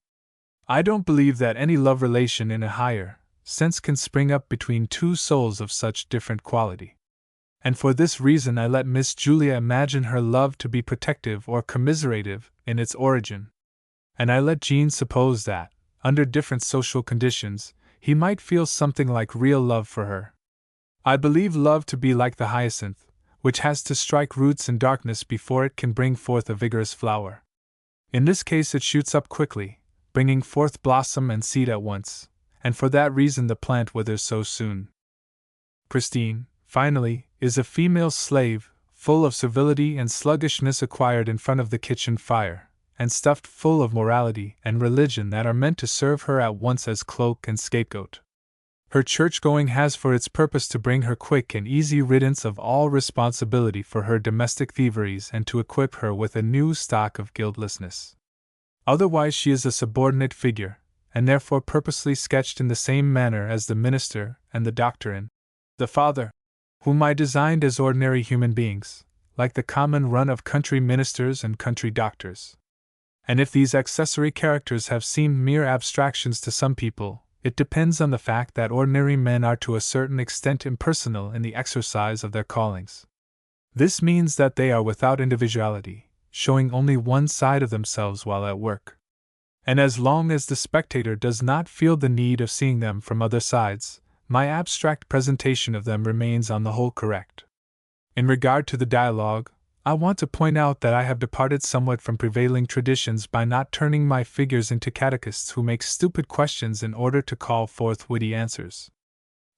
I don't believe that any love relation in a higher sense can spring up between two souls of such different quality. And for this reason I let Miss Julia imagine her love to be protective or commiserative in its origin. And I let Jean suppose that, under different social conditions, he might feel something like real love for her. I believe love to be like the hyacinth, which has to strike roots in darkness before it can bring forth a vigorous flower. In this case it shoots up quickly, bringing forth blossom and seed at once, and for that reason the plant withers so soon. Christine, finally, is a female slave, full of servility and sluggishness acquired in front of the kitchen fire, and stuffed full of morality and religion that are meant to serve her at once as cloak and scapegoat. Her church-going has for its purpose to bring her quick and easy riddance of all responsibility for her domestic thieveries and to equip her with a new stock of guiltlessness. Otherwise she is a subordinate figure, and therefore purposely sketched in the same manner as the minister and the doctor and the father, whom I designed as ordinary human beings, like the common run of country ministers and country doctors. And if these accessory characters have seemed mere abstractions to some people, it depends on the fact that ordinary men are to a certain extent impersonal in the exercise of their callings. This means that they are without individuality, showing only one side of themselves while at work. And as long as the spectator does not feel the need of seeing them from other sides, my abstract presentation of them remains on the whole correct. In regard to the dialogue, I want to point out that I have departed somewhat from prevailing traditions by not turning my figures into catechists who make stupid questions in order to call forth witty answers.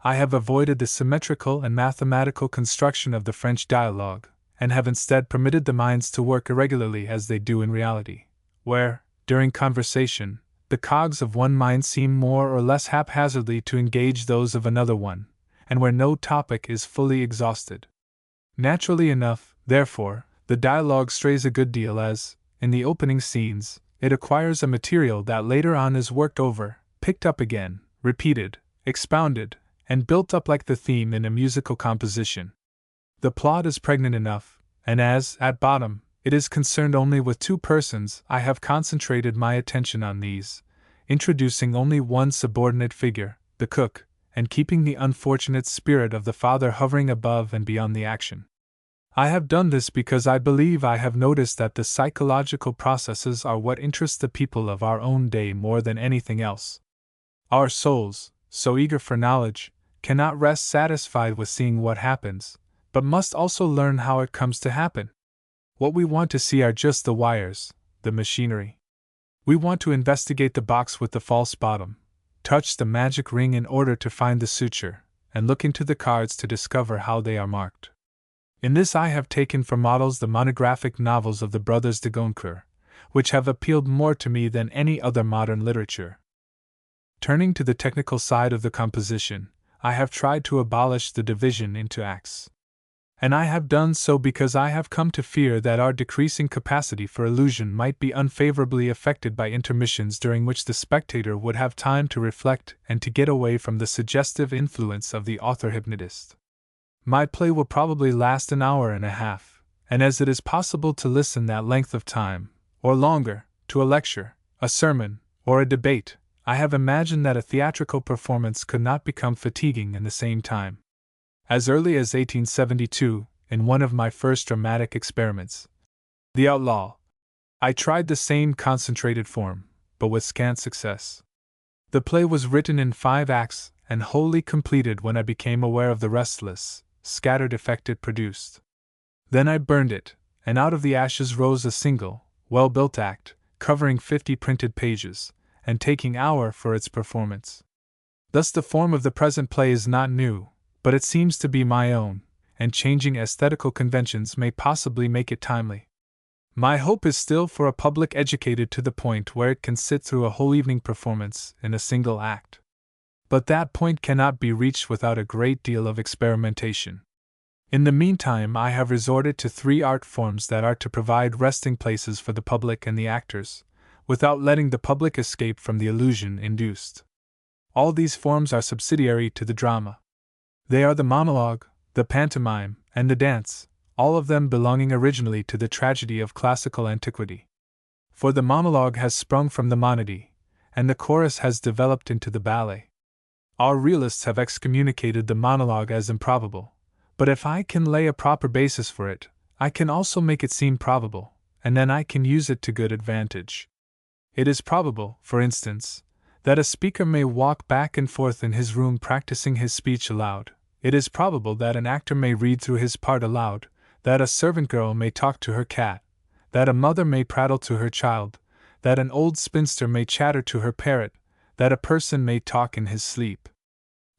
I have avoided the symmetrical and mathematical construction of the French dialogue, and have instead permitted the minds to work irregularly as they do in reality, where, during conversation, the cogs of one mind seem more or less haphazardly to engage those of another one, and where no topic is fully exhausted. Naturally enough, therefore, the dialogue strays a good deal as, in the opening scenes, it acquires a material that later on is worked over, picked up again, repeated, expounded, and built up like the theme in a musical composition. The plot is pregnant enough, and as, at bottom, it is concerned only with two persons, I have concentrated my attention on these, introducing only one subordinate figure, the cook, and keeping the unfortunate spirit of the father hovering above and beyond the action. I have done this because I believe I have noticed that the psychological processes are what interest the people of our own day more than anything else. Our souls, so eager for knowledge, cannot rest satisfied with seeing what happens, but must also learn how it comes to happen. What we want to see are just the wires, the machinery. We want to investigate the box with the false bottom, touch the magic ring in order to find the suture, and look into the cards to discover how they are marked. In this I have taken for models the monographic novels of the brothers de Goncourt, which have appealed more to me than any other modern literature. Turning to the technical side of the composition, I have tried to abolish the division into acts. And I have done so because I have come to fear that our decreasing capacity for illusion might be unfavorably affected by intermissions during which the spectator would have time to reflect and to get away from the suggestive influence of the author-hypnotist. My play will probably last an hour and a half, and as it is possible to listen that length of time, or longer, to a lecture, a sermon, or a debate, I have imagined that a theatrical performance could not become fatiguing in the same time. As early as 1872, in one of my first dramatic experiments, The Outlaw, I tried the same concentrated form, but with scant success. The play was written in 5 acts and wholly completed when I became aware of the restless, scattered effect it produced. Then I burned it, and out of the ashes rose a single, well-built act, covering 50 printed pages, and taking hour for its performance. Thus the form of the present play is not new, but it seems to be my own, and changing aesthetical conventions may possibly make it timely. My hope is still for a public educated to the point where it can sit through a whole evening performance in a single act. But that point cannot be reached without a great deal of experimentation. In the meantime, I have resorted to 3 art forms that are to provide resting places for the public and the actors, without letting the public escape from the illusion induced. All these forms are subsidiary to the drama. They are the monologue, the pantomime, and the dance, all of them belonging originally to the tragedy of classical antiquity. For the monologue has sprung from the monody, and the chorus has developed into the ballet. Our realists have excommunicated the monologue as improbable, but if I can lay a proper basis for it, I can also make it seem probable, and then I can use it to good advantage. It is probable, for instance, that a speaker may walk back and forth in his room practicing his speech aloud. It is probable that an actor may read through his part aloud, that a servant girl may talk to her cat, that a mother may prattle to her child, that an old spinster may chatter to her parrot, that a person may talk in his sleep.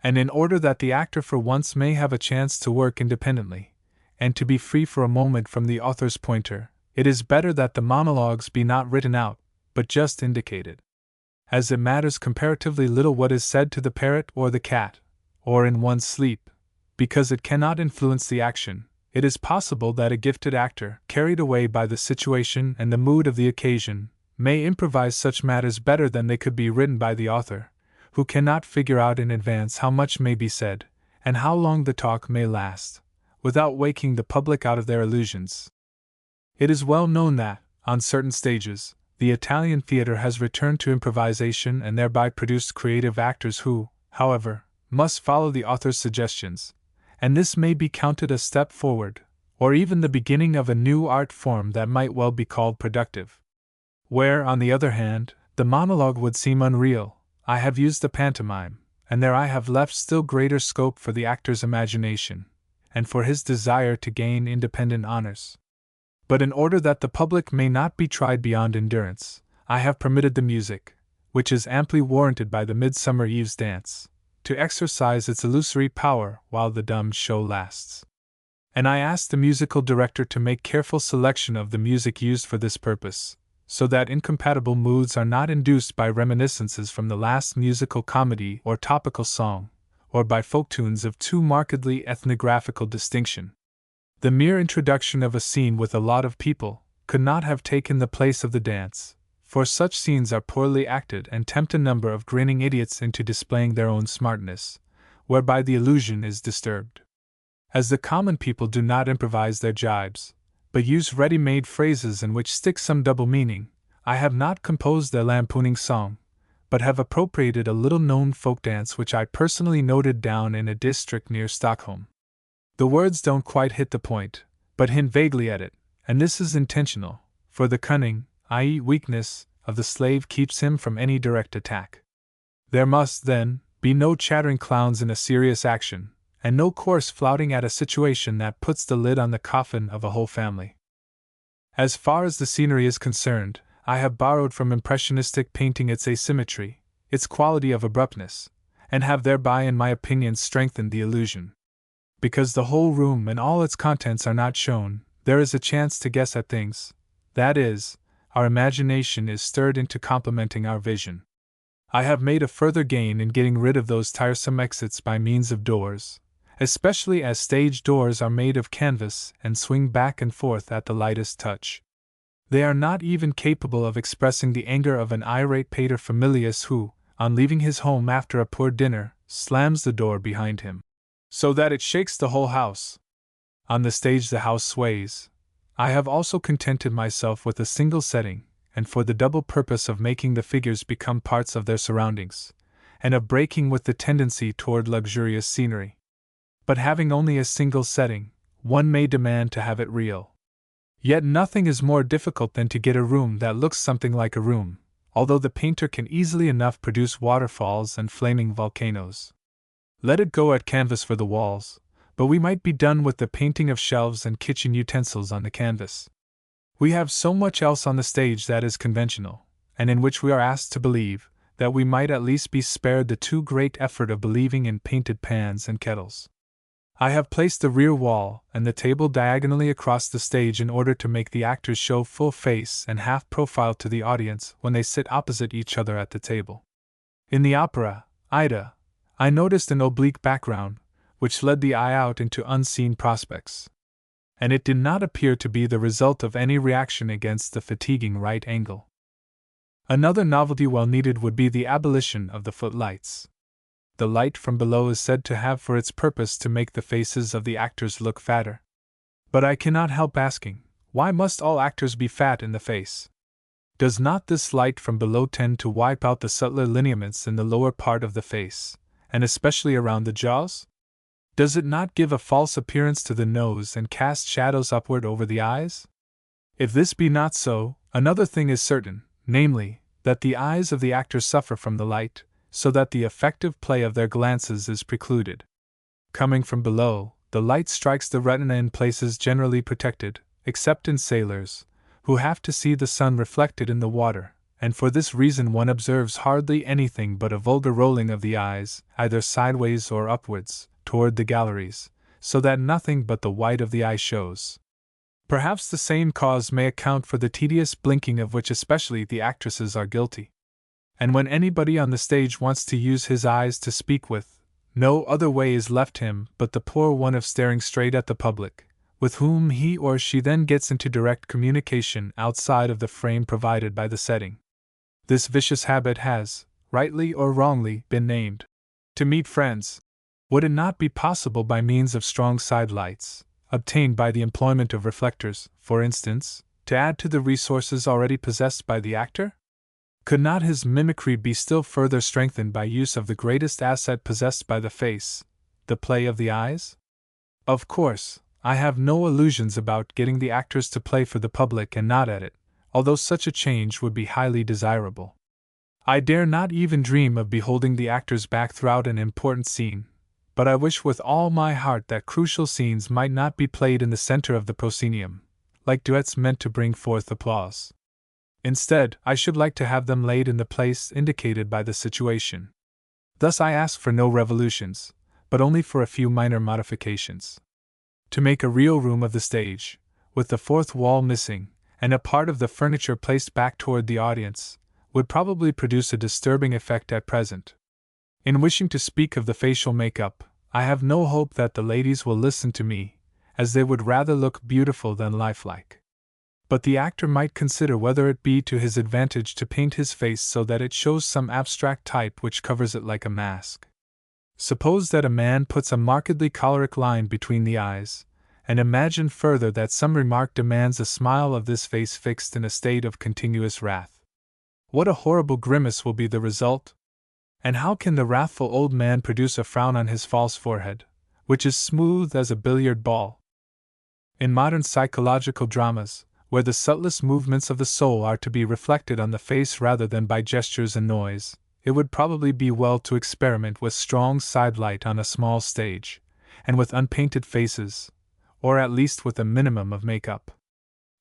And in order that the actor for once may have a chance to work independently, and to be free for a moment from the author's pointer, it is better that the monologues be not written out, but just indicated. As it matters comparatively little what is said to the parrot or the cat, or in one's sleep, because it cannot influence the action, it is possible that a gifted actor, carried away by the situation and the mood of the occasion, may improvise such matters better than they could be written by the author, who cannot figure out in advance how much may be said, and how long the talk may last, without waking the public out of their illusions. It is well known that, on certain stages, the Italian theater has returned to improvisation and thereby produced creative actors who, however, must follow the author's suggestions, and this may be counted a step forward, or even the beginning of a new art form that might well be called productive. Where, on the other hand, the monologue would seem unreal, I have used the pantomime, and there I have left still greater scope for the actor's imagination, and for his desire to gain independent honors. But in order that the public may not be tried beyond endurance, I have permitted the music, which is amply warranted by the Midsummer Eve's Dance, to exercise its illusory power while the dumb show lasts. And I asked the musical director to make careful selection of the music used for this purpose, so that incompatible moods are not induced by reminiscences from the last musical comedy or topical song, or by folk tunes of too markedly ethnographical distinction. The mere introduction of a scene with a lot of people could not have taken the place of the dance, for such scenes are poorly acted and tempt a number of grinning idiots into displaying their own smartness, whereby the illusion is disturbed. As the common people do not improvise their jibes, but use ready-made phrases in which sticks some double meaning. I have not composed a lampooning song, but have appropriated a little-known folk dance which I personally noted down in a district near Stockholm. The words don't quite hit the point, but hint vaguely at it, and this is intentional, for the cunning, i.e. weakness, of the slave keeps him from any direct attack. There must, then, be no chattering clowns in a serious action, and no coarse flouting at a situation that puts the lid on the coffin of a whole family. As far as the scenery is concerned, I have borrowed from impressionistic painting its asymmetry, its quality of abruptness, and have thereby, in my opinion, strengthened the illusion. Because the whole room and all its contents are not shown, there is a chance to guess at things, that is, our imagination is stirred into complementing our vision. I have made a further gain in getting rid of those tiresome exits by means of doors, especially as stage doors are made of canvas and swing back and forth at the lightest touch. They are not even capable of expressing the anger of an irate paterfamilias who, on leaving his home after a poor dinner, slams the door behind him, so that it shakes the whole house. On the stage the house sways. I have also contented myself with a single setting, and for the double purpose of making the figures become parts of their surroundings, and of breaking with the tendency toward luxurious scenery. But having only a single setting, one may demand to have it real. Yet nothing is more difficult than to get a room that looks something like a room, although the painter can easily enough produce waterfalls and flaming volcanoes. Let it go at canvas for the walls, but we might be done with the painting of shelves and kitchen utensils on the canvas. We have so much else on the stage that is conventional, and in which we are asked to believe, that we might at least be spared the too great effort of believing in painted pans and kettles. I have placed the rear wall and the table diagonally across the stage in order to make the actors show full face and half profile to the audience when they sit opposite each other at the table. In the opera, Ida, I noticed an oblique background, which led the eye out into unseen prospects. And it did not appear to be the result of any reaction against the fatiguing right angle. Another novelty well needed would be the abolition of the footlights. The light from below is said to have for its purpose to make the faces of the actors look fatter. But I cannot help asking, why must all actors be fat in the face? Does not this light from below tend to wipe out the subtler lineaments in the lower part of the face, and especially around the jaws? Does it not give a false appearance to the nose and cast shadows upward over the eyes? If this be not so, another thing is certain, namely, that the eyes of the actors suffer from the light, so that the effective play of their glances is precluded. Coming from below, the light strikes the retina in places generally protected, except in sailors, who have to see the sun reflected in the water, and for this reason one observes hardly anything but a vulgar rolling of the eyes, either sideways or upwards, toward the galleries, so that nothing but the white of the eye shows. Perhaps the same cause may account for the tedious blinking of which especially the actresses are guilty. And when anybody on the stage wants to use his eyes to speak with, no other way is left him but the poor one of staring straight at the public, with whom he or she then gets into direct communication outside of the frame provided by the setting. This vicious habit has, rightly or wrongly, been named to meet friends. Would it not be possible by means of strong side lights, obtained by the employment of reflectors, for instance, to add to the resources already possessed by the actor? Could not his mimicry be still further strengthened by use of the greatest asset possessed by the face, the play of the eyes? Of course, I have no illusions about getting the actors to play for the public and not at it, although such a change would be highly desirable. I dare not even dream of beholding the actors back throughout an important scene, but I wish with all my heart that crucial scenes might not be played in the center of the proscenium, like duets meant to bring forth applause. Instead, I should like to have them laid in the place indicated by the situation. Thus I ask for no revolutions, but only for a few minor modifications. To make a real room of the stage, with the fourth wall missing, and a part of the furniture placed back toward the audience, would probably produce a disturbing effect at present. In wishing to speak of the facial makeup, I have no hope that the ladies will listen to me, as they would rather look beautiful than lifelike. But the actor might consider whether it be to his advantage to paint his face so that it shows some abstract type which covers it like a mask. Suppose that a man puts a markedly choleric line between the eyes, and imagine further that some remark demands a smile of this face fixed in a state of continuous wrath. What a horrible grimace will be the result! And how can the wrathful old man produce a frown on his false forehead, which is smooth as a billiard ball? In modern psychological dramas, where the subtlest movements of the soul are to be reflected on the face rather than by gestures and noise, it would probably be well to experiment with strong sidelight on a small stage, and with unpainted faces, or at least with a minimum of make-up.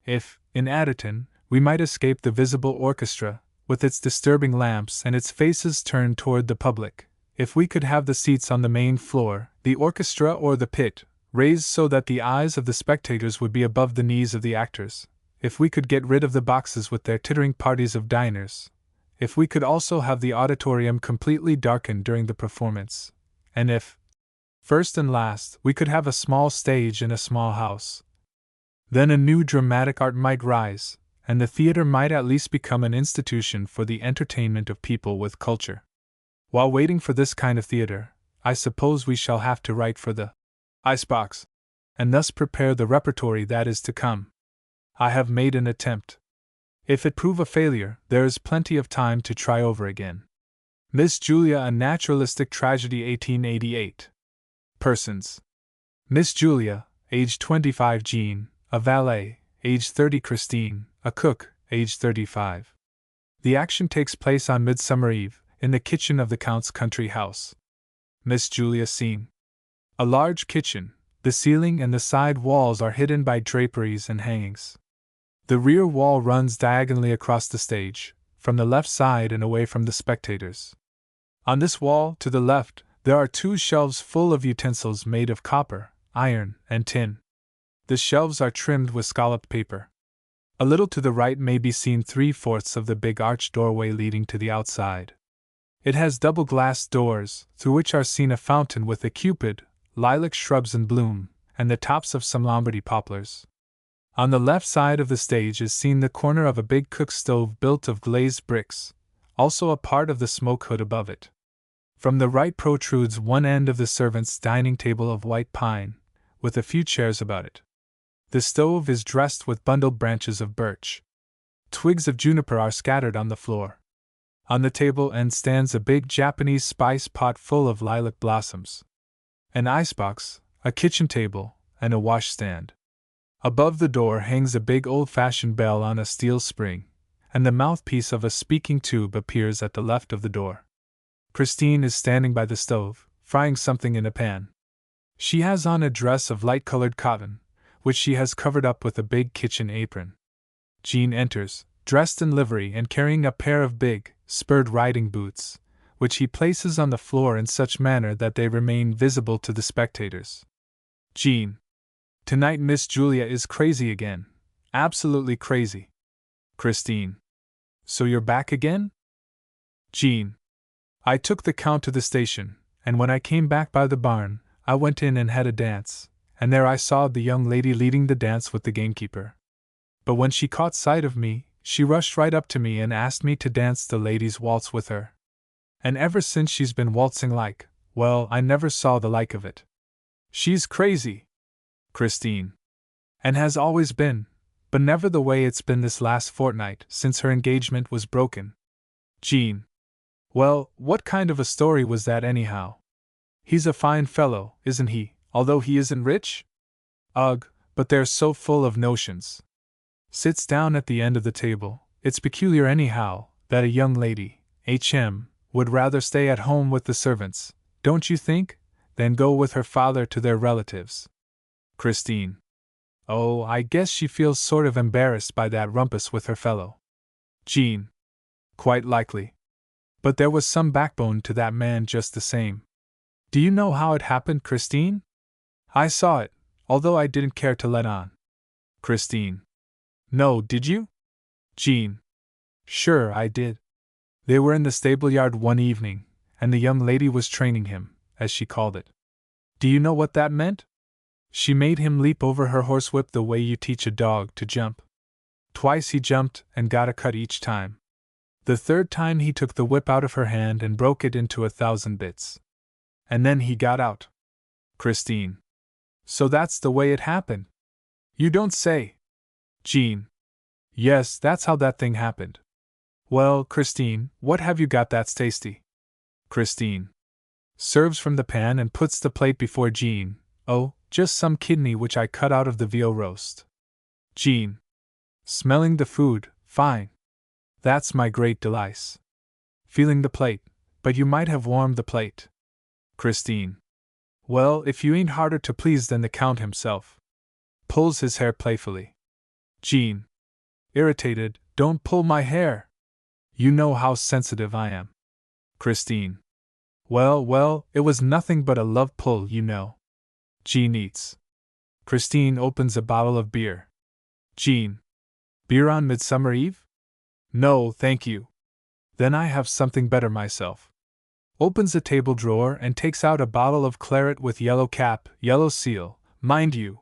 If, in Addington, we might escape the visible orchestra, with its disturbing lamps and its faces turned toward the public, if we could have the seats on the main floor, the orchestra or the pit, raised so that the eyes of the spectators would be above the knees of the actors, if we could get rid of the boxes with their tittering parties of diners, if we could also have the auditorium completely darkened during the performance, and if, first and last, we could have a small stage in a small house, then a new dramatic art might rise, and the theater might at least become an institution for the entertainment of people with culture. While waiting for this kind of theater, I suppose we shall have to write for the icebox, and thus prepare the repertory that is to come. I have made an attempt. If it prove a failure, there is plenty of time to try over again. Miss Julia, a Naturalistic Tragedy, 1888. Persons: Miss Julia, age 25, Jean, a valet, age 30, Christine, a cook, age 35. The action takes place on Midsummer Eve, in the kitchen of the Count's country house. Miss Julia scene: a large kitchen. The ceiling and the side walls are hidden by draperies and hangings. The rear wall runs diagonally across the stage, from the left side and away from the spectators. On this wall, to the left, there are 2 shelves full of utensils made of copper, iron, and tin. The shelves are trimmed with scalloped paper. A little to the right may be seen 3/4 of the big arched doorway leading to the outside. It has double glass doors, through which are seen a fountain with a cupid, lilac shrubs in bloom, and the tops of some Lombardy poplars. On the left side of the stage is seen the corner of a big cook stove built of glazed bricks, also a part of the smoke hood above it. From the right protrudes one end of the servants' dining table of white pine, with a few chairs about it. The stove is dressed with bundled branches of birch. Twigs of juniper are scattered on the floor. On the table end stands a big Japanese spice pot full of lilac blossoms, an icebox, a kitchen table, and a washstand. Above the door hangs a big old-fashioned bell on a steel spring, and the mouthpiece of a speaking tube appears at the left of the door. Christine is standing by the stove, frying something in a pan. She has on a dress of light-colored cotton, which she has covered up with a big kitchen apron. Jean enters, dressed in livery and carrying a pair of big, spurred riding boots, which he places on the floor in such manner that they remain visible to the spectators. Jean: tonight Miss Julia is crazy again. Absolutely crazy. Christine: so you're back again? Jean: I took the Count to the station, and when I came back by the barn, I went in and had a dance, and there I saw the young lady leading the dance with the gamekeeper. But when she caught sight of me, she rushed right up to me and asked me to dance the ladies' waltz with her. And ever since she's been waltzing like, well, I never saw the like of it. She's crazy. Christine: and has always been, but never the way it's been this last fortnight since her engagement was broken. Jean: well, what kind of a story was that anyhow? He's a fine fellow, isn't he, although he isn't rich? Ugh, but they're so full of notions. Sits down at the end of the table. It's peculiar anyhow, that a young lady, H.M., would rather stay at home with the servants, don't you think, than go with her father to their relatives. Christine: oh, I guess she feels sort of embarrassed by that rumpus with her fellow. Jean: quite likely. But there was some backbone to that man just the same. Do you know how it happened, Christine? I saw it, although I didn't care to let on. Christine: no, did you? Jean: sure I did. They were in the stable-yard one evening, and the young lady was training him, as she called it. Do you know what that meant? She made him leap over her horsewhip the way you teach a dog to jump. Twice he jumped and got a cut each time. The third time he took the whip out of her hand and broke it into 1,000 bits. And then he got out. Christine: So that's the way it happened. You don't say. Jean. Yes, that's how that thing happened. Well, Christine, what have you got that's tasty? Christine serves from the pan and puts the plate before Jean. Oh, just some kidney which I cut out of the veal roast. Jean. Smelling the food, fine. That's my great delice. Feeling the plate, but you might have warmed the plate. Christine. Well, if you ain't harder to please than the Count himself. Pulls his hair playfully. Jean. Irritated, don't pull my hair. You know how sensitive I am. Christine. Well, it was nothing but a love pull, you know. Jean eats. Christine opens a bottle of beer. Jean. Beer on Midsummer Eve? No, thank you. Then I have something better myself. Opens a table drawer and takes out a bottle of claret with yellow cap, yellow seal, mind you.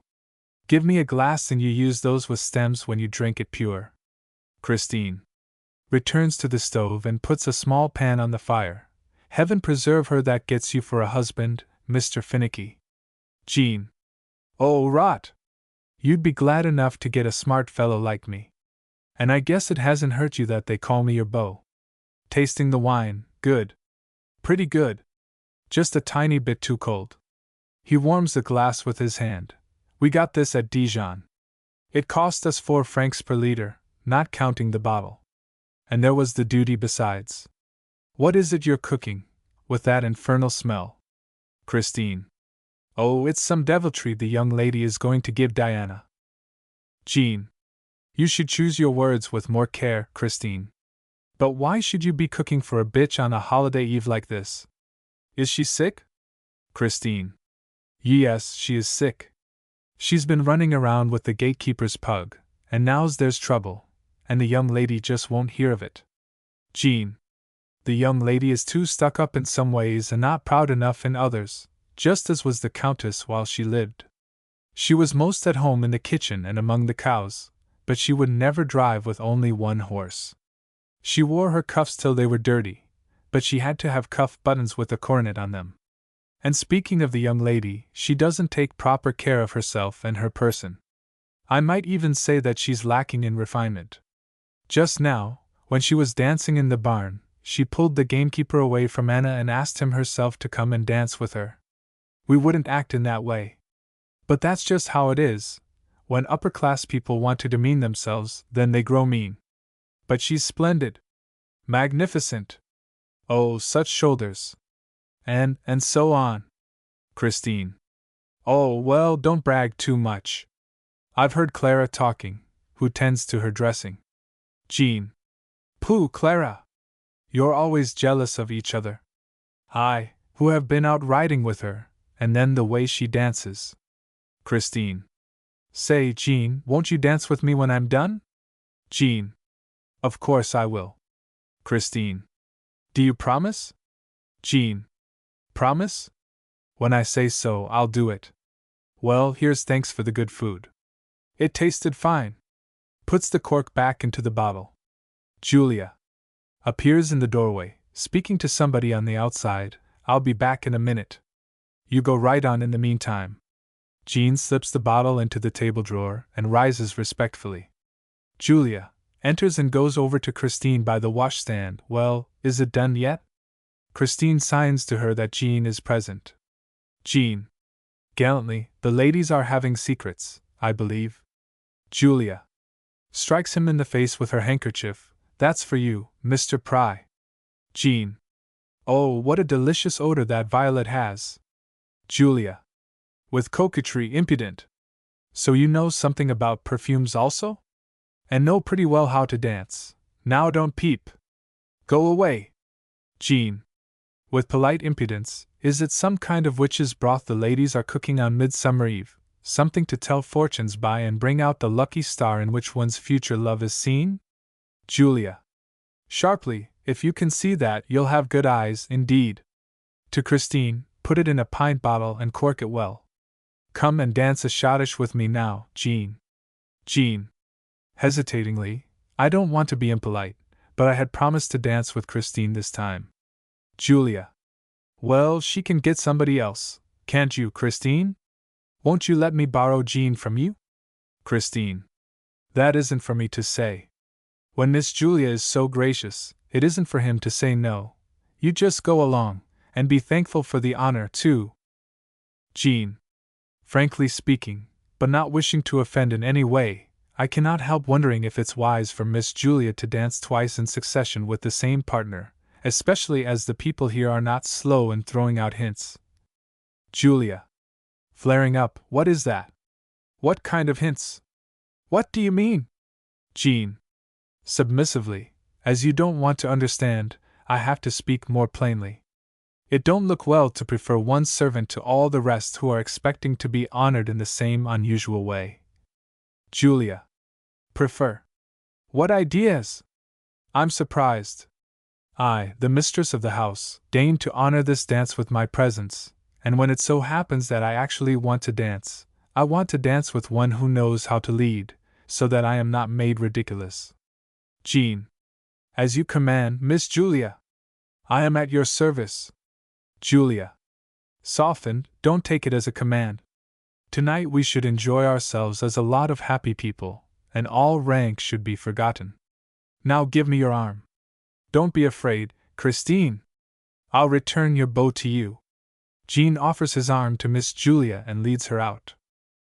Give me a glass and you use those with stems when you drink it pure. Christine returns to the stove and puts a small pan on the fire. Heaven preserve her that gets you for a husband, Mr. Finicky. Jean. Oh, rot! You'd be glad enough to get a smart fellow like me. And I guess it hasn't hurt you that they call me your beau. Tasting the wine, good. Pretty good. Just a tiny bit too cold. He warms the glass with his hand. We got this at Dijon. It cost us 4 francs per liter, not counting the bottle. And there was the duty besides. What is it you're cooking, with that infernal smell? Christine. Oh, it's some deviltry the young lady is going to give Diana. Jean. You should choose your words with more care, Christine. But why should you be cooking for a bitch on a holiday eve like this? Is she sick? Christine. Yes, she is sick. She's been running around with the gatekeeper's pug, and now's there's trouble, and the young lady just won't hear of it. Jean. The young lady is too stuck up in some ways and not proud enough in others, just as was the Countess while she lived. She was most at home in the kitchen and among the cows, but she would never drive with only one horse. She wore her cuffs till they were dirty, but she had to have cuff buttons with a coronet on them. And speaking of the young lady, she doesn't take proper care of herself and her person. I might even say that she's lacking in refinement. Just now, when she was dancing in the barn, she pulled the gamekeeper away from Anna and asked him herself to come and dance with her. We wouldn't act in that way. But that's just how it is. When upper-class people want to demean themselves, then they grow mean. But she's splendid. Magnificent. Oh, such shoulders. And so on. Christine. Oh, well, don't brag too much. I've heard Clara talking, who tends to her dressing. Jean. Pooh, Clara! You're always jealous of each other. I, who have been out riding with her, and then the way she dances. Christine. Say, Jean, won't you dance with me when I'm done? Jean. Of course I will. Christine. Do you promise? Jean. Promise? When I say so, I'll do it. Well, here's thanks for the good food. It tasted fine. Puts the cork back into the bottle. Julia appears in the doorway, speaking to somebody on the outside. I'll be back in a minute. You go right on in the meantime. Jean slips the bottle into the table drawer and rises respectfully. Julia enters and goes over to Christine by the washstand. Well, is it done yet? Christine signs to her that Jean is present. Jean. Gallantly, the ladies are having secrets, I believe. Julia strikes him in the face with her handkerchief. That's for you, Mr. Pry. Jean. Oh, what a delicious odor that violet has. Julia. With coquetry impudent. So you know something about perfumes also? And know pretty well how to dance. Now don't peep. Go away. Jean. With polite impudence, is it some kind of witch's broth the ladies are cooking on Midsummer Eve, something to tell fortunes by and bring out the lucky star in which one's future love is seen? Julia. Sharply, if you can see that, you'll have good eyes, indeed. To Christine, put it in a pint bottle and cork it well. Come and dance a schottische with me now, Jean. Jean. Hesitatingly, I don't want to be impolite, but I had promised to dance with Christine this time. Julia. Well, she can get somebody else, can't you, Christine? Won't you let me borrow Jean from you? Christine. That isn't for me to say. When Miss Julia is so gracious, it isn't for him to say no. You just go along, and be thankful for the honor, too. Jean. Frankly speaking, but not wishing to offend in any way, I cannot help wondering if it's wise for Miss Julia to dance twice in succession with the same partner, especially as the people here are not slow in throwing out hints. Julia. Flaring up, what is that? What kind of hints? What do you mean? Jean. Submissively, as you don't want to understand, I have to speak more plainly. It don't look well to prefer one servant to all the rest who are expecting to be honored in the same unusual way. Julia. Prefer? What ideas? I'm surprised. I, the mistress of the house, deign to honor this dance with my presence, and when it so happens that I actually want to dance, I want to dance with one who knows how to lead, so that I am not made ridiculous. Jean. As you command, Miss Julia. I am at your service. Julia. Softened, don't take it as a command. Tonight we should enjoy ourselves as a lot of happy people, and all rank should be forgotten. Now give me your arm. Don't be afraid, Christine. I'll return your bow to you. Jean offers his arm to Miss Julia and leads her out.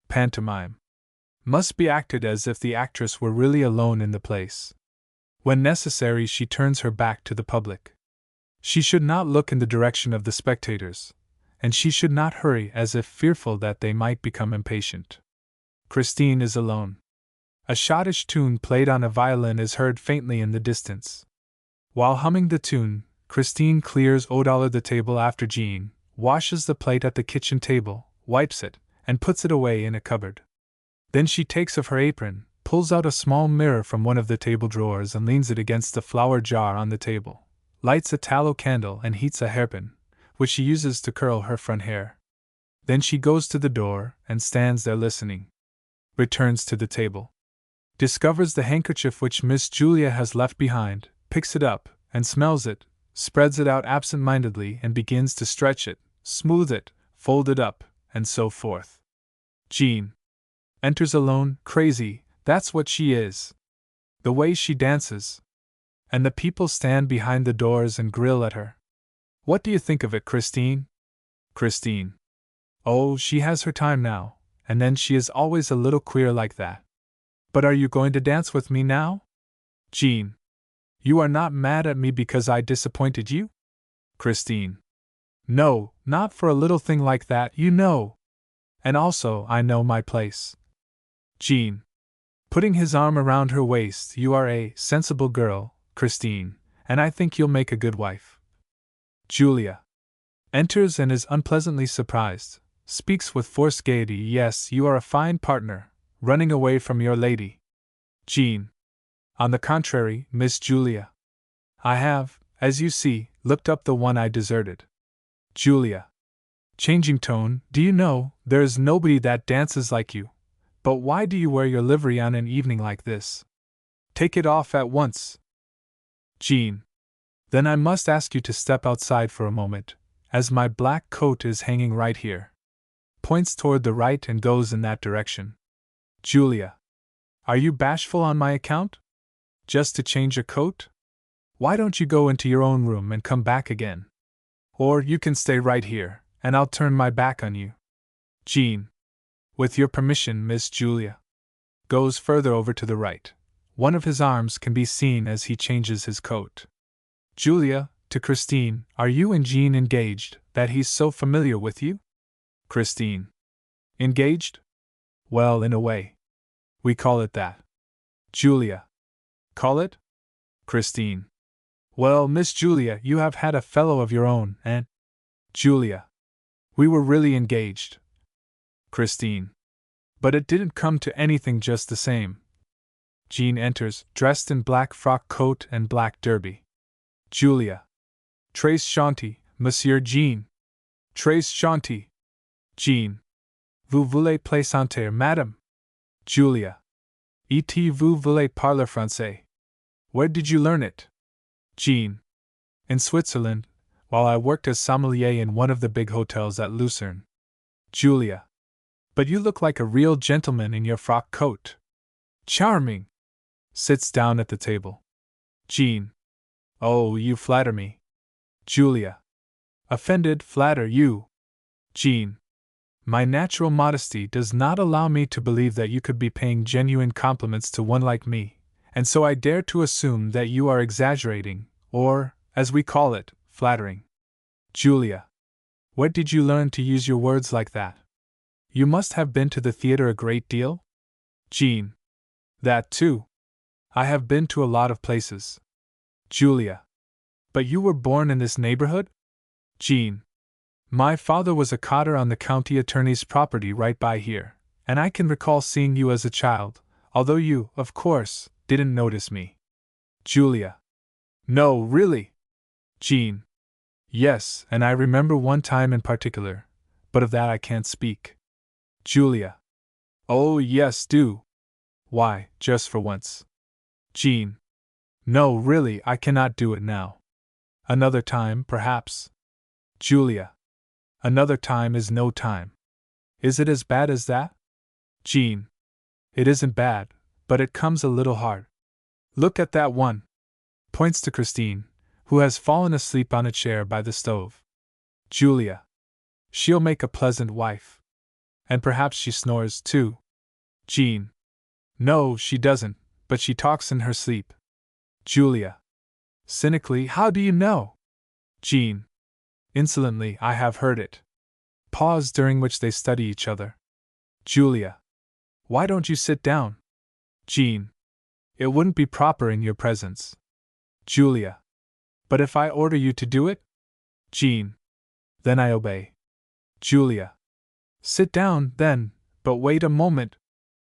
Pantomime. Must be acted as if the actress were really alone in the place. When necessary, she turns her back to the public. She should not look in the direction of the spectators, and she should not hurry as if fearful that they might become impatient. Christine is alone. A schottische tune played on a violin is heard faintly in the distance. While humming the tune, Christine clears the table after Jean, washes the plate at the kitchen table, wipes it, and puts it away in a cupboard. Then she takes off her apron, pulls out a small mirror from one of the table drawers and leans it against the flour jar on the table, lights a tallow candle and heats a hairpin, which she uses to curl her front hair. Then she goes to the door and stands there listening. Returns to the table. Discovers the handkerchief which Miss Julia has left behind, picks it up, and smells it, spreads it out absent-mindedly and begins to stretch it, smooth it, fold it up, and so forth. Jean. Enters alone, crazy, that's what she is. The way she dances. And the people stand behind the doors and grill at her. What do you think of it, Christine? Christine. Oh, she has her time now, and then she is always a little queer like that. But are you going to dance with me now? Jean. You are not mad at me because I disappointed you? Christine. No, not for a little thing like that, you know. And also, I know my place. Jean. Putting his arm around her waist, you are a sensible girl, Christine, and I think you'll make a good wife. Julia. Enters and is unpleasantly surprised, speaks with forced gaiety. Yes, you are a fine partner, running away from your lady. Jean. On the contrary, Miss Julia. I have, as you see, looked up the one I deserted. Julia. Changing tone, do you know, there is nobody that dances like you. But why do you wear your livery on an evening like this? Take it off at once. Jean. Then I must ask you to step outside for a moment, as my black coat is hanging right here. Points toward the right and goes in that direction. Julia. Are you bashful on my account? Just to change a coat? Why don't you go into your own room and come back again? Or you can stay right here, and I'll turn my back on you. Jean. With your permission, Miss Julia. Goes further over to the right. One of his arms can be seen as he changes his coat. Julia, to Christine, are you and Jean engaged, that he's so familiar with you? Christine. Engaged? Well, in a way. We call it that. Julia. Call it? Christine. Well, Miss Julia, you have had a fellow of your own, and… Julia. We were really engaged. Christine. But it didn't come to anything just the same. Jean enters, dressed in black frock coat and black derby. Julia. Très chanty, Monsieur Jean. Très chanty. Jean. Vous voulez plaisanter, madame? Julia. Et vous voulez parler français? Where did you learn it? Jean. In Switzerland, while I worked as sommelier in one of the big hotels at Lucerne. Julia. But you look like a real gentleman in your frock coat. Charming! Sits down at the table. Jean. Oh, you flatter me. Julia. Offended, flatter you. Jean. My natural modesty does not allow me to believe that you could be paying genuine compliments to one like me, and so I dare to assume that you are exaggerating, or, as we call it, flattering. Julia. Where did you learn to use your words like that? You must have been to the theater a great deal? Jean. That too. I have been to a lot of places. Julia. But you were born in this neighborhood? Jean. My father was a cotter on the county attorney's property right by here, and I can recall seeing you as a child, although you, of course, didn't notice me. Julia. No, really? Jean. Yes, and I remember one time in particular, but of that I can't speak. Julia. Oh, yes, do. Why, just for once. Jean. No, really, I cannot do it now. Another time, perhaps. Julia. Another time is no time. Is it as bad as that? Jean. It isn't bad, but it comes a little hard. Look at that one. Points to Christine, who has fallen asleep on a chair by the stove. Julia. She'll make a pleasant wife. And perhaps she snores, too. Jean. No, she doesn't, but she talks in her sleep. Julia. Cynically, how do you know? Jean. Insolently, I have heard it. Pause during which they study each other. Julia. Why don't you sit down? Jean. It wouldn't be proper in your presence. Julia. But if I order you to do it? Jean. Then I obey. Julia. Sit down, then, but wait a moment.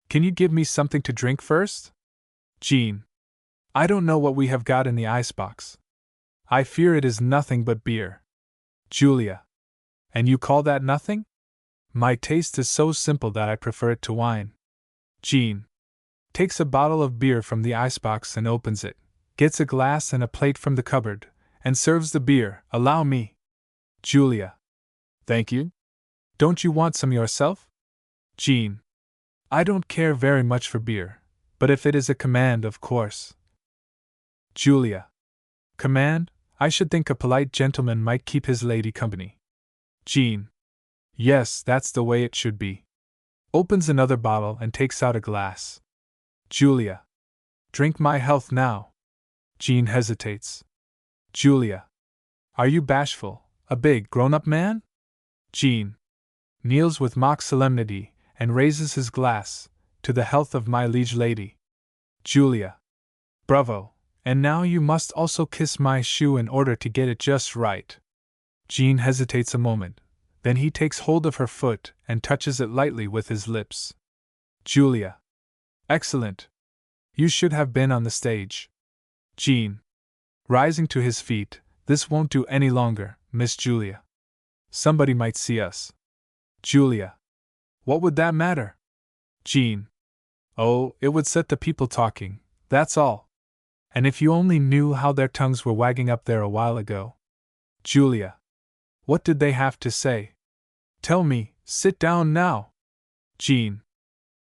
Can you give me something to drink first? Jean. I don't know what we have got in the icebox. I fear it is nothing but beer. Julia. And you call that nothing? My taste is so simple that I prefer it to wine. Jean. Takes a bottle of beer from the icebox and opens it, gets a glass and a plate from the cupboard, and serves the beer. Allow me. Julia. Thank you. Don't you want some yourself? Jean. I don't care very much for beer, but if it is a command, of course. Julia. Command? I should think a polite gentleman might keep his lady company. Jean. Yes, that's the way it should be. Opens another bottle and takes out a glass. Julia. Drink my health now. Jean hesitates. Julia. Are you bashful, a big, grown-up man? Jean. Kneels with mock solemnity and raises his glass, to the health of my liege lady. Julia. Bravo, and now you must also kiss my shoe in order to get it just right. Jean hesitates a moment, then he takes hold of her foot and touches it lightly with his lips. Julia. Excellent. You should have been on the stage. Jean. Rising to his feet, this won't do any longer, Miss Julia. Somebody might see us. Julia. What would that matter? Jean. Oh, it would set the people talking, that's all. And if you only knew how their tongues were wagging up there a while ago. Julia. What did they have to say? Tell me, sit down now. Jean.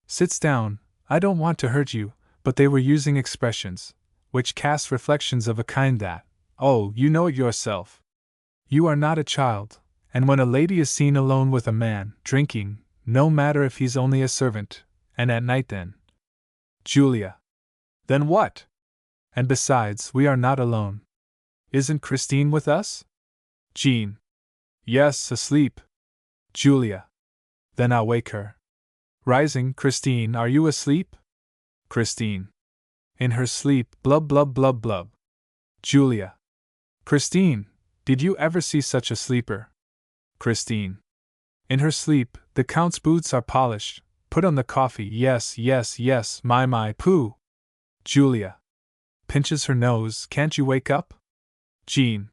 Sits down, I don't want to hurt you, but they were using expressions, which cast reflections of a kind that, oh, you know it yourself. You are not a child, and when a lady is seen alone with a man, drinking, no matter if he's only a servant, and at night then. Julia. Then what? And besides, we are not alone. Isn't Christine with us? Jean. Yes, asleep. Julia. Then I'll wake her. Rising, Christine, are you asleep? Christine. In her sleep, blub blub blub blub. Julia. Christine, did you ever see such a sleeper? Christine. In her sleep, the Count's boots are polished, put on the coffee, yes, yes, yes, my, pooh. Julia. Pinches her nose, can't you wake up? Jean.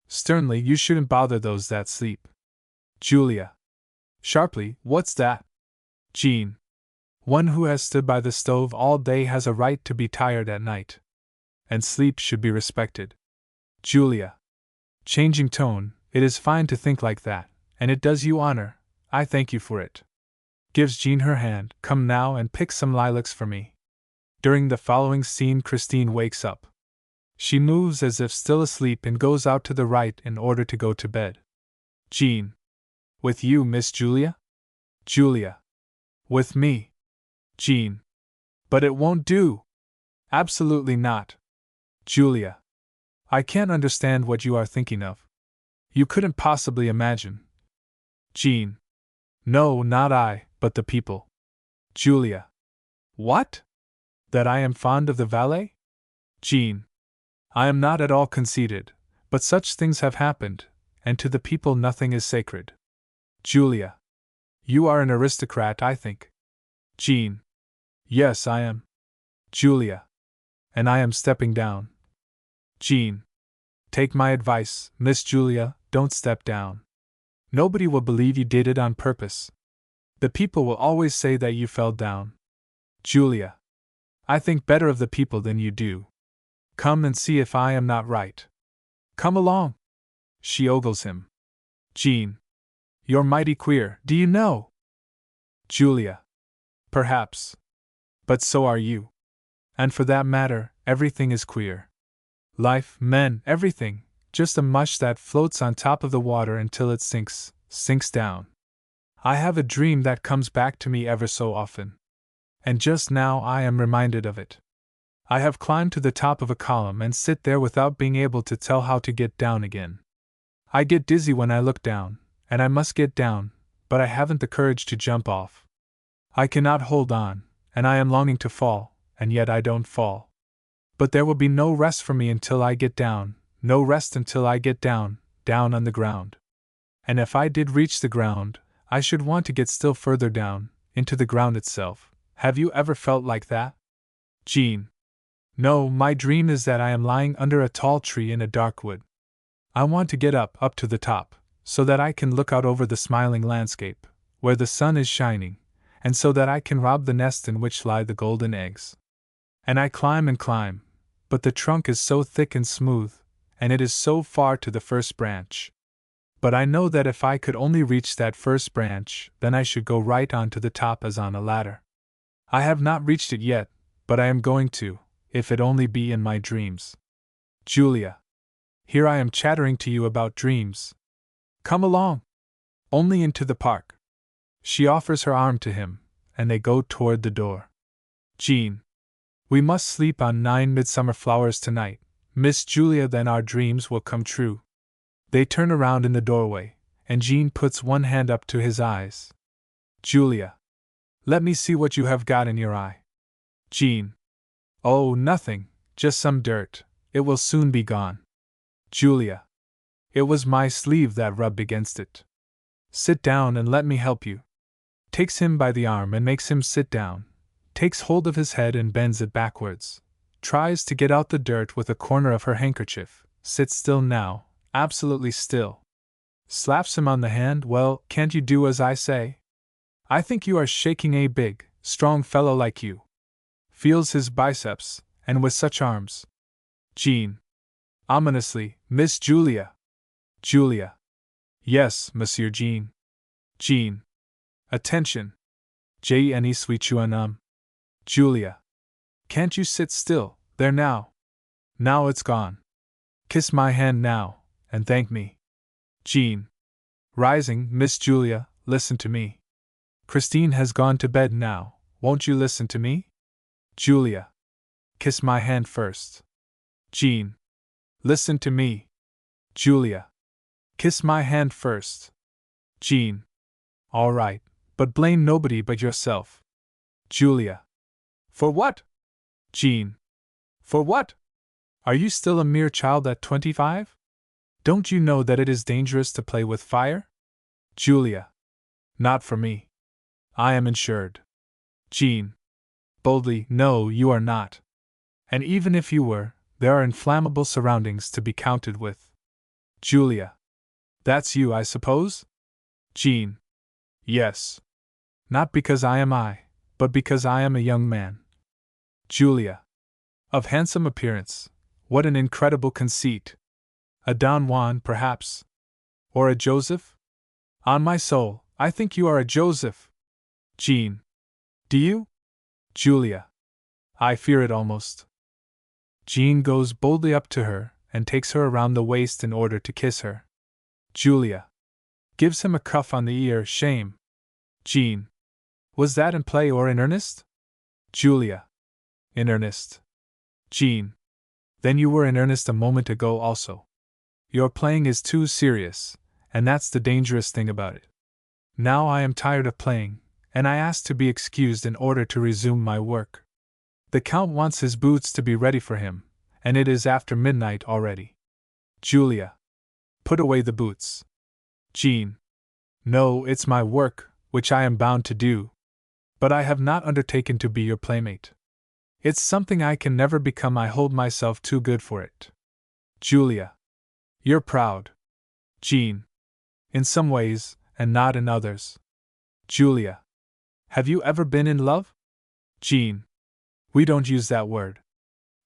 Sternly, you shouldn't bother those that sleep. Julia. Sharply, what's that? Jean. One who has stood by the stove all day has a right to be tired at night. And sleep should be respected. Julia. Changing tone, it is fine to think like that, and it does you honor, I thank you for it. Gives Jean her hand. Come now and pick some lilacs for me. During the following scene, Christine wakes up. She moves as if still asleep and goes out to the right in order to go to bed. Jean. With you, Miss Julia? Julia. With me. Jean. But it won't do. Absolutely not. Julia. I can't understand what you are thinking of. You couldn't possibly imagine. Jean. No, not I, but the people. Julia. What? That I am fond of the valet? Jean. I am not at all conceited, but such things have happened, and to the people nothing is sacred. Julia. You are an aristocrat, I think. Jean. Yes, I am. Julia. And I am stepping down. Jean. Take my advice, Miss Julia, don't step down. Nobody will believe you did it on purpose. The people will always say that you fell down. Julia. I think better of the people than you do. Come and see if I am not right. Come along. She ogles him. Jean. You're mighty queer, do you know? Julia. Perhaps. But so are you. And for that matter, everything is queer. Life, men, everything, just a mush that floats on top of the water until it sinks down. I have a dream that comes back to me ever so often. And just now I am reminded of it. I have climbed to the top of a column and sit there without being able to tell how to get down again. I get dizzy when I look down, and I must get down, but I haven't the courage to jump off. I cannot hold on, and I am longing to fall, and yet I don't fall. But there will be no rest for me until I get down, no rest until I get down on the ground. And if I did reach the ground, I should want to get still further down, into the ground itself. Have you ever felt like that? Jean. No, my dream is that I am lying under a tall tree in a dark wood. I want to get up to the top, so that I can look out over the smiling landscape, where the sun is shining, and so that I can rob the nest in which lie the golden eggs. And I climb and climb, but the trunk is so thick and smooth, and it is so far to the first branch. But I know that if I could only reach that first branch, then I should go right on to the top as on a ladder. I have not reached it yet, but I am going to, if it only be in my dreams. Julia. Here I am chattering to you about dreams. Come along. Only into the park. She offers her arm to him, and they go toward the door. Jean. We must sleep on 9 midsummer flowers tonight, Miss Julia, then our dreams will come true. They turn around in the doorway, and Jean puts one hand up to his eyes. Julia. Let me see what you have got in your eye. Jean. Oh, nothing, just some dirt, it will soon be gone. Julia. It was my sleeve that rubbed against it. Sit down and let me help you. Takes him by the arm and makes him sit down, takes hold of his head and bends it backwards, tries to get out the dirt with a corner of her handkerchief, sits still now, absolutely still. Slaps him on the hand. Well, can't you do as I say? I think you are shaking a big, strong fellow like you. Feels his biceps, and with such arms. Jean. Ominously, Miss Julia. Julia. Yes, Monsieur Jean. Jean. Attention. J.N.E. sweet you. Julia. Can't you sit still, there now? Now it's gone. Kiss my hand now, and thank me. Jean. Rising, Miss Julia, listen to me. Christine has gone to bed now, won't you listen to me? Julia. Kiss my hand first. Jean. Listen to me. Julia. Kiss my hand first. Jean. All right, but blame nobody but yourself. Julia. For what? Jean. For what? Are you still a mere child at 25? Don't you know that it is dangerous to play with fire? Julia. Not for me. I am insured. Jean. Boldly, no, you are not. And even if you were, there are inflammable surroundings to be counted with. Julia. That's you, I suppose? Jean. Yes. Not because I am I, but because I am a young man. Julia. Of handsome appearance. What an incredible conceit. A Don Juan, perhaps? Or a Joseph? On my soul, I think you are a Joseph. Jean. Do you? Julia. I fear it almost. Jean goes boldly up to her and takes her around the waist in order to kiss her. Julia. Gives him a cuff on the ear. Shame. Jean. Was that in play or in earnest? Julia. In earnest. Jean. Then you were in earnest a moment ago also. Your playing is too serious, and that's the dangerous thing about it. Now I am tired of playing, and I ask to be excused in order to resume my work. The Count wants his boots to be ready for him, and it is after midnight already. Julia. Put away the boots. Jean. No, it's my work, which I am bound to do. But I have not undertaken to be your playmate. It's something I can never become. I hold myself too good for it. Julia. You're proud. Jean. In some ways, and not in others. Julia. Have you ever been in love? Jean. We don't use that word.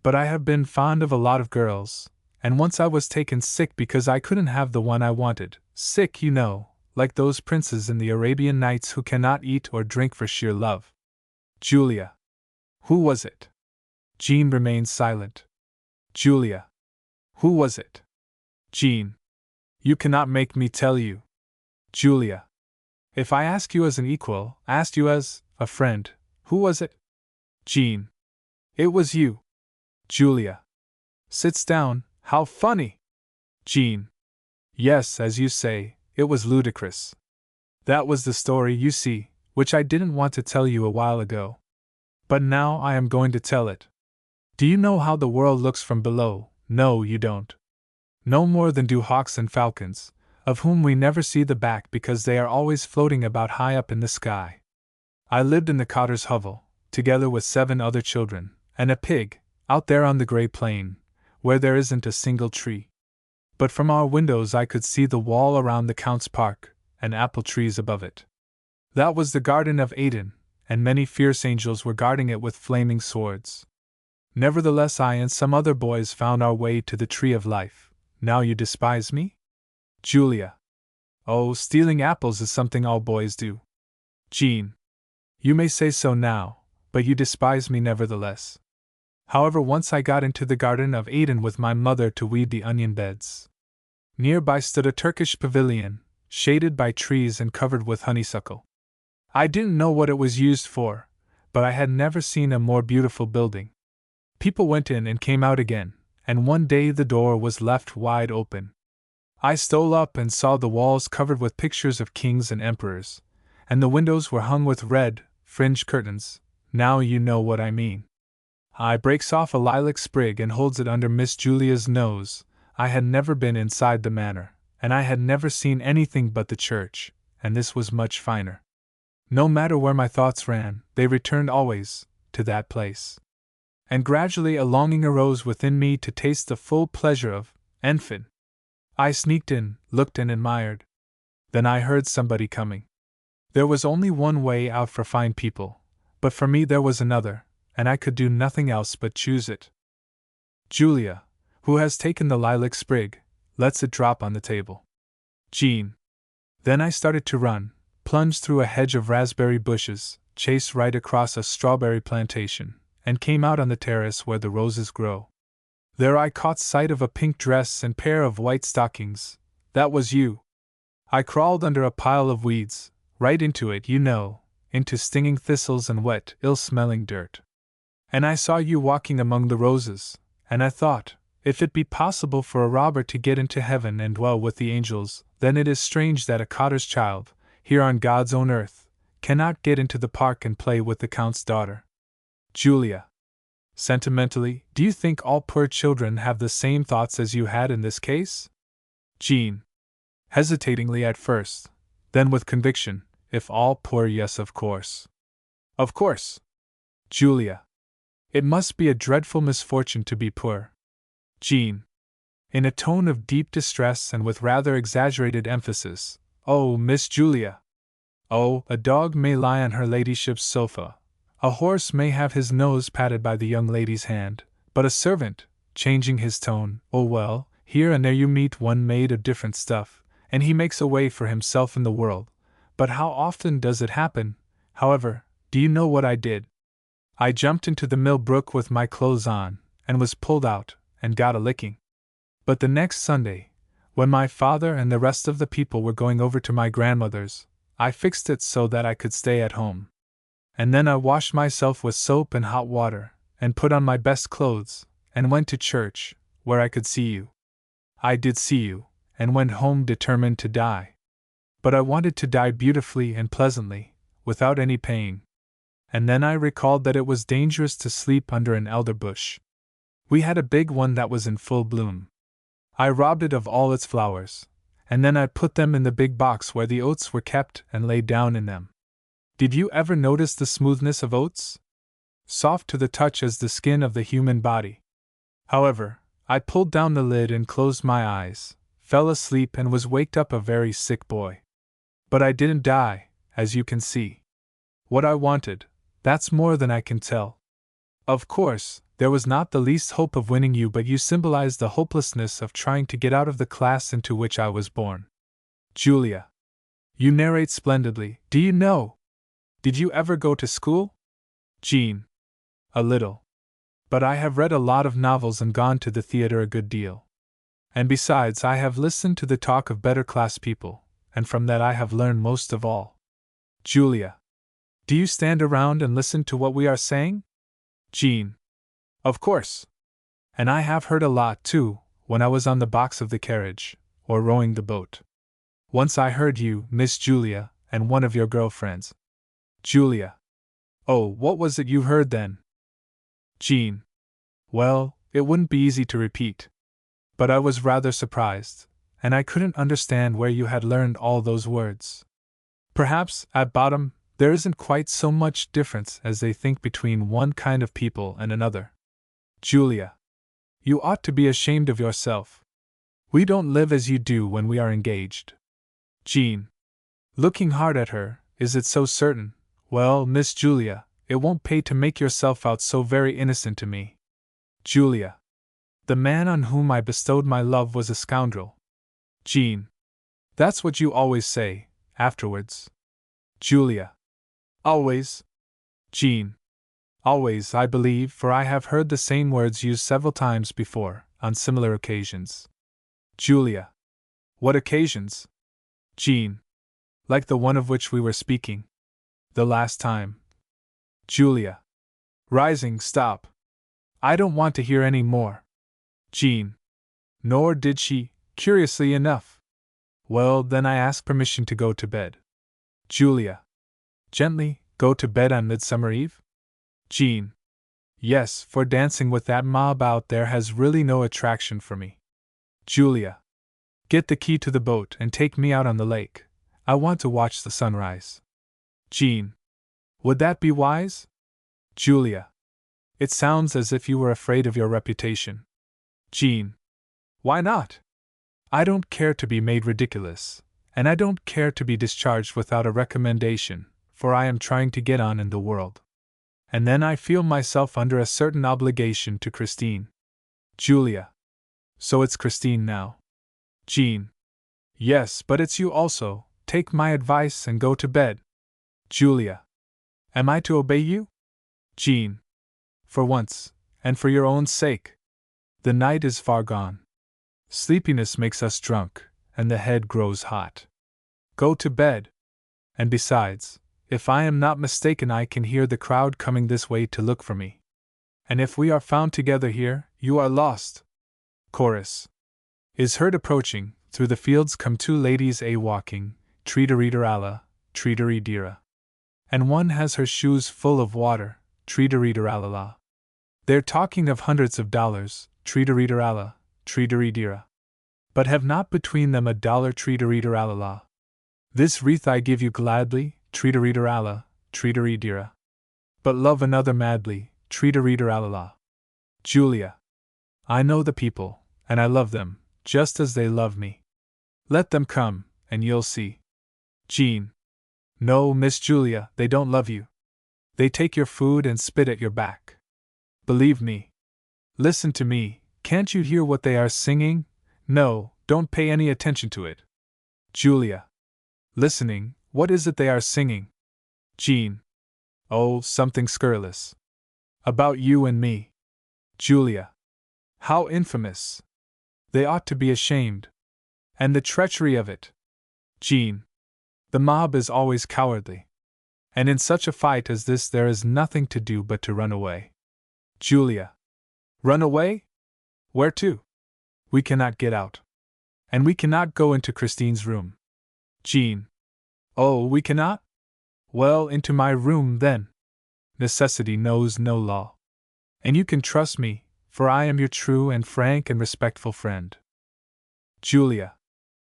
But I have been fond of a lot of girls, and once I was taken sick because I couldn't have the one I wanted. Sick, you know, like those princes in the Arabian Nights who cannot eat or drink for sheer love. Julia. Who was it? Jean remained silent. Julia. Who was it? Jean. You cannot make me tell you. Julia. If I ask you as an equal, asked you as a friend, who was it? Jean. It was you. Julia. Sits down. How funny! Jean. Yes, as you say, it was ludicrous. That was the story, you see, which I didn't want to tell you a while ago. But now I am going to tell it. Do you know how the world looks from below? No, you don't. No more than do hawks and falcons, of whom we never see the back because they are always floating about high up in the sky. I lived in the cotter's hovel, together with 7 other children, and a pig, out there on the grey plain, where there isn't a single tree. But from our windows I could see the wall around the Count's park, and apple trees above it. That was the Garden of Eden, and many fierce angels were guarding it with flaming swords. Nevertheless, I and some other boys found our way to the Tree of Life. Now you despise me? Julia. Oh, stealing apples is something all boys do. Jean. You may say so now, but you despise me nevertheless. However, once I got into the Garden of Eden with my mother to weed the onion beds. Nearby stood a Turkish pavilion, shaded by trees and covered with honeysuckle. I didn't know what it was used for, but I had never seen a more beautiful building. People went in and came out again, and one day the door was left wide open. I stole up and saw the walls covered with pictures of kings and emperors, and the windows were hung with red, fringed curtains. Now you know what I mean. I breaks off a lilac sprig and holds it under Miss Julia's nose. I had never been inside the manor, and I had never seen anything but the church, and this was much finer. No matter where my thoughts ran, they returned always to that place. And gradually a longing arose within me to taste the full pleasure of Enfin. I sneaked in, looked and admired. Then I heard somebody coming. There was only one way out for fine people, but for me there was another, and I could do nothing else but choose it. Julia, who has taken the lilac sprig, lets it drop on the table. Jean. Then I started to run, plunged through a hedge of raspberry bushes, chased right across a strawberry plantation, and came out on the terrace where the roses grow. There I caught sight of a pink dress and pair of white stockings. That was you. I crawled under a pile of weeds, right into it, you know, into stinging thistles and wet, ill-smelling dirt. And I saw you walking among the roses, and I thought, if it be possible for a robber to get into heaven and dwell with the angels, then it is strange that a cotter's child, here on God's own earth, cannot get into the park and play with the Count's daughter. Julia. Sentimentally, do you think all poor children have the same thoughts as you had in this case? Jean. Hesitatingly at first, then with conviction, if all poor, yes, of course. Of course. Julia. It must be a dreadful misfortune to be poor. Jean. In a tone of deep distress and with rather exaggerated emphasis, oh, Miss Julia. Oh, a dog may lie on her ladyship's sofa. A horse may have his nose patted by the young lady's hand, but a servant, changing his tone, oh well, here and there you meet one made of different stuff, and he makes a way for himself in the world. But how often does it happen? However, do you know what I did? I jumped into the mill brook with my clothes on, and was pulled out, and got a licking. But the next Sunday, when my father and the rest of the people were going over to my grandmother's, I fixed it so that I could stay at home. And then I washed myself with soap and hot water, and put on my best clothes, and went to church, where I could see you. I did see you, and went home determined to die. But I wanted to die beautifully and pleasantly, without any pain. And then I recalled that it was dangerous to sleep under an elder bush. We had a big one that was in full bloom. I robbed it of all its flowers, and then I put them in the big box where the oats were kept and lay down in them. Did you ever notice the smoothness of oats? Soft to the touch as the skin of the human body. However, I pulled down the lid and closed my eyes, fell asleep and was waked up a very sick boy. But I didn't die, as you can see. What I wanted, that's more than I can tell. Of course, there was not the least hope of winning you, but you symbolized the hopelessness of trying to get out of the class into which I was born. Julia. You narrate splendidly. Do you know? Did you ever go to school? Jean. A little. But I have read a lot of novels and gone to the theater a good deal. And besides, I have listened to the talk of better class people, and from that I have learned most of all. Julia. Do you stand around and listen to what we are saying? Jean. Of course. And I have heard a lot, too, when I was on the box of the carriage, or rowing the boat. Once I heard you, Miss Julia, and one of your girlfriends. Julia. Oh, what was it you heard then? Jean. Well, it wouldn't be easy to repeat. But I was rather surprised, and I couldn't understand where you had learned all those words. Perhaps, at bottom, there isn't quite so much difference as they think between one kind of people and another. Julia. You ought to be ashamed of yourself. We don't live as you do when we are engaged. Jean. Looking hard at her, is it so certain? Well, Miss Julia, it won't pay to make yourself out so very innocent to me. Julia. The man on whom I bestowed my love was a scoundrel. Jean. That's what you always say, afterwards. Julia. Always? Jean. Always, I believe, for I have heard the same words used several times before, on similar occasions. Julia. What occasions? Jean. Like the one of which we were speaking. The last time. Julia. Rising, stop. I don't want to hear any more. Jean. Nor did she, curiously enough. Well, then I ask permission to go to bed. Julia. Gently, go to bed on Midsummer Eve? Jean. Yes, for dancing with that mob out there has really no attraction for me. Julia. Get the key to the boat and take me out on the lake. I want to watch the sunrise. Jean. Would that be wise? Julia. It sounds as if you were afraid of your reputation. Jean. Why not? I don't care to be made ridiculous, and I don't care to be discharged without a recommendation, for I am trying to get on in the world. And then I feel myself under a certain obligation to Christine. Julia. So it's Christine now. Jean. Yes, but it's you also. Take my advice and go to bed. Julia. Am I to obey you? Jean. For once, and for your own sake. The night is far gone. Sleepiness makes us drunk, and the head grows hot. Go to bed. And besides, if I am not mistaken, I can hear the crowd coming this way to look for me. And if we are found together here, you are lost. Chorus. Is heard approaching, through the fields come two ladies a-walking, treat-a-reader-alla, treat-a-ree-deara. And one has her shoes full of water, treat-a-reader-alla-la. They're talking of hundreds of dollars, treat-a-reader-alla, treat-a-ree-deara. But have not between them $1, treat-a-reader-alla-la. This wreath I give you gladly, treat-a-reader-alla, treat-a-ree-deara. But love another madly, treat-a-reader-alla-la. Julia. I know the people, and I love them, just as they love me. Let them come, and you'll see. Jean. No, Miss Julia, they don't love you. They take your food and spit at your back. Believe me. Listen to me, can't you hear what they are singing? No, don't pay any attention to it. Julia. Listening, what is it they are singing? Jean. Oh, something scurrilous. About you and me. Julia. How infamous. They ought to be ashamed. And the treachery of it. Jean. The mob is always cowardly. And in such a fight as this there is nothing to do but to run away. Julia. Run away? Where to? We cannot get out. And we cannot go into Christine's room. Jean. Oh, we cannot? Well, into my room, then. Necessity knows no law. And you can trust me, for I am your true and frank and respectful friend. Julia.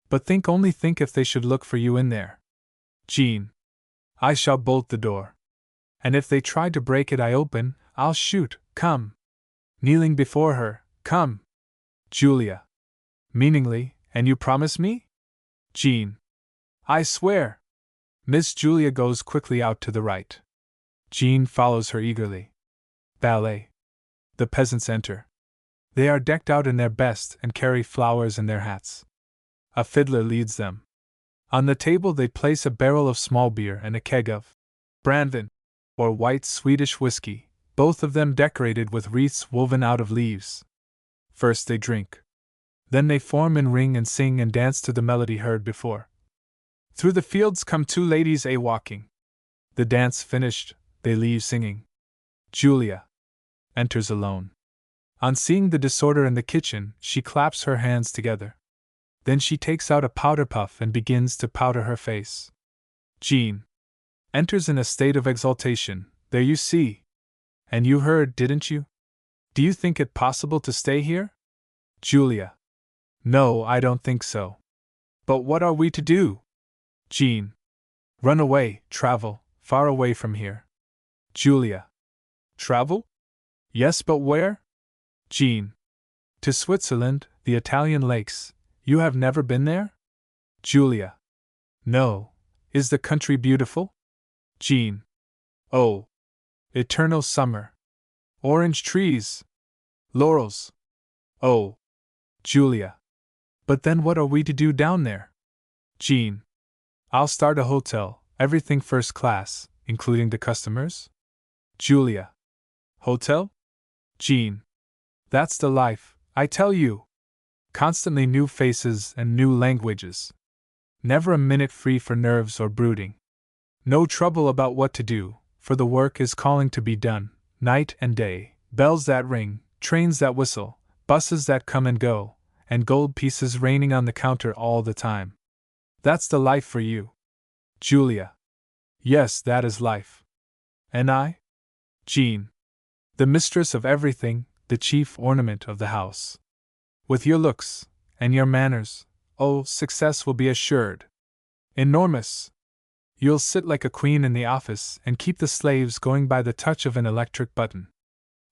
But only think if they should look for you in there. Jean. I shall bolt the door. And if they try to break it, I'll shoot. Come. Kneeling before her, come. Julia. Meaningly, and you promise me? Jean. I swear. Miss Julia goes quickly out to the right. Jean follows her eagerly. Ballet. The peasants enter. They are decked out in their best and carry flowers in their hats. A fiddler leads them. On the table they place a barrel of small beer and a keg of Brandvin, or white Swedish whiskey, both of them decorated with wreaths woven out of leaves. First they drink. Then they form in ring and sing and dance to the melody heard before. Through the fields come two ladies a-walking. The dance finished, they leave singing. Julia enters alone. On seeing the disorder in the kitchen, she claps her hands together. Then she takes out a powder puff and begins to powder her face. Jean enters in a state of exultation. There you see. And you heard, didn't you? Do you think it possible to stay here? Julia. No, I don't think so. But what are we to do? Jean. Run away, travel, far away from here. Julia. Travel? Yes, but where? Jean. To Switzerland, the Italian lakes. You have never been there? Julia. No. Is the country beautiful? Jean. Oh. Eternal summer. Orange trees. Laurels. Oh. Julia. But then what are we to do down there? Jean. I'll start a hotel, everything first class, including the customers. Julia. Hotel? Jean. That's the life, I tell you. Constantly new faces and new languages. Never a minute free for nerves or brooding. No trouble about what to do, for the work is calling to be done, night and day, bells that ring, trains that whistle, buses that come and go, and gold pieces raining on the counter all the time. That's the life for you. Julia. Yes, that is life. And I? Jean. The mistress of everything, the chief ornament of the house. With your looks, and your manners, oh, success will be assured. Enormous. You'll sit like a queen in the office and keep the slaves going by the touch of an electric button.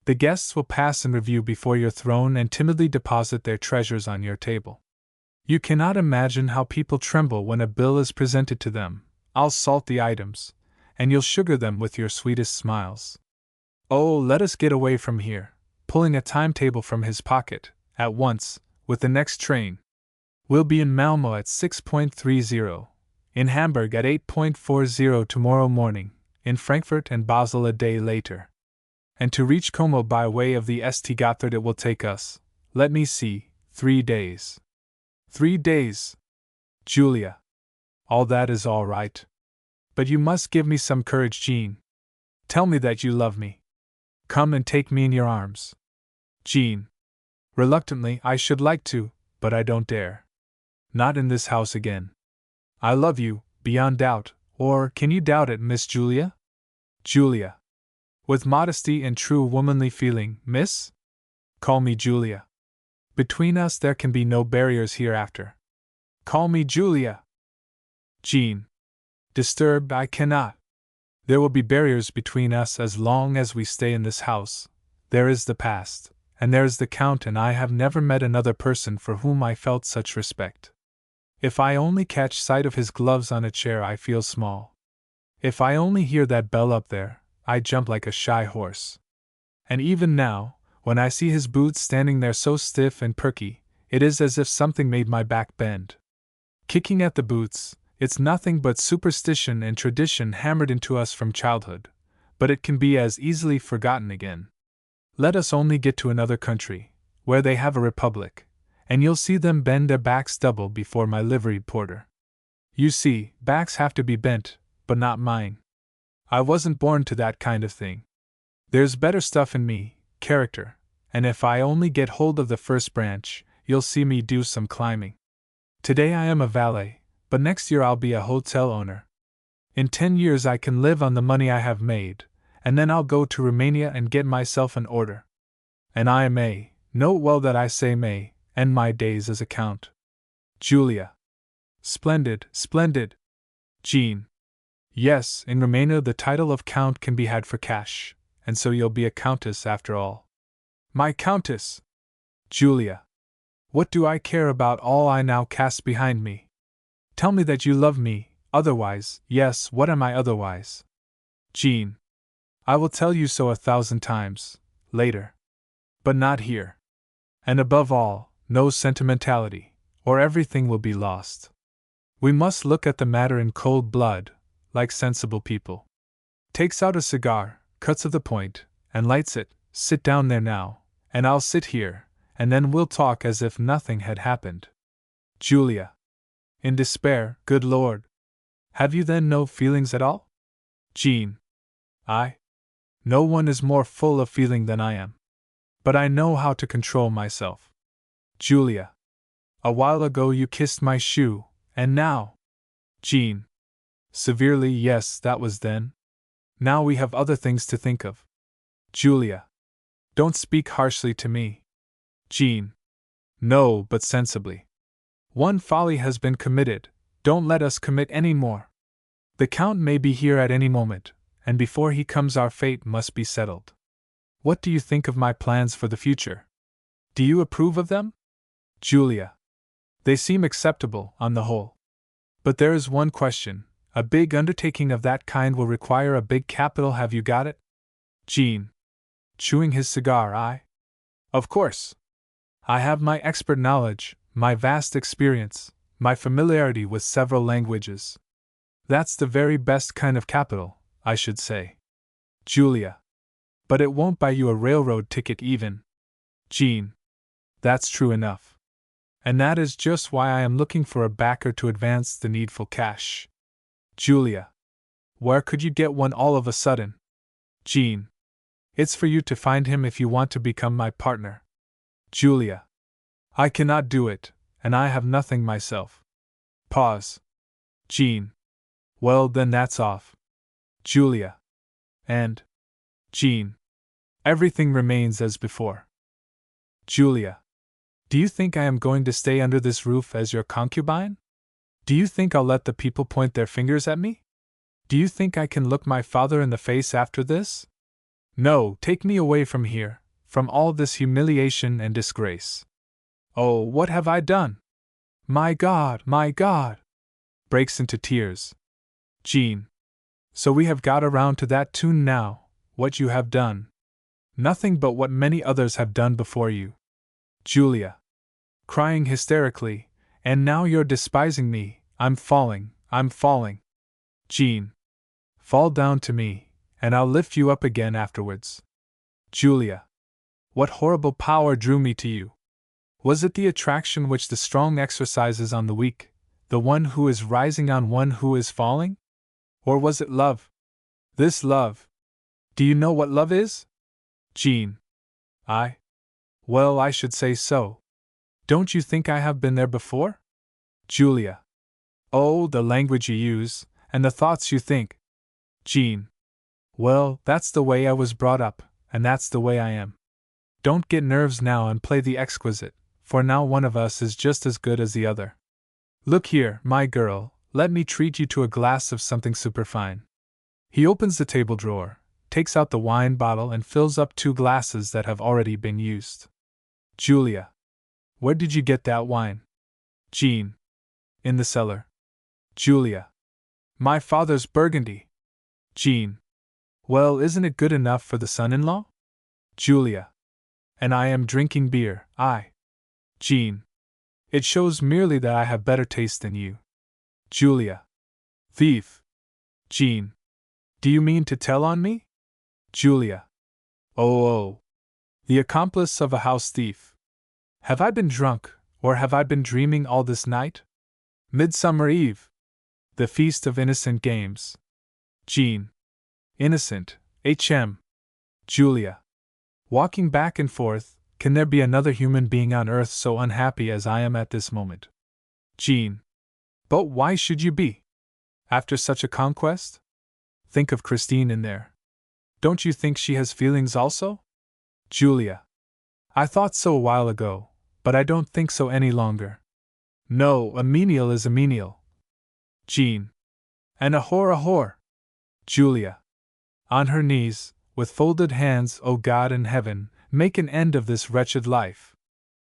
The guests will pass in review before your throne and timidly deposit their treasures on your table. You cannot imagine how people tremble when a bill is presented to them. I'll salt the items, and you'll sugar them with your sweetest smiles. Oh, let us get away from here, pulling a timetable from his pocket, at once, with the next train. We'll be in Malmö at 6:30, in Hamburg at 8:40 tomorrow morning, in Frankfurt and Basel a day later. And to reach Como by way of the St. Gotthard it will take us, let me see, 3 days. 3 days. Julia. All that is all right. But you must give me some courage, Jean. Tell me that you love me. Come and take me in your arms. Jean. Reluctantly, I should like to, but I don't dare. Not in this house again. I love you, beyond doubt, or can you doubt it, Miss Julia? Julia. With modesty and true womanly feeling, miss? Call me Julia. Between us there can be no barriers hereafter. Call me Julia. Jean. Disturbed, I cannot. There will be barriers between us as long as we stay in this house. There is the past, and there is the Count, and I have never met another person for whom I felt such respect. If I only catch sight of his gloves on a chair, I feel small. If I only hear that bell up there, I jump like a shy horse. And even now, when I see his boots standing there so stiff and perky, it is as if something made my back bend. Kicking at the boots, it's nothing but superstition and tradition hammered into us from childhood, but it can be as easily forgotten again. Let us only get to another country, where they have a republic, and you'll see them bend their backs double before my liveried porter. You see, backs have to be bent, but not mine. I wasn't born to that kind of thing. There's better stuff in me, character, and if I only get hold of the first branch, you'll see me do some climbing. Today I am a valet, but next year I'll be a hotel owner. In 10 years I can live on the money I have made, and then I'll go to Romania and get myself an order. And I may, note well that I say may, end my days as a count. Julia. Splendid, splendid. Jean. Yes, in Romania the title of count can be had for cash, and so you'll be a countess after all. My countess! Julia. What do I care about all I now cast behind me? Tell me that you love me, otherwise, yes, what am I otherwise? Jean. I will tell you so 1,000 times, later. But not here. And above all, no sentimentality, or everything will be lost. We must look at the matter in cold blood, like sensible people. Takes out a cigar, cuts of the point, and lights it. Sit down there now, and I'll sit here, and then we'll talk as if nothing had happened. Julia. In despair, good Lord. Have you then no feelings at all? Jean. No one is more full of feeling than I am. But I know how to control myself. Julia. A while ago you kissed my shoe, and now? Jean. Severely, yes, that was then. Now we have other things to think of. Julia. Don't speak harshly to me. Jean. No, but sensibly. One folly has been committed, don't let us commit any more. The Count may be here at any moment, and before he comes our fate must be settled. What do you think of my plans for the future? Do you approve of them? Julia. They seem acceptable, on the whole. But there is one question. A big undertaking of that kind will require a big capital. Have you got it? Jean. Chewing his cigar. Of course. I have my expert knowledge, my vast experience, my familiarity with several languages. That's the very best kind of capital, I should say. Julia. But it won't buy you a railroad ticket even. Jean. That's true enough. And that is just why I am looking for a backer to advance the needful cash. Julia. Where could you get one all of a sudden? Jean. It's for you to find him if you want to become my partner. Julia. I cannot do it, and I have nothing myself. Pause. Jean. Well, then that's off. Julia. And? Jean. Everything remains as before. Julia. Do you think I am going to stay under this roof as your concubine? Do you think I'll let the people point their fingers at me? Do you think I can look my father in the face after this? No, take me away from here, from all this humiliation and disgrace. Oh, what have I done? My God, my God! Breaks into tears. Jean. So we have got around to that tune now, what you have done. Nothing but what many others have done before you. Julia. Crying hysterically, and now you're despising me, I'm falling. Jean. Fall down to me, and I'll lift you up again afterwards. Julia. What horrible power drew me to you? Was it the attraction which the strong exercises on the weak, the one who is rising on one who is falling? Or was it love? This love. Do you know what love is? Jean. Well, I should say so. Don't you think I have been there before? Julia. Oh, the language you use, and the thoughts you think. Jean. Well, that's the way I was brought up, and that's the way I am. Don't get nerves now and play the exquisite, for now one of us is just as good as the other. Look here, my girl, let me treat you to a glass of something superfine. He opens the table drawer, takes out the wine bottle and fills up 2 glasses that have already been used. Julia. Where did you get that wine? Jean. In the cellar. Julia. My father's Burgundy. Jean. Well, isn't it good enough for the son-in-law? Julia. And I am drinking beer, Jean. It shows merely that I have better taste than you. Julia. Thief. Jean. Do you mean to tell on me? Julia. Oh. The accomplice of a house thief. Have I been drunk, or have I been dreaming all this night? Midsummer Eve. The feast of innocent games. Jean. Innocent, H.M. Julia. Walking back and forth, can there be another human being on earth so unhappy as I am at this moment? Jean. But why should you be? After such a conquest? Think of Christine in there. Don't you think she has feelings also? Julia. I thought so a while ago, but I don't think so any longer. No, a menial is a menial. Jean. And a whore. Julia. On her knees, with folded hands, O God in heaven, make an end of this wretched life.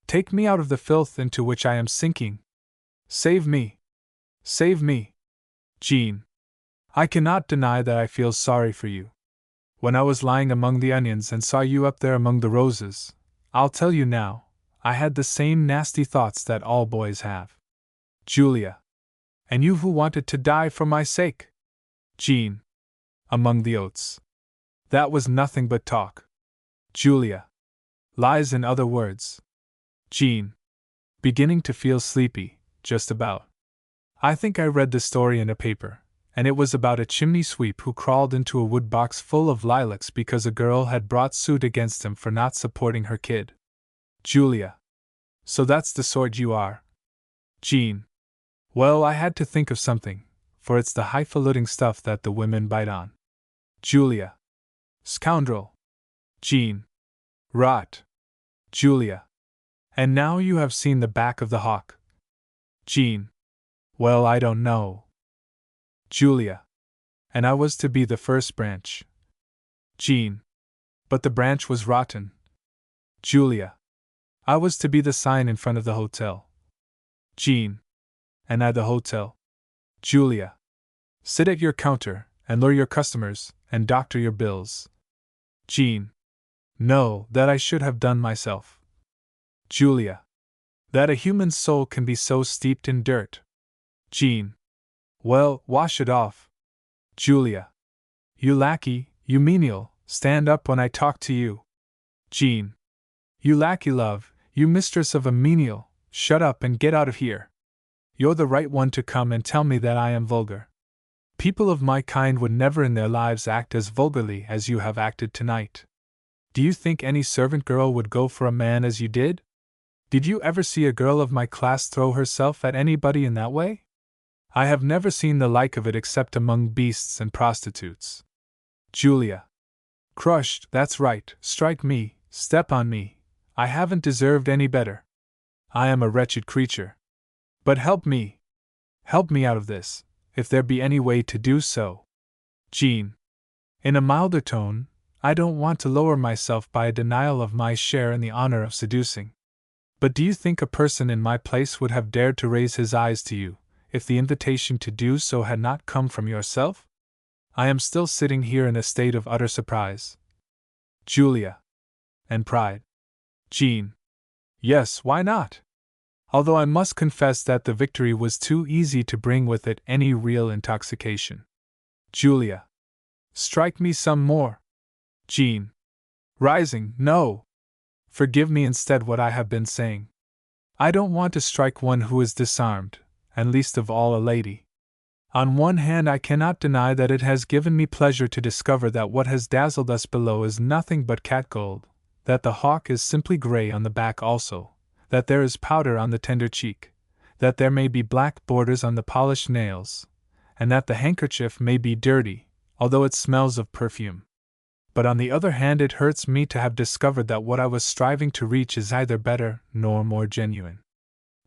Take me out of the filth into which I am sinking. Save me. Save me. Jean. I cannot deny that I feel sorry for you. When I was lying among the onions and saw you up there among the roses, I'll tell you now, I had the same nasty thoughts that all boys have. Julia. And you who wanted to die for my sake? Jean. Among the oats. That was nothing but talk. Julia. Lies, in other words. Jean. Beginning to feel sleepy, just about. I think I read the story in a paper, and it was about a chimney sweep who crawled into a wood box full of lilacs because a girl had brought suit against him for not supporting her kid. Julia. So that's the sort you are. Jean. Well, I had to think of something, for it's the highfalutin stuff that the women bite on. Julia. Scoundrel. Jean. Rot. Julia. And now you have seen the back of the hawk. Jean. Well, I don't know. Julia. And I was to be the first branch. Jean. But the branch was rotten. Julia. I was to be the sign in front of the hotel. Jean. And I the hotel. Julia. Sit at your counter, and lure your customers, and doctor your bills. Jean. No, that I should have done myself. Julia. That a human soul can be so steeped in dirt. Jean. Well, wash it off. Julia. You lackey, you menial, stand up when I talk to you. Jean. You lackey, love, you mistress of a menial, shut up and get out of here. You're the right one to come and tell me that I am vulgar. People of my kind would never in their lives act as vulgarly as you have acted tonight. Do you think any servant girl would go for a man as you did? Did you ever see a girl of my class throw herself at anybody in that way? I have never seen the like of it except among beasts and prostitutes. Julia. Crushed, that's right, strike me, step on me, I haven't deserved any better. I am a wretched creature. But help me out of this, if there be any way to do so. Jean. In a milder tone, I don't want to lower myself by a denial of my share in the honor of seducing. But do you think a person in my place would have dared to raise his eyes to you, if the invitation to do so had not come from yourself? I am still sitting here in a state of utter surprise. Julia. And pride. Jean. Yes, why not? Although I must confess that the victory was too easy to bring with it any real intoxication. Julia. Strike me some more. Jean. Rising, no. Forgive me instead what I have been saying. I don't want to strike one who is disarmed, and least of all a lady. On one hand, I cannot deny that it has given me pleasure to discover that what has dazzled us below is nothing but catgold, that the hawk is simply gray on the back also, that there is powder on the tender cheek, that there may be black borders on the polished nails, and that the handkerchief may be dirty, although it smells of perfume. But on the other hand, it hurts me to have discovered that what I was striving to reach is either better nor more genuine.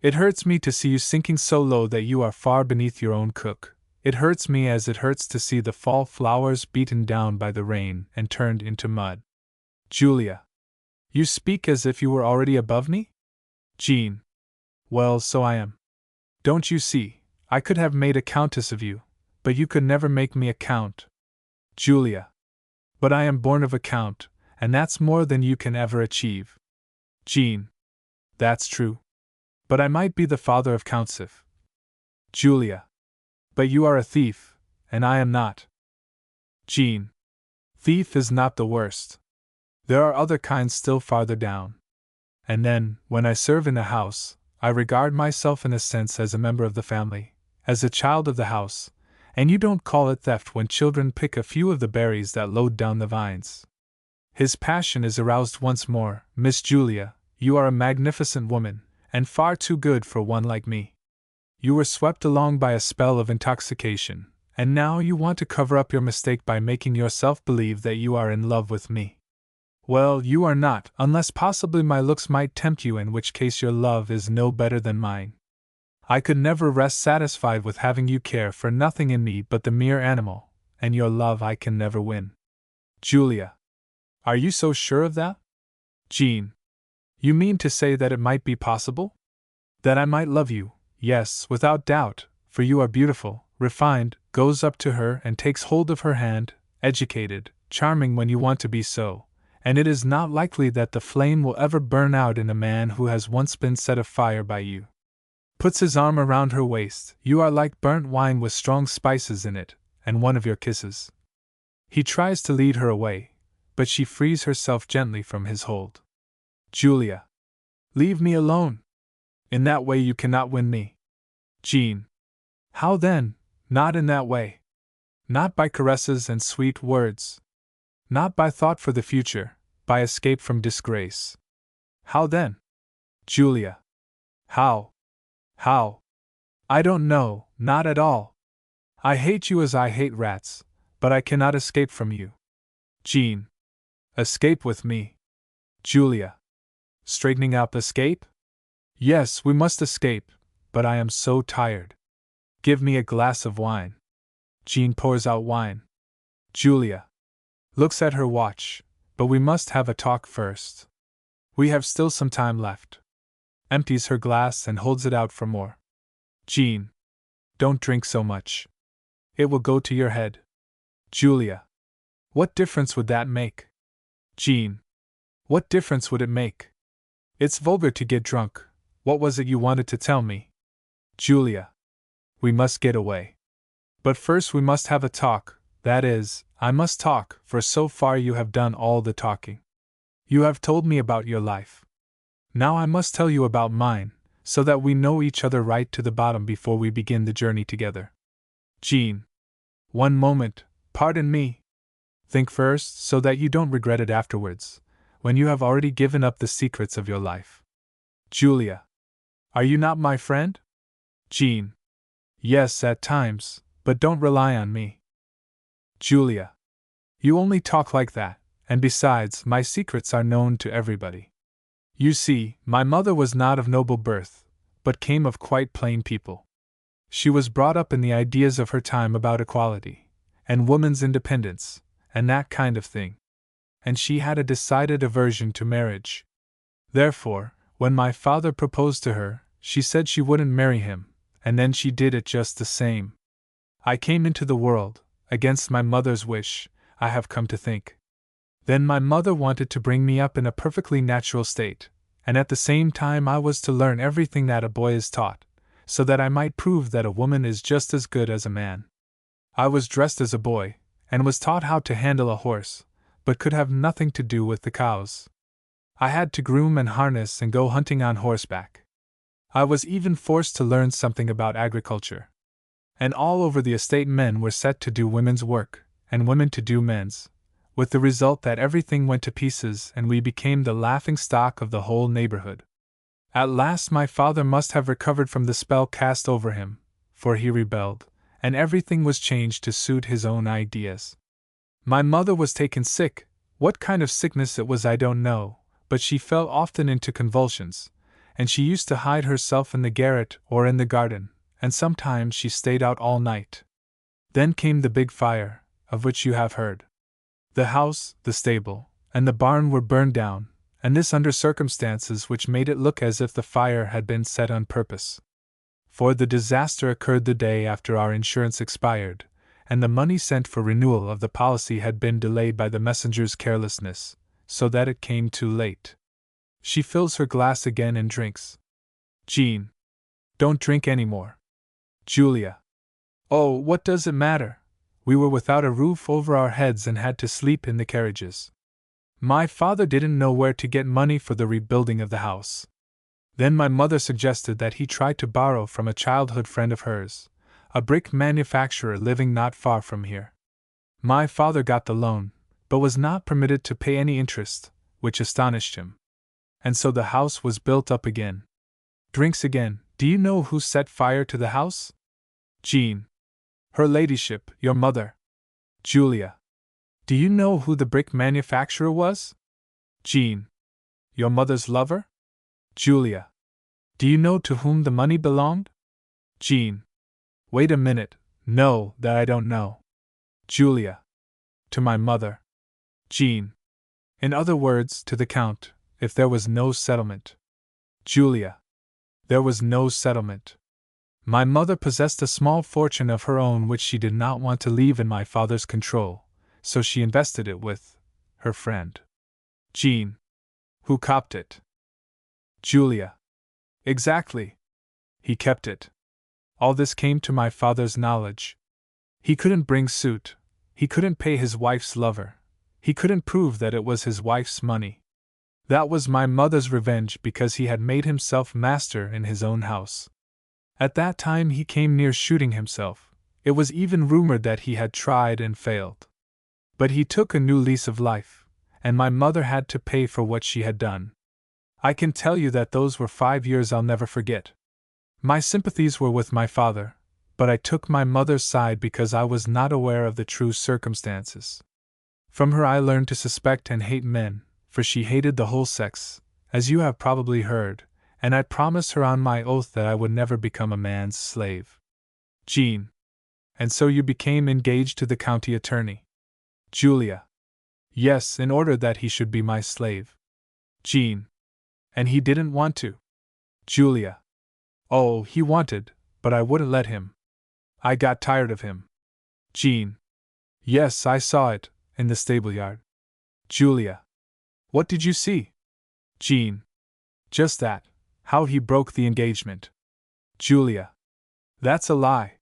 It hurts me to see you sinking so low that you are far beneath your own cook. It hurts me as it hurts to see the fall flowers beaten down by the rain and turned into mud. Julia. You speak as if you were already above me? Jean. Well, so I am. Don't you see, I could have made a countess of you, but you could never make me a count. Julia. But I am born of a count, and that's more than you can ever achieve. Jean. That's true. But I might be the father of Countship. Julia. But you are a thief, and I am not. Jean. Thief is not the worst. There are other kinds still farther down. And then, when I serve in a house, I regard myself in a sense as a member of the family, as a child of the house, and you don't call it theft when children pick a few of the berries that load down the vines. His passion is aroused once more. Miss Julia, you are a magnificent woman, and far too good for one like me. You were swept along by a spell of intoxication, and now you want to cover up your mistake by making yourself believe that you are in love with me. Well, you are not, unless possibly my looks might tempt you, in which case your love is no better than mine. I could never rest satisfied with having you care for nothing in me but the mere animal, and your love I can never win. Julia. Are you so sure of that? Jean. You mean to say that it might be possible? That I might love you, yes, without doubt, for you are beautiful, refined, goes up to her and takes hold of her hand, educated, charming when you want to be so, and it is not likely that the flame will ever burn out in a man who has once been set afire by you. Puts his arm around her waist. You are like burnt wine with strong spices in it, and one of your kisses. He tries to lead her away, but she frees herself gently from his hold. Julia. Leave me alone. In that way you cannot win me. Jean. How then? Not in that way. Not by caresses and sweet words. Not by thought for the future, by escape from disgrace. How then? Julia. How? How? I don't know, not at all. I hate you as I hate rats, but I cannot escape from you. Jean. Escape with me. Julia. Straightening up, escape? Yes, we must escape, but I am so tired. Give me a glass of wine. Jean pours out wine. Julia. Looks at her watch, but we must have a talk first. We have still some time left. Empties her glass and holds it out for more. Jean. Don't drink so much. It will go to your head. Julia. What difference would that make? Jean. What difference would it make? It's vulgar to get drunk. What was it you wanted to tell me? Julia. We must get away. But first we must have a talk, that is, I must talk, for so far you have done all the talking. You have told me about your life. Now I must tell you about mine, so that we know each other right to the bottom before we begin the journey together. Jean. One moment, pardon me. Think first, so that you don't regret it afterwards, when you have already given up the secrets of your life. Julia. Are you not my friend? Jean. Yes, at times, but don't rely on me. Julia. You only talk like that, and besides, my secrets are known to everybody. You see, my mother was not of noble birth, but came of quite plain people. She was brought up in the ideas of her time about equality, and woman's independence, and that kind of thing. And she had a decided aversion to marriage. Therefore, when my father proposed to her, she said she wouldn't marry him, and then she did it just the same. I came into the world, against my mother's wish, I have come to think. Then my mother wanted to bring me up in a perfectly natural state, and at the same time I was to learn everything that a boy is taught, so that I might prove that a woman is just as good as a man. I was dressed as a boy, and was taught how to handle a horse, but could have nothing to do with the cows. I had to groom and harness and go hunting on horseback. I was even forced to learn something about agriculture. And all over the estate men were set to do women's work, and women to do men's, with the result that everything went to pieces and we became the laughing stock of the whole neighborhood. At last my father must have recovered from the spell cast over him, for he rebelled, and everything was changed to suit his own ideas. My mother was taken sick. What kind of sickness it was I don't know, but she fell often into convulsions, and she used to hide herself in the garret or in the garden, and sometimes she stayed out all night. Then came the big fire, of which you have heard. The house, the stable, and the barn were burned down, and this under circumstances which made it look as if the fire had been set on purpose. For the disaster occurred the day after our insurance expired, and the money sent for renewal of the policy had been delayed by the messenger's carelessness, so that it came too late. She fills her glass again and drinks. Jean. Don't drink any more. Julia. Oh, what does it matter? We were without a roof over our heads and had to sleep in the carriages. My father didn't know where to get money for the rebuilding of the house. Then my mother suggested that he try to borrow from a childhood friend of hers, a brick manufacturer living not far from here. My father got the loan, but was not permitted to pay any interest, which astonished him. And so the house was built up again. Drinks again. Do you know who set fire to the house? Jean. Her ladyship, your mother. Julia. Do you know who the brick manufacturer was? Jean. Your mother's lover? Julia. Do you know to whom the money belonged? Jean. Wait a minute. No, that I don't know. Julia. To my mother. Jean. In other words, to the Count, if there was no settlement. Julia. There was no settlement. My mother possessed a small fortune of her own which she did not want to leave in my father's control, so she invested it with her friend. Jean. Who copped it? Julia. Exactly. He kept it. All this came to my father's knowledge. He couldn't bring suit. He couldn't pay his wife's lover. He couldn't prove that it was his wife's money. That was my mother's revenge because he had made himself master in his own house. At that time he came near shooting himself. It was even rumored that he had tried and failed. But he took a new lease of life, and my mother had to pay for what she had done. I can tell you that those were 5 years I'll never forget. My sympathies were with my father, but I took my mother's side because I was not aware of the true circumstances. From her I learned to suspect and hate men, for she hated the whole sex, as you have probably heard, and I promised her on my oath that I would never become a man's slave. Jean. And so you became engaged to the county attorney? Julia. Yes, in order that he should be my slave. Jean. And he didn't want to? Julia. Oh, he wanted, but I wouldn't let him. I got tired of him. Jean. Yes, I saw it, in the stable-yard. Julia. What did you see? Jean. Just that, how he broke the engagement. Julia. That's a lie.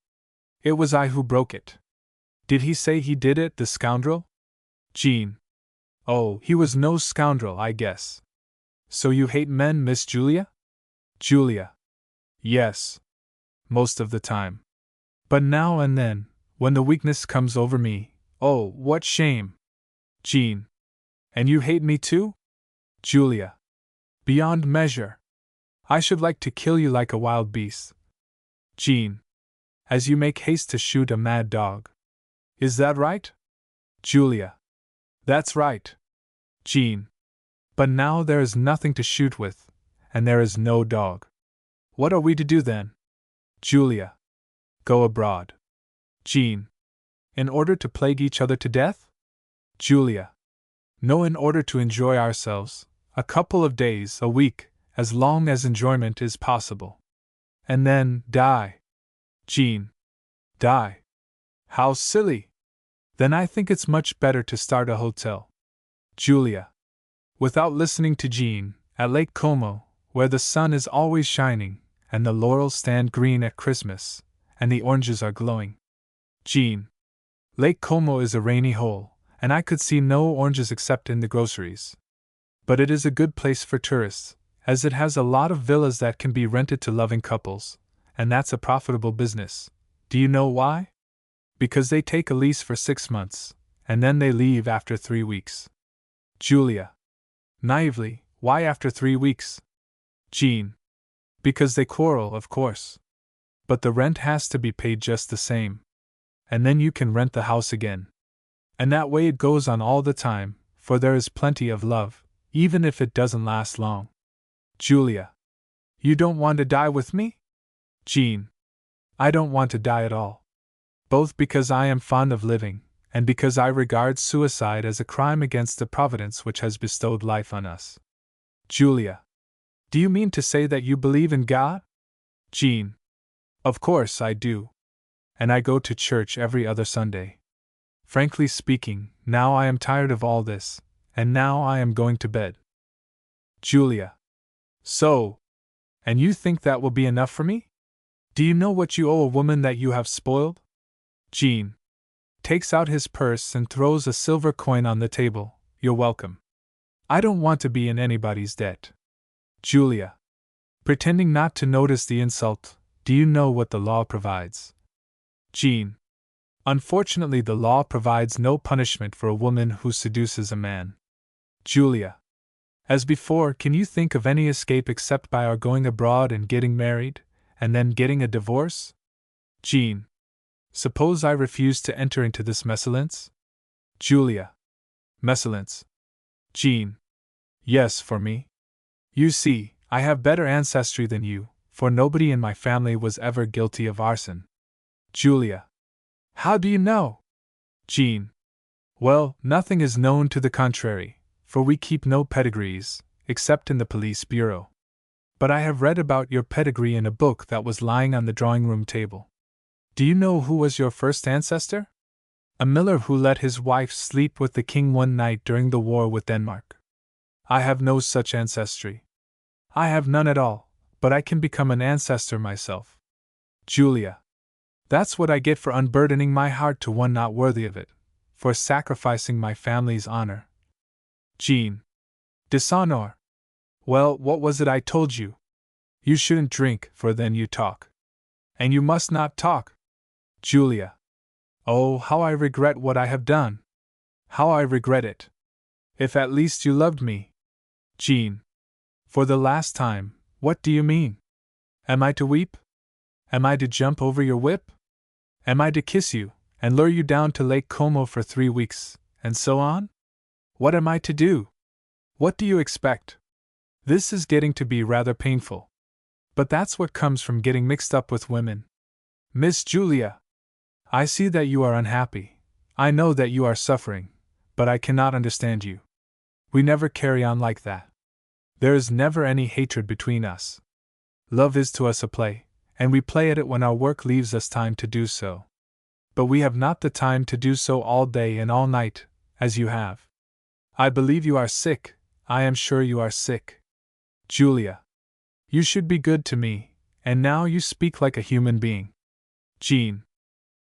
It was I who broke it. Did he say he did it, the scoundrel? Jean. Oh, he was no scoundrel, I guess. So you hate men, Miss Julia? Julia. Yes. Most of the time. But now and then, when the weakness comes over me, oh, what shame! Jean. And you hate me too? Julia. Beyond measure. I should like to kill you like a wild beast. Jean. As you make haste to shoot a mad dog. Is that right? Julia. That's right. Jean. But now there is nothing to shoot with, and there is no dog. What are we to do then? Julia. Go abroad. Jean. In order to plague each other to death? Julia. No, in order to enjoy ourselves, a couple of days, a week, as long as enjoyment is possible. And then die. Jean. Die. How silly! Then I think it's much better to start a hotel. Julia. Without listening to Jean, at Lake Como, where the sun is always shining, and the laurels stand green at Christmas, and the oranges are glowing. Jean. Lake Como is a rainy hole, and I could see no oranges except in the groceries. But it is a good place for tourists, as it has a lot of villas that can be rented to loving couples, and that's a profitable business. Do you know why? Because they take a lease for 6 months, and then they leave after 3 weeks. Julia. Naively, why after 3 weeks? Jean. Because they quarrel, of course. But the rent has to be paid just the same. And then you can rent the house again. And that way it goes on all the time, for there is plenty of love, even if it doesn't last long. Julia. You don't want to die with me? Jean. I don't want to die at all. Both because I am fond of living, and because I regard suicide as a crime against the providence which has bestowed life on us. Julia. Do you mean to say that you believe in God? Jean. Of course I do. And I go to church every other Sunday. Frankly speaking, now I am tired of all this, and now I am going to bed. Julia. So? And you think that will be enough for me? Do you know what you owe a woman that you have spoiled? Jean. takes out his purse and throws a silver coin on the table. You're welcome. I don't want to be in anybody's debt. Julia, pretending not to notice the insult, do you know what the law provides? Jean, unfortunately, the law provides no punishment for a woman who seduces a man. Julia, as before, can you think of any escape except by our going abroad and getting married, and then getting a divorce? Jean, suppose I refuse to enter into this mésalliance? Julia, mésalliance. Jean, yes, for me. You see, I have better ancestry than you, for nobody in my family was ever guilty of arson. Julia, how do you know? Jean, well, nothing is known to the contrary, for we keep no pedigrees, except in the police bureau. But I have read about your pedigree in a book that was lying on the drawing-room table. Do you know who was your first ancestor? A miller who let his wife sleep with the king one night during the war with Denmark. I have no such ancestry. I have none at all, but I can become an ancestor myself. Julia, that's what I get for unburdening my heart to one not worthy of it, for sacrificing my family's honor. Jean, dishonor. Well, what was it I told you? You shouldn't drink, for then you talk. And you must not talk. Julia, oh, how I regret what I have done. How I regret it. If at least you loved me. Jean, for the last time, what do you mean? Am I to weep? Am I to jump over your whip? Am I to kiss you, and lure you down to Lake Como for 3 weeks, and so on? What am I to do? What do you expect? This is getting to be rather painful. But that's what comes from getting mixed up with women. Miss Julia, I see that you are unhappy. I know that you are suffering, but I cannot understand you. We never carry on like that. There is never any hatred between us. Love is to us a play, and we play at it when our work leaves us time to do so. But we have not the time to do so all day and all night, as you have. I believe you are sick. I am sure you are sick. Julia, you should be good to me, and now you speak like a human being. Jean,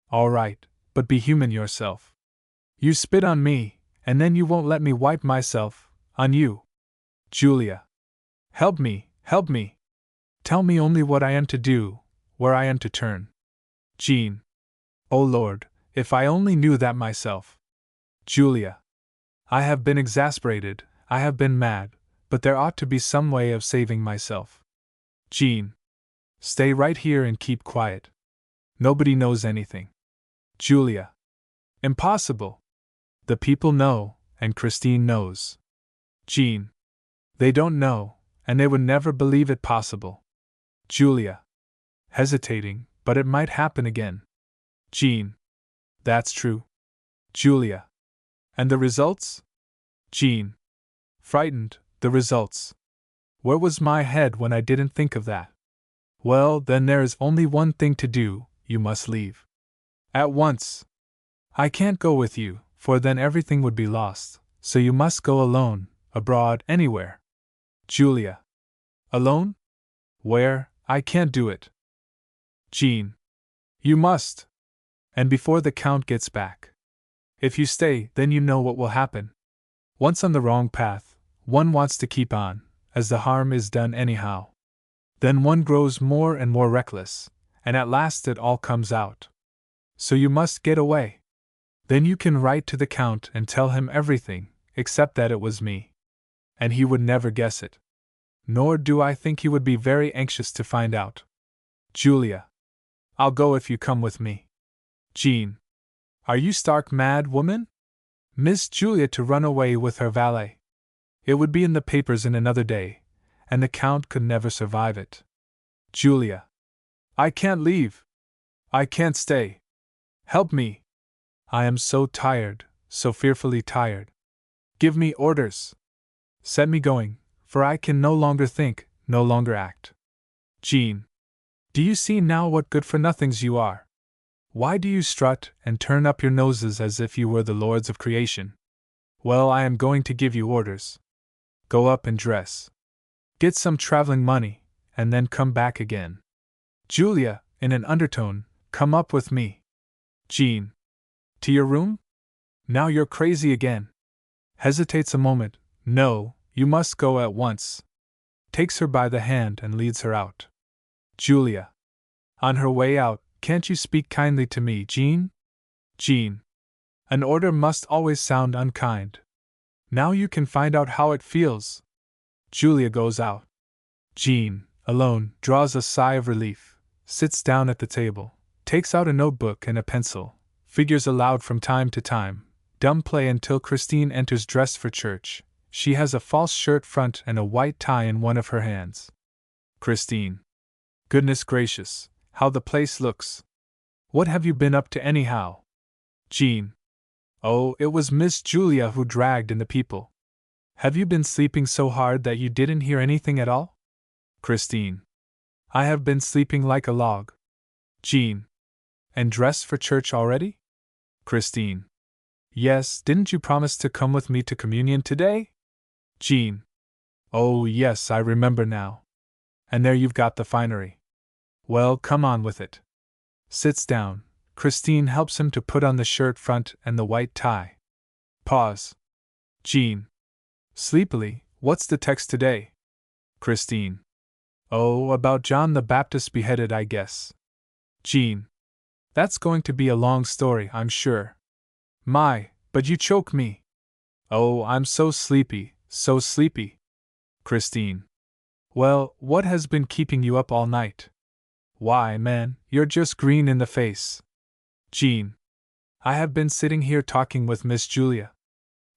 all right, but be human yourself. You spit on me, and then you won't let me wipe myself on you. Julia, help me, help me. Tell me only what I am to do, where I am to turn. Jean, oh Lord, if I only knew that myself. Julia, I have been exasperated, I have been mad, but there ought to be some way of saving myself. Jean, stay right here and keep quiet. Nobody knows anything. Julia, impossible. The people know, and Christine knows. Jean, they don't know, and they would never believe it possible. Julia, hesitating, but it might happen again. Jean, that's true. Julia, and the results? Jean, frightened, the results. Where was my head when I didn't think of that? Well, then there is only one thing to do, you must leave. At once. I can't go with you, for then everything would be lost, so you must go alone, abroad, anywhere. Julia, alone? Where? I can't do it. Jean, you must. And before the Count gets back. If you stay, then you know what will happen. Once on the wrong path, one wants to keep on, as the harm is done anyhow. Then one grows more and more reckless, and at last it all comes out. So you must get away. Then you can write to the Count and tell him everything, except that it was me. And he would never guess it. Nor do I think he would be very anxious to find out. Julia, I'll go if you come with me. Jean, are you stark mad, woman? Miss Julia to run away with her valet. It would be in the papers in another day, and the Count could never survive it. Julia, I can't leave. I can't stay. Help me. I am so tired, so fearfully tired. Give me orders. Set me going, for I can no longer think, no longer act. Jean, do you see now what good-for-nothings you are? Why do you strut and turn up your noses as if you were the lords of creation? Well, I am going to give you orders. Go up and dress. Get some traveling money, and then come back again. Julia, in an undertone, come up with me. Jean, To your room? Now you're crazy again. Hesitates a moment. No, you must go at once. Takes her by the hand and leads her out. Julia. On her way out, can't you speak kindly to me, Jean? Jean. An order must always sound unkind. Now you can find out how it feels. Julia goes out. Jean, alone, draws a sigh of relief, sits down at the table, takes out a notebook and a pencil, figures aloud from time to time, dumb play until Christine enters dressed for church. She has a false shirt front and a white tie in one of her hands. Christine. Goodness gracious, how the place looks. What have you been up to anyhow? Jean. Oh, it was Miss Julia who dragged in the people. Have you been sleeping so hard that you didn't hear anything at all? Christine. I have been sleeping like a log. Jean. And dressed for church already? Christine. Yes, didn't you promise to come with me to communion today? Jean. Oh, yes, I remember now. And there you've got the finery. Well, come on with it. Sits down. Christine helps him to put on the shirt front and the white tie. Pause. Jean. Sleepily, what's the text today? Christine. Oh, about John the Baptist beheaded, I guess. Jean. That's going to be a long story, I'm sure. My, but you choke me. Oh, I'm so sleepy, so sleepy. Christine. Well, what has been keeping you up all night? Why, man, you're just green in the face. Jean. I have been sitting here talking with Miss Julia.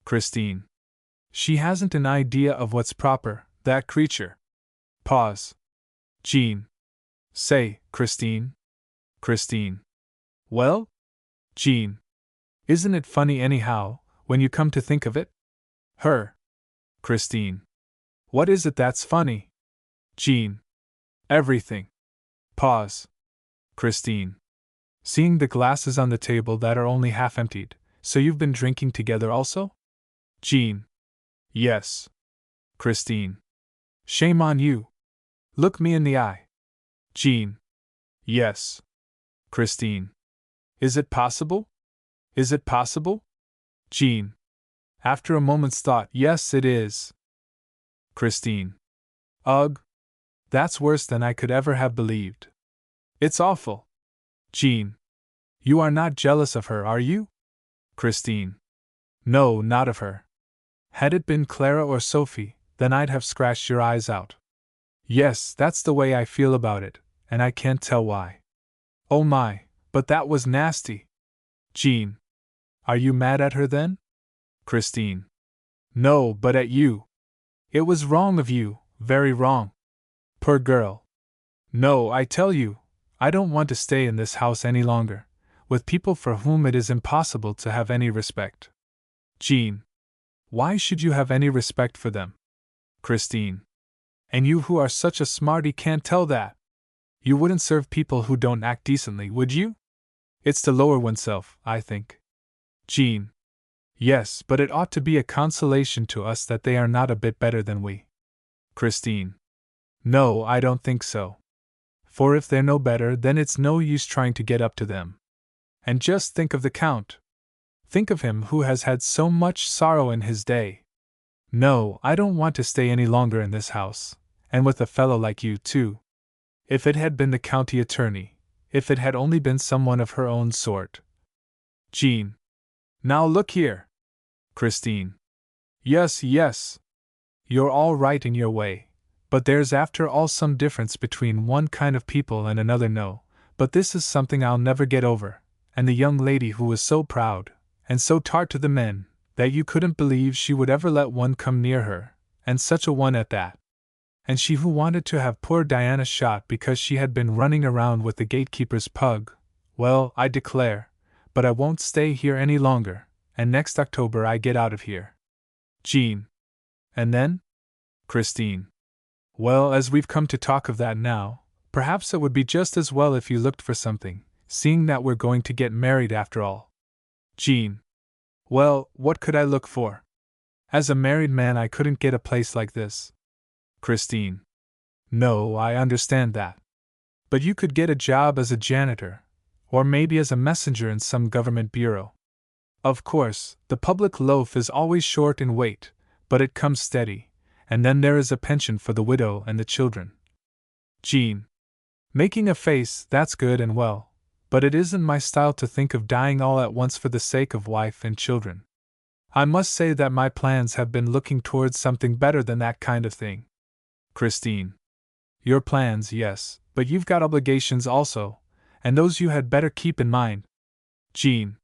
Christine. She hasn't an idea of what's proper, that creature. Pause. Jean. Say, Christine. Christine. Well? Jean. Isn't it funny anyhow, when you come to think of it? Her. Christine. What is it that's funny? Jean. Everything. Pause. Christine. Seeing the glasses on the table that are only half emptied, so you've been drinking together also? Jean. Yes. Christine. Shame on you. Look me in the eye. Jean. Yes. Christine. Is it possible? Is it possible? Jean. After a moment's thought, yes, it is. Christine. Ugh. That's worse than I could ever have believed. It's awful. Jean. You are not jealous of her, are you? Christine. No, not of her. Had it been Clara or Sophie, then I'd have scratched your eyes out. Yes, that's the way I feel about it, and I can't tell why. Oh my, but that was nasty. Jean. Are you mad at her then? Christine. No, but at you. It was wrong of you, very wrong. Poor girl. No, I tell you, I don't want to stay in this house any longer, with people for whom it is impossible to have any respect. Jean. Why should you have any respect for them? Christine. And you who are such a smarty can't tell that. You wouldn't serve people who don't act decently, would you? It's to lower oneself, I think. Jean. Yes, but it ought to be a consolation to us that they are not a bit better than we. Christine. No, I don't think so. For if they're no better, then it's no use trying to get up to them. And just think of the Count. Think of him who has had so much sorrow in his day. No, I don't want to stay any longer in this house, and with a fellow like you, too. If it had been the county attorney, if it had only been someone of her own sort. Jean. Now look here. Christine. Yes, yes. You're all right in your way, but there's after all some difference between one kind of people and another. No, but this is something I'll never get over, and the young lady who was so proud, and so tart to the men, that you couldn't believe she would ever let one come near her, and such a one at that. And she who wanted to have poor Diana shot because she had been running around with the gatekeeper's pug. Well, I declare, but I won't stay here any longer, and next October I get out of here. Jean. And then? Christine. Well, as we've come to talk of that now, perhaps it would be just as well if you looked for something, seeing that we're going to get married after all. Jean. Well, what could I look for? As a married man I couldn't get a place like this. Christine. No, I understand that. But you could get a job as a janitor, or maybe as a messenger in some government bureau. Of course, the public loaf is always short in weight, but it comes steady, and then there is a pension for the widow and the children. Jean. Making a face, that's good and well, but it isn't my style to think of dying all at once for the sake of wife and children. I must say that my plans have been looking towards something better than that kind of thing. Christine. Your plans, yes, but you've got obligations also, and those you had better keep in mind. Jean.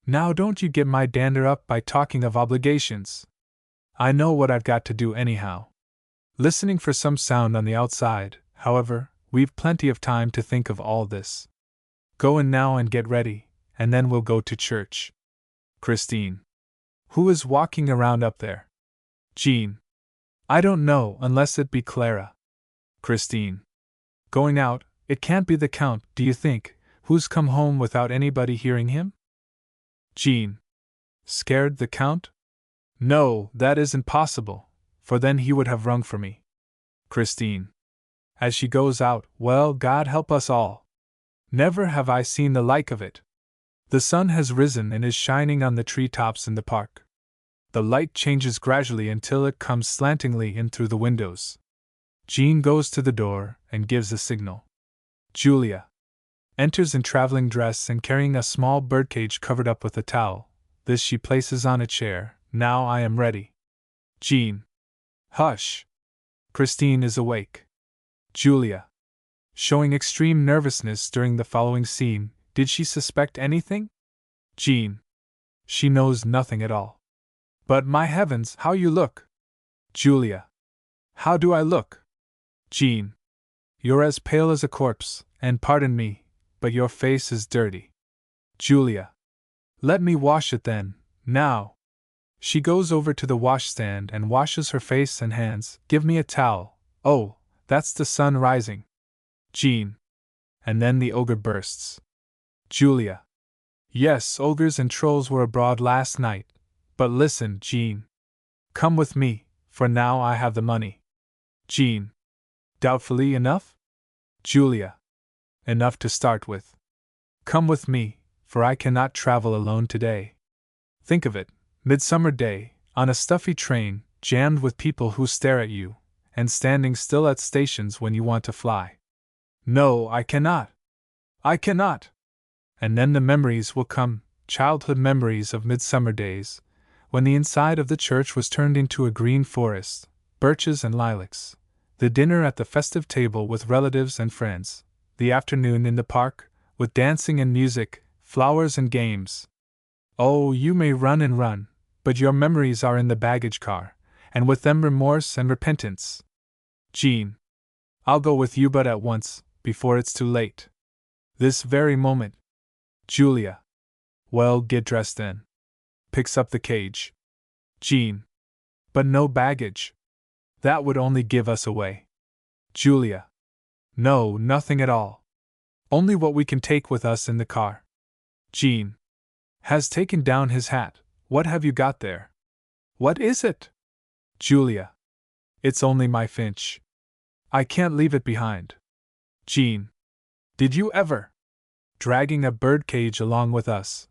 Now don't you get my dander up by talking of obligations. I know what I've got to do anyhow. Listening for some sound on the outside, however, we've plenty of time to think of all this. Go in now and get ready, and then we'll go to church. Christine. Who is walking around up there? Jean. I don't know, unless it be Clara. Christine. Going out, it can't be the Count, do you think, who's come home without anybody hearing him? Jean. Scared the Count? No, that isn't possible, for then he would have rung for me. Christine. As she goes out, well, God help us all. Never have I seen the like of it. The sun has risen and is shining on the tree-tops in the park. The light changes gradually until it comes slantingly in through the windows. Jean goes to the door and gives a signal. Julia enters in traveling dress and carrying a small birdcage covered up with a towel. This she places on a chair. Now I am ready. Jean. Hush. Christine is awake. Julia. Showing extreme nervousness during the following scene, did she suspect anything? Jean. She knows nothing at all. But my heavens, how you look! Julia. How do I look? Jean. You're as pale as a corpse, and pardon me, but your face is dirty. Julia. Let me wash it then, now. She goes over to the washstand and washes her face and hands. Give me a towel. Oh, that's the sun rising. Jean. And then the ogre bursts. Julia. Yes, ogres and trolls were abroad last night. But listen, Jean. Come with me, for now I have the money. Jean. Doubtfully enough? Julia. Enough to start with. Come with me, for I cannot travel alone today. Think of it, midsummer day, on a stuffy train, jammed with people who stare at you, and standing still at stations when you want to fly. No, I cannot. I cannot. And then the memories will come, childhood memories of midsummer days, when the inside of the church was turned into a green forest, birches and lilacs, the dinner at the festive table with relatives and friends, the afternoon in the park, with dancing and music, flowers and games. Oh, you may run and run, but your memories are in the baggage car, and with them remorse and repentance. Jean. I'll go with you, but at once, before it's too late. This very moment. Julia. Well, get dressed then. Picks up the cage. Jean. But no baggage. That would only give us away. Julia. No, nothing at all. Only what we can take with us in the car. Jean. Has taken down his hat. What have you got there? What is it? Julia. It's only my finch. I can't leave it behind. Jean. Did you ever? Dragging a bird cage along with us.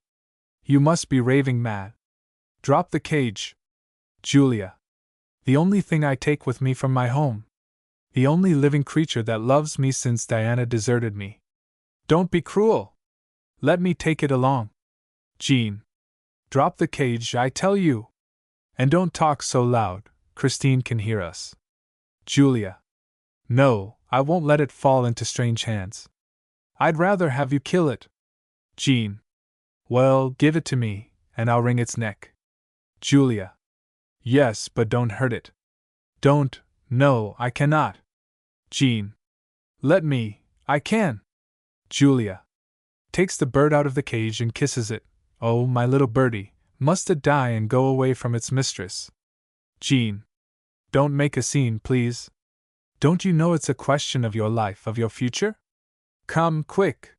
You must be raving mad. Drop the cage. Julia. The only thing I take with me from my home. The only living creature that loves me since Diana deserted me. Don't be cruel. Let me take it along. Jean. Drop the cage, I tell you. And don't talk so loud, Christine can hear us. Julia. No, I won't let it fall into strange hands. I'd rather have you kill it. Jean. Well, give it to me, and I'll wring its neck. Julia. Yes, but don't hurt it. Don't, no, I cannot. Jean. Let me, I can. Julia. Takes the bird out of the cage and kisses it. Oh, my little birdie, must it die and go away from its mistress? Jean. Don't make a scene, please. Don't you know it's a question of your life, of your future? Come, quick.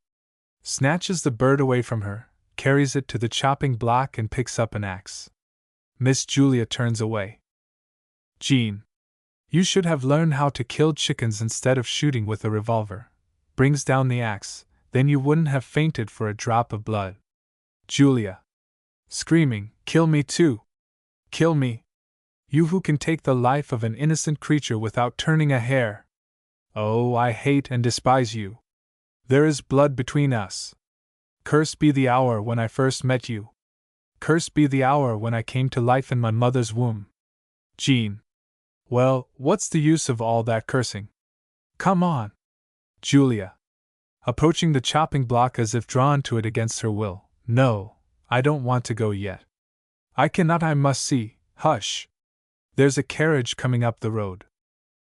Snatches the bird away from her, carries it to the chopping block and picks up an axe. Miss Julia turns away. Jean. You should have learned how to kill chickens instead of shooting with a revolver. Brings down the axe, then you wouldn't have fainted for a drop of blood. Julia. screaming, "Kill me too! Kill me! You who can take the life of an innocent creature without turning a hair! Oh, I hate and despise you! There is blood between us! Cursed be the hour when I first met you! Cursed be the hour when I came to life in my mother's womb!" Jean. Well, what's the use of all that cursing? Come on! Julia. Approaching the chopping block as if drawn to it against her will. No, I don't want to go yet. I cannot, I must see. Hush! There's a carriage coming up the road.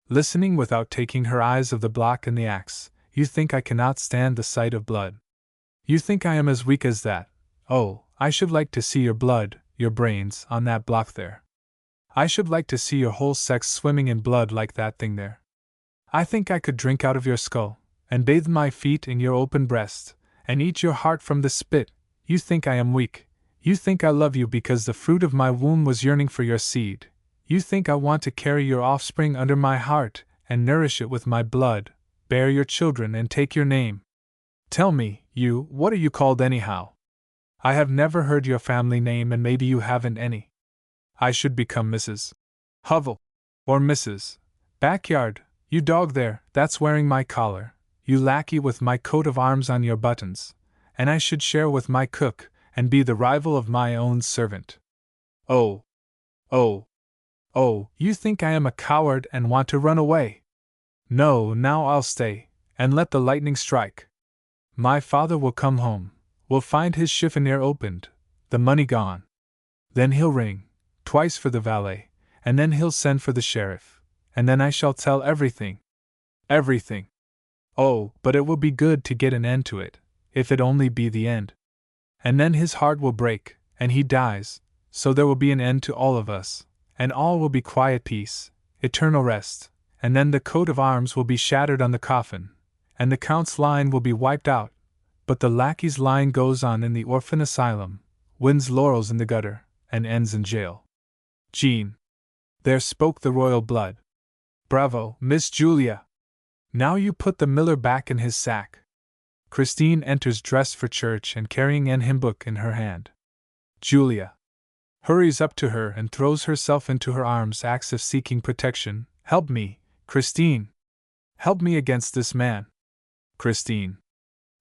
Listening without taking her eyes off the block and the axe. You think I cannot stand the sight of blood? You think I am as weak as that? Oh, I should like to see your blood, your brains, on that block there. I should like to see your whole sex swimming in blood like that thing there. I think I could drink out of your skull, and bathe my feet in your open breast, and eat your heart from the spit. You think I am weak. You think I love you because the fruit of my womb was yearning for your seed. You think I want to carry your offspring under my heart, and nourish it with my blood, bear your children and take your name. Tell me, what are you called anyhow? I have never heard your family name, and maybe you haven't any. I should become Mrs. Hovel. Or Mrs. Backyard, you dog there, that's wearing my collar, you lackey with my coat of arms on your buttons, and I should share with my cook, and be the rival of my own servant. Oh! Oh! Oh, you think I am a coward and want to run away? No, now I'll stay, and let the lightning strike. My father will come home, will find his chiffonier opened, the money gone. Then he'll ring, twice for the valet, and then he'll send for the sheriff, and then I shall tell everything. Everything. Oh, but it will be good to get an end to it, if it only be the end. And then his heart will break, and he dies, so there will be an end to all of us, and all will be quiet peace, eternal rest, and then the coat of arms will be shattered on the coffin, and the Count's line will be wiped out, but the lackey's line goes on in the orphan asylum, wins laurels in the gutter, and ends in jail. Jean. There spoke the royal blood. Bravo, Miss Julia! Now you put the miller back in his sack. Christine enters dressed for church and carrying an hymn book in her hand. Julia hurries up to her and throws herself into her arms, acts of seeking protection. Help me, Christine! Help me against this man! Christine.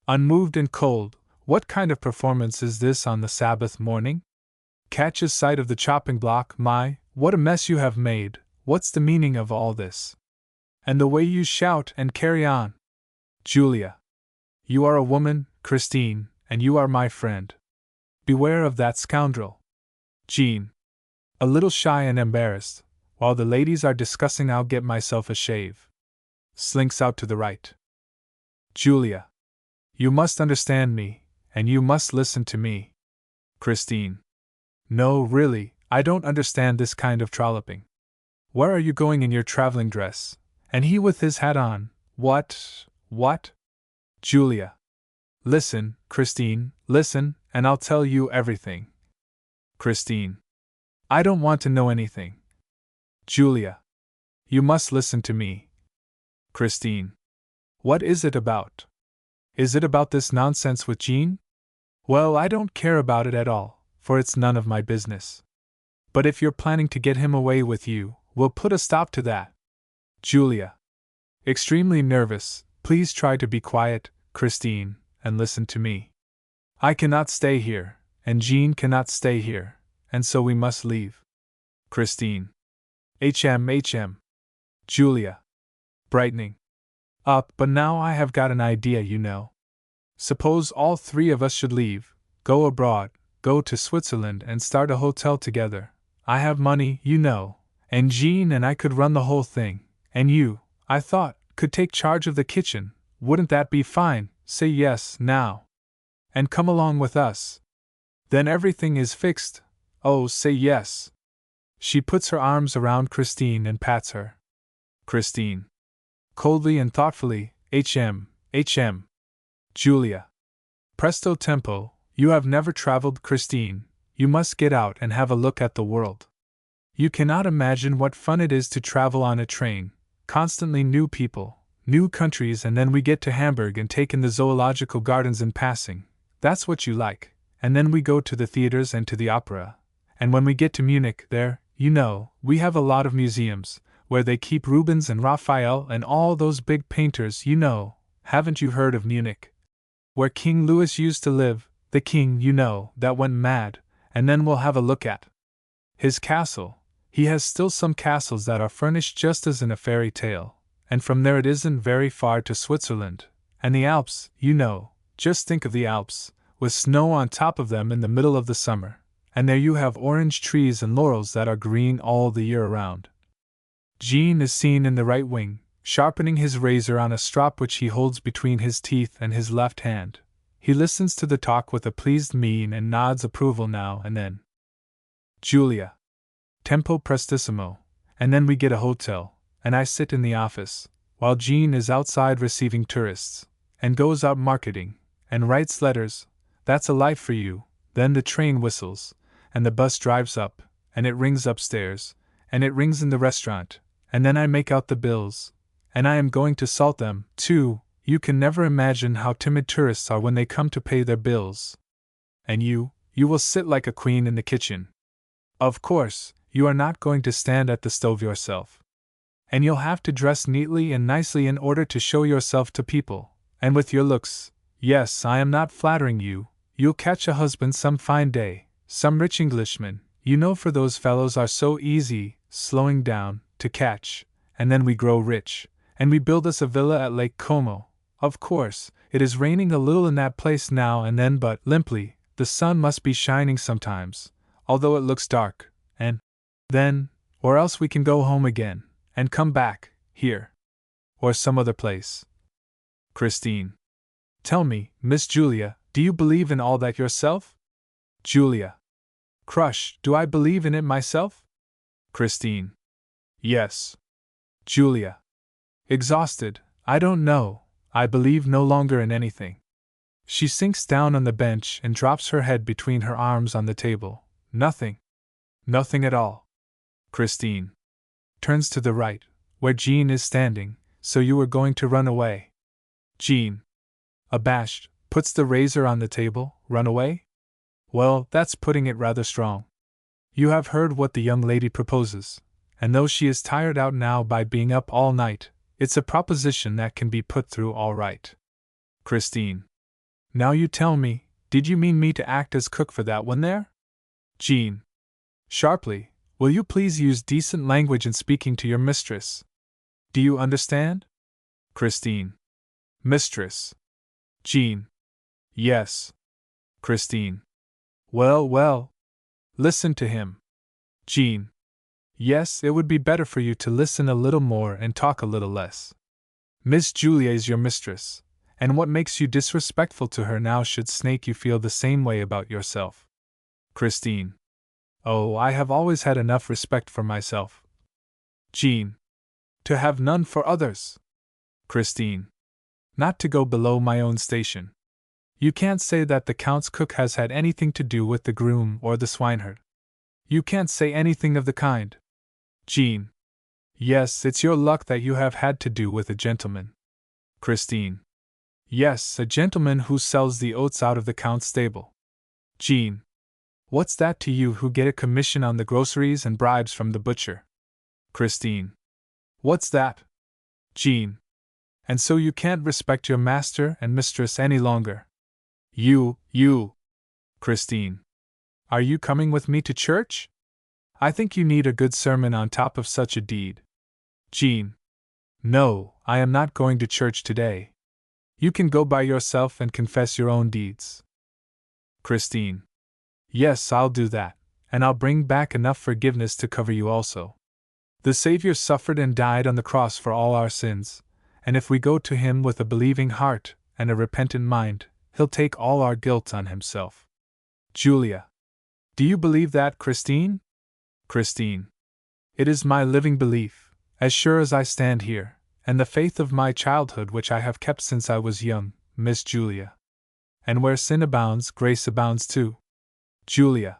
Unmoved and cold, what kind of performance is this on the Sabbath morning? Catches sight of the chopping block. My, what a mess you have made! What's the meaning of all this? And the way you shout and carry on! Julia. You are a woman, Christine, and you are my friend. Beware of that scoundrel. Jean. A little shy and embarrassed, while the ladies are discussing I'll get myself a shave. Slinks out to the right. Julia. You must understand me, and you must listen to me. Christine. No, really, I don't understand this kind of trolloping. Where are you going in your traveling dress, and he with his hat on? What? Julia. Listen, Christine, listen, and I'll tell you everything. Christine. I don't want to know anything. Julia. You must listen to me. Christine. What is it about? Is it about this nonsense with Jean? Well, I don't care about it at all, for it's none of my business. But if you're planning to get him away with you, we'll put a stop to that. Julia. Extremely nervous, please try to be quiet, Christine, and listen to me. I cannot stay here, and Jean cannot stay here, and so we must leave. Christine. HM. Julia. Brightening up, but now I have got an idea, you know. Suppose all three of us should leave, go abroad, go to Switzerland and start a hotel together. I have money, you know, and Jean and I could run the whole thing, and you, I thought, could take charge of the kitchen. Wouldn't that be fine? Say yes, now. And come along with us. Then everything is fixed. Oh, say yes. She puts her arms around Christine and pats her. Christine. Coldly and thoughtfully, HM. Julia. Presto tempo, you have never traveled, Christine. You must get out and have a look at the world. You cannot imagine what fun it is to travel on a train, constantly new people, new countries, and then we get to Hamburg and take in the zoological gardens in passing. That's what you like, and then we go to the theaters and to the opera. And when we get to Munich, there, we have a lot of museums, where they keep Rubens and Raphael and all those big painters, Haven't you heard of Munich? Where King Louis used to live, the king, that went mad, and then we'll have a look at his castle. He has still some castles that are furnished just as in a fairy tale, and from there it isn't very far to Switzerland. And the Alps, just think of the Alps, with snow on top of them in the middle of the summer, and there you have orange trees and laurels that are green all the year around. Jean is seen in the right wing, sharpening his razor on a strop which he holds between his teeth and his left hand. He listens to the talk with a pleased mien and nods approval now and then. Julia. Tempo prestissimo. And then we get a hotel, and I sit in the office, while Jean is outside receiving tourists, and goes out marketing, and writes letters. That's a life for you. Then the train whistles, and the bus drives up, and it rings upstairs, and it rings in the restaurant, and then I make out the bills, and I am going to salt them, too. You can never imagine how timid tourists are when they come to pay their bills. And you will sit like a queen in the kitchen. Of course, you are not going to stand at the stove yourself. And you'll have to dress neatly and nicely in order to show yourself to people, and with your looks, yes, I am not flattering you, you'll catch a husband some fine day, some rich Englishman, for those fellows are so easy, slowing down, to catch, and then we grow rich, and we build us a villa at Lake Como. Of course, it is raining a little in that place now and then, but limply, the sun must be shining sometimes, although it looks dark, and then, or else we can go home again, and come back, here. Or some other place. Christine. Tell me, Miss Julia, do you believe in all that yourself? Julia. Crush, do I believe in it myself? Christine. Yes. Julia. Exhausted, I don't know, I believe no longer in anything. She sinks down on the bench and drops her head between her arms on the table. Nothing. Nothing at all. Christine. Turns to the right, where Jean is standing. So you were going to run away? Jean. Abashed, puts the razor on the table. Run away? Well, that's putting it rather strong. You have heard what the young lady proposes, and though she is tired out now by being up all night, it's a proposition that can be put through all right. Christine. Now you tell me, did you mean me to act as cook for that one there? Jean. Sharply, will you please use decent language in speaking to your mistress? Do you understand? Christine. Mistress. Jean. Yes. Christine. Well, well. Listen to him. Jean. Yes, it would be better for you to listen a little more and talk a little less. Miss Julia is your mistress, and what makes you disrespectful to her now should make you feel the same way about yourself. Christine. Oh, I have always had enough respect for myself. Jean. To have none for others. Christine. Not to go below my own station. You can't say that the Count's cook has had anything to do with the groom or the swineherd. You can't say anything of the kind. Jean. Yes, it's your luck that you have had to do with a gentleman. Christine. Yes, a gentleman who sells the oats out of the Count's stable. Jean. What's that to you who get a commission on the groceries and bribes from the butcher? Christine. What's that? Jean. And so you can't respect your master and mistress any longer. You. Christine. Are you coming with me to church? I think you need a good sermon on top of such a deed. Jean. No, I am not going to church today. You can go by yourself and confess your own deeds. Christine. Yes, I'll do that, and I'll bring back enough forgiveness to cover you also. The Savior suffered and died on the cross for all our sins, and if we go to Him with a believing heart and a repentant mind, He'll take all our guilt on Himself. Julia. Do you believe that, Christine? Christine. It is my living belief, as sure as I stand here, and the faith of my childhood which I have kept since I was young, Miss Julia. And where sin abounds, grace abounds too. Julia.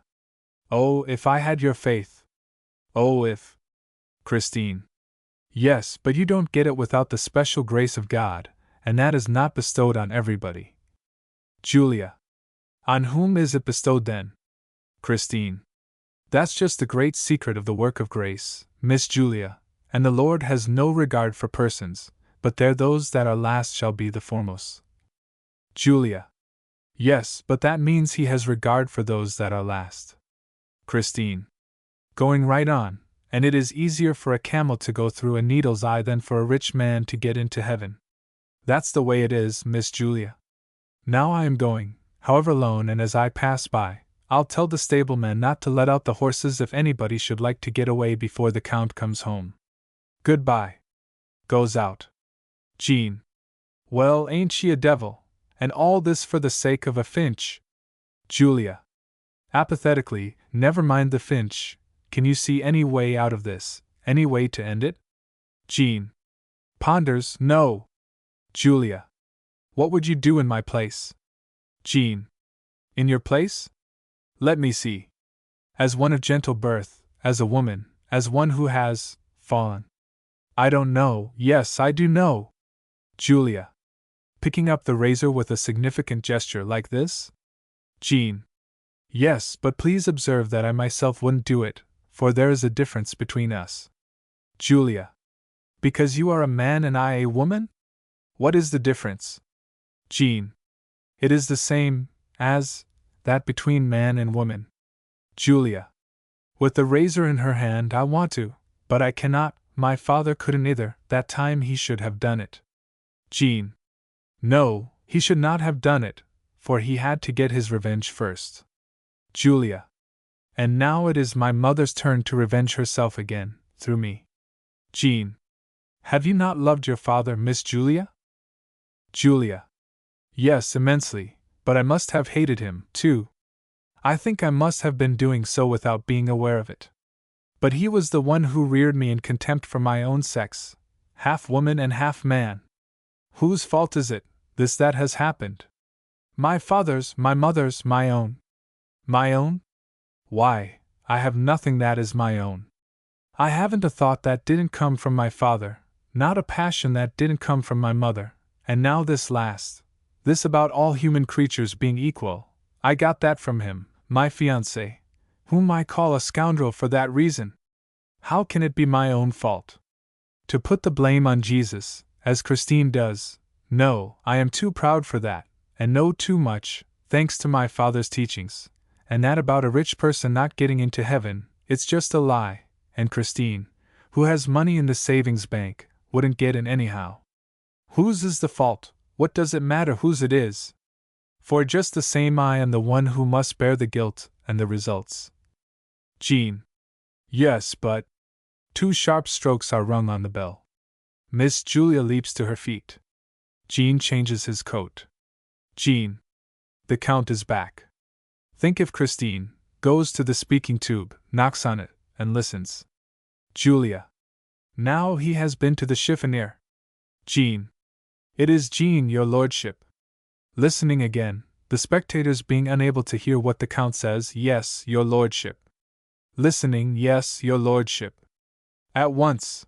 Oh, if I had your faith. Oh, if. Christine. Yes, but you don't get it without the special grace of God, and that is not bestowed on everybody. Julia. On whom is it bestowed then? Christine. That's just the great secret of the work of grace, Miss Julia, and the Lord has no regard for persons, but there those that are last shall be the foremost. Julia. Yes, but that means he has regard for those that are last. Christine. Going right on, and it is easier for a camel to go through a needle's eye than for a rich man to get into heaven. That's the way it is, Miss Julia. Now I am going, however alone, and as I pass by, I'll tell the stableman not to let out the horses if anybody should like to get away before the Count comes home. Goodbye. Goes out. Jean. Well, ain't she a devil? And all this for the sake of a finch? Julia. Apathetically, never mind the finch. Can you see any way out of this, any way to end it? Jean. Ponders, no. Julia. What would you do in my place? Jean. In your place? Let me see. As one of gentle birth, as a woman, as one who has fallen. I don't know. Yes, I do know. Julia. Picking up the razor with a significant gesture like this? Jean. Yes, but please observe that I myself wouldn't do it, for there is a difference between us. Julia. Because you are a man and I a woman? What is the difference? Jean. It is the same as that between man and woman. Julia. With the razor in her hand, I want to, but I cannot. My father couldn't either, that time he should have done it. Jean. No, he should not have done it, for he had to get his revenge first. Julia. And now it is my mother's turn to revenge herself again, through me. Jean. Have you not loved your father, Miss Julia? Julia. Yes, immensely, but I must have hated him, too. I think I must have been doing so without being aware of it. But he was the one who reared me in contempt for my own sex, half woman and half man. Whose fault is it, this that has happened? My father's, my mother's, my own. My own? Why, I have nothing that is my own. I haven't a thought that didn't come from my father, not a passion that didn't come from my mother, and now this last, this about all human creatures being equal, I got that from him, my fiancé, whom I call a scoundrel for that reason. How can it be my own fault? To put the blame on Jesus, as Christine does, no, I am too proud for that, and know too much, thanks to my father's teachings, and that about a rich person not getting into heaven, it's just a lie, and Christine, who has money in the savings bank, wouldn't get in anyhow. Whose is the fault? What does it matter whose it is? For just the same I am the one who must bear the guilt and the results. Jean. Yes, but... 2 sharp strokes are rung on the bell. Miss Julia leaps to her feet. Jean changes his coat. Jean. The Count is back. Think if Christine goes to the speaking tube, knocks on it, and listens. Julia. Now he has been to the chiffonier. Jean. It is Jean, your lordship. Listening again, the spectators being unable to hear what the Count says. Yes, your lordship. Listening. Yes, your lordship. At once.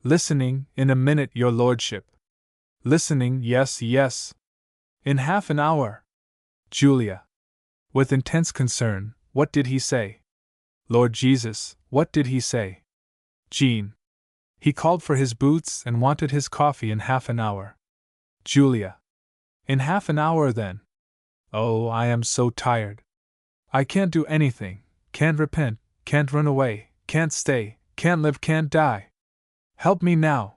Listening. In a minute, your lordship. Listening. Yes, yes. In half an hour. Julia. With intense concern, what did he say? Lord Jesus, what did he say? Jean. He called for his boots and wanted his coffee in half an hour. Julia. In half an hour then? Oh, I am so tired. I can't do anything, can't repent, can't run away, can't stay, can't live, can't die. Help me now.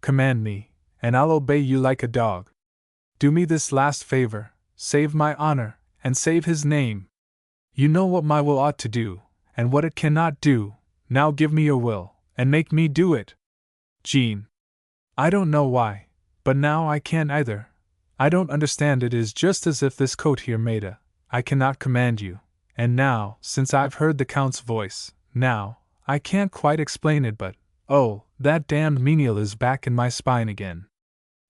Command me, and I'll obey you like a dog. Do me this last favor, save my honor, and save his name. You know what my will ought to do, and what it cannot do. Now give me your will, and make me do it. Jean. I don't know why, but now I can't either. I don't understand. It is just as if this coat here made a, I cannot command you, and now, since I've heard the Count's voice, now, I can't quite explain it, but, oh, that damned menial is back in my spine again.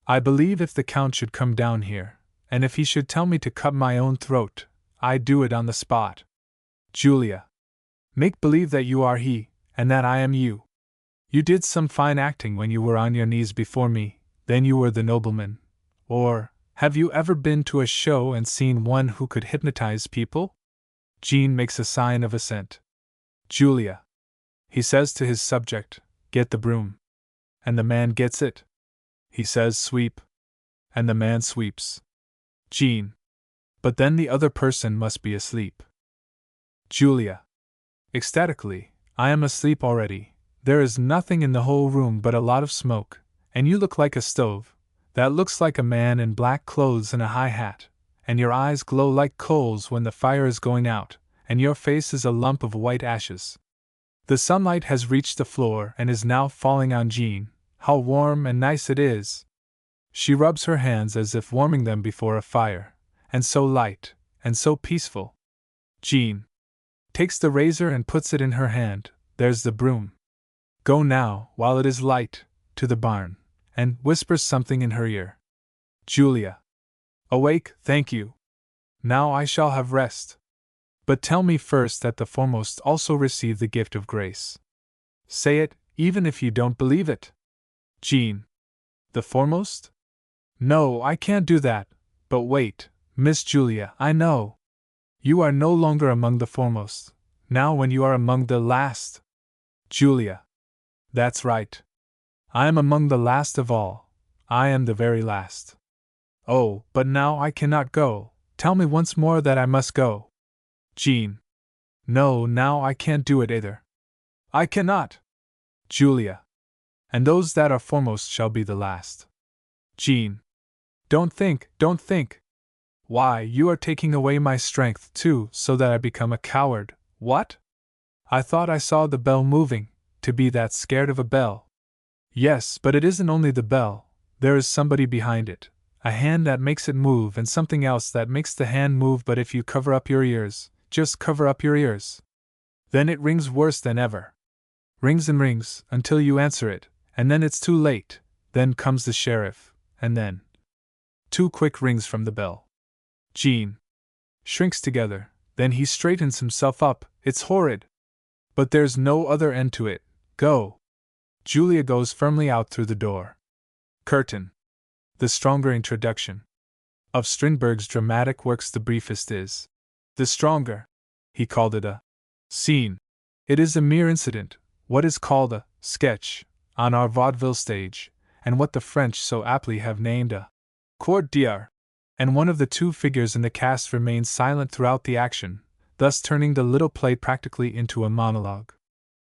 I believe if the Count should come down here, and if he should tell me to cut my own throat, I'd do it on the spot. Julia. Make believe that you are he, and that I am you. You did some fine acting when you were on your knees before me, then you were the nobleman. Or, Have you ever been to a show and seen one who could hypnotize people? Jean makes a sign of assent. Julia. He says to his subject, get the broom. And the man gets it. He says sweep. And the man sweeps. Jean. But then the other person must be asleep. Julia. Ecstatically, I am asleep already. There is nothing in the whole room but a lot of smoke, and you look like a stove. That looks like a man in black clothes and a high hat, and your eyes glow like coals when the fire is going out, and your face is a lump of white ashes. The sunlight has reached the floor and is now falling on Jean. How warm and nice it is! She rubs her hands as if warming them before a fire, and so light, and so peaceful. Jean takes the razor and puts it in her hand. There's the broom. Go now, while it is light, to the barn, and whispers something in her ear. Julia. Awake, thank you. Now I shall have rest. But tell me first that the foremost also received the gift of grace. Say it, even if you don't believe it. Jean. The foremost? No, I can't do that. But wait, Miss Julia, I know. You are no longer among the foremost, now when you are among the last. Julia. That's right. I am among the last of all. I am the very last. Oh, but now I cannot go. Tell me once more that I must go. Jean. No, now I can't do it either. I cannot. Julia. And those that are foremost shall be the last. Jean. Don't think, don't think. Why, you are taking away my strength, too, so that I become a coward. What? I thought I saw the bell moving, to be that scared of a bell. Yes, but it isn't only the bell, there is somebody behind it, a hand that makes it move and something else that makes the hand move. But if you cover up your ears, just cover up your ears. Then it rings worse than ever. Rings and rings, until you answer it, and then it's too late. Then comes the sheriff, and then 2 quick rings from the bell. Jean shrinks together, then he straightens himself up. It's horrid. But there's no other end to it. Go. Julia goes firmly out through the door. Curtain. The stronger introduction. Of Strindberg's dramatic works, the briefest is the stronger. He called it a scene. It is a mere incident, what is called a sketch, on our vaudeville stage, and what the French so aptly have named a court d'art. And one of the 2 figures in the cast remains silent throughout the action, thus turning the little play practically into a monologue.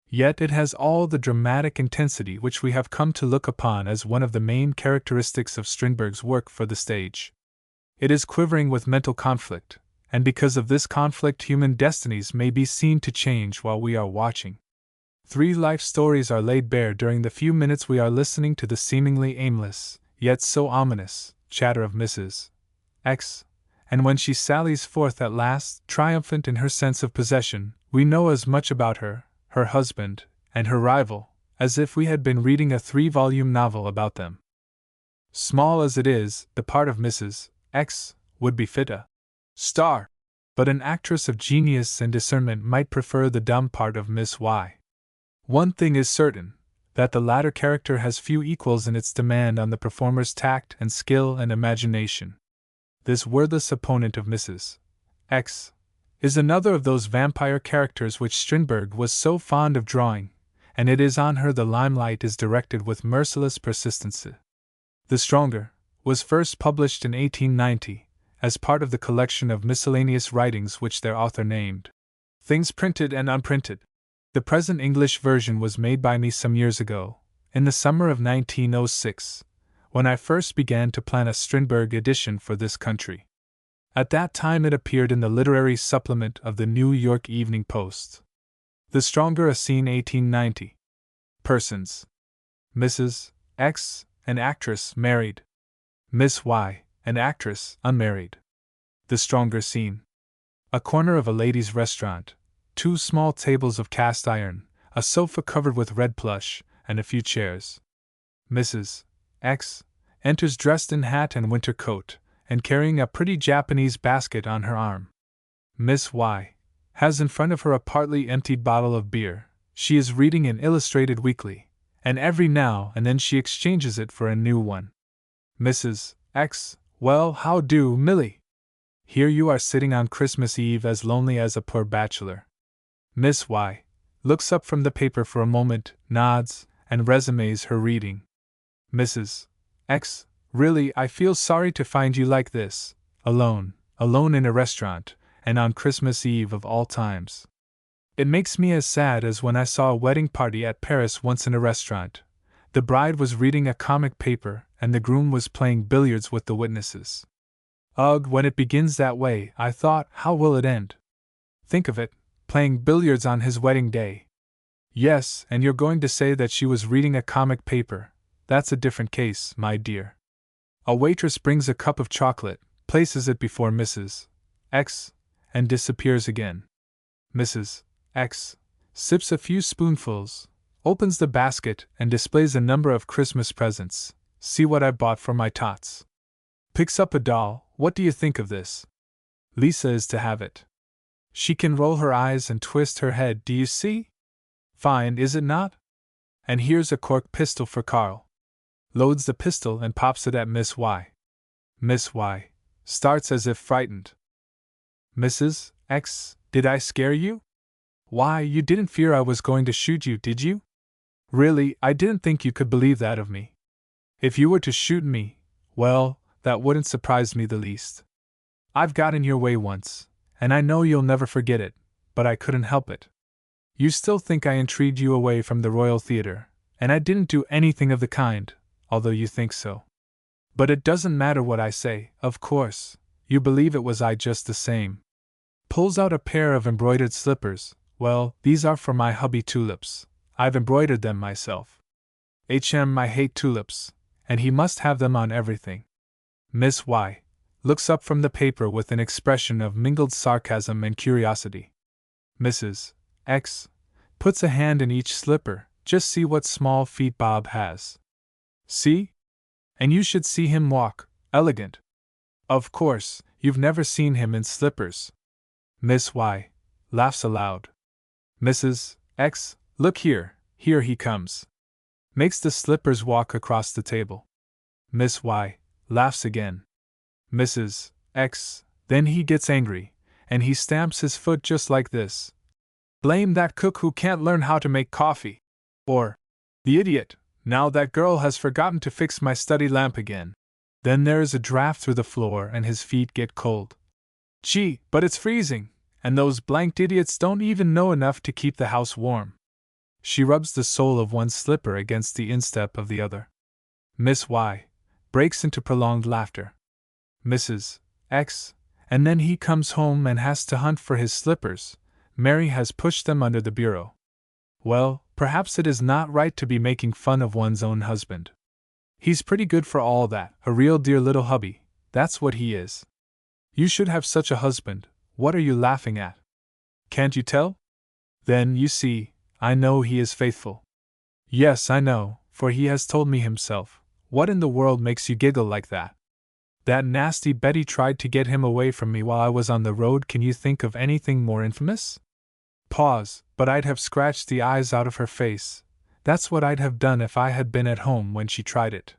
Yet it has all the dramatic intensity which we have come to look upon as one of the main characteristics of Strindberg's work for the stage. It is quivering with mental conflict, and because of this conflict human destinies may be seen to change while we are watching. 3 life stories are laid bare during the few minutes we are listening to the seemingly aimless, yet so ominous, chatter of Mrs. X, and when she sallies forth at last, triumphant in her sense of possession, we know as much about her, her husband, and her rival, as if we had been reading a 3-volume novel about them. Small as it is, the part of Mrs. X would befit a star, but an actress of genius and discernment might prefer the dumb part of Miss Y. One thing is certain, that the latter character has few equals in its demand on the performer's tact and skill and imagination. This worthless opponent of Mrs. X is another of those vampire characters which Strindberg was so fond of drawing, and it is on her the limelight is directed with merciless persistency. The Stronger was first published in 1890, as part of the collection of miscellaneous writings which their author named Things Printed and Unprinted. The present English version was made by me some years ago, in the summer of 1906, when I first began to plan a Strindberg edition for this country. At that time it appeared in the literary supplement of the New York Evening Post. The Stronger, a scene 1890. Persons: Mrs. X, an actress, married. Miss Y, an actress, unmarried. The Stronger scene: a corner of a ladies' restaurant, 2 small tables of cast iron, a sofa covered with red plush, and a few chairs. Mrs. X enters dressed in hat and winter coat, and carrying a pretty Japanese basket on her arm. Miss Y has in front of her a partly emptied bottle of beer. She is reading an illustrated weekly, and every now and then she exchanges it for a new one. Mrs. X Well, how do, Millie? Here you are sitting on Christmas Eve as lonely as a poor bachelor. Miss Y looks up from the paper for a moment, nods, and resumes her reading. Mrs. X, really, I feel sorry to find you like this, alone in a restaurant, and on Christmas Eve of all times. It makes me as sad as when I saw a wedding party at Paris once in a restaurant. The bride was reading a comic paper, and the groom was playing billiards with the witnesses. Ugh, when it begins that way, I thought, how will it end? Think of it, playing billiards on his wedding day. Yes, and you're going to say that she was reading a comic paper. That's a different case, my dear. A waitress brings a cup of chocolate, places it before Mrs. X, and disappears again. Mrs. X sips a few spoonfuls, opens the basket, and displays a number of Christmas presents. See what I bought for my tots. Picks up a doll. What do you think of this? Lisa is to have it. She can roll her eyes and twist her head, do you see? Fine, is it not? And here's a cork pistol for Carl. Loads the pistol and pops it at Miss Y. Miss Y starts as if frightened. Mrs. X, did I scare you? Why, you didn't fear I was going to shoot you, did you? Really, I didn't think you could believe that of me. If you were to shoot me, well, that wouldn't surprise me the least. I've got in your way once, and I know you'll never forget it, but I couldn't help it. You still think I intrigued you away from the Royal Theatre, and I didn't do anything of the kind, although you think so. But it doesn't matter what I say, of course, you believe it was I just the same. Pulls out a pair of embroidered slippers. Well, these are for my hubby Tulips. I've embroidered them myself. I hate tulips, and he must have them on everything. Miss Y looks up from the paper with an expression of mingled sarcasm and curiosity. Mrs. X puts a hand in each slipper. Just see what small feet Bob has. See? And you should see him walk, elegant. Of course, you've never seen him in slippers. Miss Y laughs aloud. Mrs. X, look here he comes. Makes the slippers walk across the table. Miss Y laughs again. Mrs. X, then he gets angry, and he stamps his foot just like this. Blame that cook who can't learn how to make coffee. Or, the idiot, now that girl has forgotten to fix my study lamp again. Then there is a draft through the floor and his feet get cold. Gee, but it's freezing, and those blanked idiots don't even know enough to keep the house warm. She rubs the sole of one slipper against the instep of the other. Miss Y breaks into prolonged laughter. Mrs. X, and then he comes home and has to hunt for his slippers. Mary has pushed them under the bureau. Well, perhaps it is not right to be making fun of one's own husband. He's pretty good for all that, a real dear little hubby, that's what he is. You should have such a husband. What are you laughing at? Can't you tell? Then, you see, I know he is faithful. Yes, I know, for he has told me himself. What in the world makes you giggle like that? That nasty Betty tried to get him away from me while I was on the road. Can you think of anything more infamous? Pause, but I'd have scratched the eyes out of her face. That's what I'd have done if I had been at home when she tried it.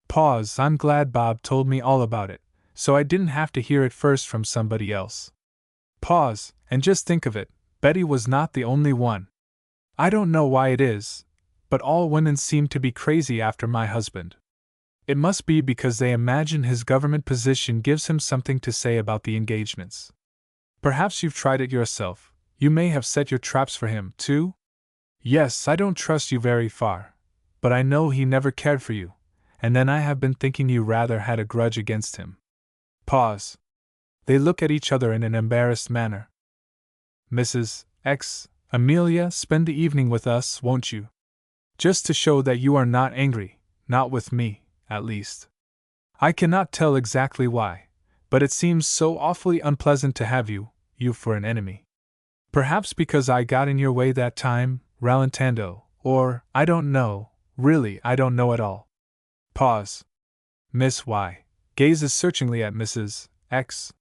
Pause, I'm glad Bob told me all about it, so I didn't have to hear it first from somebody else. Pause, and just think of it, Betty was not the only one. I don't know why it is, but all women seem to be crazy after my husband. It must be because they imagine his government position gives him something to say about the engagements. Perhaps you've tried it yourself. You may have set your traps for him, too? Yes, I don't trust you very far, but I know he never cared for you, and then I have been thinking you rather had a grudge against him. Pause. They look at each other in an embarrassed manner. Mrs. X, Amelia, spend the evening with us, won't you? Just to show that you are not angry, not with me, at least. I cannot tell exactly why, but it seems so awfully unpleasant to have you for an enemy. Perhaps because I got in your way that time, rallentando, or, I don't know, really I don't know at all. Pause. Miss Y gazes searchingly at Mrs. X.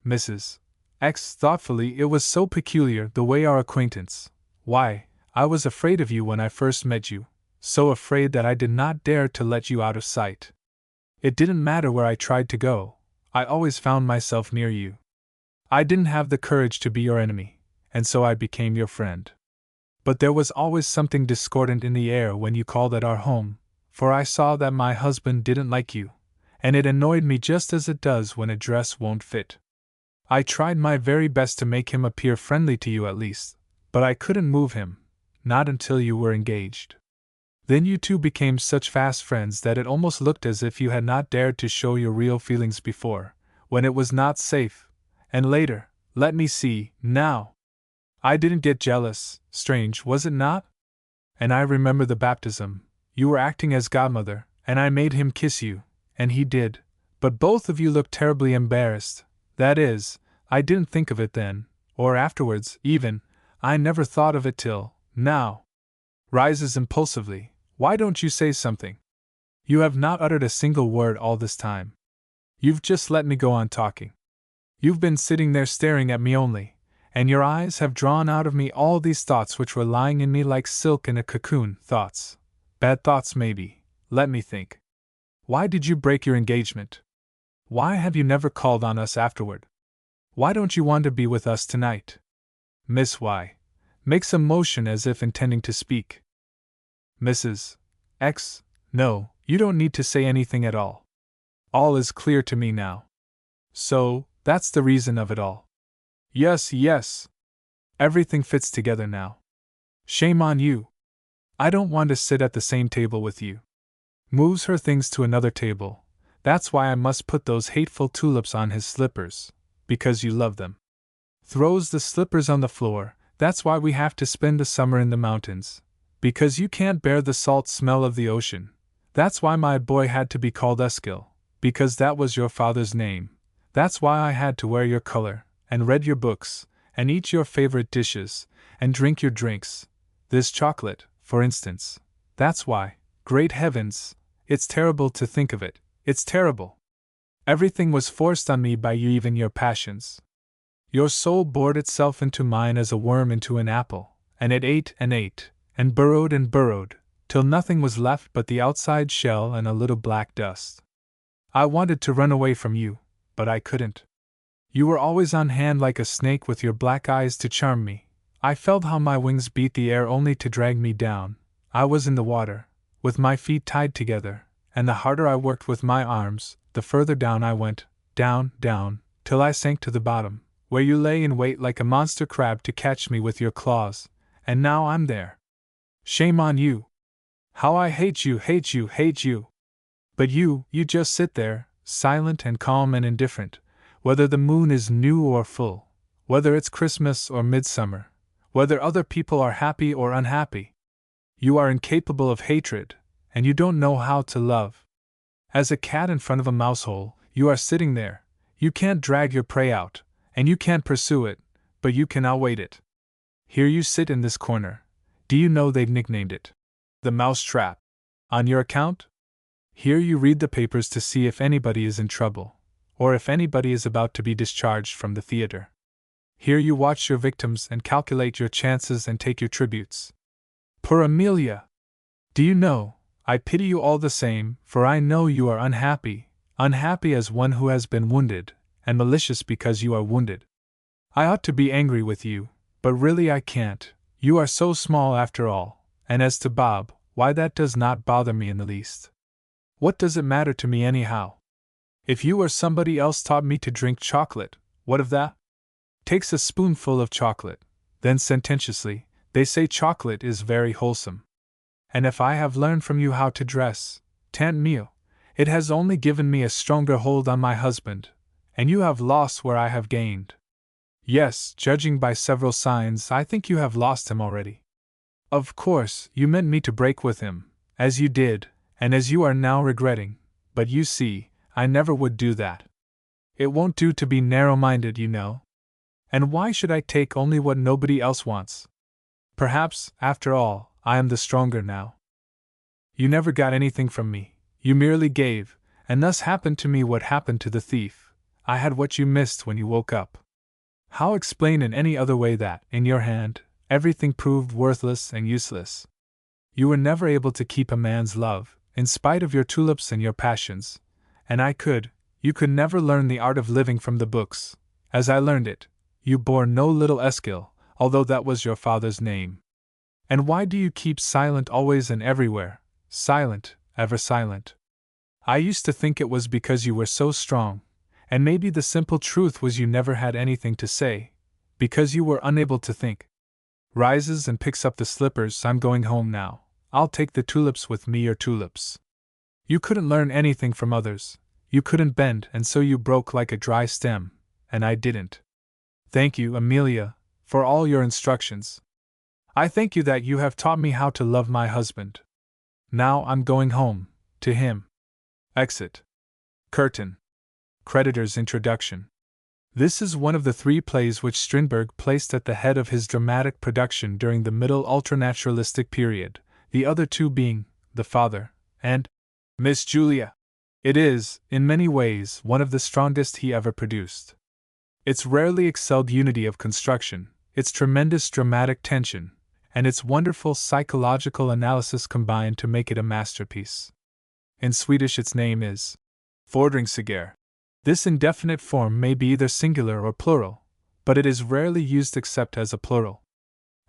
Mrs. X thoughtfully, it was so peculiar the way our acquaintance. Why, I was afraid of you when I first met you, so afraid that I did not dare to let you out of sight. It didn't matter where I tried to go, I always found myself near you. I didn't have the courage to be your enemy, and so I became your friend. But there was always something discordant in the air when you called at our home, for I saw that my husband didn't like you, and it annoyed me just as it does when a dress won't fit. I tried my very best to make him appear friendly to you at least, but I couldn't move him, not until you were engaged. Then you two became such fast friends that it almost looked as if you had not dared to show your real feelings before, when it was not safe, and later, let me see, now. I didn't get jealous, strange, was it not? And I remember the baptism, you were acting as godmother, and I made him kiss you, and he did, but both of you looked terribly embarrassed. That is, I didn't think of it then, or afterwards, even, I never thought of it till, now. Rises impulsively, why don't you say something? You have not uttered a single word all this time. You've just let me go on talking. You've been sitting there staring at me only, and your eyes have drawn out of me all these thoughts which were lying in me like silk in a cocoon. Thoughts. Bad thoughts maybe, let me think. Why did you break your engagement? Why have you never called on us afterward? Why don't you want to be with us tonight? Miss Y. makes a motion as if intending to speak. Mrs. X. No, you don't need to say anything at all. All is clear to me now. So, that's the reason of it all. Yes, yes. Everything fits together now. Shame on you. I don't want to sit at the same table with you. Moves her things to another table. That's why I must put those hateful tulips on his slippers, because you love them. Throws the slippers on the floor. That's why we have to spend the summer in the mountains, because you can't bear the salt smell of the ocean. That's why my boy had to be called Eskil, because that was your father's name. That's why I had to wear your color, and read your books, and eat your favorite dishes, and drink your drinks. This chocolate, for instance. That's why. Great heavens, it's terrible to think of it, it's terrible. Everything was forced on me by you, even your passions. Your soul bored itself into mine as a worm into an apple, and it ate, and burrowed, till nothing was left but the outside shell and a little black dust. I wanted to run away from you, but I couldn't. You were always on hand like a snake with your black eyes to charm me. I felt how my wings beat the air only to drag me down. I was in the water, with my feet tied together, and the harder I worked with my arms, the further down I went, down, till I sank to the bottom, where you lay in wait like a monster crab to catch me with your claws, and now I'm there. Shame on you! How I hate you! But you just sit there, silent and calm and indifferent, whether the moon is new or full, whether it's Christmas or midsummer, whether other people are happy or unhappy. You are incapable of hatred, and you don't know how to love. As a cat in front of a mouse hole, you are sitting there. You can't drag your prey out, and you can't pursue it, but you can outwait it. Here you sit in this corner. Do you know they've nicknamed it the mouse trap? On your account? Here you read the papers to see if anybody is in trouble, or if anybody is about to be discharged from the theater. Here you watch your victims and calculate your chances and take your tributes. Poor Amelia! Do you know, I pity you all the same, for I know you are unhappy as one who has been wounded, and malicious because you are wounded. I ought to be angry with you, but really I can't. You are so small after all, and as to Bob, why that does not bother me in the least. What does it matter to me anyhow? If you or somebody else taught me to drink chocolate, what of that? Takes a spoonful of chocolate, then sententiously, they say chocolate is very wholesome. And if I have learned from you how to dress, tant mieux, it has only given me a stronger hold on my husband, and you have lost where I have gained. Yes, judging by several signs, I think you have lost him already. Of course, you meant me to break with him, as you did, and as you are now regretting, but you see, I never would do that. It won't do to be narrow-minded, you know. And why should I take only what nobody else wants? Perhaps, after all, I am the stronger now. You never got anything from me, you merely gave, and thus happened to me what happened to the thief. I had what you missed when you woke up. How explain in any other way that, in your hand, everything proved worthless and useless? You were never able to keep a man's love, in spite of your tulips and your passions, and you could never learn the art of living from the books. As I learned it, you bore no little Eskil, although that was your father's name. And why do you keep silent always and everywhere, silent, ever silent? I used to think it was because you were so strong, and maybe the simple truth was you never had anything to say, because you were unable to think. Rises and picks up the slippers. I'm going home now. I'll take the tulips with me, your tulips. You couldn't learn anything from others, you couldn't bend, and so you broke like a dry stem, and I didn't. Thank you, Amelia, for all your instructions. I thank you that you have taught me how to love my husband. Now I'm going home, to him. Exit. Curtain. Creditor's introduction. This is one of the 3 plays which Strindberg placed at the head of his dramatic production during the middle ultranaturalistic period, the other 2 being The Father and Miss Julia. It is, in many ways, one of the strongest he ever produced. Its rarely excelled unity of construction, its tremendous dramatic tension, and its wonderful psychological analysis combine to make it a masterpiece. In Swedish its name is Fordringsägare. This indefinite form may be either singular or plural, but it is rarely used except as a plural.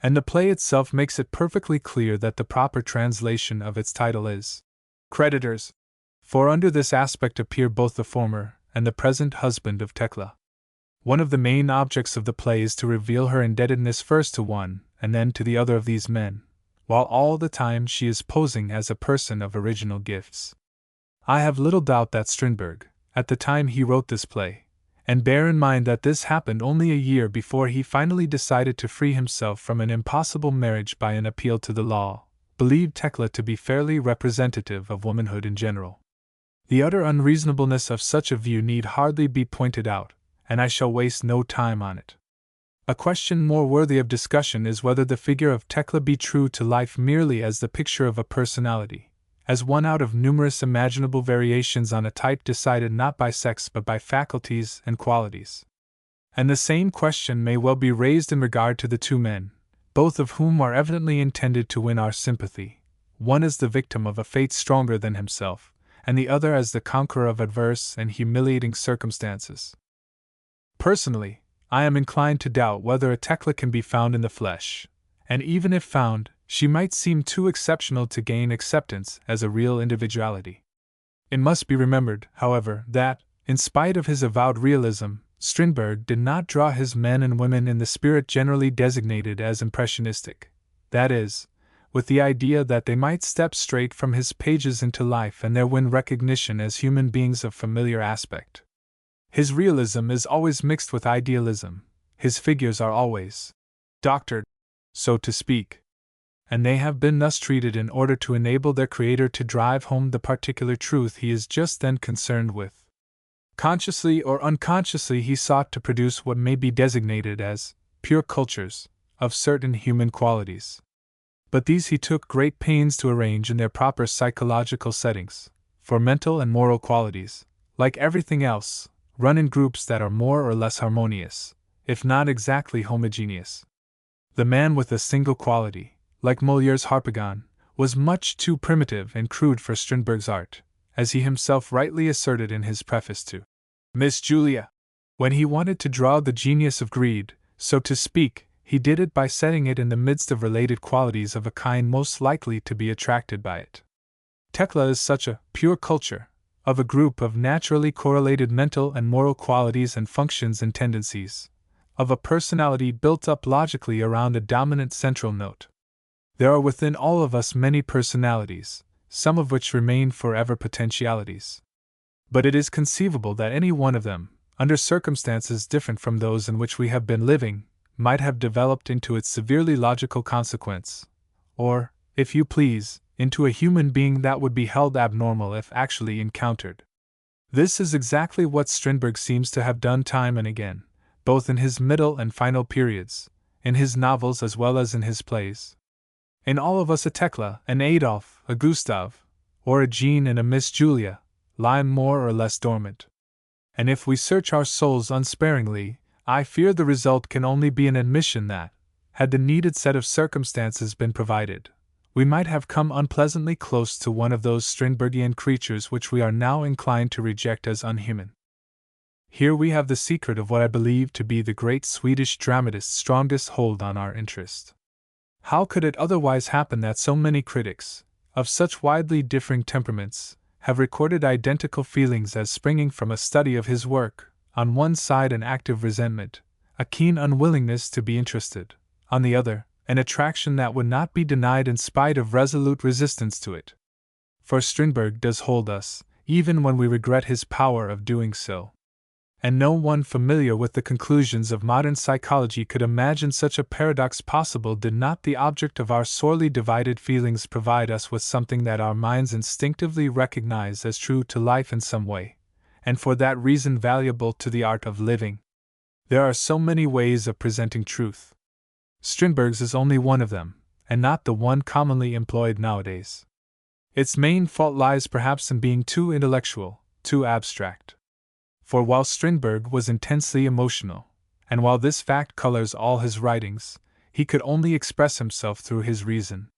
And the play itself makes it perfectly clear that the proper translation of its title is Creditors, for under this aspect appear both the former and the present husband of Tekla. One of the main objects of the play is to reveal her indebtedness first to one and then to the other of these men, while all the time she is posing as a person of original gifts. I have little doubt that Strindberg, at the time he wrote this play, and bear in mind that this happened only a year before he finally decided to free himself from an impossible marriage by an appeal to the law, believed Tekla to be fairly representative of womanhood in general. The utter unreasonableness of such a view need hardly be pointed out, and I shall waste no time on it. A question more worthy of discussion is whether the figure of Tekla be true to life merely as the picture of a personality, as one out of numerous imaginable variations on a type decided not by sex but by faculties and qualities. And the same question may well be raised in regard to the 2 men, both of whom are evidently intended to win our sympathy, one as the victim of a fate stronger than himself, and the other as the conqueror of adverse and humiliating circumstances. Personally, I am inclined to doubt whether a Tekla can be found in the flesh, and even if found, she might seem too exceptional to gain acceptance as a real individuality. It must be remembered, however, that, in spite of his avowed realism, Strindberg did not draw his men and women in the spirit generally designated as impressionistic, that is, with the idea that they might step straight from his pages into life and there win recognition as human beings of familiar aspect. His realism is always mixed with idealism, his figures are always doctored, so to speak, and they have been thus treated in order to enable their creator to drive home the particular truth he is just then concerned with. Consciously or unconsciously he sought to produce what may be designated as pure cultures of certain human qualities. But these he took great pains to arrange in their proper psychological settings, for mental and moral qualities, like everything else, run in groups that are more or less harmonious, if not exactly homogeneous. The man with a single quality, like Moliere's Harpagon, was much too primitive and crude for Strindberg's art, as he himself rightly asserted in his preface to Miss Julia. When he wanted to draw the genius of greed, so to speak, he did it by setting it in the midst of related qualities of a kind most likely to be attracted by it. Tekla is such a pure culture, of a group of naturally correlated mental and moral qualities and functions and tendencies, of a personality built up logically around a dominant central note. There are within all of us many personalities, some of which remain forever potentialities. But it is conceivable that any one of them, under circumstances different from those in which we have been living, might have developed into its severely logical consequence, or, if you please, into a human being that would be held abnormal if actually encountered. This is exactly what Strindberg seems to have done time and again, both in his middle and final periods, in his novels as well as in his plays. In all of us a Tekla, an Adolf, a Gustav, or a Jean and a Miss Julia, lie more or less dormant. And if we search our souls unsparingly, I fear the result can only be an admission that, had the needed set of circumstances been provided, we might have come unpleasantly close to one of those Strindbergian creatures which we are now inclined to reject as unhuman. Here we have the secret of what I believe to be the great Swedish dramatist's strongest hold on our interest. How could it otherwise happen that so many critics, of such widely differing temperaments, have recorded identical feelings as springing from a study of his work, on one side an active resentment, a keen unwillingness to be interested, on the other, an attraction that would not be denied in spite of resolute resistance to it? For Strindberg does hold us, even when we regret his power of doing so. And no one familiar with the conclusions of modern psychology could imagine such a paradox possible did not the object of our sorely divided feelings provide us with something that our minds instinctively recognize as true to life in some way, and for that reason valuable to the art of living. There are so many ways of presenting truth. Strindberg's is only one of them, and not the one commonly employed nowadays. Its main fault lies perhaps in being too intellectual, too abstract. For while Strindberg was intensely emotional, and while this fact colors all his writings, he could only express himself through his reason.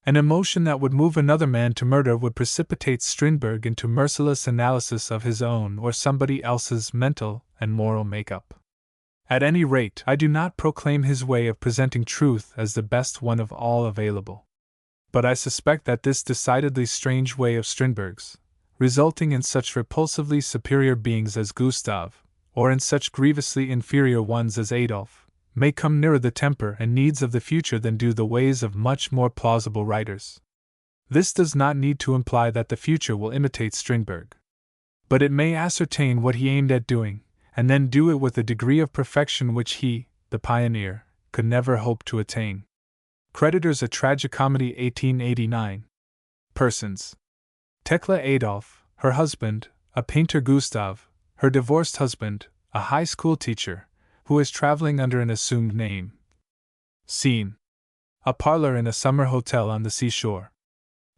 An emotion that would move another man to murder would precipitate Strindberg into merciless analysis of his own or somebody else's mental and moral makeup. At any rate, I do not proclaim his way of presenting truth as the best one of all available. But I suspect that this decidedly strange way of Strindberg's, resulting in such repulsively superior beings as Gustav, or in such grievously inferior ones as Adolf, may come nearer the temper and needs of the future than do the ways of much more plausible writers. This does not need to imply that the future will imitate Strindberg. But it may ascertain what he aimed at doing, and then do it with a degree of perfection which he, the pioneer, could never hope to attain. Creditors: A Tragicomedy, 1889. Persons: Tekla Adolf, her husband, a painter; Gustav, her divorced husband, a high school teacher, who is traveling under an assumed name. Scene: a parlor in a summer hotel on the seashore.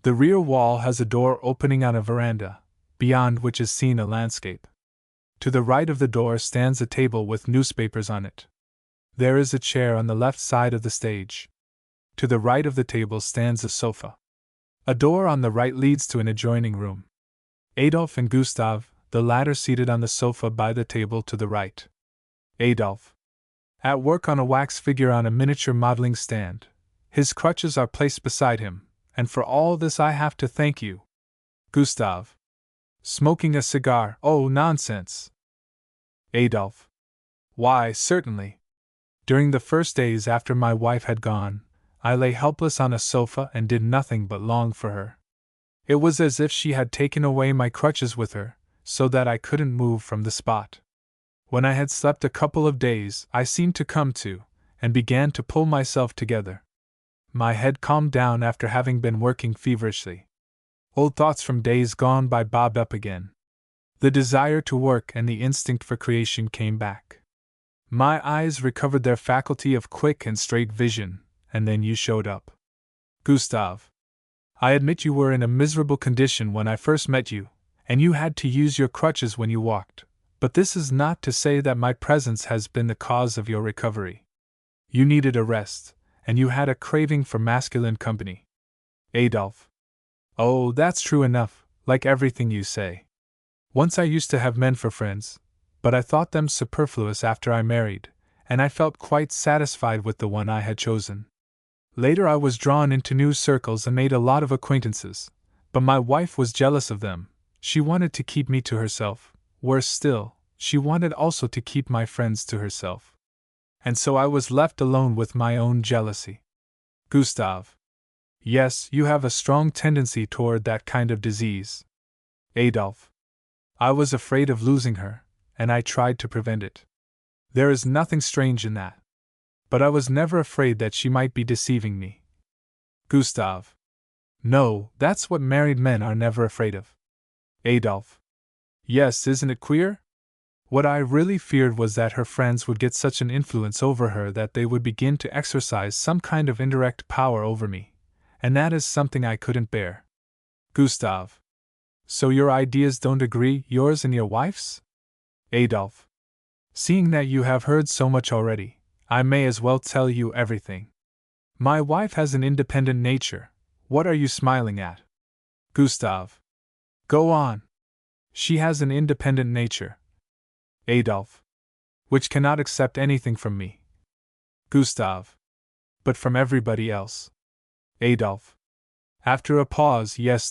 The rear wall has a door opening on a veranda, beyond which is seen a landscape. To the right of the door stands a table with newspapers on it. There is a chair on the left side of the stage. To the right of the table stands a sofa. A door on the right leads to an adjoining room. Adolf and Gustav, the latter seated on the sofa by the table to the right. Adolf, at work on a wax figure on a miniature modeling stand. His crutches are placed beside him, and for all this I have to thank you. Gustav, smoking a cigar. Oh, nonsense. Adolf, why, certainly. During the first days after my wife had gone, I lay helpless on a sofa and did nothing but long for her. It was as if she had taken away my crutches with her, so that I couldn't move from the spot. When I had slept a couple of days, I seemed to come to, and began to pull myself together. My head calmed down after having been working feverishly. Old thoughts from days gone by bobbed up again. The desire to work and the instinct for creation came back. My eyes recovered their faculty of quick and straight vision, and then you showed up. Gustav, I admit you were in a miserable condition when I first met you, and you had to use your crutches when you walked, but this is not to say that my presence has been the cause of your recovery. You needed a rest, and you had a craving for masculine company. Adolf, oh, that's true enough, like everything you say. Once I used to have men for friends, but I thought them superfluous after I married, and I felt quite satisfied with the one I had chosen. Later I was drawn into new circles and made a lot of acquaintances, but my wife was jealous of them. She wanted to keep me to herself. Worse still, she wanted also to keep my friends to herself. And so I was left alone with my own jealousy. Gustav, yes, you have a strong tendency toward that kind of disease. Adolf, I was afraid of losing her, and I tried to prevent it. There is nothing strange in that. But I was never afraid that she might be deceiving me. Gustav, no, that's what married men are never afraid of. Adolf, yes, isn't it queer? What I really feared was that her friends would get such an influence over her that they would begin to exercise some kind of indirect power over me, and that is something I couldn't bear. Gustav, so your ideas don't agree, yours and your wife's? Adolf, seeing that you have heard so much already, I may as well tell you everything. My wife has an independent nature, What are you smiling at? Gustav. Go on. She has an independent nature. Adolphe. Which cannot accept anything from me. Gustav. But from everybody else. Adolphe. After a pause, yes.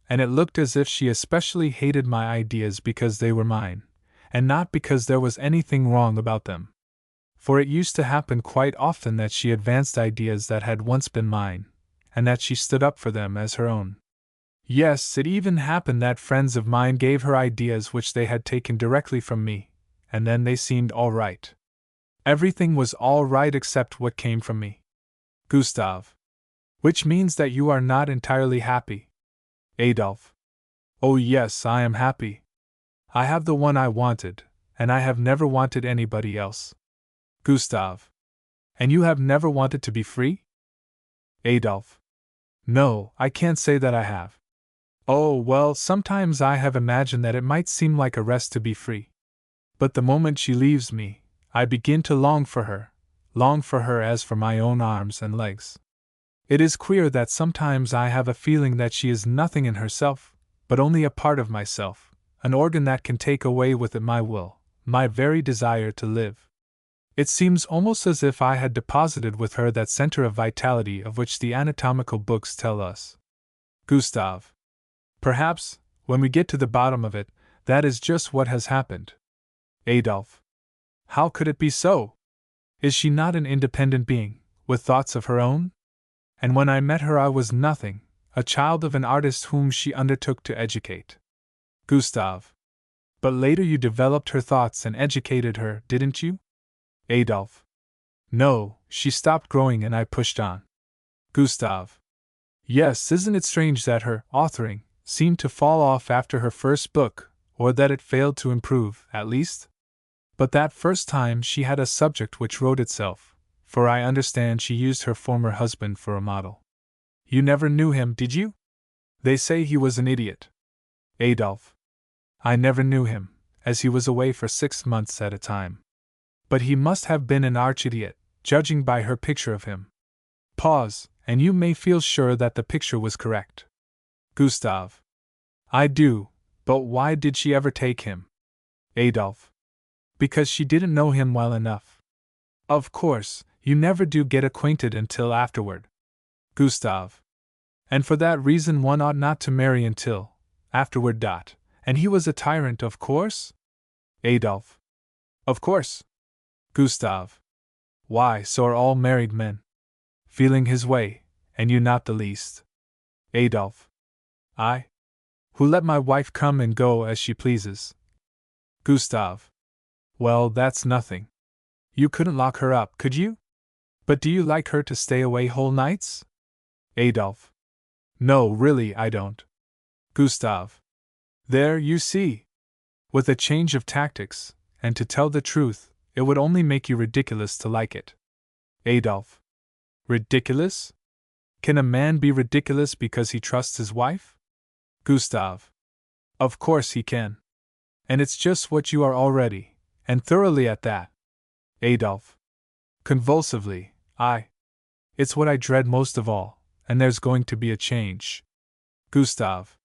And it looked as if she especially hated my ideas because they were mine, and not because there was anything wrong about them. For it used to happen quite often that she advanced ideas that had once been mine, and that she stood up for them as her own. Yes, it even happened that friends of mine gave her ideas which they had taken directly from me, and then they seemed all right. Everything was all right except what came from me. Gustav. Which means that you are not entirely happy. Adolphe. Oh yes, I am happy. I have the one I wanted, and I have never wanted anybody else. Gustav. And you have never wanted to be free? Adolphe. No, I can't say that I have. Oh, well, sometimes I have imagined that it might seem like a rest to be free. But the moment she leaves me, I begin to long for her as for my own arms and legs. It is queer that sometimes I have a feeling that she is nothing in herself, but only a part of myself, an organ that can take away with it my will, my very desire to live. It seems almost as if I had deposited with her that center of vitality of which the anatomical books tell us. Gustav. Perhaps, when we get to the bottom of it, that is just what has happened. Adolphe. How could it be so? Is she not an independent being, with thoughts of her own? And when I met her I was nothing, a child of an artist whom she undertook to educate. Gustav. But later you developed her thoughts and educated her, didn't you? Adolphe. No, she stopped growing and I pushed on. Gustav. Yes, isn't it strange that her authoring seemed to fall off after her first book, or that it failed to improve, at least? But that first time she had a subject which wrote itself, for I understand she used her former husband for a model. You never knew him, did you? They say he was an idiot. Adolphe. I never knew him, as he was away for 6 months at a time. But he must have been an arch-idiot, judging by her picture of him. Pause, and you may feel sure that the picture was correct. Gustav. I do, but why did she ever take him? Adolphe. Because she didn't know him well enough. Of course, you never do get acquainted until afterward. Gustav. And for that reason one ought not to marry until afterward. And he was a tyrant, of course? Adolphe. Of course. Gustav. Why, so are all married men. Feeling his way, and you not the least. Adolphe. I? Who let my wife come and go as she pleases. Gustav. Well, that's nothing. You couldn't lock her up, could you? But do you like her to stay away whole nights? Adolphe. No, really, I don't. Gustav. There, you see. With a change of tactics, and to tell the truth, it would only make you ridiculous to like it. Adolphe. Ridiculous? Can a man be ridiculous because he trusts his wife? Gustav. Of course he can. And it's just what you are already, and thoroughly at that. Adolphe. Convulsively, It's what I dread most of all, and there's going to be a change. Gustav.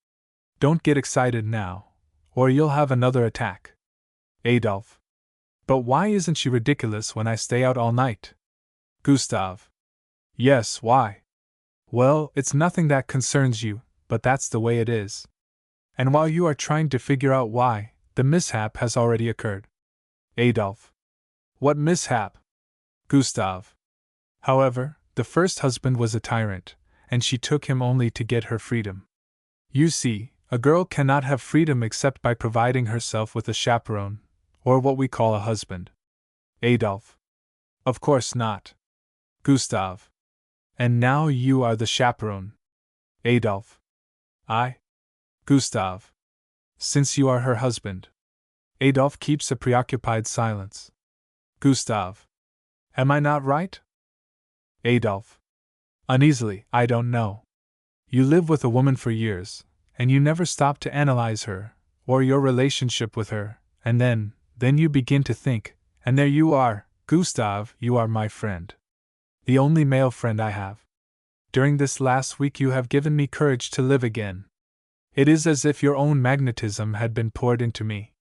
Don't get excited now, or you'll have another attack. Adolphe. But why isn't she ridiculous when I stay out all night? Gustav. Yes, why? Well, it's nothing that concerns you, but that's the way it is. And while you are trying to figure out why, the mishap has already occurred. Adolphe. What mishap? Gustav. However, the first husband was a tyrant, and she took him only to get her freedom. You see, a girl cannot have freedom except by providing herself with a chaperone, or what we call a husband. Adolphe. Of course not. Gustav. And now you are the chaperone. Adolphe. I? Gustav. Since you are her husband. Adolphe keeps a preoccupied silence. Gustav. Am I not right? Adolphe. Uneasily, I don't know. You live with a woman for years, and you never stop to analyze her, or your relationship with her, and then you begin to think, and there you are, Gustav, you are my friend. The only male friend I have. during this last week you have given me courage to live again. It is as if your own magnetism had been poured into me.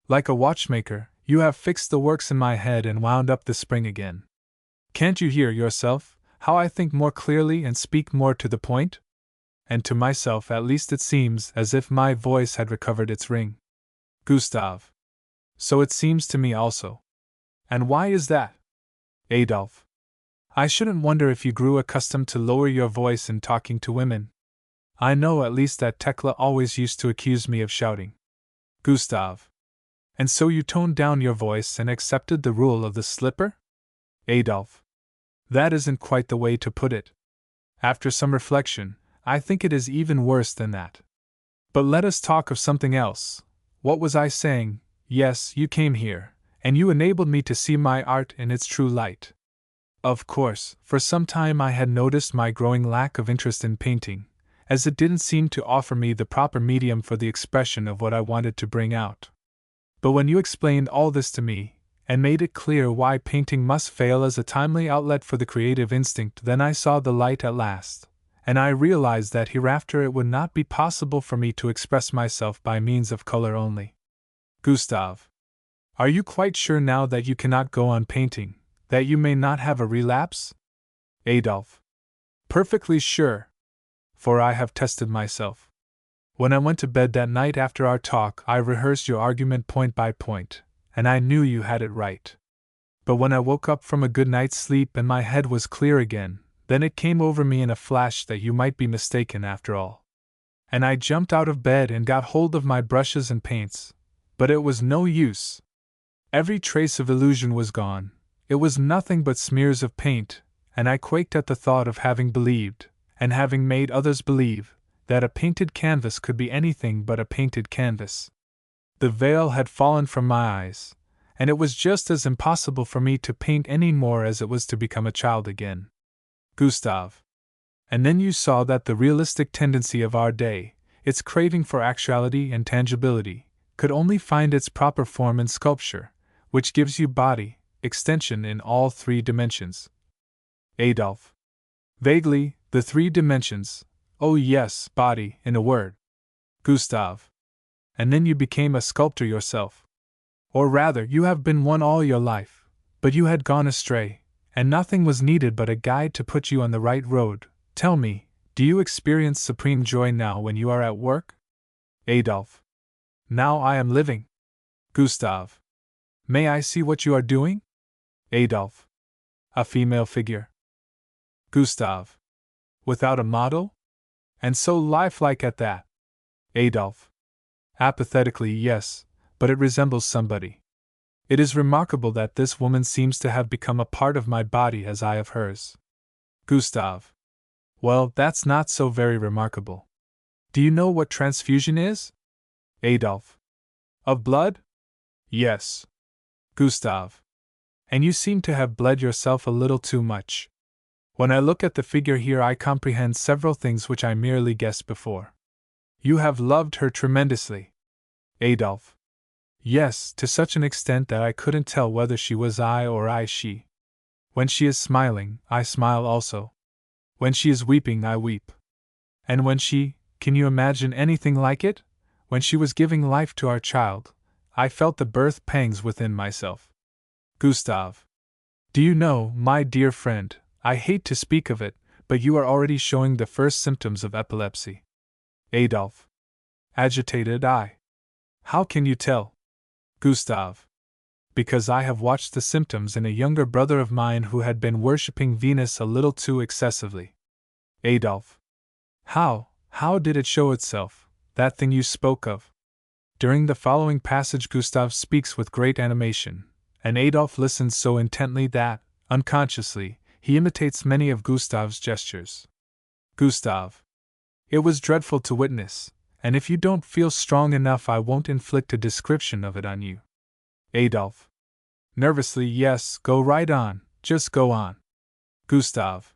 Like a watchmaker, you have fixed the works in my head and wound up the spring again. Can't you hear, yourself, how I think more clearly and speak more to the point? And to myself at least it seems as if my voice had recovered its ring. Gustave. So it seems to me also. And why is that? Adolphe. I shouldn't wonder if you grew accustomed to lower your voice in talking to women. I know at least that Tekla always used to accuse me of shouting. Gustave. And so you toned down your voice and accepted the rule of the slipper? Adolphe. That isn't quite the way to put it. After some reflection, I think it is even worse than that. But let us talk of something else. What was I saying? Yes, you came here, and you enabled me to see my art in its true light. Of course, for some time I had noticed my growing lack of interest in painting, as it didn't seem to offer me the proper medium for the expression of what I wanted to bring out. But when you explained all this to me, and made it clear why painting must fail as a timely outlet for the creative instinct, then I saw the light at last, and I realized that hereafter it would not be possible for me to express myself by means of color only. Gustave. Are you quite sure now that you cannot go on painting, that you may not have a relapse? Adolphe. Perfectly sure. For I have tested myself. When I went to bed that night after our talk, I rehearsed your argument point by point, and I knew you had it right. But when I woke up from a good night's sleep and my head was clear again, then it came over me in a flash that you might be mistaken after all. And I jumped out of bed and got hold of my brushes and paints, but it was no use. Every trace of illusion was gone. It was nothing but smears of paint, and I quaked at the thought of having believed, and having made others believe, that a painted canvas could be anything but a painted canvas. The veil had fallen from my eyes, and it was just as impossible for me to paint any more as it was to become a child again. Gustave. And then you saw that the realistic tendency of our day, its craving for actuality and tangibility, could only find its proper form in sculpture, which gives you body, extension in all three dimensions. Adolphe. Vaguely, the three dimensions. Oh yes, body, in a word. Gustave. And then you became a sculptor yourself. Or rather, you have been one all your life, but you had gone astray, and nothing was needed but a guide to put you on the right road. Tell me, do you experience supreme joy now when you are at work? Adolphe. Now I am living. Gustave. May I see what you are doing? Adolphe. A female figure. Gustave. Without a model? And so lifelike at that. Adolphe. Apathetically, yes, but it resembles somebody. It is remarkable that this woman seems to have become a part of my body as I of hers. Gustave. Well, that's not so very remarkable. Do you know what transfusion is? Adolphe. Of blood? Yes. Gustave. And you seem to have bled yourself a little too much. When I look at the figure here, I comprehend several things which I merely guessed before. You have loved her tremendously. Adolphe. Yes, to such an extent that I couldn't tell whether she was I or I she. When she is smiling, I smile also. When she is weeping, I weep. And when she, can you imagine anything like it? When she was giving life to our child, I felt the birth pangs within myself. Gustave. Do you know, my dear friend, I hate to speak of it, but you are already showing the first symptoms of epilepsy. Adolphe. Agitated eye. How can you tell? Gustave. Because I have watched the symptoms in a younger brother of mine who had been worshipping Venus a little too excessively. Adolphe. How did it show itself, that thing you spoke of? During the following passage Gustave speaks with great animation, and Adolphe listens so intently that, unconsciously, he imitates many of Gustave's gestures. Gustave. It was dreadful to witness, and if you don't feel strong enough I won't inflict a description of it on you. Adolphe. Nervously, yes, go right on, just go on. Gustave.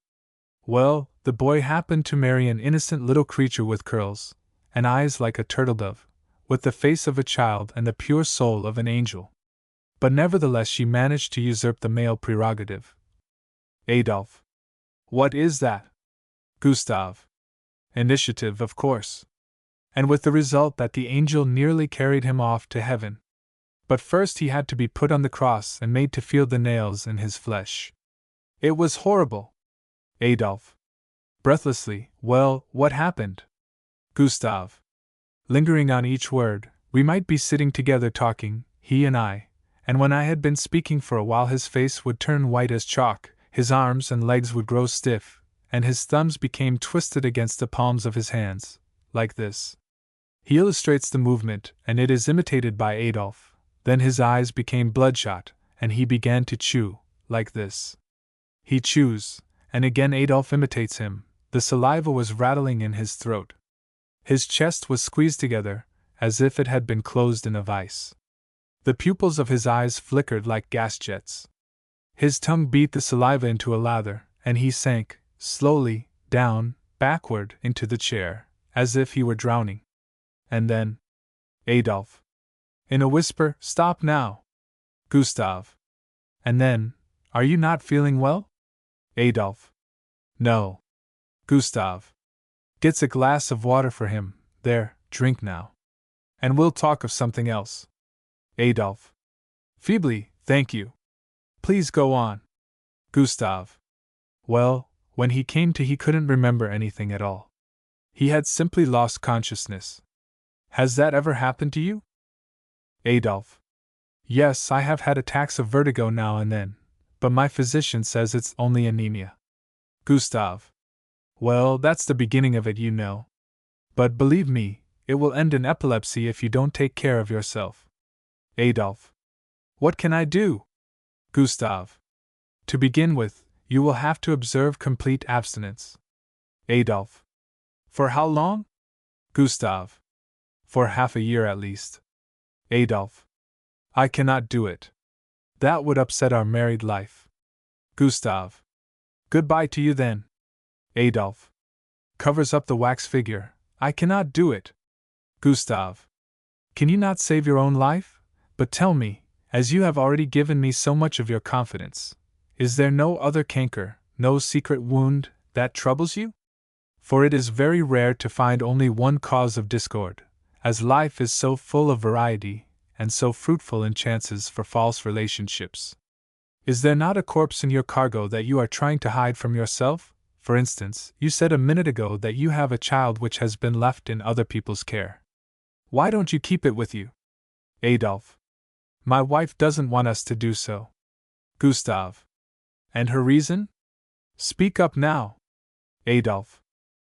Well, the boy happened to marry an innocent little creature with curls, and eyes like a turtle-dove, with the face of a child and the pure soul of an angel. But nevertheless she managed to usurp the male prerogative. Adolphe. What is that? Gustav. Initiative, of course. And with the result that the angel nearly carried him off to heaven. But first he had to be put on the cross and made to feel the nails in his flesh. It was horrible. Adolphe. Breathlessly, well, what happened? Gustav. Lingering on each word, we might be sitting together talking, he and when I had been speaking for a while his face would turn white as chalk, his arms and legs would grow stiff, and his thumbs became twisted against the palms of his hands, like this. He illustrates the movement, and it is imitated by Adolphe. Then his eyes became bloodshot, and he began to chew, like this. He chews, and again Adolphe imitates him. The saliva was rattling in his throat. His chest was squeezed together, as if it had been closed in a vice. The pupils of his eyes flickered like gas jets. His tongue beat the saliva into a lather, and he sank, slowly, down, backward, into the chair, as if he were drowning. And then, Adolphe. In a whisper, stop now. Gustav. And then, are you not feeling well? Adolphe. No. Gustav. Gets a glass of water for him, there, drink now. And we'll talk of something else. Adolphe. Feebly, thank you. Please go on. Gustav. Well, when he came to he couldn't remember anything at all. He had simply lost consciousness. Has that ever happened to you? Adolphe. Yes, I have had attacks of vertigo now and then, but my physician says it's only anemia. Gustav. Well, that's the beginning of it, you know. But believe me, it will end in epilepsy if you don't take care of yourself. Adolphe. What can I do? Gustav. To begin with, you will have to observe complete abstinence. Adolphe. For how long? Gustav. For half a year at least. Adolphe. I cannot do it. That would upset our married life. Gustav. Goodbye to you then. Adolphe. Covers up the wax figure. I cannot do it. Gustav. Can you not save your own life? But tell me, as you have already given me so much of your confidence, is there no other canker, no secret wound, that troubles you? For it is very rare to find only one cause of discord, as life is so full of variety, and so fruitful in chances for false relationships. Is there not a corpse in your cargo that you are trying to hide from yourself? For instance, you said a minute ago that you have a child which has been left in other people's care. Why don't you keep it with you? Adolphe. My wife doesn't want us to do so. Gustav. And her reason? Speak up now. Adolphe.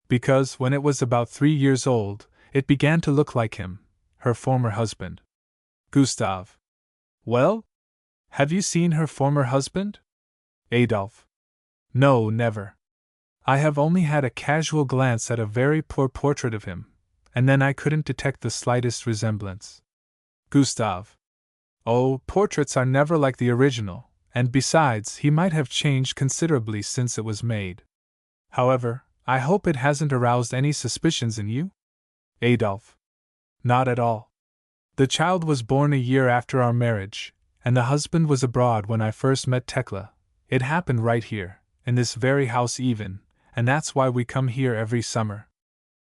Because when it was about 3 years old, it began to look like him, her former husband. Gustav. Well? Have you seen her former husband? Adolphe. No, never. I have only had a casual glance at a very poor portrait of him, and then I couldn't detect the slightest resemblance. Gustav. Oh, portraits are never like the original, and besides, he might have changed considerably since it was made. However, I hope it hasn't aroused any suspicions in you? Adolphe. Not at all. The child was born a year after our marriage, and the husband was abroad when I first met Tekla. It happened right here, in this very house even, and that's why we come here every summer.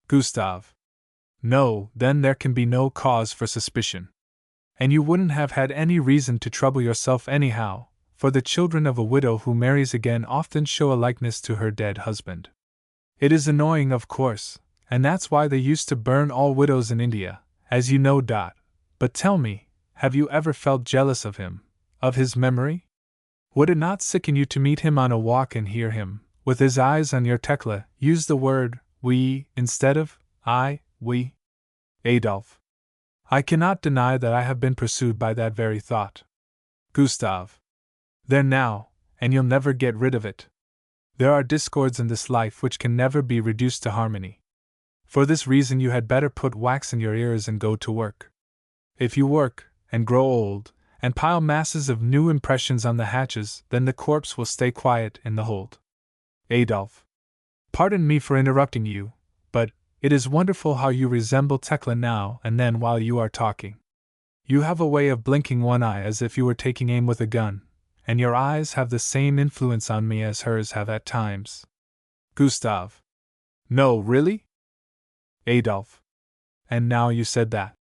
Gustav. No, then there can be no cause for suspicion. And you wouldn't have had any reason to trouble yourself anyhow, for the children of a widow who marries again often show a likeness to her dead husband. It is annoying, of course, and that's why they used to burn all widows in India, as you know. But tell me, have you ever felt jealous of him, of his memory? Would it not sicken you to meet him on a walk and hear him, with his eyes on your Tekla, use the word we instead of we? Adolphe. I cannot deny that I have been pursued by that very thought. Gustav. There now, and you'll never get rid of it. There are discords in this life which can never be reduced to harmony. For this reason you had better put wax in your ears and go to work. If you work, and grow old, and pile masses of new impressions on the hatches, then the corpse will stay quiet in the hold. Adolphe. Pardon me for interrupting you, but it is wonderful how you resemble Tekla now and then while you are talking. You have a way of blinking one eye as if you were taking aim with a gun, and your eyes have the same influence on me as hers have at times. Gustav. No, really? Adolphe. And now you said that.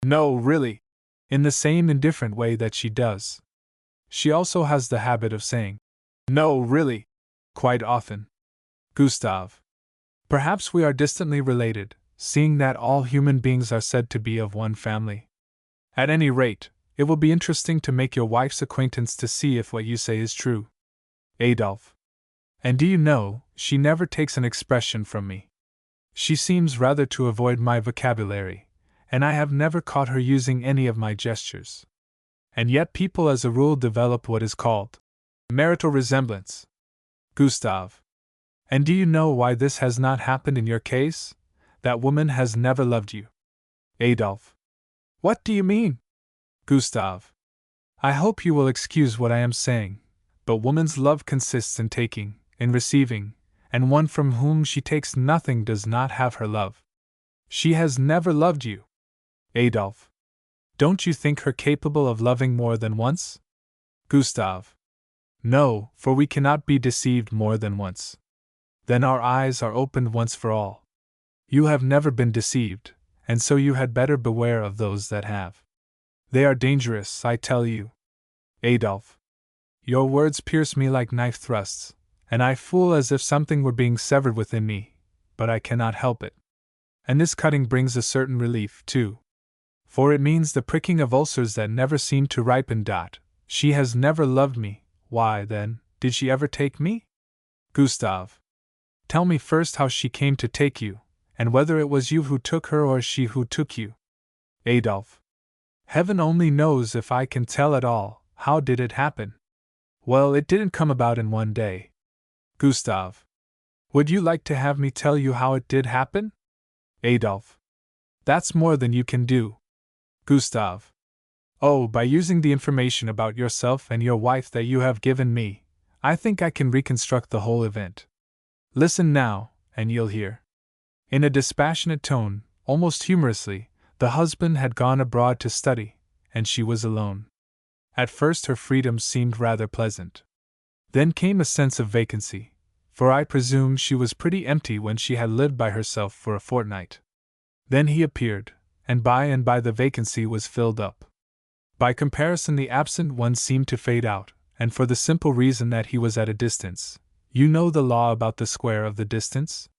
No, really. In the same indifferent way that she does. She also has the habit of saying, no, really, quite often. Gustave. Perhaps we are distantly related, seeing that all human beings are said to be of one family. At any rate, it will be interesting to make your wife's acquaintance to see if what you say is true. Adolphe. And do you know, she never takes an expression from me. She seems rather to avoid my vocabulary, and I have never caught her using any of my gestures. And yet people as a rule develop what is called marital resemblance. Gustave. And do you know why this has not happened in your case? That woman has never loved you. Adolphe. What do you mean? Gustave. I hope you will excuse what I am saying, but woman's love consists in taking, in receiving, and one from whom she takes nothing does not have her love. She has never loved you. Adolphe. Don't you think her capable of loving more than once? Gustave. No, for we cannot be deceived more than once. Then our eyes are opened once for all. You have never been deceived, and so you had better beware of those that have. They are dangerous, I tell you. Adolphe. Your words pierce me like knife thrusts, and I feel as if something were being severed within me, but I cannot help it. And this cutting brings a certain relief, too. For it means the pricking of ulcers that never seem to ripen. She has never loved me. Why, then, did she ever take me? Gustave. Tell me first how she came to take you, and whether it was you who took her or she who took you. Adolphe. Heaven only knows if I can tell at all. How did it happen? Well, it didn't come about in one day. Gustave. Would you like to have me tell you how it did happen? Adolphe. That's more than you can do. Gustave. Oh, by using the information about yourself and your wife that you have given me, I think I can reconstruct the whole event. Listen now, and you'll hear. In a dispassionate tone, almost humorously, the husband had gone abroad to study, and she was alone. At first her freedom seemed rather pleasant. Then came a sense of vacancy, for I presume she was pretty empty when she had lived by herself for a fortnight. Then he appeared, and by the vacancy was filled up. By comparison the absent one seemed to fade out, and for the simple reason that he was at a distance. You know the law about the square of the distance?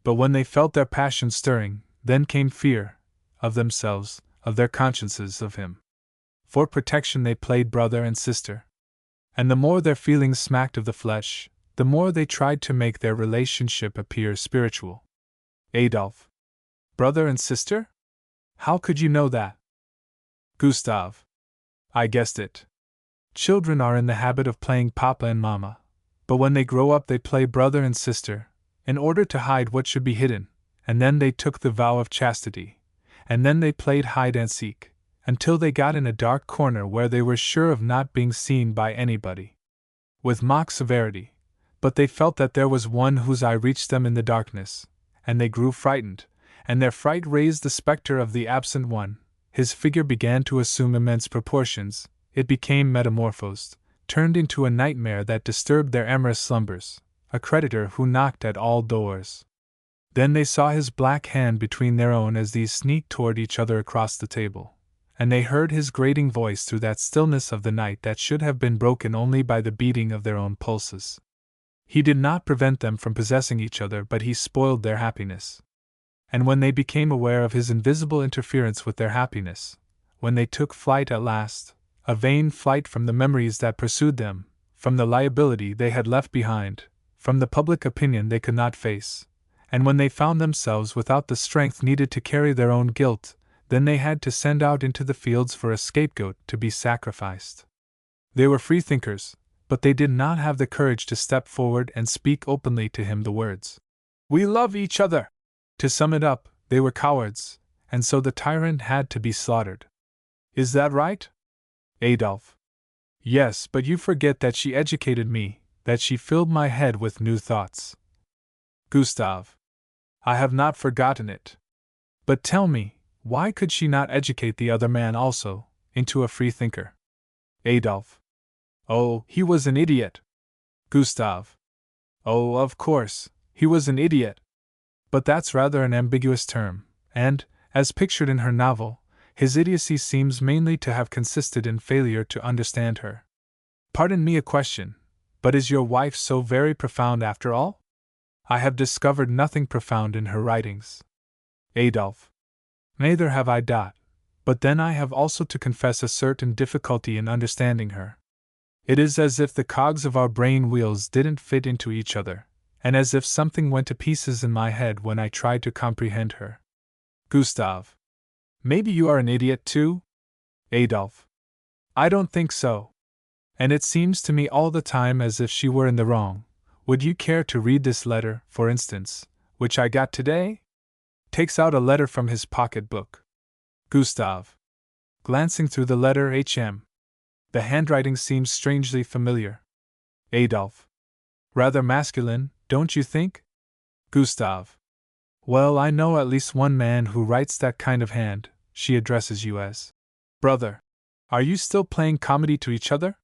But when they felt their passion stirring, then came fear, of themselves, of their consciences, of him. For protection they played brother and sister. And the more their feelings smacked of the flesh, the more they tried to make their relationship appear spiritual. Adolphe. Brother and sister? How could you know that? Gustave. I guessed it. Children are in the habit of playing papa and mama, but when they grow up they play brother and sister, in order to hide what should be hidden, and then they took the vow of chastity, and then they played hide and seek, until they got in a dark corner where they were sure of not being seen by anybody. With mock severity, but they felt that there was one whose eye reached them in the darkness, and they grew frightened, and their fright raised the specter of the absent one. His figure began to assume immense proportions, it became metamorphosed, turned into a nightmare that disturbed their amorous slumbers, a creditor who knocked at all doors. Then they saw his black hand between their own as these sneaked toward each other across the table, and they heard his grating voice through that stillness of the night that should have been broken only by the beating of their own pulses. He did not prevent them from possessing each other, but he spoiled their happiness. And when they became aware of his invisible interference with their happiness, when they took flight at last, a vain flight from the memories that pursued them, from the liability they had left behind, from the public opinion they could not face, and when they found themselves without the strength needed to carry their own guilt, then they had to send out into the fields for a scapegoat to be sacrificed. They were freethinkers, but they did not have the courage to step forward and speak openly to him the words, "We love each other." To sum it up, they were cowards, and so the tyrant had to be slaughtered. Is that right? Adolphe. Yes, but you forget that she educated me, that she filled my head with new thoughts. Gustave. I have not forgotten it. But tell me, why could she not educate the other man also, into a free thinker? Adolphe. Oh, he was an idiot. Gustave. Oh, of course, he was an idiot. But that's rather an ambiguous term, and, as pictured in her novel, his idiocy seems mainly to have consisted in failure to understand her. Pardon me a question, but is your wife so very profound after all? I have discovered nothing profound in her writings. Adolphe. Neither have I. But then I have also to confess a certain difficulty in understanding her. It is as if the cogs of our brain wheels didn't fit into each other, and as if something went to pieces in my head when I tried to comprehend her. Gustave. Maybe you are an idiot too? Adolphe. I don't think so. And it seems to me all the time as if she were in the wrong. Would you care to read this letter, for instance, which I got today? Takes out a letter from his pocket-book. Gustave. Glancing through the letter H.M. The handwriting seems strangely familiar. Adolphe. Rather masculine, don't you think? Gustave. Well, I know at least one man who writes that kind of hand. She addresses you as brother. Are you still playing comedy to each other?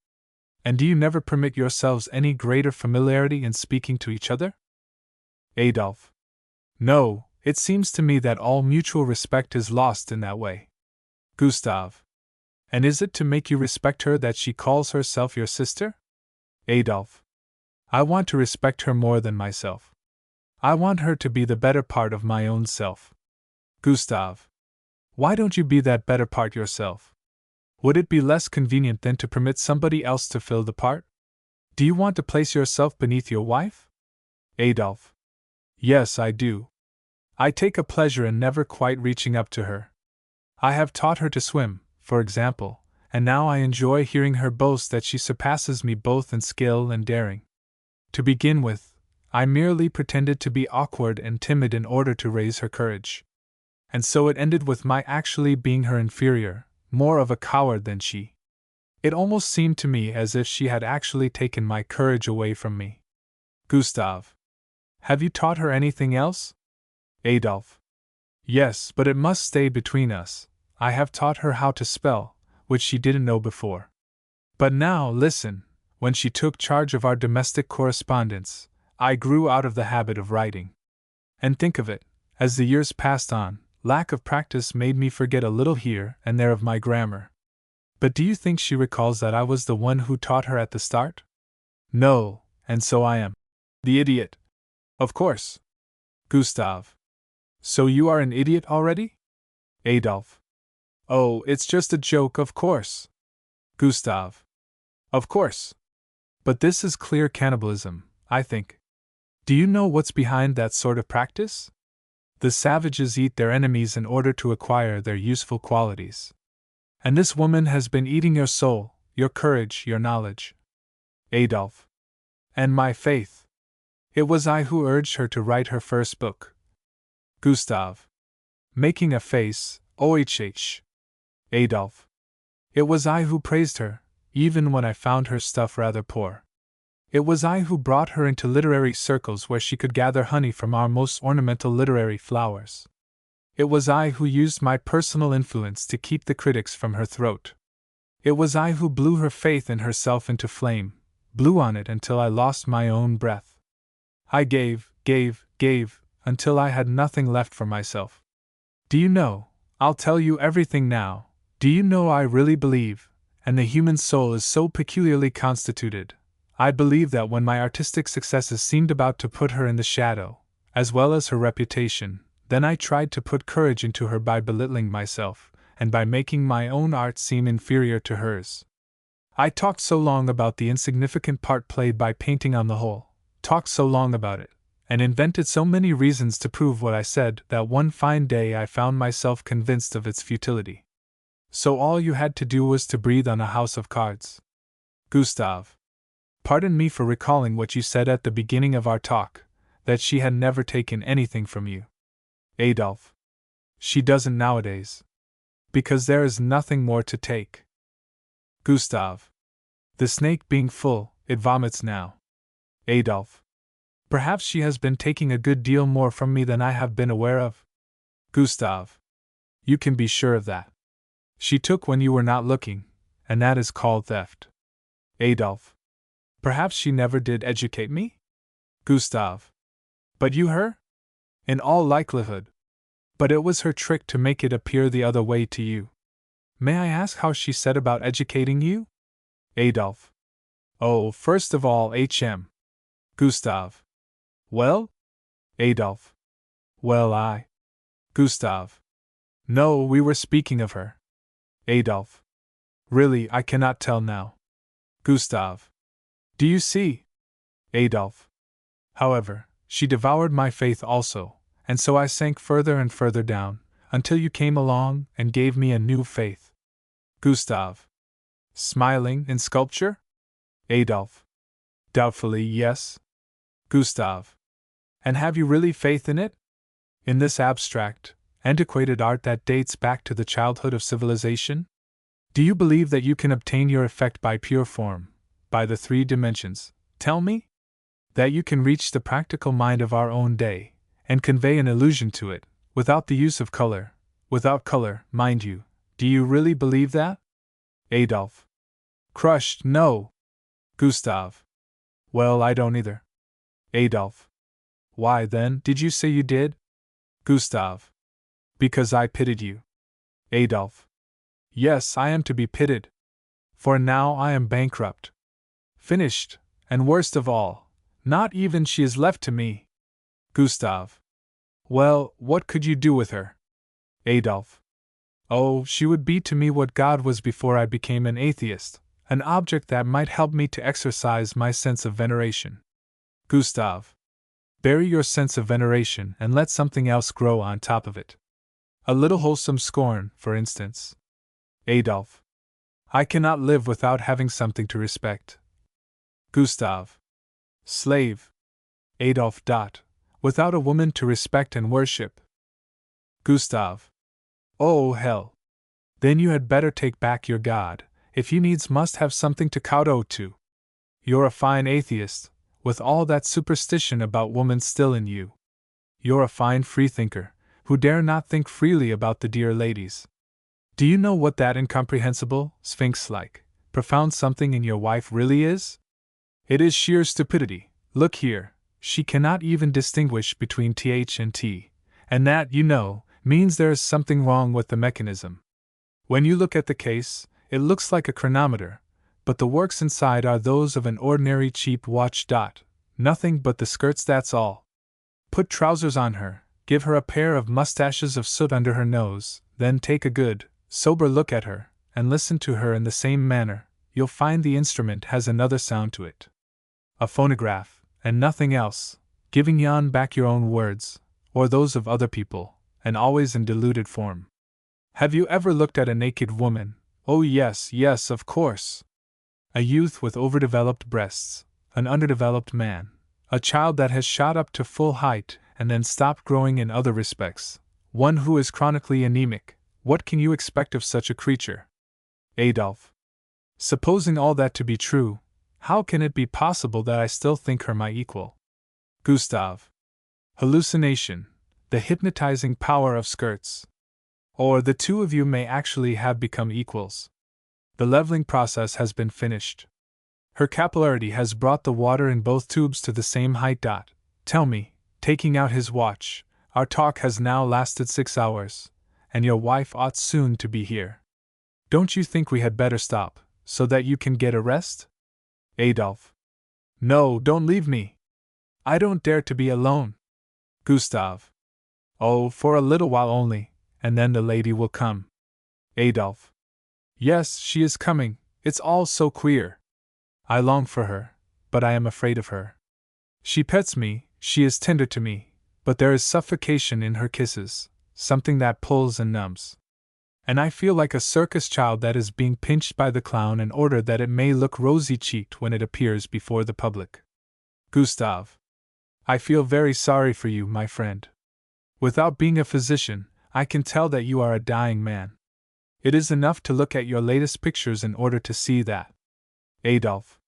And do you never permit yourselves any greater familiarity in speaking to each other? Adolphe. No, it seems to me that all mutual respect is lost in that way. Gustave. And is it to make you respect her that she calls herself your sister? Adolphe. I want to respect her more than myself. I want her to be the better part of my own self. Gustave. Why don't you be that better part yourself? Would it be less convenient than to permit somebody else to fill the part? Do you want to place yourself beneath your wife? Adolphe. Yes, I do. I take a pleasure in never quite reaching up to her. I have taught her to swim, for example, and now I enjoy hearing her boast that she surpasses me both in skill and daring. To begin with, I merely pretended to be awkward and timid in order to raise her courage. And so it ended with my actually being her inferior, more of a coward than she. It almost seemed to me as if she had actually taken my courage away from me. Gustave. Have you taught her anything else? Adolphe. Yes, but it must stay between us. I have taught her how to spell, which she didn't know before. But now, listen, when she took charge of our domestic correspondence, I grew out of the habit of writing. And think of it, as the years passed on, lack of practice made me forget a little here and there of my grammar. But do you think she recalls that I was the one who taught her at the start? No, and so I am the idiot. Of course. Gustave. So you are an idiot already? Adolphe. Oh, it's just a joke, of course. Gustave. Of course. But this is clear cannibalism, I think. Do you know what's behind that sort of practice? The savages eat their enemies in order to acquire their useful qualities. And this woman has been eating your soul, your courage, your knowledge. Adolphe. And my faith. It was I who urged her to write her first book. Gustave. Making a face, OHH. Adolphe. It was I who praised her, even when I found her stuff rather poor. It was I who brought her into literary circles where she could gather honey from our most ornamental literary flowers. It was I who used my personal influence to keep the critics from her throat. It was I who blew her faith in herself into flame, blew on it until I lost my own breath. I gave, until I had nothing left for myself. Do you know, I'll tell you everything now, do you know I really believe, and the human soul is so peculiarly constituted, I believe that when my artistic successes seemed about to put her in the shadow, as well as her reputation, then I tried to put courage into her by belittling myself, and by making my own art seem inferior to hers. I talked so long about the insignificant part played by painting on the whole, talked so long about it, and invented so many reasons to prove what I said that one fine day I found myself convinced of its futility. So all you had to do was to breathe on a house of cards. Gustave. Pardon me for recalling what you said at the beginning of our talk, that she had never taken anything from you. Adolphe. She doesn't nowadays. Because there is nothing more to take. Gustave. The snake being full, it vomits now. Adolphe. Perhaps she has been taking a good deal more from me than I have been aware of. Gustave. You can be sure of that. She took when you were not looking, and that is called theft. Adolphe. Perhaps she never did educate me? Gustave. But you her? In all likelihood. But it was her trick to make it appear the other way to you. May I ask how she set about educating you? Adolphe. Oh, first of all, H.M. Gustave. Well? Adolphe. Well, Gustave. No, we were speaking of her. Adolphe. Really, I cannot tell now. Gustave. Do you see? Adolphe. However, she devoured my faith also, and so I sank further and further down, until you came along and gave me a new faith. Gustave. Smiling in sculpture? Adolphe. Doubtfully, yes. Gustave. And have you really faith in it? In this abstract, antiquated art that dates back to the childhood of civilization? Do you believe that you can obtain your effect by pure form, by the three dimensions? Tell me? That you can reach the practical mind of our own day, and convey an illusion to it, without the use of color, without color, mind you, do you really believe that? Adolphe. Crushed, no. Gustave. Well, I don't either. Adolphe. Why, then, did you say you did? Gustave. Because I pitied you. Adolphe. Yes, I am to be pitied. For now I am bankrupt. Finished, and worst of all, not even she is left to me. Gustave. Well, what could you do with her? Adolphe. Oh, she would be to me what God was before I became an atheist, an object that might help me to exercise my sense of veneration. Gustave. Bury your sense of veneration and let something else grow on top of it. A little wholesome scorn, for instance. Adolphe. I cannot live without having something to respect. Gustave. Slave. Adolphe. Without a woman to respect and worship. Gustave. Oh, hell. Then you had better take back your God, if you needs must have something to kowtow to. You're a fine atheist, with all that superstition about woman still in you. You're a fine freethinker, who dare not think freely about the dear ladies. Do you know what that incomprehensible, sphinx-like, profound something in your wife really is? It is sheer stupidity. Look here, she cannot even distinguish between th and t, and that, you know, means there is something wrong with the mechanism. When you look at the case, it looks like a chronometer, but the works inside are those of an ordinary cheap watch. Nothing but the skirts, that's all. Put trousers on her, give her a pair of mustaches of soot under her nose, then take a good, sober look at her, and listen to her in the same manner, you'll find the instrument has another sound to it. A phonograph, and nothing else, giving yon back your own words, or those of other people, and always in diluted form. Have you ever looked at a naked woman? Oh yes, of course. A youth with overdeveloped breasts, an underdeveloped man, a child that has shot up to full height and then stopped growing in other respects, one who is chronically anemic. What can you expect of such a creature? Adolphe. Supposing all that to be true, how can it be possible that I still think her my equal? Gustave. Hallucination, the hypnotizing power of skirts. Or the two of you may actually have become equals. The leveling process has been finished. Her capillarity has brought the water in both tubes to the same height. Tell me, taking out his watch, our talk has now lasted 6 hours, and your wife ought soon to be here. Don't you think we had better stop, so that you can get a rest? Adolphe. No, don't leave me. I don't dare to be alone. Gustave. Oh, for a little while only, and then the lady will come. Adolphe. Yes, she is coming, it's all so queer. I long for her, but I am afraid of her. She pets me, she is tender to me, but there is suffocation in her kisses, something that pulls and numbs. And I feel like a circus child that is being pinched by the clown in order that it may look rosy-cheeked when it appears before the public. Gustave. I feel very sorry for you, my friend. Without being a physician, I can tell that you are a dying man. It is enough to look at your latest pictures in order to see that. Adolphe.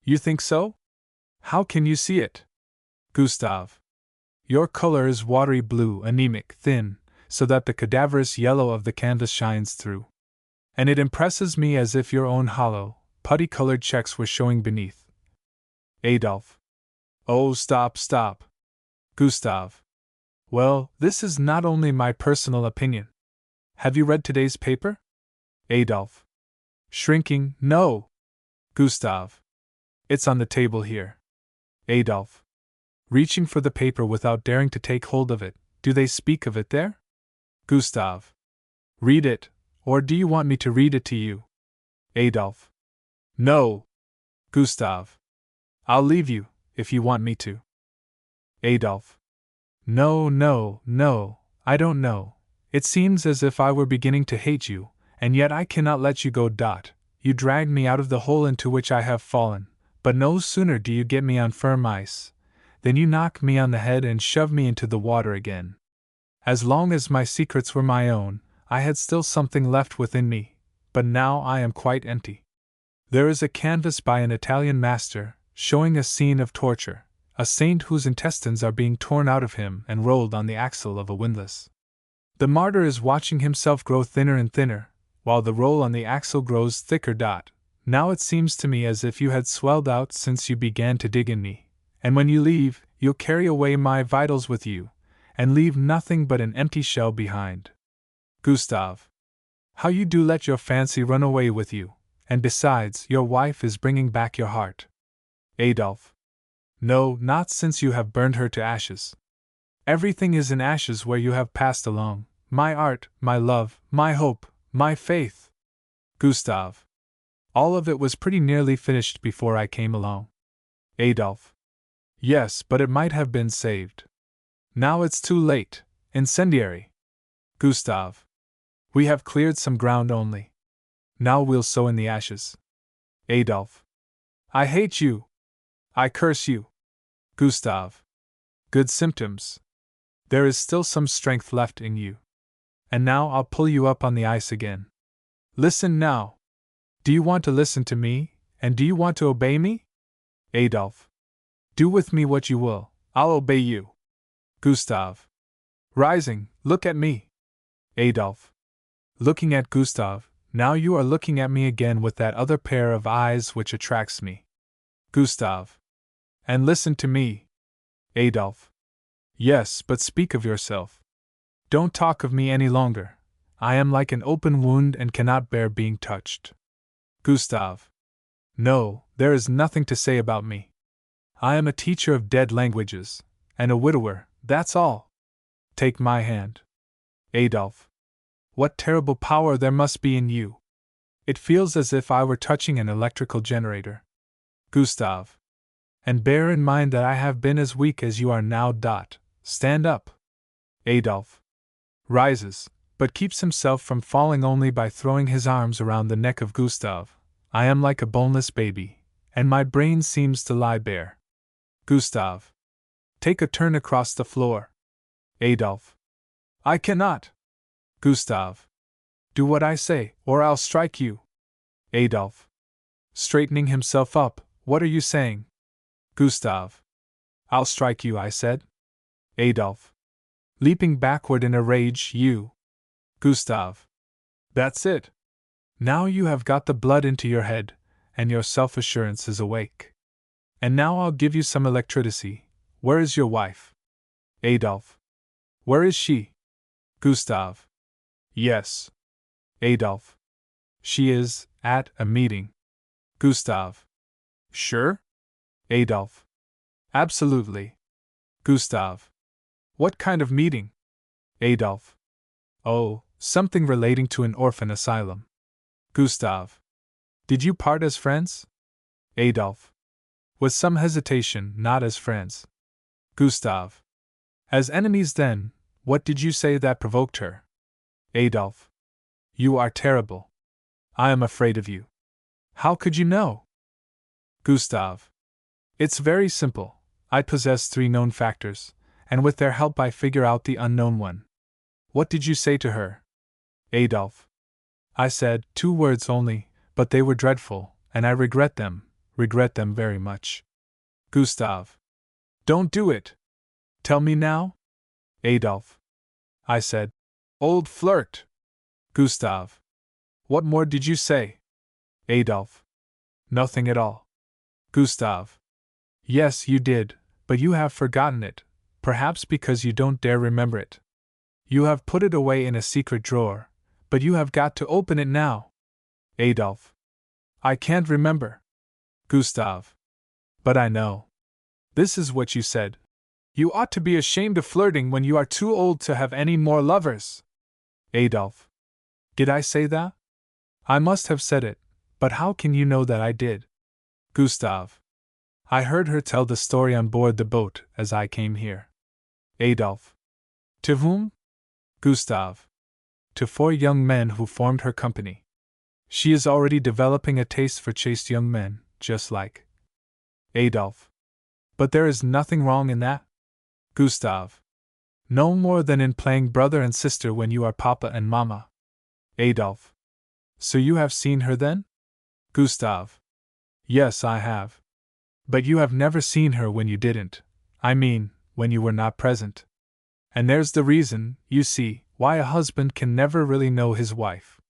You think so? How can you see it? Gustave. Your color is watery blue, anemic, thin, so that the cadaverous yellow of the canvas shines through. And it impresses me as if your own hollow, putty-colored checks were showing beneath. Adolphe. Oh, stop. Gustave. Well, this is not only my personal opinion. Have you read today's paper? Adolphe. Shrinking, no. Gustave. It's on the table here. Adolphe. Reaching for the paper without daring to take hold of it, do they speak of it there? Gustave. Read it, or do you want me to read it to you? Adolphe. No. Gustave. I'll leave you, if you want me to. Adolphe. No, no, no, I don't know. It seems as if I were beginning to hate you, and yet I cannot let you go. You dragged me out of the hole into which I have fallen, but no sooner do you get me on firm ice than you knock me on the head and shove me into the water again. As long as my secrets were my own, I had still something left within me, but now I am quite empty. There is a canvas by an Italian master, showing a scene of torture, a saint whose intestines are being torn out of him and rolled on the axle of a windlass. The martyr is watching himself grow thinner and thinner, while the roll on the axle grows thicker. Now it seems to me as if you had swelled out since you began to dig in me, and when you leave, you'll carry away my vitals with you, and leave nothing but an empty shell behind. Gustave. How you do let your fancy run away with you, and besides, your wife is bringing back your heart. Adolphe. No, not since you have burned her to ashes. Everything is in ashes where you have passed along, my art, my love, my hope, my faith. Gustave. All of it was pretty nearly finished before I came along. Adolphe. Yes, but it might have been saved. Now it's too late. Incendiary. Gustave. We have cleared some ground only. Now we'll sow in the ashes. Adolphe. I hate you. I curse you. Gustave. Good symptoms. There is still some strength left in you. And now I'll pull you up on the ice again. Listen now. Do you want to listen to me, and do you want to obey me? Adolphe. Do with me what you will, I'll obey you. Gustave. Rising, look at me. Adolphe. Looking at Gustave, now you are looking at me again with that other pair of eyes which attracts me. Gustave. And listen to me. Adolphe. Yes, but speak of yourself. Don't talk of me any longer. I am like an open wound and cannot bear being touched. Gustave. No, there is nothing to say about me. I am a teacher of dead languages, and a widower, that's all. Take my hand. Adolphe. What terrible power there must be in you. It feels as if I were touching an electrical generator. Gustave. And bear in mind that I have been as weak as you are now. Stand up. Adolphe. Rises, but keeps himself from falling only by throwing his arms around the neck of Gustave. I am like a boneless baby, and my brain seems to lie bare. Gustave. Take a turn across the floor. Adolphe. I cannot. Gustave. Do what I say, or I'll strike you. Adolphe. Straightening himself up, what are you saying? Gustave. I'll strike you, I said. Adolphe. Leaping backward in a rage, you. Gustave. That's it. Now you have got the blood into your head, and your self-assurance is awake. And now I'll give you some electricity. Where is your wife? Adolphe. Where is she? Gustave. Yes. Adolphe. She is at a meeting. Gustave. Sure? Adolphe. Absolutely. Gustave. What kind of meeting? Adolphe. Oh, something relating to an orphan asylum. Gustave. Did you part as friends? Adolphe. With some hesitation, not as friends. Gustave. As enemies then, what did you say that provoked her? Adolphe. You are terrible. I am afraid of you. How could you know? Gustave. It's very simple. I possess 3 known factors, and with their help I figure out the unknown one. What did you say to her? Adolphe. I said 2 words only, but they were dreadful, and I regret them very much. Gustave. Don't do it. Tell me now? Adolphe. I said, old flirt. Gustave. What more did you say? Adolphe. Nothing at all. Gustave. Yes, you did, but you have forgotten it. perhaps because you don't dare remember it. You have put it away in a secret drawer, but you have got to open it now. Adolphe. I can't remember. Gustave. But I know. This is what you said. You ought to be ashamed of flirting when you are too old to have any more lovers. Adolphe. Did I say that? I must have said it, but how can you know that I did? Gustave. I heard her tell the story on board the boat as I came here. Adolphe. To whom? Gustave. To 4 young men who formed her company. She is already developing a taste for chaste young men, just like Adolphe. But there is nothing wrong in that? Gustave. No more than in playing brother and sister when you are papa and mamma. Adolphe. So you have seen her then? Gustave. Yes, I have. But you have never seen her when you didn't, I mean, when you were not present. And there's the reason, you see, why a husband can never really know his wife.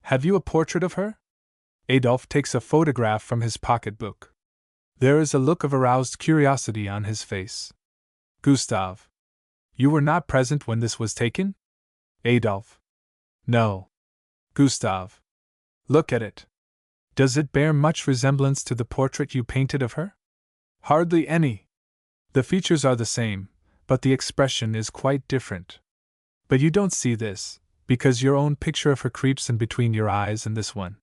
Have you a portrait of her? Adolphe takes a photograph from his pocketbook. There is a look of aroused curiosity on his face. Gustave. You were not present when this was taken? Adolphe. No. Gustave. Look at it. Does it bear much resemblance to the portrait you painted of her? Hardly any. The features are the same, but the expression is quite different. But you don't see this, because your own picture of her creeps in between your eyes and this one.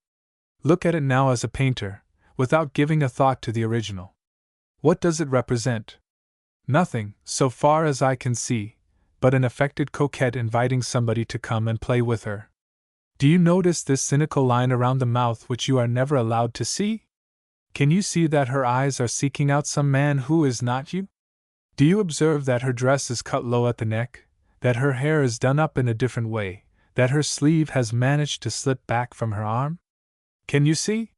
Look at it now as a painter, without giving a thought to the original. What does it represent? Nothing, so far as I can see, but an affected coquette inviting somebody to come and play with her. Do you notice this cynical line around the mouth which you are never allowed to see? Can you see that her eyes are seeking out some man who is not you? Do you observe that her dress is cut low at the neck, that her hair is done up in a different way, that her sleeve has managed to slip back from her arm? Can you see?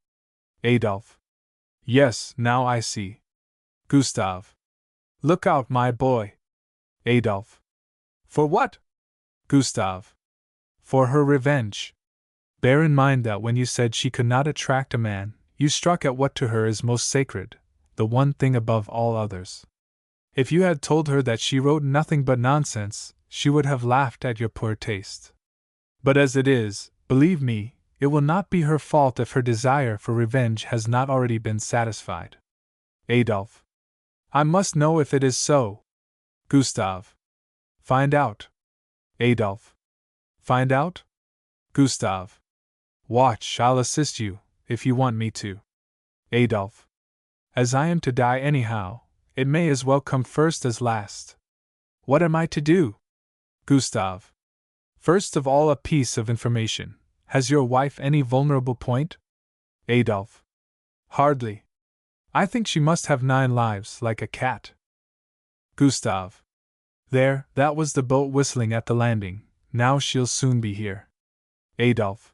Adolphe. Yes, now I see. Gustave. Look out, my boy. Adolphe. For what? Gustave. For her revenge. Bear in mind that when you said she could not attract a man, you struck at what to her is most sacred, the one thing above all others. If you had told her that she wrote nothing but nonsense, she would have laughed at your poor taste. But as it is, believe me, it will not be her fault if her desire for revenge has not already been satisfied. Adolphe. I must know if it is so. Gustave. Find out. Adolphe. Find out? Gustave. Watch, I'll assist you, if you want me to. Adolphe. As I am to die anyhow, it may as well come first as last. What am I to do? Gustave. First of all, a piece of information. Has your wife any vulnerable point? Adolphe. Hardly. I think she must have 9 lives, like a cat. Gustave. There, that was the boat whistling at the landing. Now she'll soon be here. Adolphe.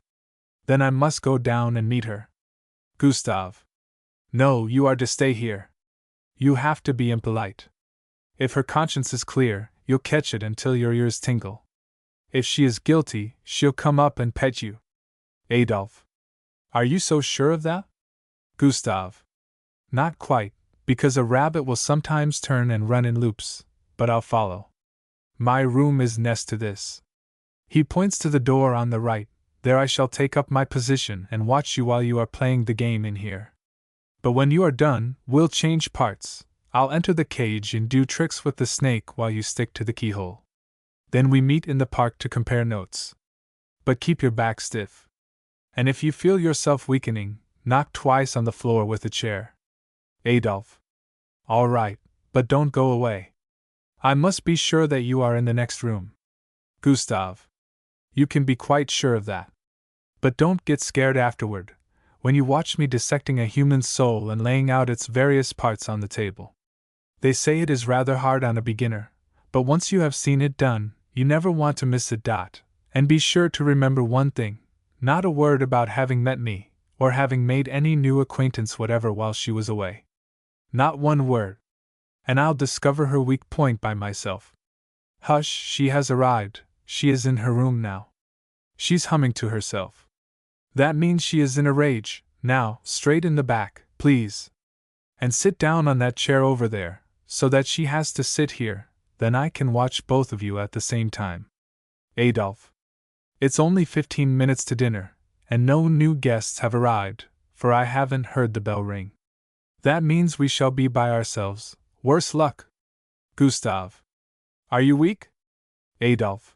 Then I must go down and meet her. Gustave. No, you are to stay here. You have to be impolite. If her conscience is clear, you'll catch it until your ears tingle. If she is guilty, she'll come up and pet you. Adolphe. Are you so sure of that? Gustave. Not quite, because a rabbit will sometimes turn and run in loops, but I'll follow. My room is next to this. He points to the door on the right. There I shall take up my position and watch you while you are playing the game in here. But when you are done, we'll change parts. I'll enter the cage and do tricks with the snake while you stick to the keyhole. Then we meet in the park to compare notes. But keep your back stiff. And if you feel yourself weakening, knock twice on the floor with a chair. Adolphe. All right, but don't go away. I must be sure that you are in the next room. Gustave. You can be quite sure of that. But don't get scared afterward, when you watch me dissecting a human soul and laying out its various parts on the table. They say it is rather hard on a beginner, but once you have seen it done, you never want to miss it. And be sure to remember one thing, not a word about having met me, or having made any new acquaintance whatever while she was away. Not one word. And I'll discover her weak point by myself. Hush, she has arrived, she is in her room now. She's humming to herself. That means she is in a rage. Now, straight in the back, please. And sit down on that chair over there, so that she has to sit here. then I can watch both of you at the same time. Adolphe. It's only 15 minutes to dinner, and no new guests have arrived, for I haven't heard the bell ring. That means we shall be by ourselves, worse luck. Gustave. Are you weak? Adolphe.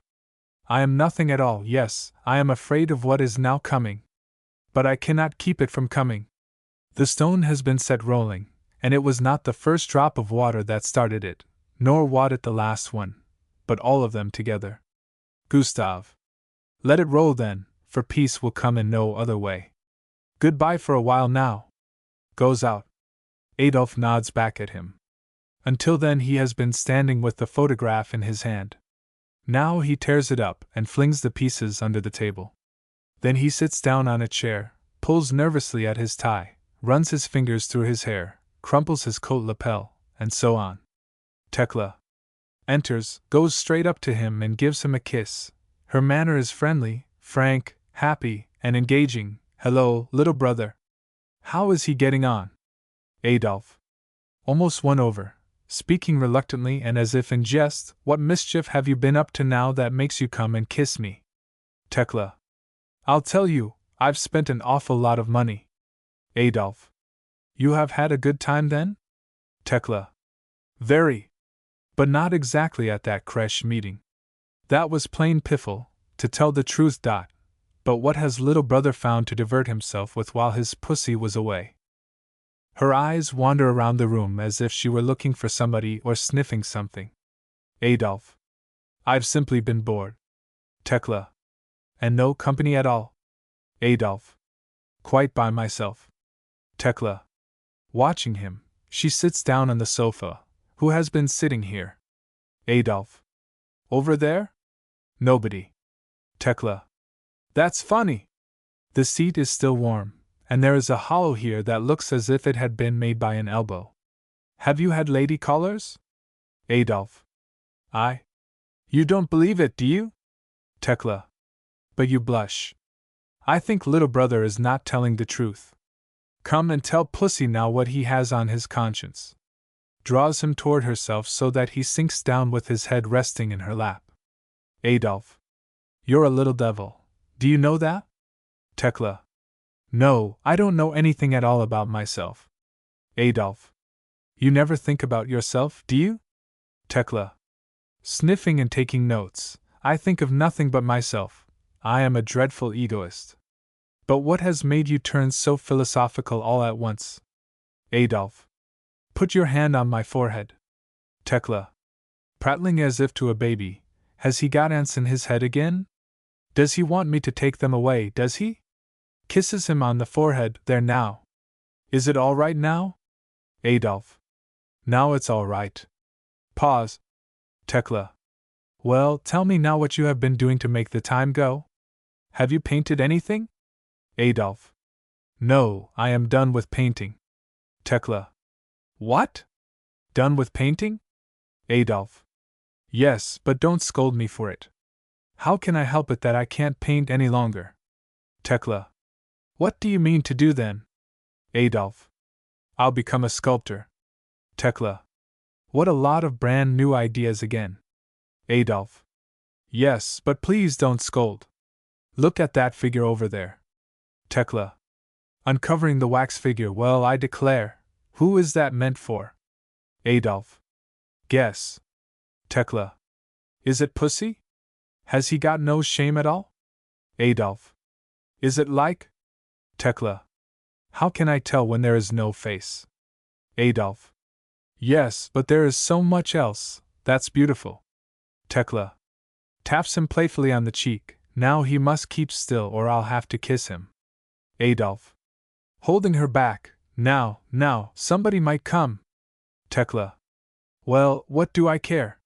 I am nothing at all. Yes, I am afraid of what is now coming. But I cannot keep it from coming. The stone has been set rolling, and it was not the first drop of water that started it, nor watered the last one, but all of them together. Gustave. Let it roll then, for peace will come in no other way. Goodbye for a while now. Goes out. Adolphe nods back at him. Until then he has been standing with the photograph in his hand. Now he tears it up and flings the pieces under the table. Then he sits down on a chair, pulls nervously at his tie, runs his fingers through his hair, crumples his coat lapel, and so on. Tekla enters, goes straight up to him and gives him a kiss. Her manner is friendly, frank, happy, and engaging. Hello, little brother. How is he getting on? Adolphe. Almost won over, speaking reluctantly and as if in jest. What mischief have you been up to now that makes you come and kiss me? Tekla. I'll tell you, I've spent an awful lot of money. Adolphe. You have had a good time then? Tekla. Very. But not exactly at that crèche meeting. That was plain piffle, to tell the truth. But what has little brother found to divert himself with while his pussy was away? Her eyes wander around the room as if she were looking for somebody or sniffing something. Adolphe. I've simply been bored. Tekla. And no company at all? Adolphe. Quite by myself. Tekla. Watching him, she sits down on the sofa. Who has been sitting here? Adolphe. Over there? Nobody. Tekla. That's funny. The seat is still warm, and there is a hollow here that looks as if it had been made by an elbow. Have you had lady callers? Adolphe. You don't believe it, do you? Tekla. But you blush. I think little brother is not telling the truth. Come and tell Pussy now what he has on his conscience. Draws him toward herself so that he sinks down with his head resting in her lap. Adolphe. You're a little devil. Do you know that? Tekla. No, I don't know anything at all about myself. Adolphe. You never think about yourself, do you? Tekla. Sniffing and taking notes. I think of nothing but myself. I am a dreadful egoist. But what has made you turn so philosophical all at once? Adolphe. Put your hand on my forehead. Tekla. Prattling as if to a baby. Has he got ants in his head again? Does he want me to take them away, does he? Kisses him on the forehead. There now. Is it all right now? Adolphe. Now it's all right. Pause. Tekla. Well, tell me now what you have been doing to make the time go. Have you painted anything? Adolphe. No, I am done with painting. Tekla. What? Done with painting? Adolphe. Yes, but don't scold me for it. How can I help it that I can't paint any longer? Tekla. What do you mean to do then? Adolphe. I'll become a sculptor. Tekla. What a lot of brand new ideas again. Adolphe. Yes, but please don't scold. Look at that figure over there. Tekla. Uncovering the wax figure. Well, I declare. Who is that meant for? Adolphe. Guess. Tekla. Is it Pussy? Has he got no shame at all? Adolphe. Is it like? Tekla. How can I tell when there is no face? Adolphe. Yes, but there is so much else, that's beautiful. Tekla. Taps him playfully on the cheek. Now he must keep still or I'll have to kiss him. Adolphe. Holding her back. Now, somebody might come. Tekla. Well, what do I care?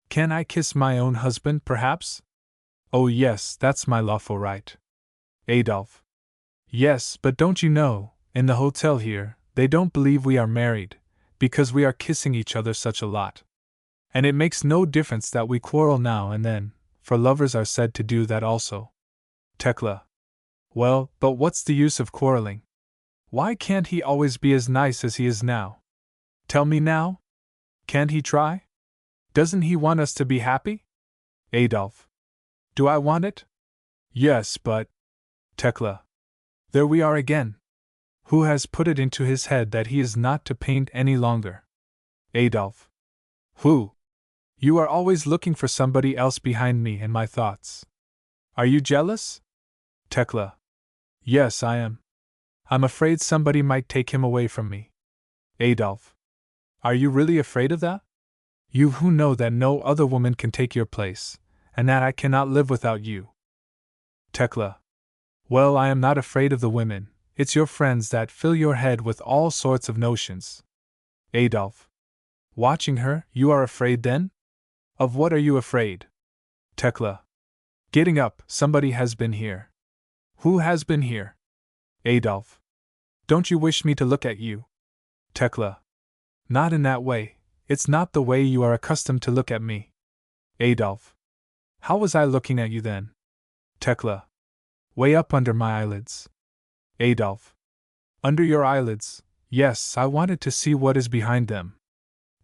Can I kiss my own husband, perhaps? Oh yes, that's my lawful right. Adolphe. Yes, but don't you know, in the hotel here, they don't believe we are married, because we are kissing each other such a lot. And it makes no difference that we quarrel now and then, for lovers are said to do that also. Tekla. Well, but what's the use of quarreling? Why can't he always be as nice as he is now? Tell me now? Can't he try? Doesn't he want us to be happy? Adolf. Do I want it? Yes, but. Tekla. There we are again. Who has put it into his head that he is not to paint any longer? Adolf. Who? You are always looking for somebody else behind me and my thoughts. Are you jealous? Tekla. Yes, I am. I'm afraid somebody might take him away from me. Adolf. Are you really afraid of that? You who know that no other woman can take your place, and that I cannot live without you. Tekla. Well, I am not afraid of the women, it's your friends that fill your head with all sorts of notions. Adolf. Watching her, you are afraid then? Of what are you afraid? Tekla. Getting up, somebody has been here. Who has been here? Adolf. Don't you wish me to look at you? Tekla. Not in that way, it's not the way you are accustomed to look at me. Adolf. How was I looking at you then? Tekla. Way up under my eyelids. Adolf. Under your eyelids, yes, I wanted to see what is behind them.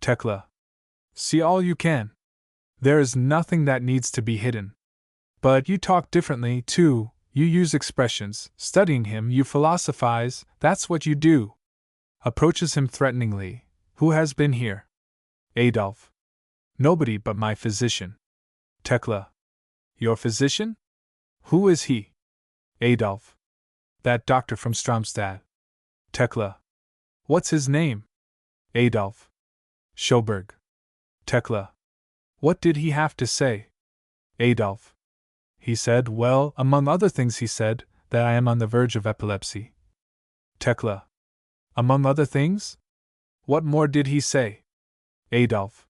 Tekla. See all you can. There is nothing that needs to be hidden. But you talk differently, too, you use expressions, studying him you philosophize, that's what you do. Approaches him threateningly. Who has been here? Adolf. Nobody but my physician. Tekla. Your physician? Who is he? Adolf. That doctor from Stromstad. Tekla. What's his name? Adolf. Schoberg. Tekla. What did he have to say? Adolf. He said, well, among other things he said, that I am on the verge of epilepsy. Tekla. Among other things? What more did he say? Adolf.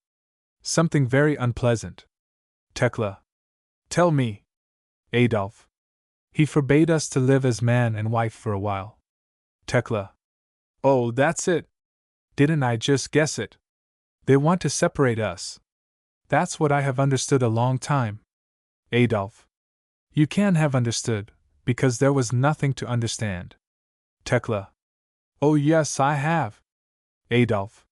Something very unpleasant. Tekla. Tell me. Adolf. He forbade us to live as man and wife for a while. Tekla. Oh, that's it. Didn't I just guess it? They want to separate us. That's what I have understood a long time. Adolf. You can have understood, because there was nothing to understand. Tekla. Oh yes, I have. Adolf.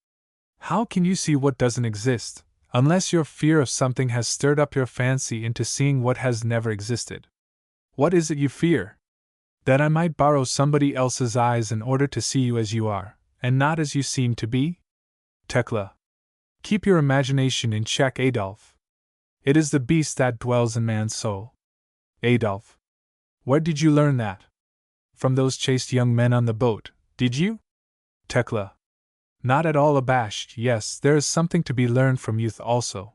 How can you see what doesn't exist, unless your fear of something has stirred up your fancy into seeing what has never existed? What is it you fear? That I might borrow somebody else's eyes in order to see you as you are, and not as you seem to be? Tekla. Keep your imagination in check, Adolf. It is the beast that dwells in man's soul. Adolf. Where did you learn that? From those chaste young men on the boat, did you? Tekla. Not at all abashed, yes, there is something to be learned from youth also.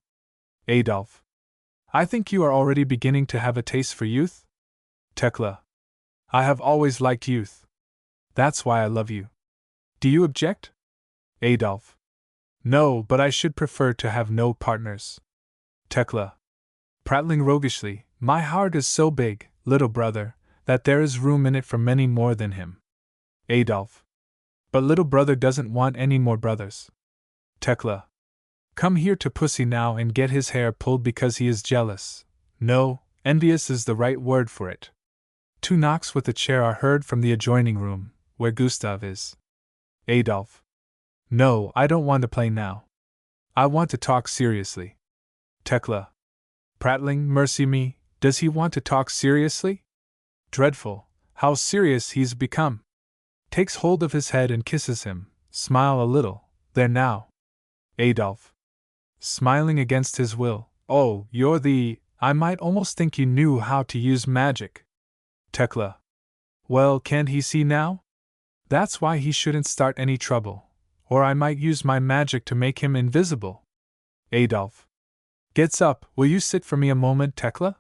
Adolf. I think you are already beginning to have a taste for youth? Tekla. I have always liked youth. That's why I love you. Do you object? Adolf. No, but I should prefer to have no partners. Tekla. Prattling roguishly, my heart is so big, little brother, that there is room in it for many more than him. Adolf. But little brother doesn't want any more brothers. Tekla. Come here to Pussy now and get his hair pulled because he is jealous. No, envious is the right word for it. Two knocks with a chair are heard from the adjoining room, where Gustav is. Adolf. No, I don't want to play now. I want to talk seriously. Tekla. Prattling, mercy me, does he want to talk seriously? Dreadful, how serious he's become. Takes hold of his head and kisses him, smile a little, there now. Adolf. Smiling against his will, oh, you're I might almost think you knew how to use magic. Tekla. Well, can't he see now? That's why he shouldn't start any trouble, or I might use my magic to make him invisible. Adolf. Gets up, will you sit for me a moment, Tekla?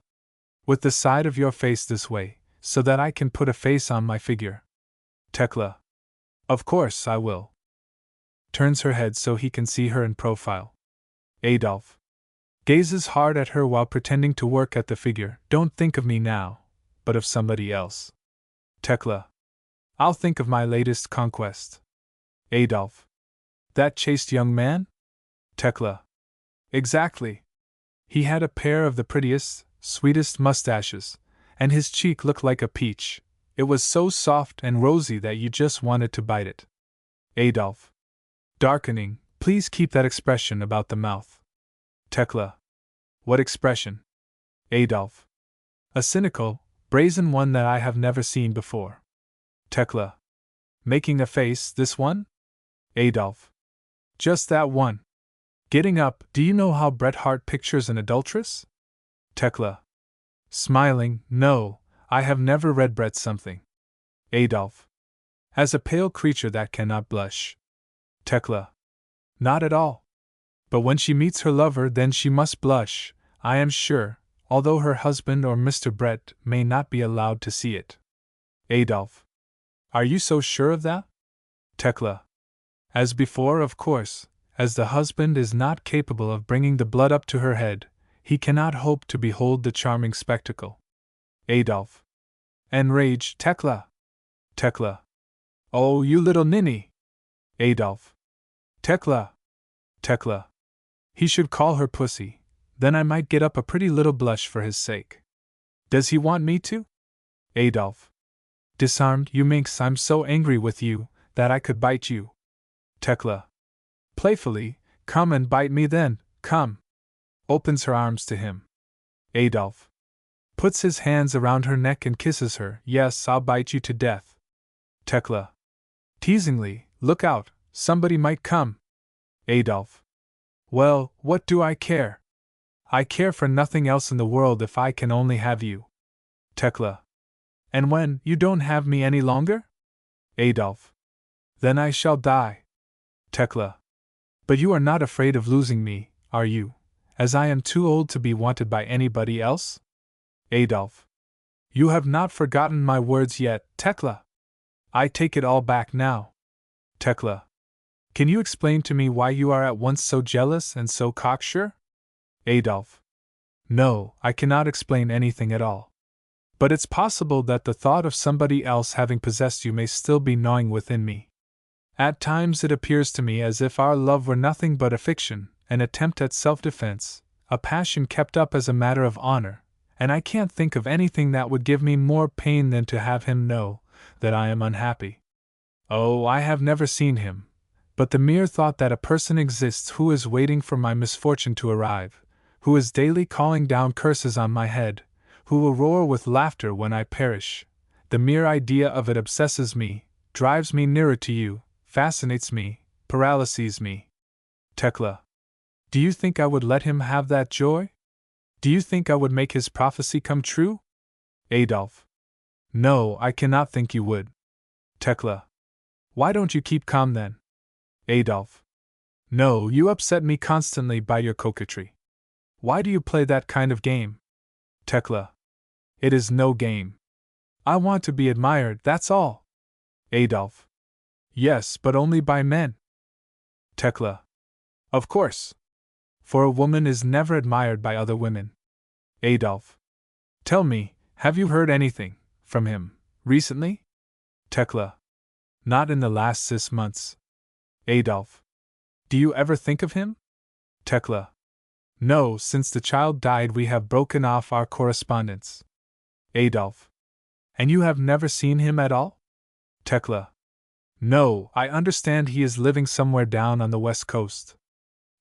With the side of your face this way, so that I can put a face on my figure. Tekla. Of course I will. Turns her head so he can see her in profile. Adolf. Gazes hard at her while pretending to work at the figure. Don't think of me now, but of somebody else. Tekla. I'll think of my latest conquest. Adolf. That chaste young man? Tekla. Exactly. He had a pair of the prettiest, sweetest mustaches, and his cheek looked like a peach. It was so soft and rosy that you just wanted to bite it. Adolf. Darkening, please keep that expression about the mouth. Tekla. What expression? Adolf. A cynical, brazen one that I have never seen before. Tekla. Making a face, this one? Adolf. Just that one. Getting up, do you know how Bret Harte pictures an adulteress? Tekla. Smiling, no, I have never read Bret something. Adolf. As a pale creature that cannot blush. Tekla. Not at all. But when she meets her lover, then she must blush, I am sure, although her husband or Mr. Bret may not be allowed to see it. Adolf. Are you so sure of that? Tekla. As before, of course, as the husband is not capable of bringing the blood up to her head, he cannot hope to behold the charming spectacle. Adolf. Enraged, Tekla. Tekla. Oh, you little ninny! Adolf. Tekla. Tekla. He should call her pussy, then I might get up a pretty little blush for his sake. Does he want me to? Adolf. Disarmed, you minx, I'm so angry with you, that I could bite you. Tekla. Playfully, come and bite me then, come. Opens her arms to him. Adolf. Puts his hands around her neck and kisses her. Yes, I'll bite you to death. Tekla. Teasingly, look out, somebody might come. Adolf. Well, what do I care? I care for nothing else in the world if I can only have you. Tekla. And when you don't have me any longer? Adolf. Then I shall die. Tekla. But you are not afraid of losing me, are you, as I am too old to be wanted by anybody else? Adolf. You have not forgotten my words yet, Tekla. I take it all back now. Tekla. Can you explain to me why you are at once so jealous and so cocksure? Adolf. No, I cannot explain anything at all. But it's possible that the thought of somebody else having possessed you may still be gnawing within me. At times it appears to me as if our love were nothing but a fiction, an attempt at self-defense, a passion kept up as a matter of honor, and I can't think of anything that would give me more pain than to have him know that I am unhappy. Oh, I have never seen him, but the mere thought that a person exists who is waiting for my misfortune to arrive, who is daily calling down curses on my head, who will roar with laughter when I perish, the mere idea of it obsesses me, drives me nearer to you, fascinates me, paralyses me. Tekla. Do you think I would let him have that joy? Do you think I would make his prophecy come true? Adolf. No, I cannot think you would. Tekla. Why don't you keep calm then? Adolf. No, you upset me constantly by your coquetry. Why do you play that kind of game? Tekla. It is no game. I want to be admired, that's all. Adolf. Yes, but only by men. Tekla. Of course. For a woman is never admired by other women. Adolf. Tell me, have you heard anything from him recently? Tekla. Not in the last 6 months. Adolf. Do you ever think of him? Tekla. No, since the child died we have broken off our correspondence. Adolf. And you have never seen him at all? Tekla. No, I understand he is living somewhere down on the west coast.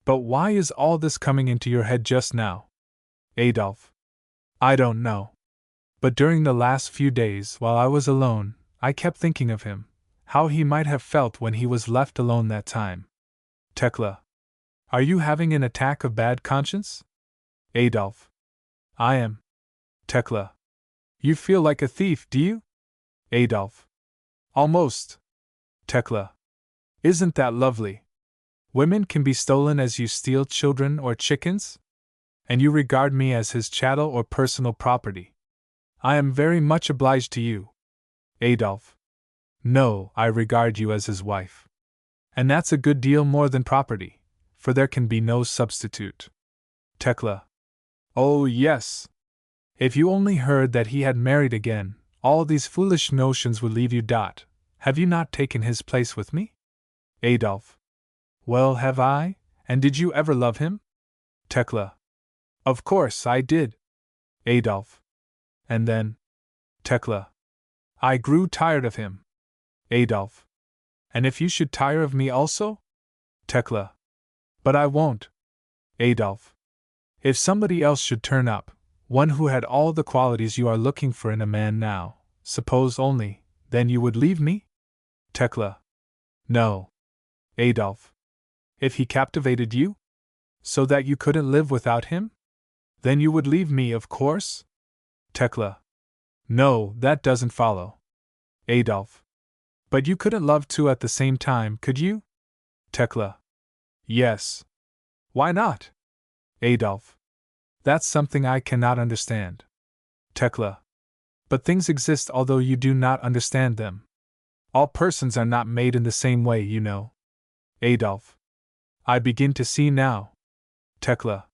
But why is all this coming into your head just now? Adolf. I don't know. But during the last few days, while I was alone, I kept thinking of him, how he might have felt when he was left alone that time. Tekla. Are you having an attack of bad conscience? Adolf. I am. Tekla. You feel like a thief, do you? Adolf. Almost. Tekla. Isn't that lovely? Women can be stolen as you steal children or chickens? And you regard me as his chattel or personal property. I am very much obliged to you. Adolf. No, I regard you as his wife. And that's a good deal more than property, for there can be no substitute. Tekla. Oh, yes. If you only heard that he had married again, all these foolish notions would leave you. Have you not taken his place with me? Adolf. Well, have I, and did you ever love him? Tekla. Of course I did. Adolf. And then? Tekla. I grew tired of him. Adolf. And if you should tire of me also? Tekla. But I won't. Adolf. If somebody else should turn up, one who had all the qualities you are looking for in a man now, suppose only, then you would leave me? Tekla. No. Adolf. If he captivated you? So that you couldn't live without him? Then you would leave me, of course? Tekla. No, that doesn't follow. Adolf. But you couldn't love two at the same time, could you? Tekla. Yes. Why not? Adolf. That's something I cannot understand. Tekla. But things exist although you do not understand them. All persons are not made in the same way, you know. Adolf. I begin to see now. Tekla.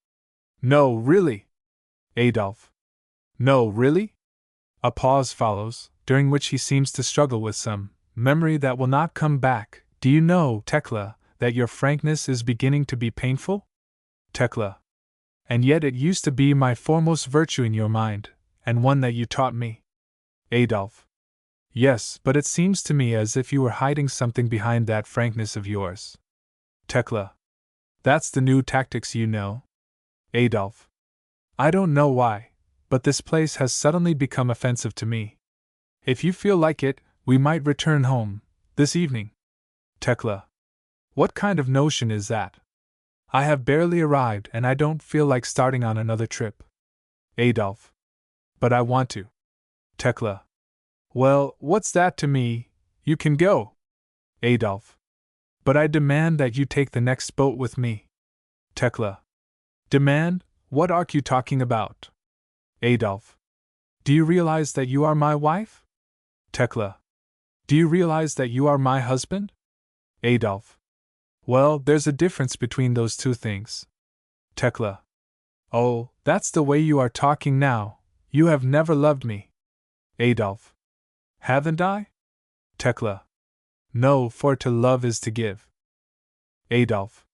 No, really. Adolf. No, really? A pause follows, during which he seems to struggle with some memory that will not come back. Do you know, Tekla, that your frankness is beginning to be painful? Tekla. And yet it used to be my foremost virtue in your mind, and one that you taught me. Adolf. Yes, but it seems to me as if you were hiding something behind that frankness of yours. Tekla. That's the new tactics, you know. Adolf. I don't know why, but this place has suddenly become offensive to me. If you feel like it, we might return home, this evening. Tekla. What kind of notion is that? I have barely arrived and I don't feel like starting on another trip. Adolf. But I want to. Tekla. Well, what's that to me? You can go. Adolf. But I demand that you take the next boat with me. Tekla. Demand? What are you talking about? Adolf. Do you realize that you are my wife? Tekla. Do you realize that you are my husband? Adolf. Well, there's a difference between those two things. Tekla. Oh, that's the way you are talking now. You have never loved me. Adolf. Haven't I? Tekla. No, for to love is to give. Adolf.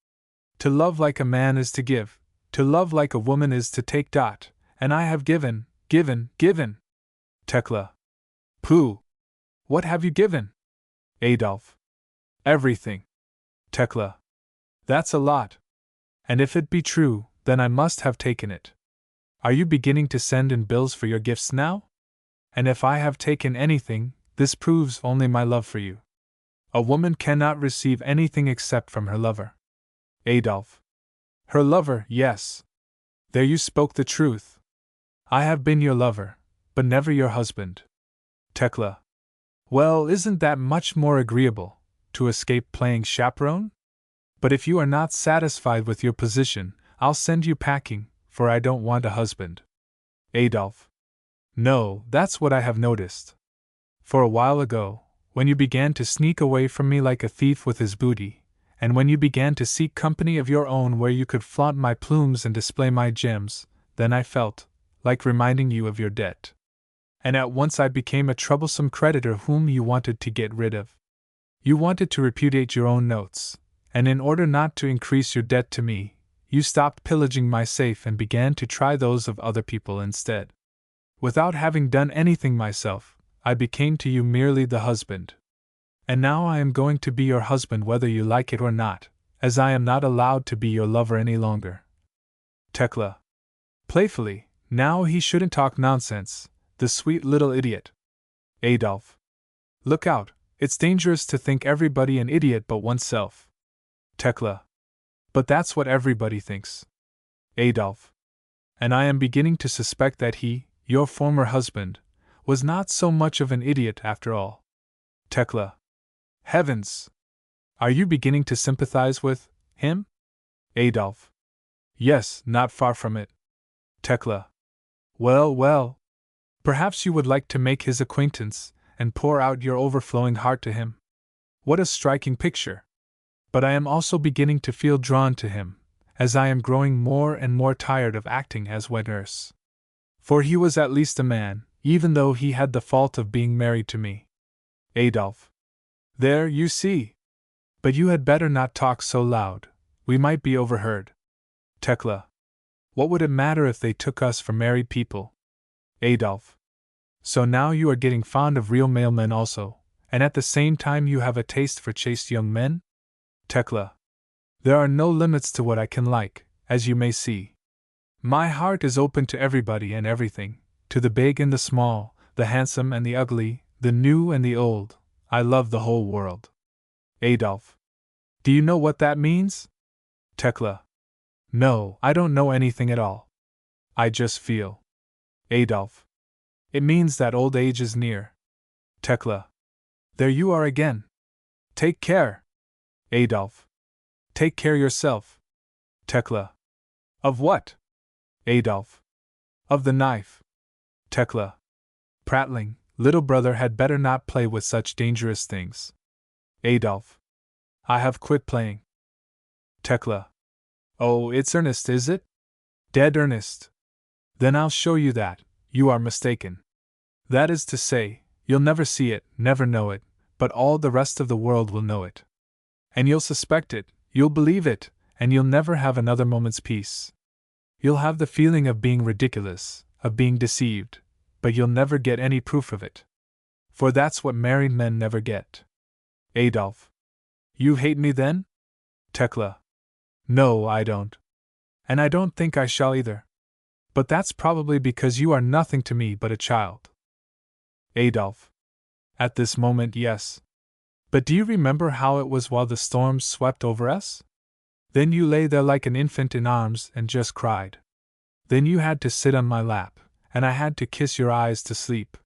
To love like a man is to give, to love like a woman is to take. And I have given. Tekla. Pooh! What have you given? Adolf. Everything. Tekla. That's a lot. And if it be true, then I must have taken it. Are you beginning to send in bills for your gifts now? And if I have taken anything, this proves only my love for you. A woman cannot receive anything except from her lover. Adolf. Her lover, yes. There you spoke the truth. I have been your lover, but never your husband. Tekla. Well, isn't that much more agreeable, to escape playing chaperone? But if you are not satisfied with your position, I'll send you packing, for I don't want a husband. Adolf. No, that's what I have noticed. For a while ago, when you began to sneak away from me like a thief with his booty, and when you began to seek company of your own where you could flaunt my plumes and display my gems, then I felt like reminding you of your debt. And at once I became a troublesome creditor whom you wanted to get rid of. You wanted to repudiate your own notes, and in order not to increase your debt to me, you stopped pillaging my safe and began to try those of other people instead. Without having done anything myself, I became to you merely the husband. And now I am going to be your husband whether you like it or not, as I am not allowed to be your lover any longer. Tekla. Playfully, now he shouldn't talk nonsense, the sweet little idiot. Adolf. Look out, it's dangerous to think everybody an idiot but oneself. Tekla. But that's what everybody thinks. Adolf. And I am beginning to suspect that he, your former husband, was not so much of an idiot after all. Tekla. Heavens! Are you beginning to sympathize with him? Adolf. Yes, not far from it. Tekla. Well. Perhaps you would like to make his acquaintance, and pour out your overflowing heart to him. What a striking picture! But I am also beginning to feel drawn to him, as I am growing more and more tired of acting as wet nurse. For he was at least a man, even though he had the fault of being married to me. Adolf. There, you see. But you had better not talk so loud, we might be overheard. Tekla. What would it matter if they took us for married people? Adolf. So now you are getting fond of real male men also, and at the same time you have a taste for chaste young men? Tekla. There are no limits to what I can like, as you may see. My heart is open to everybody and everything, to the big and the small, the handsome and the ugly, the new and the old. I love the whole world. Adolf. Do you know what that means? Tekla. No, I don't know anything at all. I just feel. Adolf. It means that old age is near. Tekla. There you are again. Take care. Adolf. Take care yourself. Tekla. Of what? Adolf. Of the knife. Tekla. Prattling, little brother had better not play with such dangerous things. Adolf. I have quit playing. Tekla. Oh, it's earnest, is it? Dead earnest. Then I'll show you that you are mistaken. That is to say, you'll never see it, never know it, but all the rest of the world will know it. And you'll suspect it, you'll believe it, and you'll never have another moment's peace. You'll have the feeling of being ridiculous, of being deceived, but you'll never get any proof of it. For that's what married men never get. Adolf. You hate me then? Tekla. No, I don't. And I don't think I shall either. But that's probably because you are nothing to me but a child. Adolf. At this moment, yes. But do you remember how it was while the storms swept over us? Then you lay there like an infant in arms and just cried. Then you had to sit on my lap, and I had to kiss your eyes to sleep.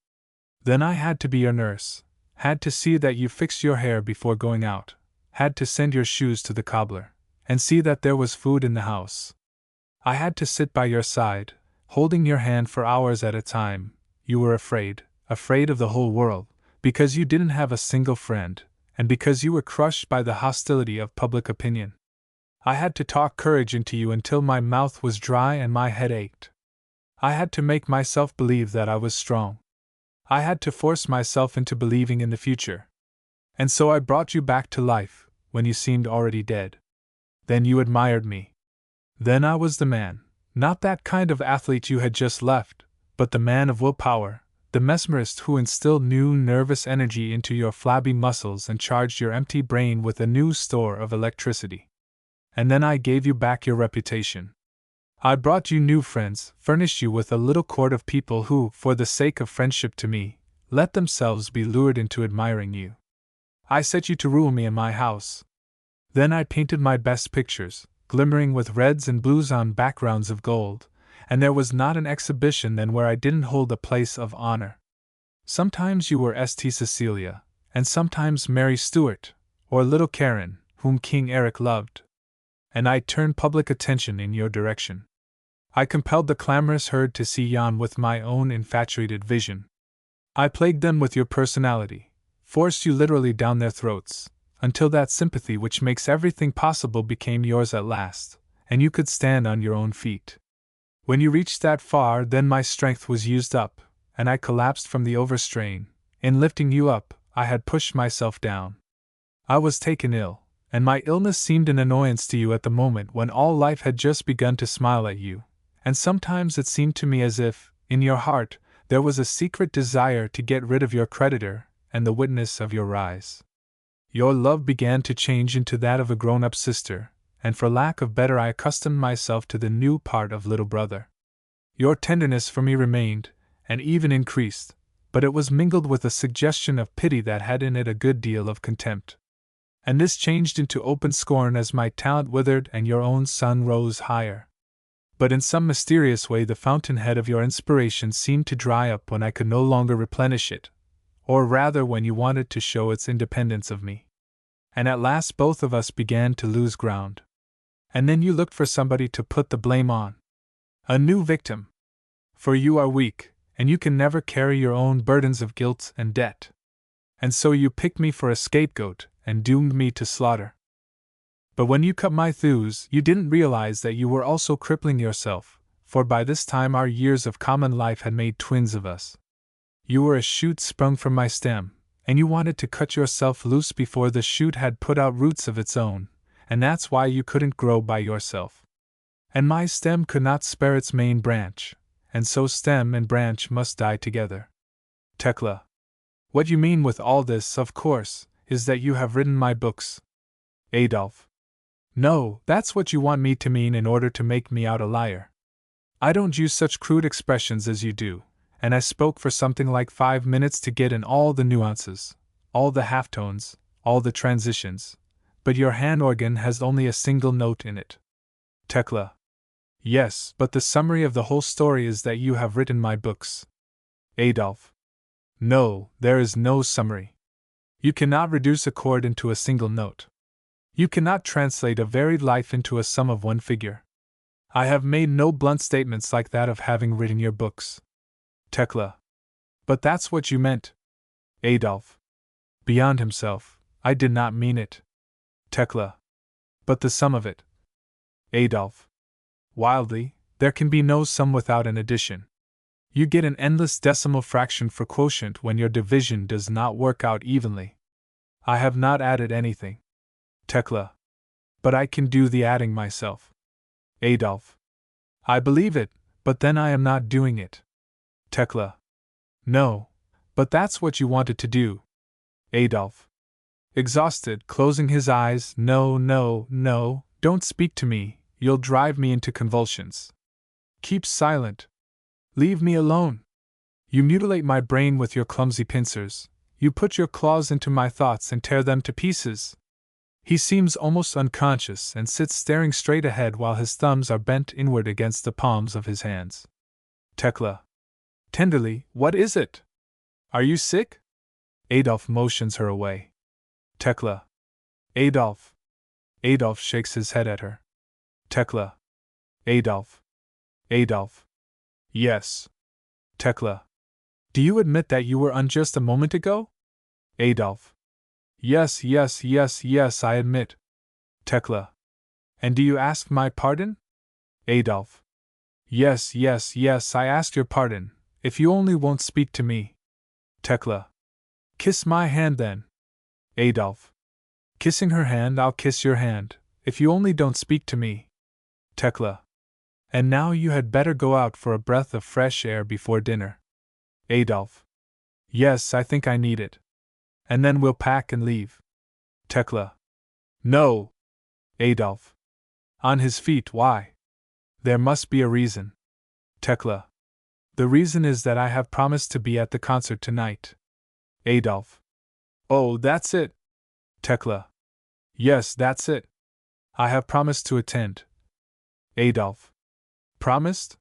Then I had to be your nurse, had to see that you fixed your hair before going out, had to send your shoes to the cobbler, and see that there was food in the house. I had to sit by your side, holding your hand for hours at a time. You were afraid of the whole world, because you didn't have a single friend, and because you were crushed by the hostility of public opinion. I had to talk courage into you until my mouth was dry and my head ached. I had to make myself believe that I was strong. I had to force myself into believing in the future. And so I brought you back to life, when you seemed already dead. Then you admired me. Then I was the man, not that kind of athlete you had just left, but the man of willpower, the mesmerist who instilled new nervous energy into your flabby muscles and charged your empty brain with a new store of electricity. And then I gave you back your reputation. I brought you new friends, furnished you with a little court of people who, for the sake of friendship to me, let themselves be lured into admiring you. I set you to rule me in my house. Then I painted my best pictures, glimmering with reds and blues on backgrounds of gold, and there was not an exhibition then where I didn't hold a place of honor. Sometimes you were St. Cecilia, and sometimes Mary Stuart, or little Karen, whom King Eric loved. And I turned public attention in your direction. I compelled the clamorous herd to see Jan with my own infatuated vision. I plagued them with your personality, forced you literally down their throats, until that sympathy which makes everything possible became yours at last, and you could stand on your own feet. When you reached that far, then my strength was used up, and I collapsed from the overstrain. In lifting you up, I had pushed myself down. I was taken ill, and my illness seemed an annoyance to you at the moment when all life had just begun to smile at you, and sometimes it seemed to me as if, in your heart, there was a secret desire to get rid of your creditor and the witness of your rise. Your love began to change into that of a grown-up sister, and for lack of better I accustomed myself to the new part of little brother. Your tenderness for me remained, and even increased, but it was mingled with a suggestion of pity that had in it a good deal of contempt. And this changed into open scorn as my talent withered and your own sun rose higher. But in some mysterious way the fountainhead of your inspiration seemed to dry up when I could no longer replenish it, or rather when you wanted to show its independence of me. And at last both of us began to lose ground. And then you looked for somebody to put the blame on. A new victim. For you are weak, and you can never carry your own burdens of guilt and debt. And so you picked me for a scapegoat, and doomed me to slaughter. But when you cut my thews, you didn't realize that you were also crippling yourself, for by this time our years of common life had made twins of us. You were a shoot sprung from my stem, and you wanted to cut yourself loose before the shoot had put out roots of its own, and that's why you couldn't grow by yourself. And my stem could not spare its main branch, and so stem and branch must die together. Tekla. What you mean with all this, of course, is that you have written my books. Adolf. No, that's what you want me to mean in order to make me out a liar. I don't use such crude expressions as you do, and I spoke for something like 5 minutes to get in all the nuances, all the halftones, all the transitions, but your hand organ has only a single note in it. Tekla. Yes, but the summary of the whole story is that you have written my books. Adolf. No, there is no summary. You cannot reduce a chord into a single note. You cannot translate a varied life into a sum of one figure. I have made no blunt statements like that of having written your books. Tekla. But that's what you meant. Adolf. Beyond himself, I did not mean it. Tekla. But the sum of it. Adolf. Wildly, there can be no sum without an addition. You get an endless decimal fraction for quotient when your division does not work out evenly. I have not added anything. Tekla. But I can do the adding myself. Adolf. I believe it, but then I am not doing it. Tekla. No, but that's what you wanted to do. Adolf. Exhausted, closing his eyes. No, no, no, don't speak to me, you'll drive me into convulsions. Keep silent. Leave me alone. You mutilate my brain with your clumsy pincers, you put your claws into my thoughts and tear them to pieces. He seems almost unconscious and sits staring straight ahead while his thumbs are bent inward against the palms of his hands. Tekla. Tenderly, what is it? Are you sick? Adolf motions her away. Tekla. Adolf. Adolf shakes his head at her. Tekla. Adolf. Adolf. Yes. Tekla. Do you admit that you were unjust a moment ago? Adolf. Yes, yes, yes, yes, I admit. Tekla. And do you ask my pardon? Adolf. Yes, yes, yes, I ask your pardon, if you only won't speak to me. Tekla. Kiss my hand then. Adolf. Kissing her hand, I'll kiss your hand, if you only don't speak to me. Tekla. And now you had better go out for a breath of fresh air before dinner. Adolf. Yes, I think I need it. And then we'll pack and leave. Tekla. No. Adolf. On his feet, why? There must be a reason. Tekla. The reason is that I have promised to be at the concert tonight. Adolf. Oh, that's it. Tekla. Yes, that's it. I have promised to attend. Adolf. Promised?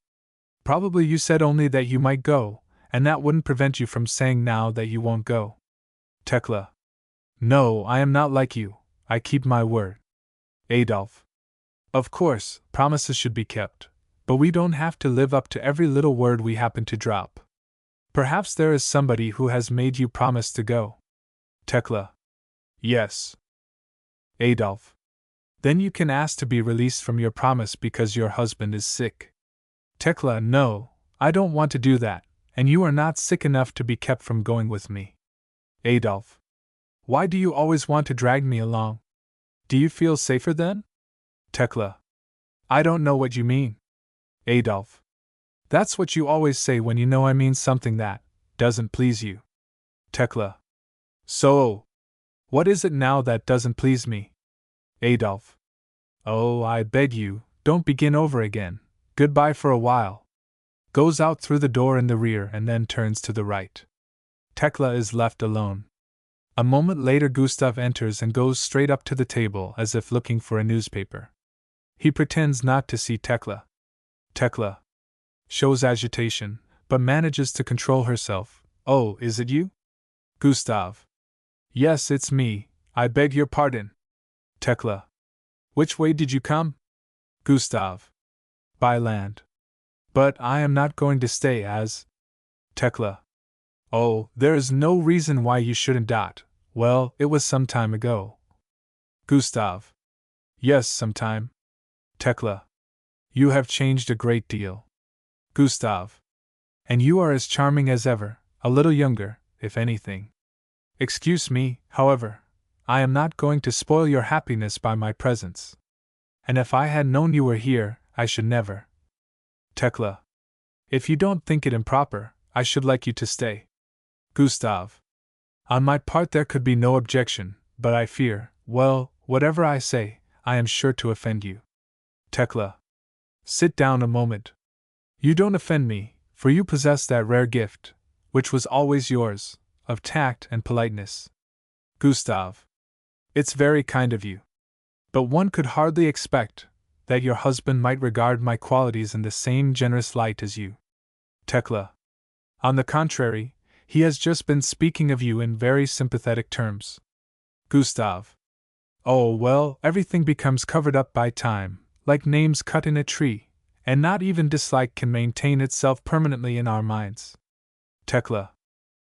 Probably you said only that you might go, and that wouldn't prevent you from saying now that you won't go. Tekla. No, I am not like you, I keep my word. Adolf. Of course, promises should be kept, but we don't have to live up to every little word we happen to drop. Perhaps there is somebody who has made you promise to go. Tekla. Yes. Adolf. Then you can ask to be released from your promise because your husband is sick. Tekla. No, I don't want to do that, and you are not sick enough to be kept from going with me. Adolf. Why do you always want to drag me along? Do you feel safer then? Tekla. I don't know what you mean. Adolf. That's what you always say when you know I mean something that doesn't please you. Tekla. So, what is it now that doesn't please me? Adolf. Oh, I beg you, don't begin over again. Goodbye for a while. Goes out through the door in the rear and then turns to the right. Tekla is left alone. A moment later Gustav enters and goes straight up to the table as if looking for a newspaper. He pretends not to see Tekla. Tekla shows agitation, but manages to control herself. Oh, is it you? Gustav. Yes, it's me, I beg your pardon. Tekla. Which way did you come? Gustav. By land. But I am not going to stay as. Tekla. Oh, there is no reason why you shouldn't dot. Well, it was some time ago. Gustav. Yes, some time. Tekla. You have changed a great deal. Gustav. And you are as charming as ever, a little younger, if anything. Excuse me, however, I am not going to spoil your happiness by my presence. And if I had known you were here, I should never. Tekla. If you don't think it improper, I should like you to stay. Gustav. On my part there could be no objection, but I fear, well, whatever I say, I am sure to offend you. Tekla. Sit down a moment. You don't offend me, for you possess that rare gift, which was always yours, of tact and politeness. Gustav. It's very kind of you. But one could hardly expect that your husband might regard my qualities in the same generous light as you. Tekla. On the contrary, he has just been speaking of you in very sympathetic terms. Gustav. Oh, well, everything becomes covered up by time, like names cut in a tree, and not even dislike can maintain itself permanently in our minds. Tekla.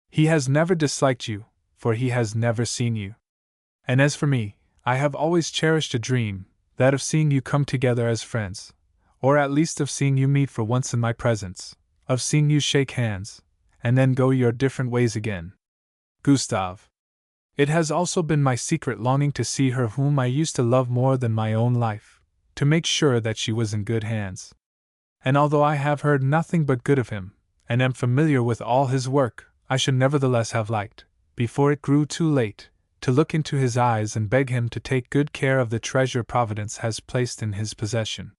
He has never disliked you, for he has never seen you. And as for me, I have always cherished a dream, that of seeing you come together as friends, or at least of seeing you meet for once in my presence, of seeing you shake hands, and then go your different ways again. Gustav. It has also been my secret longing to see her whom I used to love more than my own life, to make sure that she was in good hands. And although I have heard nothing but good of him, and am familiar with all his work, I should nevertheless have liked, before it grew too late, to look into his eyes and beg him to take good care of the treasure Providence has placed in his possession.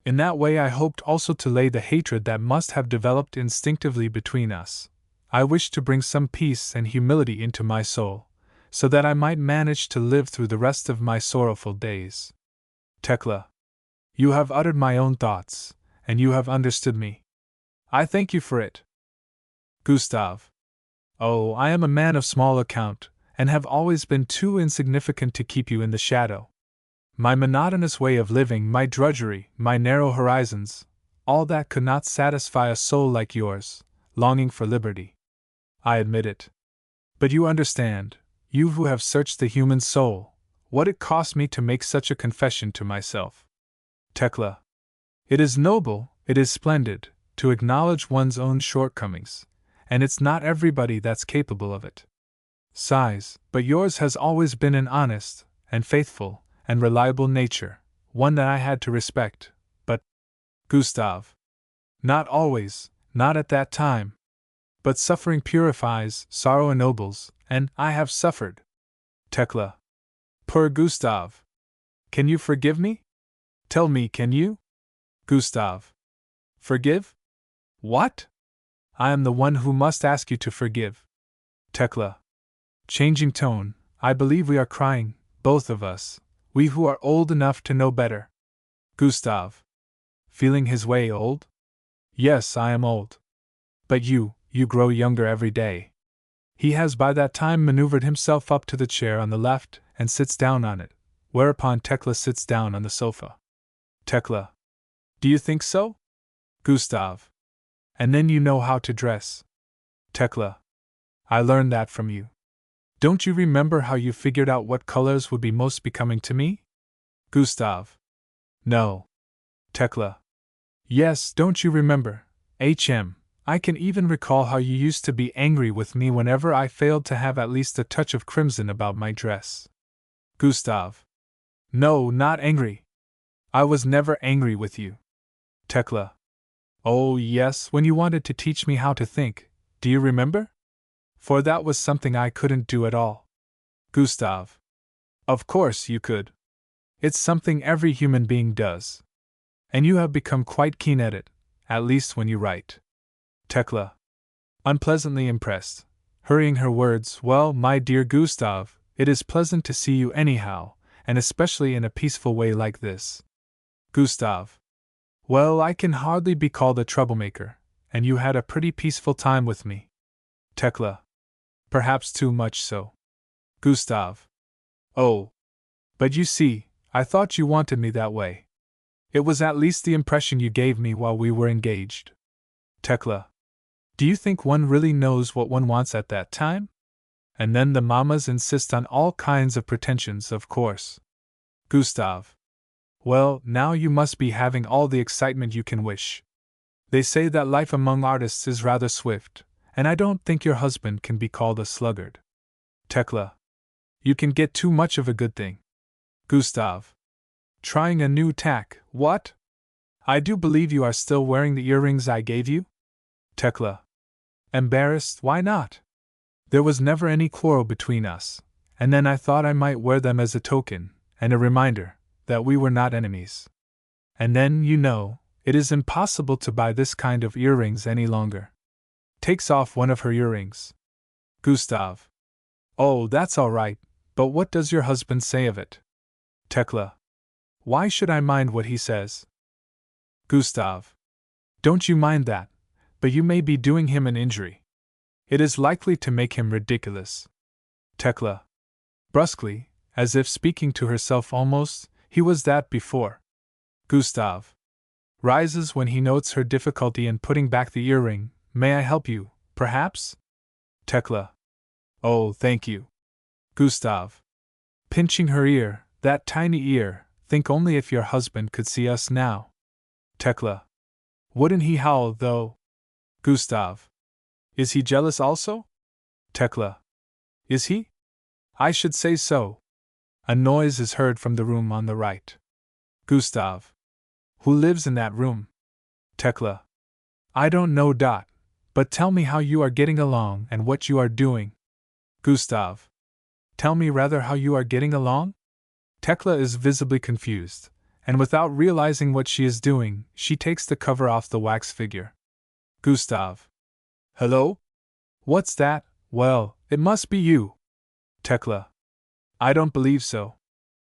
In that way I hoped also to lay the hatred that must have developed instinctively between us. I wished to bring some peace and humility into my soul, so that I might manage to live through the rest of my sorrowful days. Tekla. You have uttered my own thoughts, and you have understood me. I thank you for it. Gustav. Oh, I am a man of small account, and have always been too insignificant to keep you in the shadow. My monotonous way of living, my drudgery, my narrow horizons, all that could not satisfy a soul like yours, longing for liberty. I admit it. But you understand, you who have searched the human soul, what it cost me to make such a confession to myself. Tekla. It is noble, it is splendid, to acknowledge one's own shortcomings, and it's not everybody that's capable of it. Sighs, but yours has always been an honest, and faithful, and reliable nature, one that I had to respect, but… Gustav. Not always, not at that time. But suffering purifies, sorrow ennobles, and I have suffered. Tekla. Poor Gustav. Can you forgive me? Tell me, can you? Gustav. Forgive? What? I am the one who must ask you to forgive. Tekla. Changing tone, I believe we are crying, both of us, we who are old enough to know better. Gustav. Feeling his way old? Yes, I am old. But you grow younger every day. He has by that time maneuvered himself up to the chair on the left and sits down on it, whereupon Tekla sits down on the sofa. Tekla. Do you think so? Gustav. And then you know how to dress. Tekla. I learned that from you. Don't you remember how you figured out what colors would be most becoming to me? Gustav. No. Tekla. Yes, don't you remember? I can even recall how you used to be angry with me whenever I failed to have at least a touch of crimson about my dress. Gustav. No, not angry. I was never angry with you. Tekla. Oh, yes, when you wanted to teach me how to think, do you remember? For that was something I couldn't do at all. Gustav. Of course you could. It's something every human being does. And you have become quite keen at it, at least when you write. Tekla. Unpleasantly impressed, hurrying her words, well, my dear Gustav, it is pleasant to see you anyhow, and especially in a peaceful way like this. Gustav. Well, I can hardly be called a troublemaker, and you had a pretty peaceful time with me. Tekla. Perhaps too much so. Gustav. Oh. But you see, I thought you wanted me that way. It was at least the impression you gave me while we were engaged. Tekla. Do you think one really knows what one wants at that time? And then the mammas insist on all kinds of pretensions, of course. Gustav. Well, now you must be having all the excitement you can wish. They say that life among artists is rather swift, and I don't think your husband can be called a sluggard. Tekla. You can get too much of a good thing. Gustav. Trying a new tack, what? I do believe you are still wearing the earrings I gave you? Tekla. Embarrassed, why not? There was never any quarrel between us, and then I thought I might wear them as a token, and a reminder, that we were not enemies. And then, you know, It is impossible to buy this kind of earrings any longer. Takes off one of her earrings. Gustav. Oh, that's all right, but what does your husband say of it? Tekla. Why should I mind what he says? Gustav. Don't you mind that, but you may be doing him an injury. It is likely to make him ridiculous. Tekla. Brusquely, as if speaking to herself almost, he was that before. Gustav. Rises when he notes her difficulty in putting back the earring. May I help you, perhaps? Tekla. Oh, thank you. Gustav. Pinching her ear, that tiny ear, think only if your husband could see us now. Tekla. Wouldn't he howl, though? Gustav. Is he jealous also? Tekla. Is he? I should say so. A noise is heard from the room on the right. Gustav. Who lives in that room? Tekla. I don't know. But tell me how you are getting along and what you are doing. Gustav. Tell me rather how you are getting along? Tekla is visibly confused, and without realizing what she is doing, she takes the cover off the wax figure. Gustav. Hello? What's that? Well, it must be you. Tekla. I don't believe so.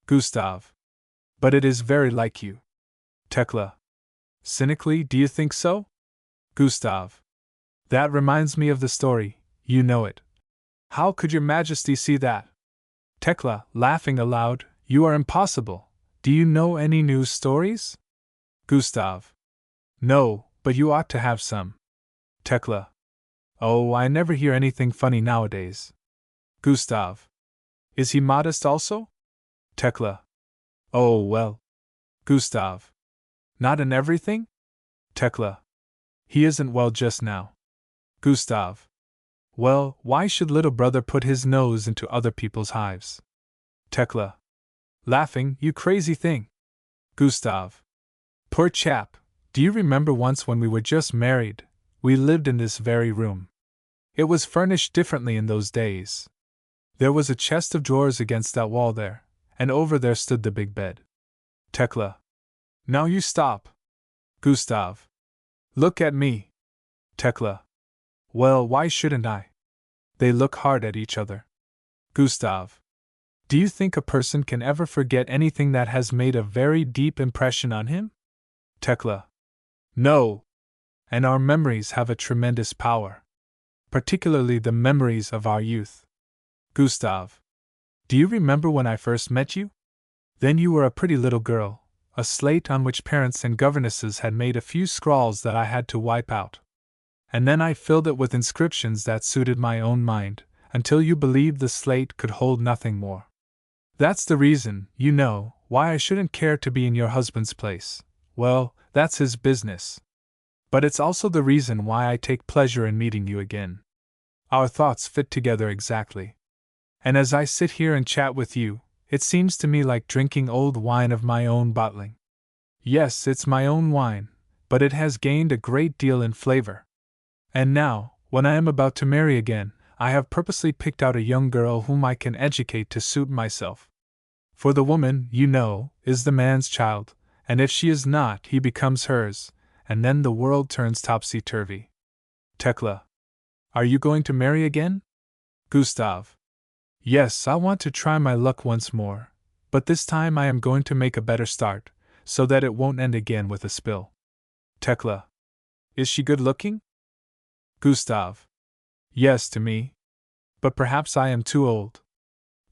Gustav. But it is very like you. Tekla. Cynically, do you think so? Gustav. That reminds me of the story, you know it. How could your Majesty see that? Tekla, laughing aloud, you are impossible. Do you know any news stories? Gustav. No, but you ought to have some. Tekla. Oh, I never hear anything funny nowadays. Gustav. Is he modest also? Tekla. Oh, well. Gustav. Not in everything? Tekla. He isn't well just now. Gustav. Well, why should little brother put his nose into other people's hives? Tekla. Laughing, you crazy thing. Gustav. Poor chap, do you remember once when we were just married, we lived in this very room? It was furnished differently in those days. There was a chest of drawers against that wall there, and over there stood the big bed. Tekla. Now you stop. Gustav. Look at me. Tekla. Well, why shouldn't I? They look hard at each other. Gustav. Do you think a person can ever forget anything that has made a very deep impression on him? Tekla. No. And our memories have a tremendous power. Particularly the memories of our youth. Gustav. Do you remember when I first met you? Then you were a pretty little girl, a slate on which parents and governesses had made a few scrawls that I had to wipe out. And then I filled it with inscriptions that suited my own mind, until you believed the slate could hold nothing more. That's the reason, you know, why I shouldn't care to be in your husband's place. Well, that's his business. But it's also the reason why I take pleasure in meeting you again. Our thoughts fit together exactly. And as I sit here and chat with you, it seems to me like drinking old wine of my own bottling. Yes, it's my own wine, but it has gained a great deal in flavor. And now, when I am about to marry again, I have purposely picked out a young girl whom I can educate to suit myself. For the woman, you know, is the man's child, and if she is not, he becomes hers, and then the world turns topsy-turvy. Tekla. Are you going to marry again? Gustav. Yes, I want to try my luck once more, but this time I am going to make a better start, so that it won't end again with a spill. Tekla. Is she good-looking? Gustav. Yes, to me. But perhaps I am too old.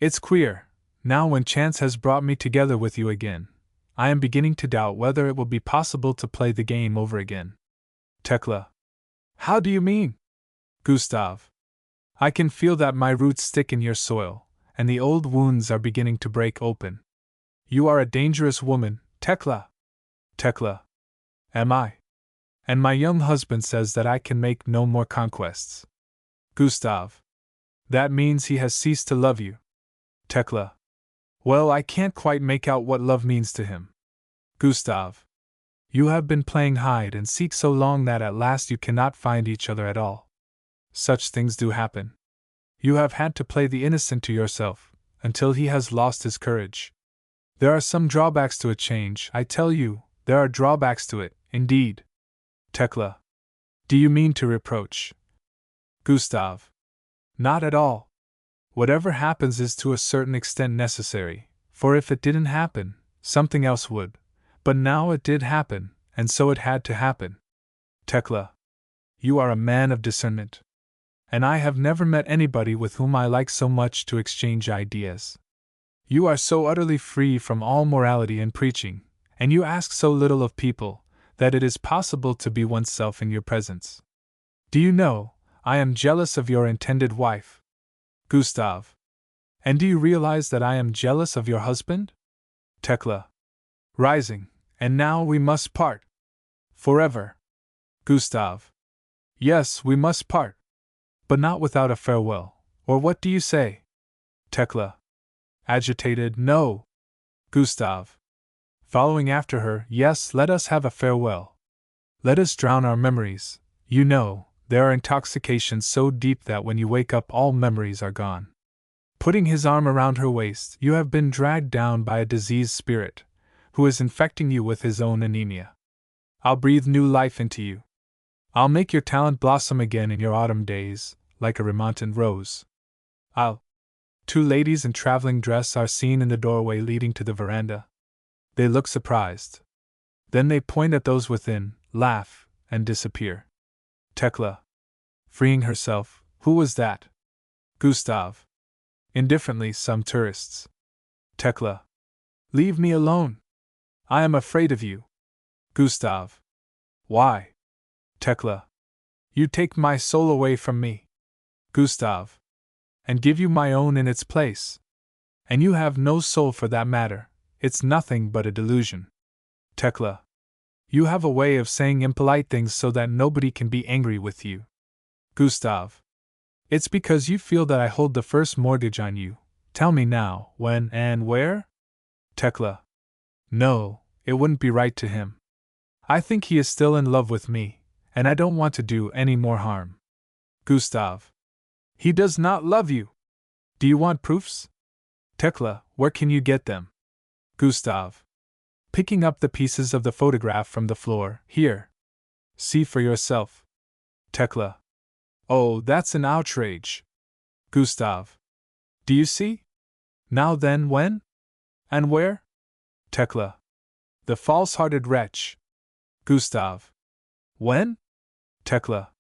It's queer, now when chance has brought me together with you again, I am beginning to doubt whether it will be possible to play the game over again. Tekla. How do you mean? Gustav. I can feel that my roots stick in your soil, and the old wounds are beginning to break open. You are a dangerous woman, Tekla. Tekla. Am I? And my young husband says that I can make no more conquests. Gustav. That means he has ceased to love you. Tekla. Well, I can't quite make out what love means to him. Gustav. You have been playing hide and seek so long that at last you cannot find each other at all. Such things do happen. You have had to play the innocent to yourself, until he has lost his courage. There are some drawbacks to a change, I tell you, there are drawbacks to it, Indeed. Tekla. Do you mean to reproach? Gustav. Not at all. Whatever happens is to a certain extent necessary, for if it didn't happen, something else would. But now it did happen, and so it had to happen. Tekla. You are a man of discernment. And I have never met anybody with whom I like so much to exchange ideas. You are so utterly free from all morality and preaching, and you ask so little of people, that it is possible to be oneself in your presence. Do you know, I am jealous of your intended wife. Gustav. And do you realize that I am jealous of your husband? Tekla. Rising. And now we must part. Forever. Gustav. Yes, we must part. But not without a farewell, or what do you say? Tekla. Agitated, no. Gustav. Following after her, yes, let us have a farewell. Let us drown our memories. You know, there are intoxications so deep that when you wake up all memories are gone. Putting his arm around her waist, you have been dragged down by a diseased spirit, who is infecting you with his own anemia. I'll breathe new life into you. I'll make your talent blossom again in your autumn days, like a remontant rose. Two ladies in traveling dress are seen in the doorway leading to the veranda. They look surprised. Then they point at those within, laugh, and disappear. Tekla. Freeing herself, who was that? Gustav. Indifferently, some tourists. Tekla. Leave me alone. I am afraid of you. Gustav. Why? Tekla. You take my soul away from me. Gustav. And give you my own in its place. And you have no soul for that matter, it's nothing but a delusion. Tekla. You have a way of saying impolite things so that nobody can be angry with you. Gustav. It's because you feel that I hold the first mortgage on you. Tell me now, when and where? Tekla. No, it wouldn't be right to him. I think he is still in love with me, and I don't want to do any more harm. Gustav. He does not love you. Do you want proofs? Tekla, where can you get them? Gustav. Picking up the pieces of the photograph from the floor, here. See for yourself. Tekla. Oh, that's an outrage. Gustav. Do you see? Now then, when? And where? Tekla. The false-hearted wretch. Gustav. When? Tekla.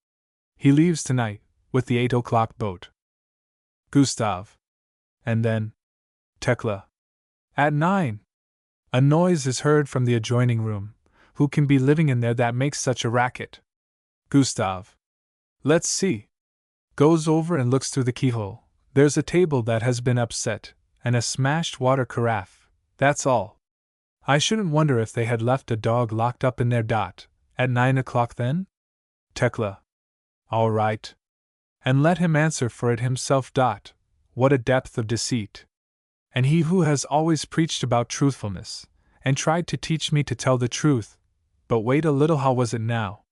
He leaves tonight, with the 8 o'clock boat. Gustav. And then? Tekla. At 9. A noise is heard from the adjoining room. Who can be living in there that makes such a racket? Gustav. Let's see. Goes over and looks through the keyhole. There's a table that has been upset, and a smashed water carafe, that's all. I shouldn't wonder if they had left a dog locked up in there. At 9 o'clock then? Tekla. All right. And let him answer for it himself. What a depth of deceit. And he who has always preached about truthfulness, and tried to teach me to tell the truth. But wait a little, how was it now?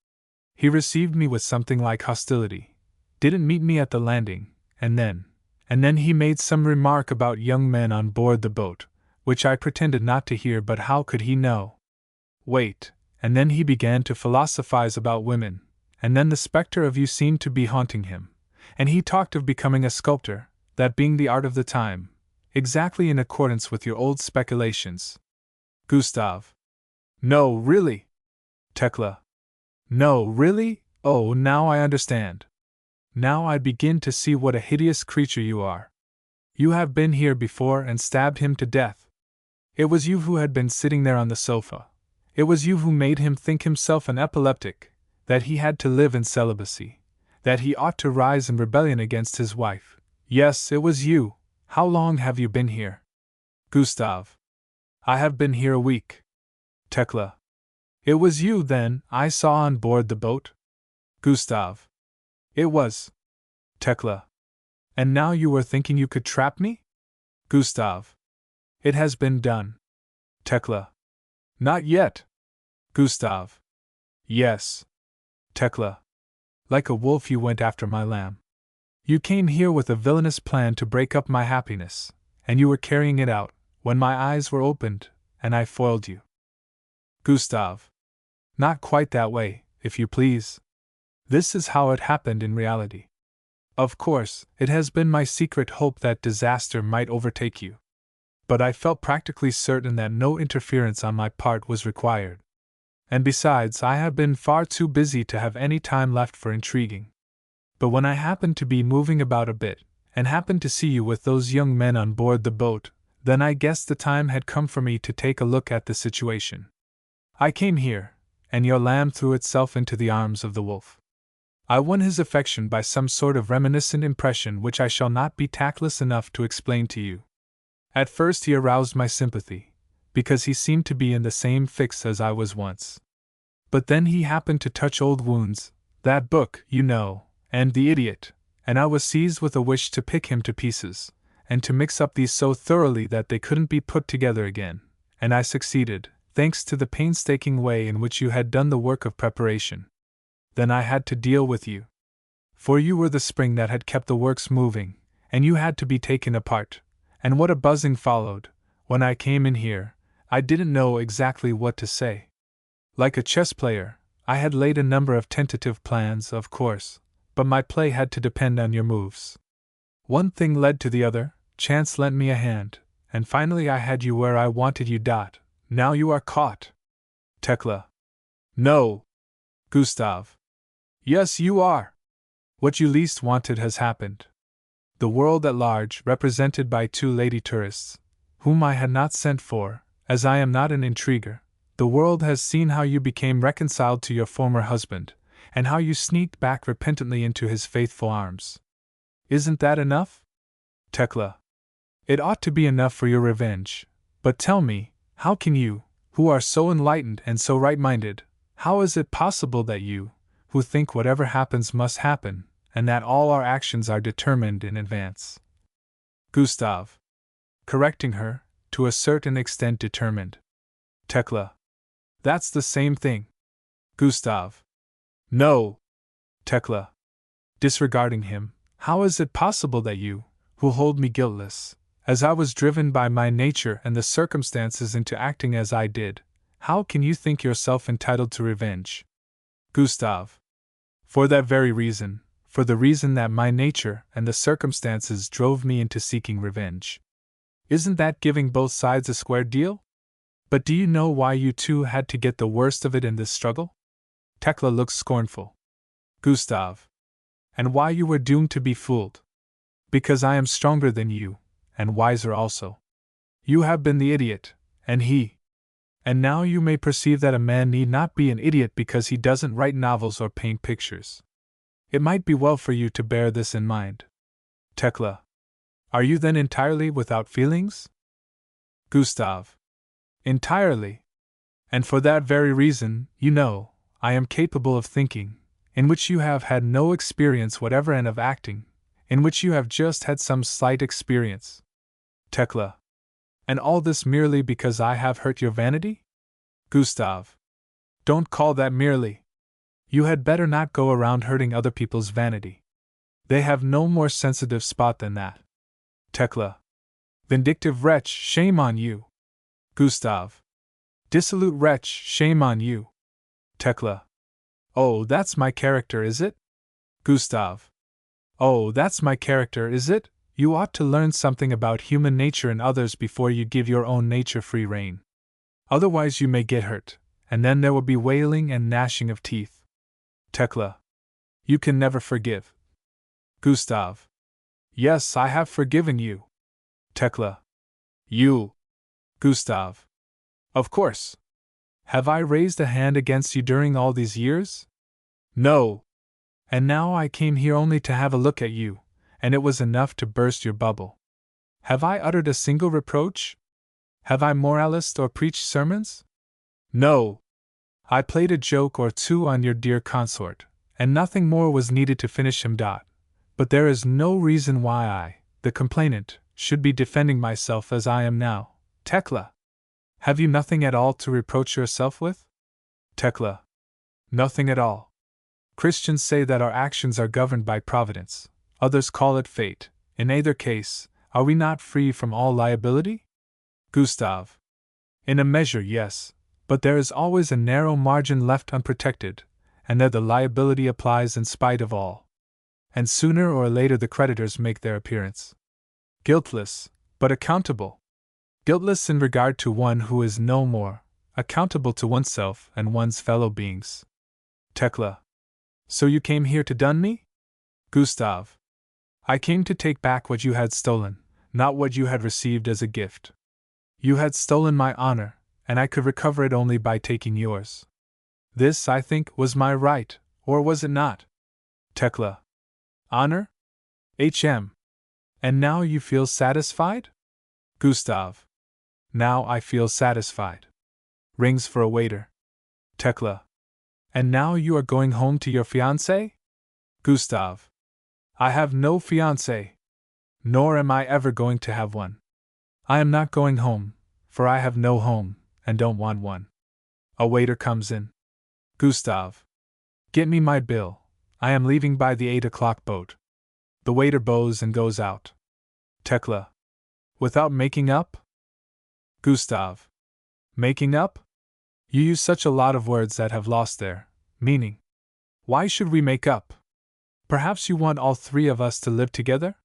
He received me with something like hostility, didn't meet me at the landing, and then he made some remark about young men on board the boat, which I pretended not to hear, but how could he know? Wait, and then he began to philosophize about women, and then the specter of you seemed to be haunting him, and he talked of becoming a sculptor, that being the art of the time, exactly in accordance with your old speculations. Gustav. No, really. Tekla. No, really? Oh, now I understand. Now I begin to see what a hideous creature you are. You have been here before and stabbed him to death. It was you who had been sitting there on the sofa. It was you who made him think himself an epileptic, that he had to live in celibacy, that he ought to rise in rebellion against his wife. Yes, it was you. How long have you been here? Gustav. I have been here a week. Tekla. It was you, then, I saw on board the boat? Gustav. It was. Tekla. And now you were thinking you could trap me? Gustav. It has been done. Tekla. Not yet. Gustav. Yes. Tekla. Like a wolf you went after my lamb. You came here with a villainous plan to break up my happiness, and you were carrying it out, when my eyes were opened, and I foiled you. Gustav. Not quite that way, if you please. This is how it happened in reality. Of course, it has been my secret hope that disaster might overtake you. But I felt practically certain that no interference on my part was required. And besides, I have been far too busy to have any time left for intriguing. But when I happened to be moving about a bit, and happened to see you with those young men on board the boat, then I guessed the time had come for me to take a look at the situation. I came here, and your lamb threw itself into the arms of the wolf. I won his affection by some sort of reminiscent impression which I shall not be tactless enough to explain to you. At first he aroused my sympathy, because he seemed to be in the same fix as I was once. But then he happened to touch old wounds, that book, you know, and the idiot, and I was seized with a wish to pick him to pieces, and to mix up these so thoroughly that they couldn't be put together again, and I succeeded, thanks to the painstaking way in which you had done the work of preparation. Then I had to deal with you. For you were the spring that had kept the works moving, and you had to be taken apart, and what a buzzing followed. When I came in here, I didn't know exactly what to say. Like a chess player, I had laid a number of tentative plans, of course, but my play had to depend on your moves. One thing led to the other, chance lent me a hand, and finally I had you where I wanted you. Now you are caught. Tekla. No. Gustav. Yes, you are. What you least wanted has happened. The world at large, represented by two lady tourists, whom I had not sent for, as I am not an intriguer, the world has seen how you became reconciled to your former husband, and how you sneaked back repentantly into his faithful arms. Isn't that enough? Tekla. It ought to be enough for your revenge, but tell me, how can you, who are so enlightened and so right-minded, how is it possible that you, who think whatever happens must happen, and that all our actions are determined in advance? Gustav. Correcting her, to a certain extent determined. Tekla. That's the same thing. Gustav. No. Tekla. Disregarding him, how is it possible that you, who hold me guiltless, as I was driven by my nature and the circumstances into acting as I did, how can you think yourself entitled to revenge? Gustav. For that very reason, for the reason that my nature and the circumstances drove me into seeking revenge. Isn't that giving both sides a square deal? But do you know why you two had to get the worst of it in this struggle? Tekla looks scornful. Gustav. And why you were doomed to be fooled. Because I am stronger than you, and wiser also. You have been the idiot, and he. And now you may perceive that a man need not be an idiot because he doesn't write novels or paint pictures. It might be well for you to bear this in mind. Tekla. Are you then entirely without feelings? Gustav. Entirely. And for that very reason, you know, I am capable of thinking, in which you have had no experience whatever, and of acting, in which you have just had some slight experience. Tekla. And all this merely because I have hurt your vanity? Gustav. Don't call that merely. You had better not go around hurting other people's vanity. They have no more sensitive spot than that. Tekla. Vindictive wretch, shame on you. Gustav. Dissolute wretch, shame on you. Tekla. Oh, that's my character, is it? Gustav. Oh, that's my character, is it? You ought to learn something about human nature in others before you give your own nature free rein. Otherwise you may get hurt, and then there will be wailing and gnashing of teeth. Tekla. You can never forgive. Gustav. Yes, I have forgiven you. Tekla. You. Gustav. Of course. Have I raised a hand against you during all these years? No. And now I came here only to have a look at you, and it was enough to burst your bubble. Have I uttered a single reproach? Have I moralized or preached sermons? No. I played a joke or two on your dear consort, and nothing more was needed to finish him. But there is no reason why I, the complainant, should be defending myself as I am now. Tekla. Have you nothing at all to reproach yourself with? Tekla. Nothing at all. Christians say that our actions are governed by providence, others call it fate. In either case, are we not free from all liability? Gustav. In a measure, yes, But there is always a narrow margin left unprotected, and there the liability applies in spite of all. And sooner or later the creditors make their appearance. Guiltless, but accountable. Guiltless in regard to one who is no more, accountable to oneself and one's fellow beings. Tekla. So you came here to dun me? Gustav. I came to take back what you had stolen, not what you had received as a gift. You had stolen my honor, and I could recover it only by taking yours. This, I think, was my right, or was it not? Tekla. Honor? H.M. And now you feel satisfied? Gustav. Now I feel satisfied. Rings for a waiter. Tekla. And now you are going home to your fiancé? Gustav. I have no fiancé. Nor am I ever going to have one. I am not going home, for I have no home, and don't want one. A waiter comes in. Gustav. Get me my bill. I am leaving by the 8 o'clock boat. The waiter bows and goes out. Tekla. Without making up? Gustav. Making up? You use such a lot of words that have lost their meaning. Why should we make up? Perhaps you want all three of us to live together?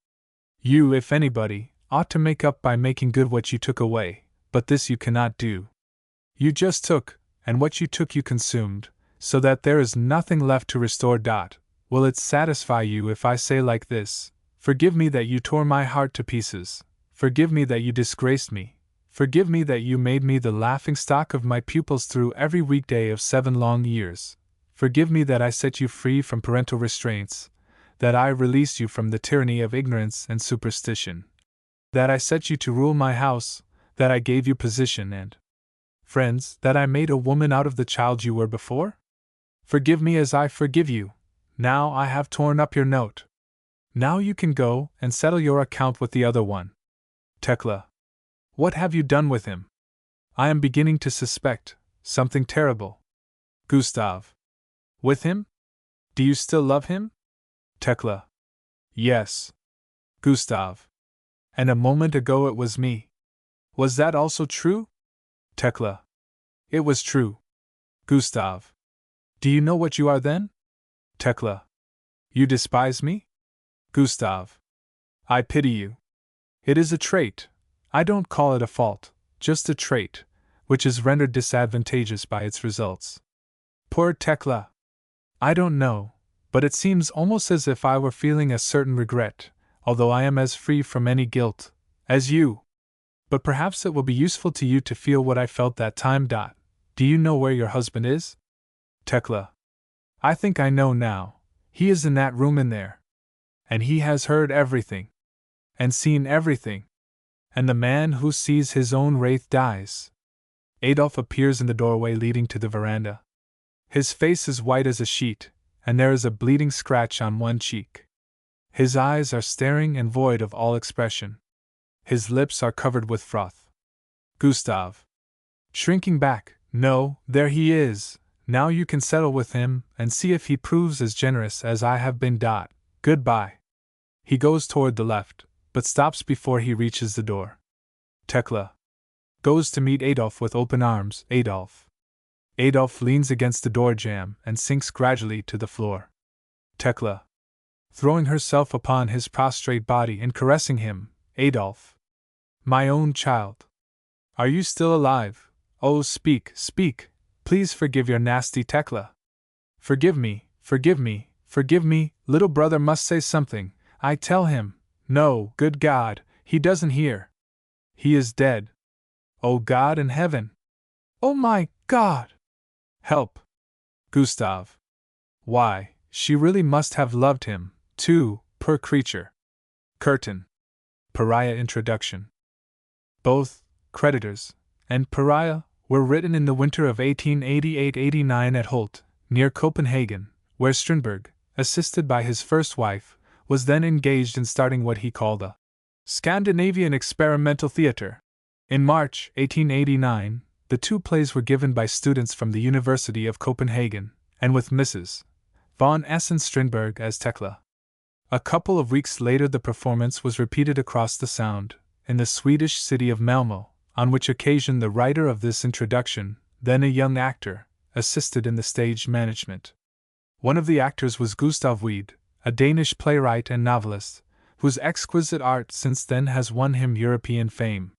You, if anybody, ought to make up by making good what you took away, but this you cannot do. You just took, and what you took you consumed, so that there is nothing left to restore. Will it satisfy you if I say like this, forgive me that you tore my heart to pieces, forgive me that you disgraced me, forgive me that you made me the laughingstock of my pupils through every weekday of 7 long years, forgive me that I set you free from parental restraints, that I released you from the tyranny of ignorance and superstition, that I set you to rule my house, that I gave you position and friends, that I made a woman out of the child you were before? Forgive me as I forgive you. Now I have torn up your note. Now you can go and settle your account with the other one. Tekla. What have you done with him? I am beginning to suspect something terrible. Gustav. With him? Do you still love him? Tekla. Yes. Gustav. And a moment ago it was me. Was that also true? Tekla. It was true. Gustav. Do you know what you are then? Tekla. You despise me? Gustav. I pity you. It is a trait. I don't call it a fault, just a trait, which is rendered disadvantageous by its results. Poor Tekla. I don't know, but it seems almost as if I were feeling a certain regret, although I am as free from any guilt as you. But perhaps it will be useful to you to feel what I felt that time. Do you know where your husband is? Tekla. I think I know now. He is in that room in there. And he has heard everything. And seen everything. And the man who sees his own wraith dies. Adolf appears in the doorway leading to the veranda. His face is white as a sheet, and there is a bleeding scratch on one cheek. His eyes are staring and void of all expression. His lips are covered with froth. Gustav. Shrinking back, no, there he is. Now you can settle with him and see if he proves as generous as I have been. Goodbye. He goes toward the left, but stops before he reaches the door. Tekla. Goes to meet Adolf with open arms. Adolf. Adolf leans against the door jamb and sinks gradually to the floor. Tekla. Throwing herself upon his prostrate body and caressing him. Adolf. My own child. Are you still alive? Oh, speak, speak. Please forgive your nasty Tekla. Forgive me, forgive me, forgive me, little brother must say something. I tell him. No, good God, he doesn't hear. He is dead. Oh God in heaven. Oh my God. Help. Gustav. Why, she really must have loved him, too, poor creature. Curtain. Pariah Introduction. Both Creditors and Pariah were written in the winter of 1888-89 at Holt, near Copenhagen, where Strindberg, assisted by his first wife, was then engaged in starting what he called a Scandinavian experimental theater. In March 1889, the 2 plays were given by students from the University of Copenhagen, and with Mrs. von Essen-Strindberg as Tekla. A couple of weeks later the performance was repeated across the Sound, in the Swedish city of Malmö, on which occasion the writer of this introduction, then a young actor, assisted in the stage management. One of the actors was Gustav Wied, a Danish playwright and novelist, whose exquisite art since then has won him European fame.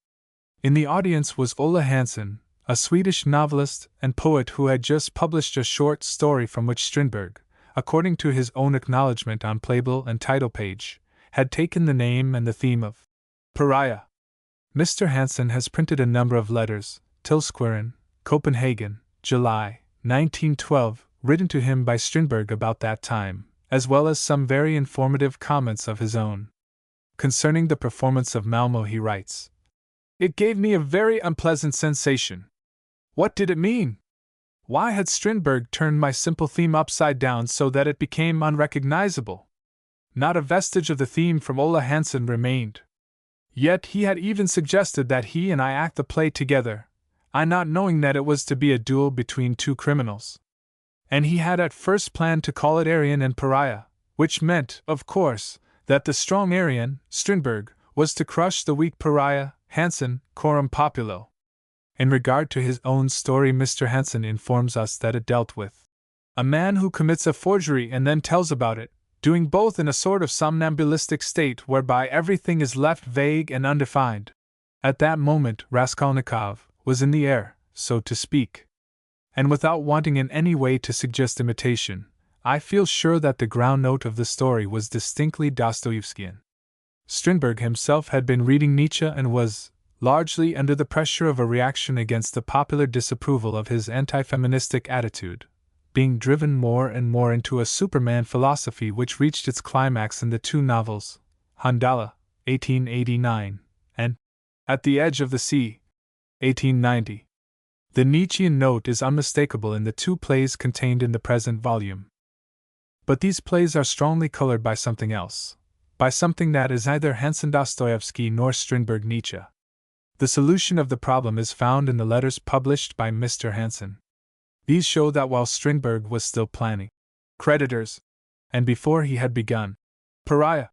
In the audience was Ola Hansen, a Swedish novelist and poet who had just published a short story from which Strindberg, according to his own acknowledgement on playbill and title page, had taken the name and the theme of Pariah. Mr. Hansen has printed a number of letters, Tilsquaren, Copenhagen, July, 1912, written to him by Strindberg about that time, as well as some very informative comments of his own. Concerning the performance of Malmo he writes, "It gave me a very unpleasant sensation. What did it mean? Why had Strindberg turned my simple theme upside down so that it became unrecognizable? Not a vestige of the theme from Ola Hansen remained. Yet he had even suggested that he and I act the play together, I not knowing that it was to be a duel between two criminals. And he had at first planned to call it Aryan and Pariah, which meant, of course, that the strong Aryan, Strindberg, was to crush the weak Pariah, Hansen, coram populo." In regard to his own story, Mr. Hansen informs us that it dealt with a man who commits a forgery and then tells about it, doing both in a sort of somnambulistic state whereby everything is left vague and undefined. At that moment Raskolnikov was in the air, so to speak. And without wanting in any way to suggest imitation, I feel sure that the ground note of the story was distinctly Dostoevskian. Strindberg himself had been reading Nietzsche and was, largely under the pressure of a reaction against the popular disapproval of his anti-feministic attitude, being driven more and more into a Superman philosophy which reached its climax in the two novels, Handala, 1889, and At the Edge of the Sea, 1890. The Nietzschean note is unmistakable in the two plays contained in the present volume. But these plays are strongly colored by something else, by something that is neither Hansen Dostoevsky nor Strindberg Nietzsche. The solution of the problem is found in the letters published by Mr. Hansen. These show that while Strindberg was still planning Creditors, and before he had begun Pariah,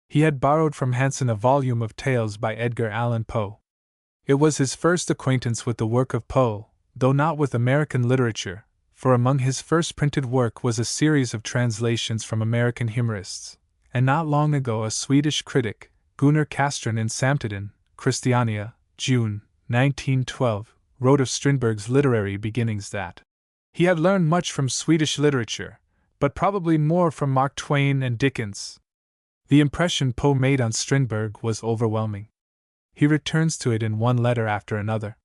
he had borrowed from Hansen a volume of tales by Edgar Allan Poe. It was his first acquaintance with the work of Poe, though not with American literature, for among his first printed work was a series of translations from American humorists, and not long ago a Swedish critic, Gunnar Kastrin in Samtiden, Christiania, June, 1912, wrote of Strindberg's literary beginnings that he had learned much from Swedish literature, but probably more from Mark Twain and Dickens. The impression Poe made on Strindberg was overwhelming. He returns to it in one letter after another.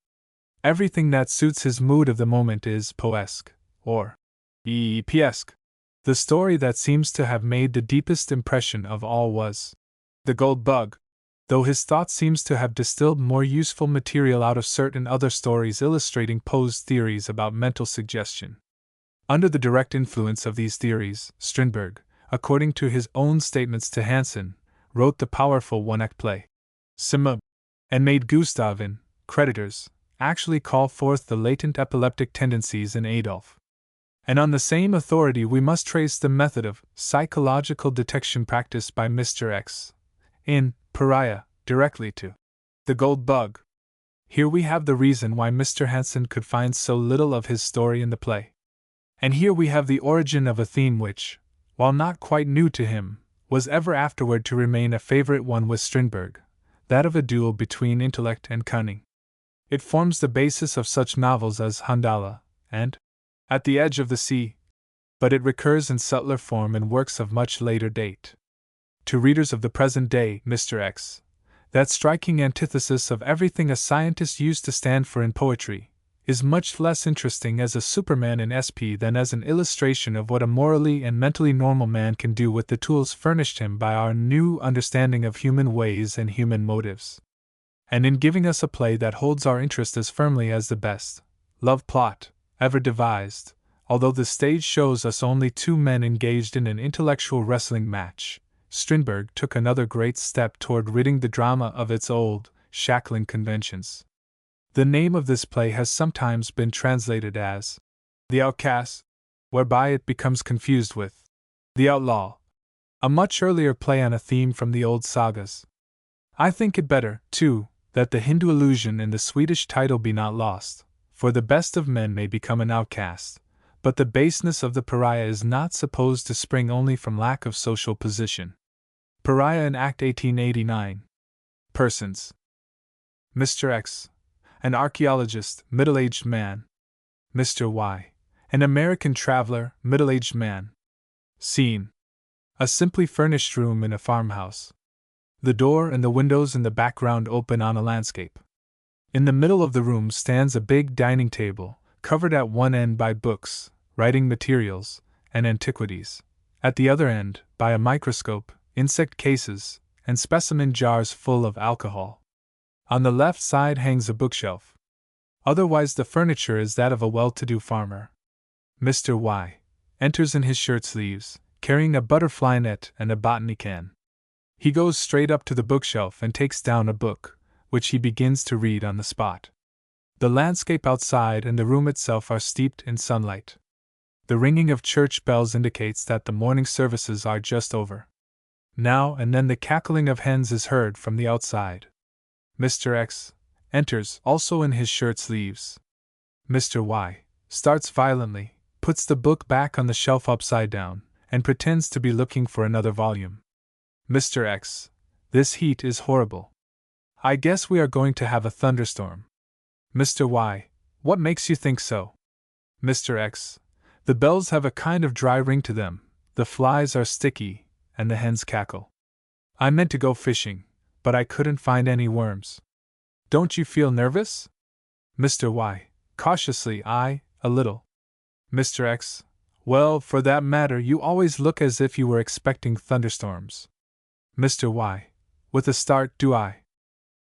Everything that suits his mood of the moment is Poesque, or Epiesque. The story that seems to have made the deepest impression of all was The Gold Bug, though his thought seems to have distilled more useful material out of certain other stories illustrating Poe's theories about mental suggestion. Under the direct influence of these theories, Strindberg, according to his own statements to Hansen, wrote the powerful one-act play, Simba, and made Gustav in Creditors actually call forth the latent epileptic tendencies in Adolf. And on the same authority we must trace the method of psychological detection practiced by Mr. X in Pariah directly to The Gold Bug. Here we have the reason why Mr. Hansen could find so little of his story in the play. And here we have the origin of a theme which, while not quite new to him, was ever afterward to remain a favorite one with Strindberg, that of a duel between intellect and cunning. It forms the basis of such novels as Handala and At the Edge of the Sea, but it recurs in subtler form in works of much later date. To readers of the present day, Mr. X, that striking antithesis of everything a scientist used to stand for in poetry, is much less interesting as a Superman in SP than as an illustration of what a morally and mentally normal man can do with the tools furnished him by our new understanding of human ways and human motives. And in giving us a play that holds our interest as firmly as the best love plot ever devised, although the stage shows us only two men engaged in an intellectual wrestling match, Strindberg took another great step toward ridding the drama of its old, shackling conventions. The name of this play has sometimes been translated as The Outcast, whereby it becomes confused with The Outlaw, a much earlier play on a theme from the old sagas. I think it better, too, that the Hindu allusion in the Swedish title be not lost, for the best of men may become an outcast, but the baseness of the pariah is not supposed to spring only from lack of social position. Pariah in Act 1889. Persons: Mr. X, an archaeologist, middle-aged man. Mr. Y, an American traveler, middle-aged man. Scene: a simply furnished room in a farmhouse. The door and the windows in the background open on a landscape. In the middle of the room stands a big dining table, covered at one end by books, writing materials, and antiquities, at the other end by a microscope, insect cases, and specimen jars full of alcohol. On the left side hangs a bookshelf. Otherwise the furniture is that of a well-to-do farmer. Mr. Y enters in his shirt sleeves, carrying a butterfly net and a botany can. He goes straight up to the bookshelf and takes down a book, which he begins to read on the spot. The landscape outside and the room itself are steeped in sunlight. The ringing of church bells indicates that the morning services are just over. Now and then the cackling of hens is heard from the outside. Mr. X enters, also in his shirt sleeves. Mr. Y starts violently, puts the book back on the shelf upside down, and pretends to be looking for another volume. Mr. X: this heat is horrible. I guess we are going to have a thunderstorm. Mr. Y: what makes you think so? Mr. X: the bells have a kind of dry ring to them, the flies are sticky, and the hens cackle. I meant to go fishing, but I couldn't find any worms. Don't you feel nervous? Mr. Y: cautiously, a little. Mr. X: well, for that matter, you always look as if you were expecting thunderstorms. Mr. Y: with a start, do I?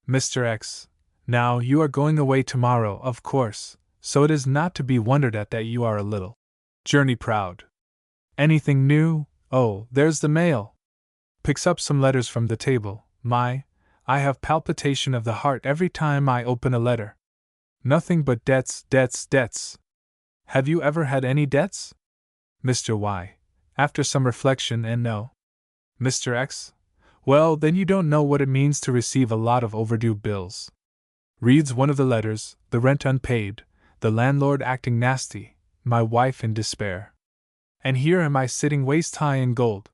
Mr. X: now, you are going away tomorrow, of course, so it is not to be wondered at that you are a little journey proud. Anything new? Oh, there's the mail. Picks up some letters from the table. I have palpitation of the heart every time I open a letter. Nothing but debts, debts, debts. Have you ever had any debts? Mr. Y: after some reflection, and no. Mr. X: well, then you don't know what it means to receive a lot of overdue bills. Reads one of the letters, the rent unpaid, the landlord acting nasty, my wife in despair. And here am I sitting waist-high in gold.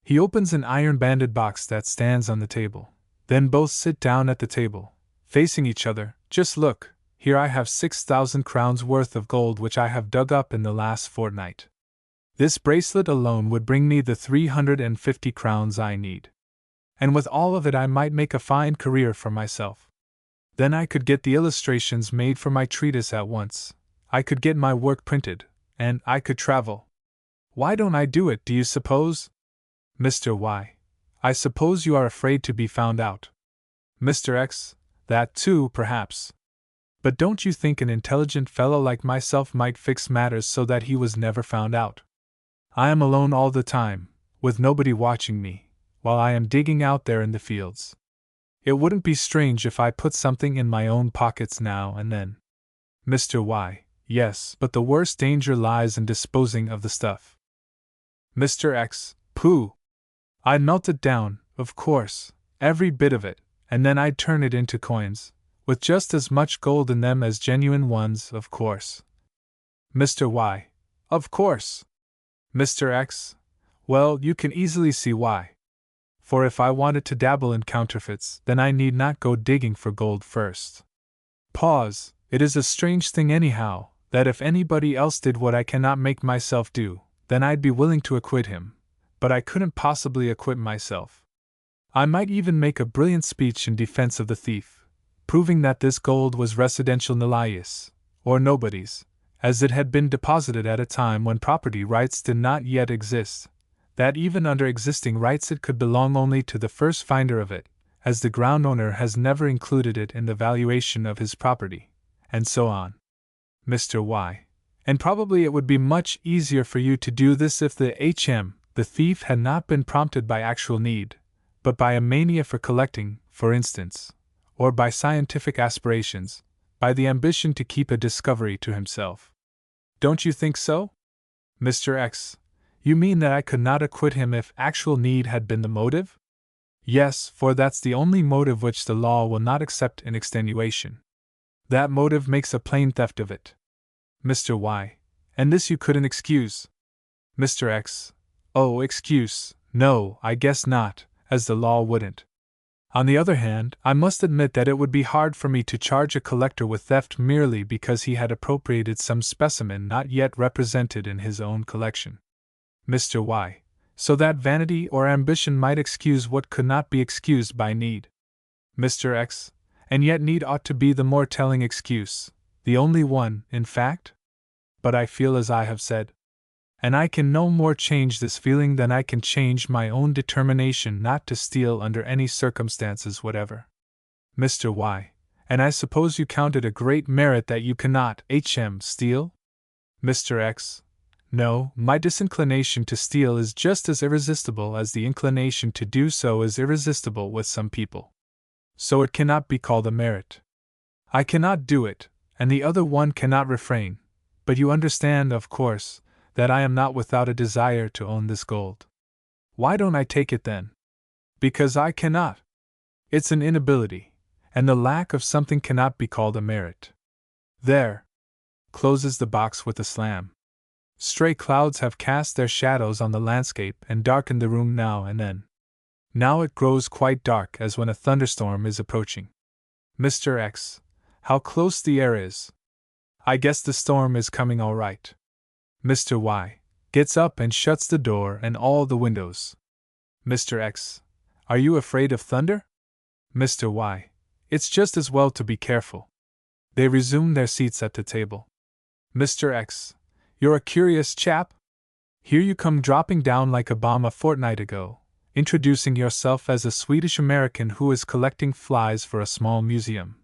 He opens an iron-banded box that stands on the table. Then both sit down at the table, facing each other. Just look, here I have 6,000 crowns worth of gold which I have dug up in the last fortnight. This bracelet alone would bring me the 350 crowns I need. And with all of it I might make a fine career for myself. Then I could get the illustrations made for my treatise at once, I could get my work printed, and I could travel. Why don't I do it, do you suppose? Mr. Y: I suppose you are afraid to be found out. Mr. X: that too, perhaps. But don't you think an intelligent fellow like myself might fix matters so that he was never found out? I am alone all the time, with nobody watching me, while I am digging out there in the fields. It wouldn't be strange if I put something in my own pockets now and then. Mr. Y: yes, but the worst danger lies in disposing of the stuff. Mr. X: pooh! I'd melt it down, of course, every bit of it, and then I'd turn it into coins, with just as much gold in them as genuine ones, of course. Mr. Y: of course. Mr. X: well, you can easily see why. For if I wanted to dabble in counterfeits, then I need not go digging for gold first. Pause. It is a strange thing anyhow, that if anybody else did what I cannot make myself do, then I'd be willing to acquit him. But I couldn't possibly acquit myself. I might even make a brilliant speech in defense of the thief, proving that this gold was residential nullius, or nobody's, as it had been deposited at a time when property rights did not yet exist, that even under existing rights it could belong only to the first finder of it, as the ground owner has never included it in the valuation of his property, and so on. Mr. Y: and probably it would be much easier for you to do this if the thief had not been prompted by actual need, but by a mania for collecting, for instance, or by scientific aspirations, by the ambition to keep a discovery to himself. Don't you think so? Mr. X: you mean that I could not acquit him if actual need had been the motive? Yes, for that's the only motive which the law will not accept in extenuation. That motive makes a plain theft of it. Mr. Y. And this you couldn't excuse. Mr. X. Oh, excuse, no, I guess not, as the law wouldn't. On the other hand, I must admit that it would be hard for me to charge a collector with theft merely because he had appropriated some specimen not yet represented in his own collection. Mr. Y. So that vanity or ambition might excuse what could not be excused by need. Mr. X. And yet need ought to be the more telling excuse, the only one, in fact? But I feel as I have said. And I can no more change this feeling than I can change my own determination not to steal under any circumstances whatever. Mr. Y. And I suppose you count it a great merit that you cannot, steal? Mr. X. No, my disinclination to steal is just as irresistible as the inclination to do so is irresistible with some people. So it cannot be called a merit. I cannot do it, and the other one cannot refrain, but you understand, of course, that I am not without a desire to own this gold. Why don't I take it then? Because I cannot. It's an inability, and the lack of something cannot be called a merit. There. Closes the box with a slam. Stray clouds have cast their shadows on the landscape and darkened the room now and then. Now it grows quite dark as when a thunderstorm is approaching. Mr. X. How close the air is. I guess the storm is coming all right. Mr. Y. Gets up and shuts the door and all the windows. Mr. X. Are you afraid of thunder? Mr. Y. It's just as well to be careful. They resume their seats at the table. Mr. X. You're a curious chap. Here you come dropping down like a bomb a fortnight ago, introducing yourself as a Swedish American who is collecting flies for a small museum.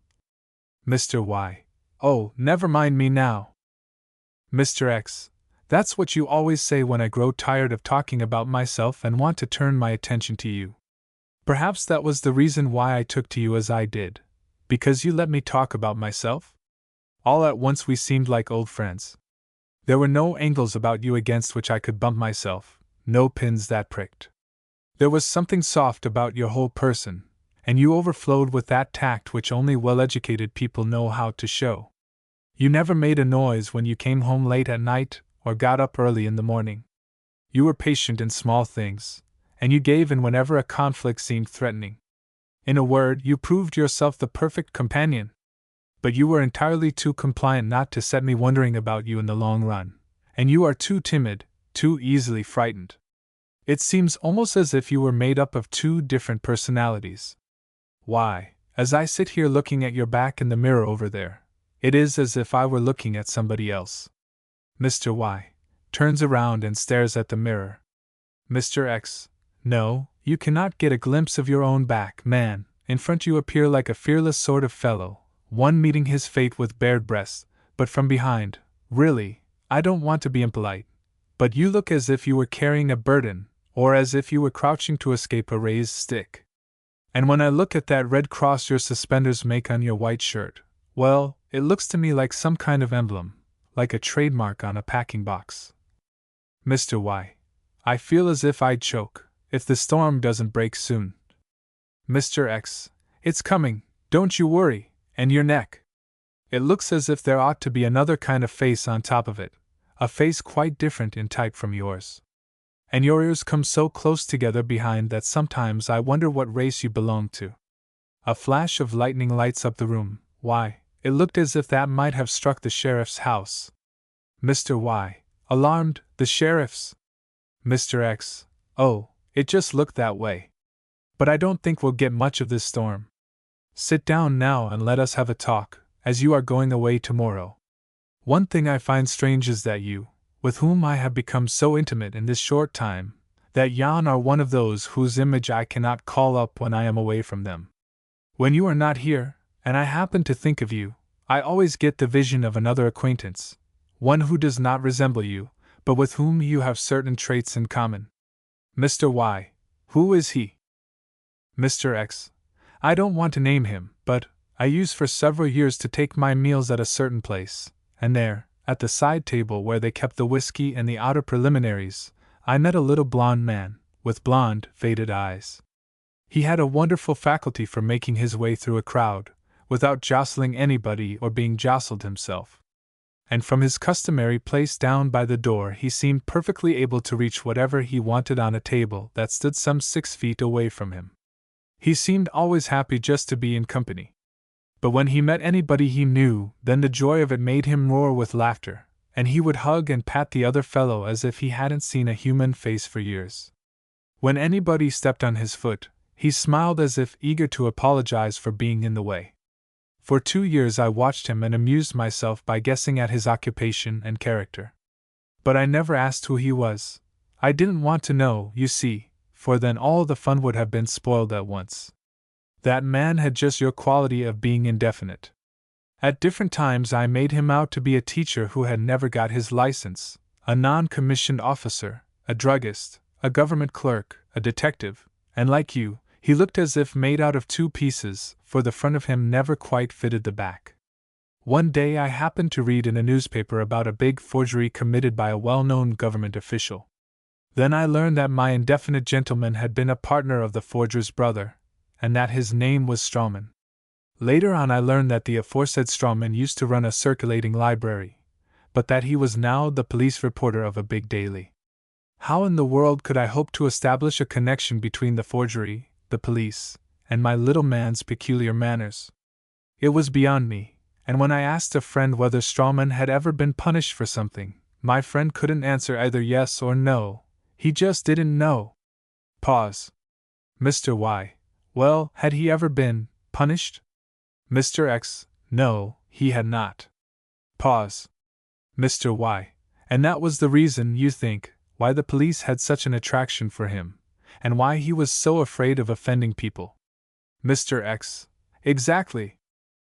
Mr. Y. Oh, never mind me now. Mr. X. That's what you always say when I grow tired of talking about myself and want to turn my attention to you. Perhaps that was the reason why I took to you as I did, because you let me talk about myself? All at once we seemed like old friends. There were no angles about you against which I could bump myself, no pins that pricked. There was something soft about your whole person, and you overflowed with that tact which only well-educated people know how to show. You never made a noise when you came home late at night or got up early in the morning. You were patient in small things, and you gave in whenever a conflict seemed threatening. In a word, you proved yourself the perfect companion. But you were entirely too compliant not to set me wondering about you in the long run, and you are too timid, too easily frightened. It seems almost as if you were made up of two different personalities. Why, as I sit here looking at your back in the mirror over there, it is as if I were looking at somebody else. Mr. Y. Turns around and stares at the mirror. Mr. X. No, you cannot get a glimpse of your own back, man. In front you appear like a fearless sort of fellow, one meeting his fate with bared breast, but from behind, really, I don't want to be impolite, but you look as if you were carrying a burden, or as if you were crouching to escape a raised stick. And when I look at that red cross your suspenders make on your white shirt, well, it looks to me like some kind of emblem, like a trademark on a packing box. Mr. Y. I feel as if I'd choke, if the storm doesn't break soon. Mr. X. It's coming, don't you worry. And your neck. It looks as if there ought to be another kind of face on top of it, a face quite different in type from yours. And your ears come so close together behind that sometimes I wonder what race you belong to. A flash of lightning lights up the room. Why, it looked as if that might have struck the sheriff's house. Mr. Y. Alarmed, the sheriff's? Mr. X. Oh, it just looked that way. But I don't think we'll get much of this storm. Sit down now and let us have a talk, as you are going away tomorrow. One thing I find strange is that you, with whom I have become so intimate in this short time, that yon are one of those whose image I cannot call up when I am away from them. When you are not here, and I happen to think of you, I always get the vision of another acquaintance, one who does not resemble you, but with whom you have certain traits in common. Mr. Y. Who is he? Mr. X. I don't want to name him, but I used for several years to take my meals at a certain place, and there, at the side table where they kept the whiskey and the outer preliminaries, I met a little blond man, with blond, faded eyes. He had a wonderful faculty for making his way through a crowd, without jostling anybody or being jostled himself. And from his customary place down by the door he seemed perfectly able to reach whatever he wanted on a table that stood some 6 feet away from him. He seemed always happy just to be in company. But when he met anybody he knew, then the joy of it made him roar with laughter, and he would hug and pat the other fellow as if he hadn't seen a human face for years. When anybody stepped on his foot, he smiled as if eager to apologize for being in the way. For 2 years I watched him and amused myself by guessing at his occupation and character. But I never asked who he was. I didn't want to know, you see, for then all the fun would have been spoiled at once. That man had just your quality of being indefinite. At different times I made him out to be a teacher who had never got his license, a non-commissioned officer, a druggist, a government clerk, a detective, and like you, he looked as if made out of 2 pieces, for the front of him never quite fitted the back. One day I happened to read in a newspaper about a big forgery committed by a well-known government official. Then I learned that my indefinite gentleman had been a partner of the forger's brother, and that his name was Strawman. Later on I learned that the aforesaid Strawman used to run a circulating library, but that he was now the police reporter of a big daily. How in the world could I hope to establish a connection between the forgery, the police, and my little man's peculiar manners? It was beyond me, and when I asked a friend whether Strawman had ever been punished for something, my friend couldn't answer either yes or no. He just didn't know. Pause. Mr. Y. Well, had he ever been punished? Mr. X. No, he had not. Pause. Mr. Y. And that was the reason, you think, why the police had such an attraction for him, and why he was so afraid of offending people. Mr. X. Exactly.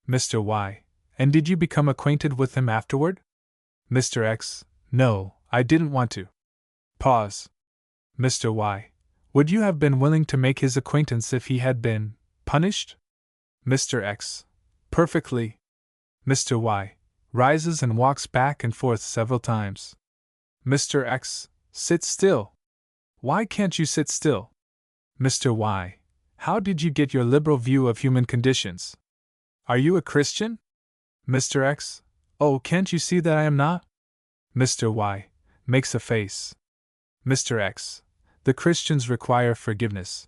Mr. Y. And did you become acquainted with him afterward? Mr. X. No, I didn't want to. Pause. Mr. Y. Would you have been willing to make his acquaintance if he had been punished? Mr. X. Perfectly. Mr. Y. Rises and walks back and forth several times. Mr. X. Sit still. Why can't you sit still? Mr. Y. How did you get your liberal view of human conditions? Are you a Christian? Mr. X. Oh, can't you see that I am not? Mr. Y. Makes a face. Mr. X. The Christians require forgiveness.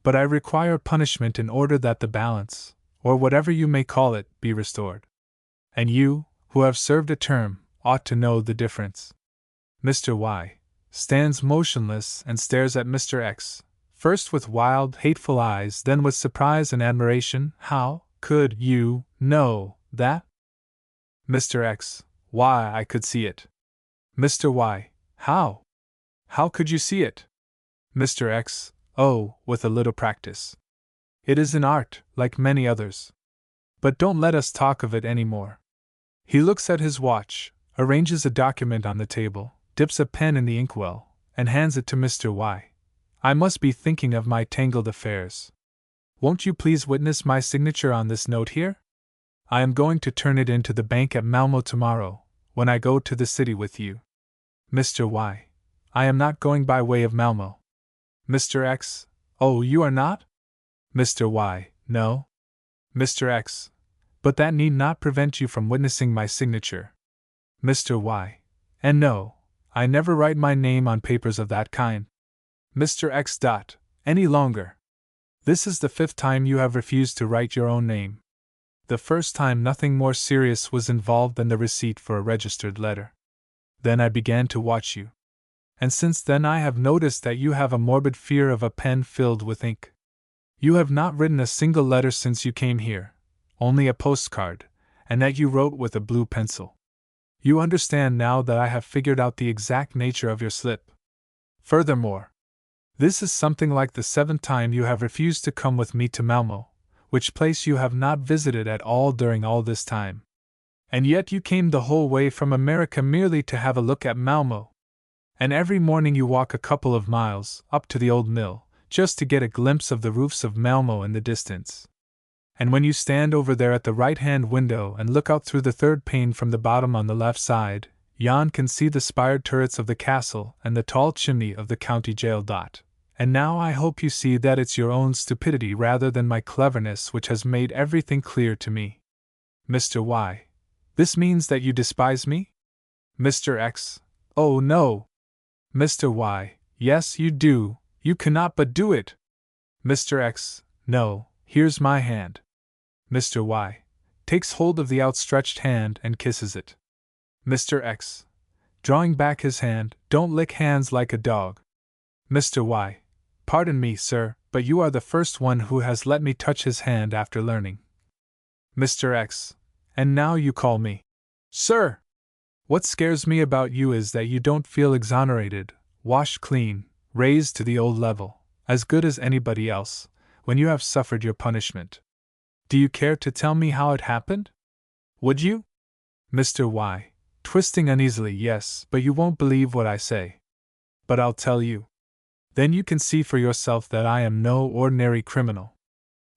But I require punishment in order that the balance, or whatever you may call it, be restored. And you, who have served a term, ought to know the difference. Mr. Y. Stands motionless and stares at Mr. X, first with wild, hateful eyes, then with surprise and admiration. How could you know that? Mr. X. Why, I could see it. Mr. Y. How? How could you see it? Mr. X. Oh, with a little practice. It is an art, like many others. But don't let us talk of it any more. He looks at his watch, arranges a document on the table, dips a pen in the inkwell, and hands it to Mr. Y. I must be thinking of my tangled affairs. Won't you please witness my signature on this note here? I am going to turn it into the bank at Malmo tomorrow, when I go to the city with you. Mr. Y. I am not going by way of Malmo. Mr. X. Oh, you are not? Mr. Y. No. Mr. X. But that need not prevent you from witnessing my signature. Mr. Y. And no, I never write my name on papers of that kind. Mr. X. Any longer. This is the 5th time you have refused to write your own name. The first time nothing more serious was involved than the receipt for a registered letter. Then I began to watch you. And since then I have noticed that you have a morbid fear of a pen filled with ink. You have not written a single letter since you came here, only a postcard, and that you wrote with a blue pencil. You understand now that I have figured out the exact nature of your slip. Furthermore, this is something like the 7th time you have refused to come with me to Malmo, which place you have not visited at all during all this time. And yet you came the whole way from America merely to have a look at Malmo. And every morning you walk a couple of miles, up to the old mill, just to get a glimpse of the roofs of Malmo in the distance. And when you stand over there at the right-hand window and look out through the 3rd pane from the bottom on the left side, yon can see the spired turrets of the castle and the tall chimney of the county jail. And now I hope you see that it's your own stupidity rather than my cleverness which has made everything clear to me. Mr. Y. This means that you despise me? Mr. X. Oh, no. Mr. Y. Yes, you do, you cannot but do it. Mr. X. No, here's my hand. Mr. Y. Takes hold of the outstretched hand and kisses it. Mr. X. Drawing back his hand, don't lick hands like a dog. Mr. Y. Pardon me, sir, but you are the first one who has let me touch his hand after learning. Mr. X. And now you call me sir! What scares me about you is that you don't feel exonerated, washed clean, raised to the old level, as good as anybody else, when you have suffered your punishment. Do you care to tell me how it happened? Would you? Mr. Y. Twisting uneasily, yes, but you won't believe what I say. But I'll tell you. Then you can see for yourself that I am no ordinary criminal.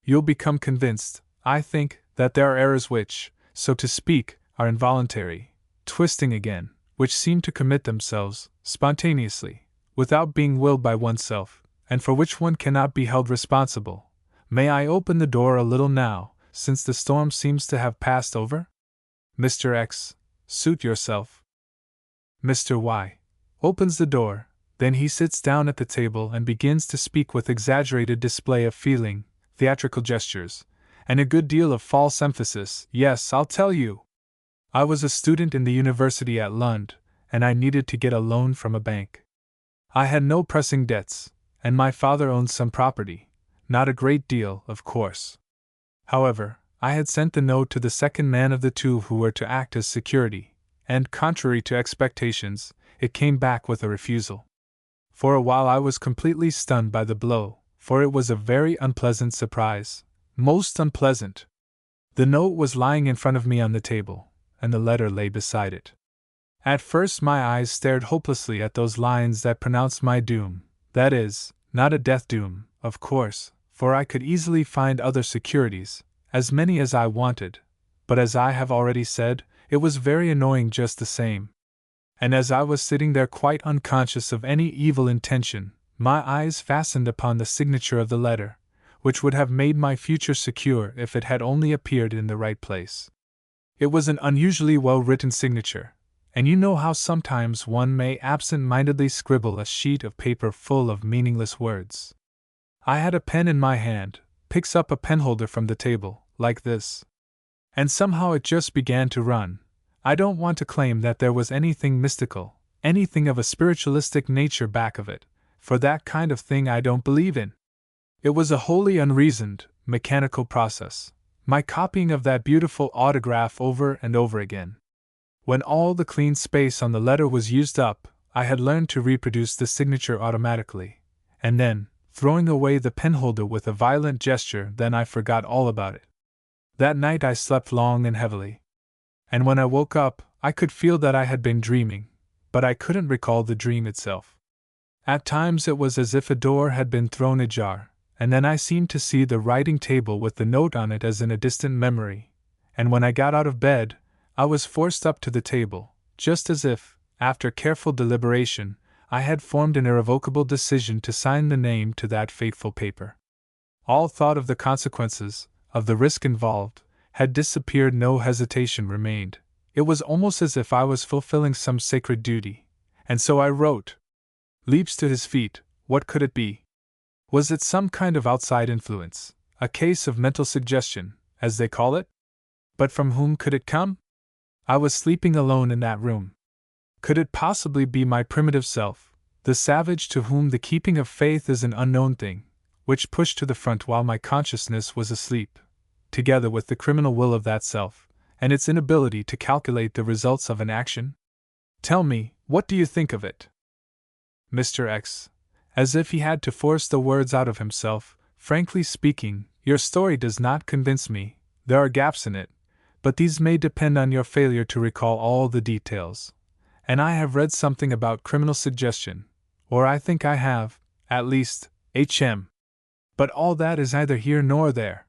You'll become convinced, I think, that there are errors which, so to speak, are involuntary, twisting again, which seem to commit themselves, spontaneously, without being willed by oneself, and for which one cannot be held responsible. May I open the door a little now, since the storm seems to have passed over? Mr. X. Suit yourself. Mr. Y. Opens the door. Then he sits down at the table and begins to speak with exaggerated display of feeling, theatrical gestures, and a good deal of false emphasis. Yes, I'll tell you. I was a student in the university at Lund, and I needed to get a loan from a bank. I had no pressing debts, and my father owned some property, not a great deal, of course. However, I had sent the note to the second man of the two who were to act as security, and, contrary to expectations, it came back with a refusal. For a while I was completely stunned by the blow, for it was a very unpleasant surprise, most unpleasant. The note was lying in front of me on the table, and the letter lay beside it. At first my eyes stared hopelessly at those lines that pronounced my doom, that is, not a death doom, of course, for I could easily find other securities, as many as I wanted, but as I have already said, it was very annoying just the same. And as I was sitting there quite unconscious of any evil intention, my eyes fastened upon the signature of the letter, which would have made my future secure if it had only appeared in the right place. It was an unusually well-written signature, and you know how sometimes one may absent-mindedly scribble a sheet of paper full of meaningless words. I had a pen in my hand, picks up a penholder from the table, like this. And somehow it just began to run. I don't want to claim that there was anything mystical, anything of a spiritualistic nature back of it, for that kind of thing I don't believe in. It was a wholly unreasoned, mechanical process, my copying of that beautiful autograph over and over again. When all the clean space on the letter was used up, I had learned to reproduce the signature automatically, and then, throwing away the penholder with a violent gesture, then I forgot all about it. That night I slept long and heavily. And when I woke up, I could feel that I had been dreaming, but I couldn't recall the dream itself. At times it was as if a door had been thrown ajar, and then I seemed to see the writing table with the note on it as in a distant memory, and when I got out of bed, I was forced up to the table, just as if, after careful deliberation, I had formed an irrevocable decision to sign the name to that fateful paper. All thought of the consequences, of the risk involved, had disappeared, no hesitation remained. It was almost as if I was fulfilling some sacred duty, and so I wrote. Leaps to his feet, what could it be? Was it some kind of outside influence, a case of mental suggestion, as they call it? But from whom could it come? I was sleeping alone in that room. Could it possibly be my primitive self, the savage to whom the keeping of faith is an unknown thing, which pushed to the front while my consciousness was asleep, together with the criminal will of that self, and its inability to calculate the results of an action? Tell me, what do you think of it? Mr. X. As if he had to force the words out of himself, frankly speaking, your story does not convince me. There are gaps in it, but these may depend on your failure to recall all the details. And I have read something about criminal suggestion, or I think I have, at least, H.M. But all that is neither here nor there.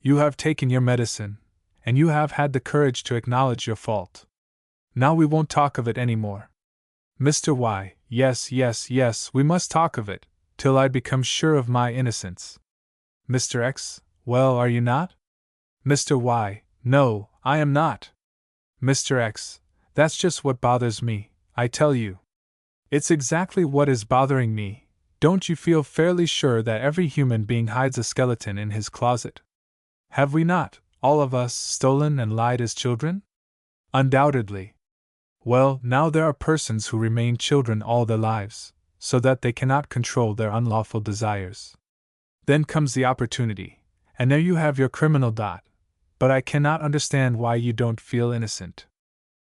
You have taken your medicine, and you have had the courage to acknowledge your fault. Now we won't talk of it any more. Mr. Y. Yes, we must talk of it, till I'd become sure of my innocence. Mr. X, well, are you not? Mr. Y, no, I am not. Mr. X, that's just what bothers me, I tell you. It's exactly what is bothering me. Don't you feel fairly sure that every human being hides a skeleton in his closet? Have we not, all of us, stolen and lied as children? Undoubtedly. Well, now there are persons who remain children all their lives, so that they cannot control their unlawful desires. Then comes the opportunity, and there you have your criminal dot. But I cannot understand why you don't feel innocent.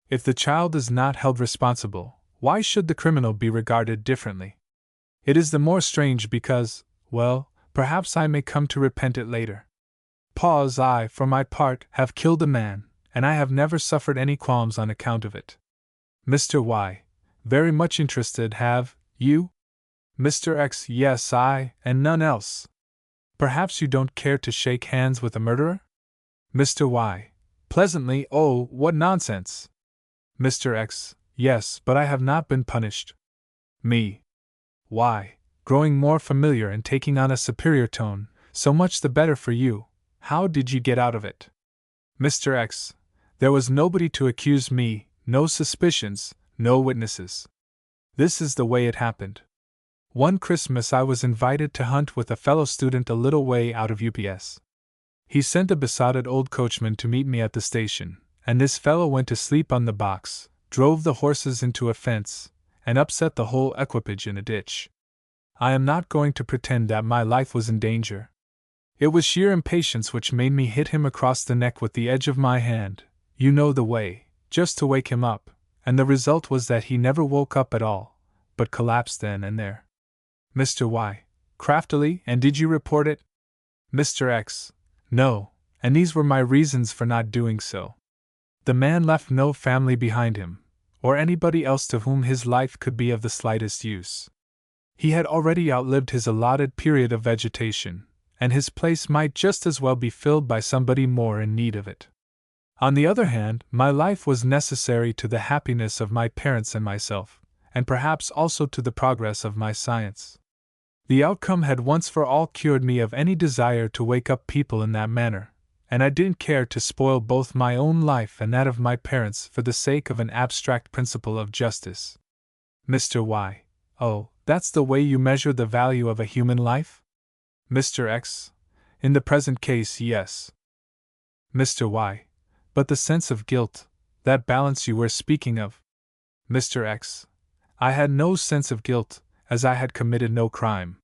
If the child is not held responsible, why should the criminal be regarded differently? It is the more strange because, well, perhaps I may come to repent it later. Pause. I, for my part, have killed a man, and I have never suffered any qualms on account of it. Mr. Y, very much interested, have you? Mr. X, yes, I, and none else. Perhaps you don't care to shake hands with a murderer? Mr. Y, pleasantly, oh, what nonsense! Mr. X, yes, but I have not been punished. Me. Y, growing more familiar and taking on a superior tone, so much the better for you. How did you get out of it? Mr. X, there was nobody to accuse me, no suspicions, no witnesses. This is the way it happened. One Christmas I was invited to hunt with a fellow student a little way out of UPS. He sent a besotted old coachman to meet me at the station, and this fellow went to sleep on the box, drove the horses into a fence, and upset the whole equipage in a ditch. I am not going to pretend that my life was in danger. It was sheer impatience which made me hit him across the neck with the edge of my hand, you know the way, just to wake him up, and the result was that he never woke up at all, but collapsed then and there. Mr. Y, craftily, and did you report it? Mr. X, no, and these were my reasons for not doing so. The man left no family behind him, or anybody else to whom his life could be of the slightest use. He had already outlived his allotted period of vegetation, and his place might just as well be filled by somebody more in need of it. On the other hand, my life was necessary to the happiness of my parents and myself, and perhaps also to the progress of my science. The outcome had once for all cured me of any desire to wake up people in that manner, and I didn't care to spoil both my own life and that of my parents for the sake of an abstract principle of justice. Mr. Y, oh, that's the way you measure the value of a human life? Mr. X, in the present case, yes. Mr. Y, but the sense of guilt, that balance you were speaking of. Mr. X, I had no sense of guilt, as I had committed no crime.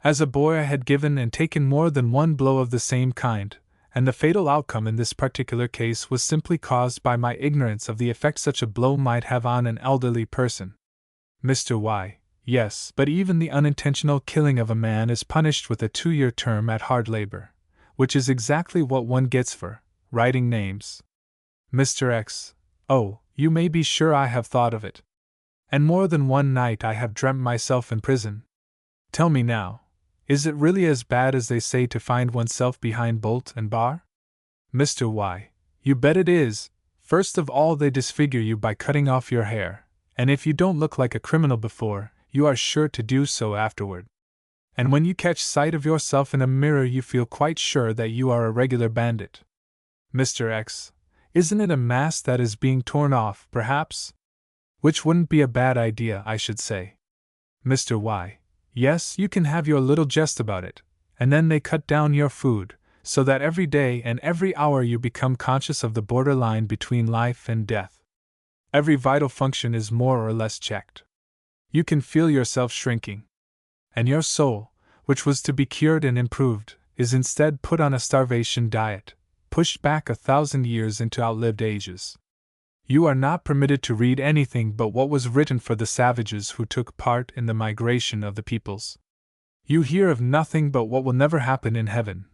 As a boy I had given and taken more than one blow of the same kind, and the fatal outcome in this particular case was simply caused by my ignorance of the effect such a blow might have on an elderly person. Mr. Y, yes, but even the unintentional killing of a man is punished with a 2-year term at hard labor, which is exactly what one gets for writing names. Mr. X, oh, you may be sure I have thought of it. And more than one night I have dreamt myself in prison. Tell me now, is it really as bad as they say to find oneself behind bolt and bar? Mr. Y, you bet it is. First of all they disfigure you by cutting off your hair, and if you don't look like a criminal before, you are sure to do so afterward. And when you catch sight of yourself in a mirror you feel quite sure that you are a regular bandit. Mr. X, isn't it a mask that is being torn off, perhaps? Which wouldn't be a bad idea, I should say. Mr. Y, yes, you can have your little jest about it, and then they cut down your food, so that every day and every hour you become conscious of the border line between life and death. Every vital function is more or less checked. You can feel yourself shrinking. And your soul, which was to be cured and improved, is instead put on a starvation diet, pushed back 1,000 years into outlived ages. You are not permitted to read anything but what was written for the savages who took part in the migration of the peoples. You hear of nothing but what will never happen in heaven,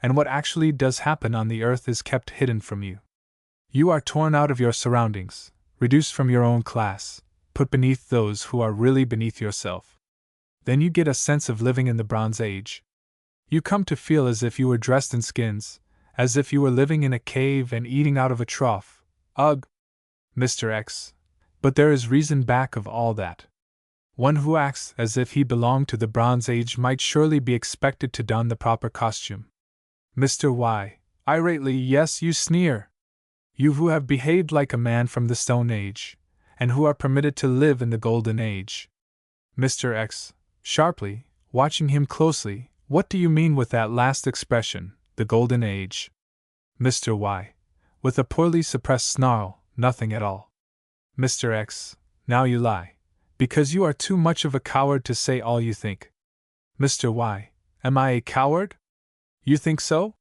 and what actually does happen on the earth is kept hidden from you. You are torn out of your surroundings, reduced from your own class, put beneath those who are really beneath yourself. Then you get a sense of living in the Bronze Age. You come to feel as if you were dressed in skins, as if you were living in a cave and eating out of a trough. Ugh! Mr. X, but there is reason back of all that. One who acts as if he belonged to the Bronze Age might surely be expected to don the proper costume. Mr. Y. Irately, yes, you sneer. You who have behaved like a man from the Stone Age, and who are permitted to live in the Golden Age. Mr. X. Sharply, watching him closely, what do you mean with that last expression, the Golden Age? Mr. Y. With a poorly suppressed snarl, nothing at all. Mr. X. Now you lie. Because you are too much of a coward to say all you think. Mr. Y. Am I a coward? You think so?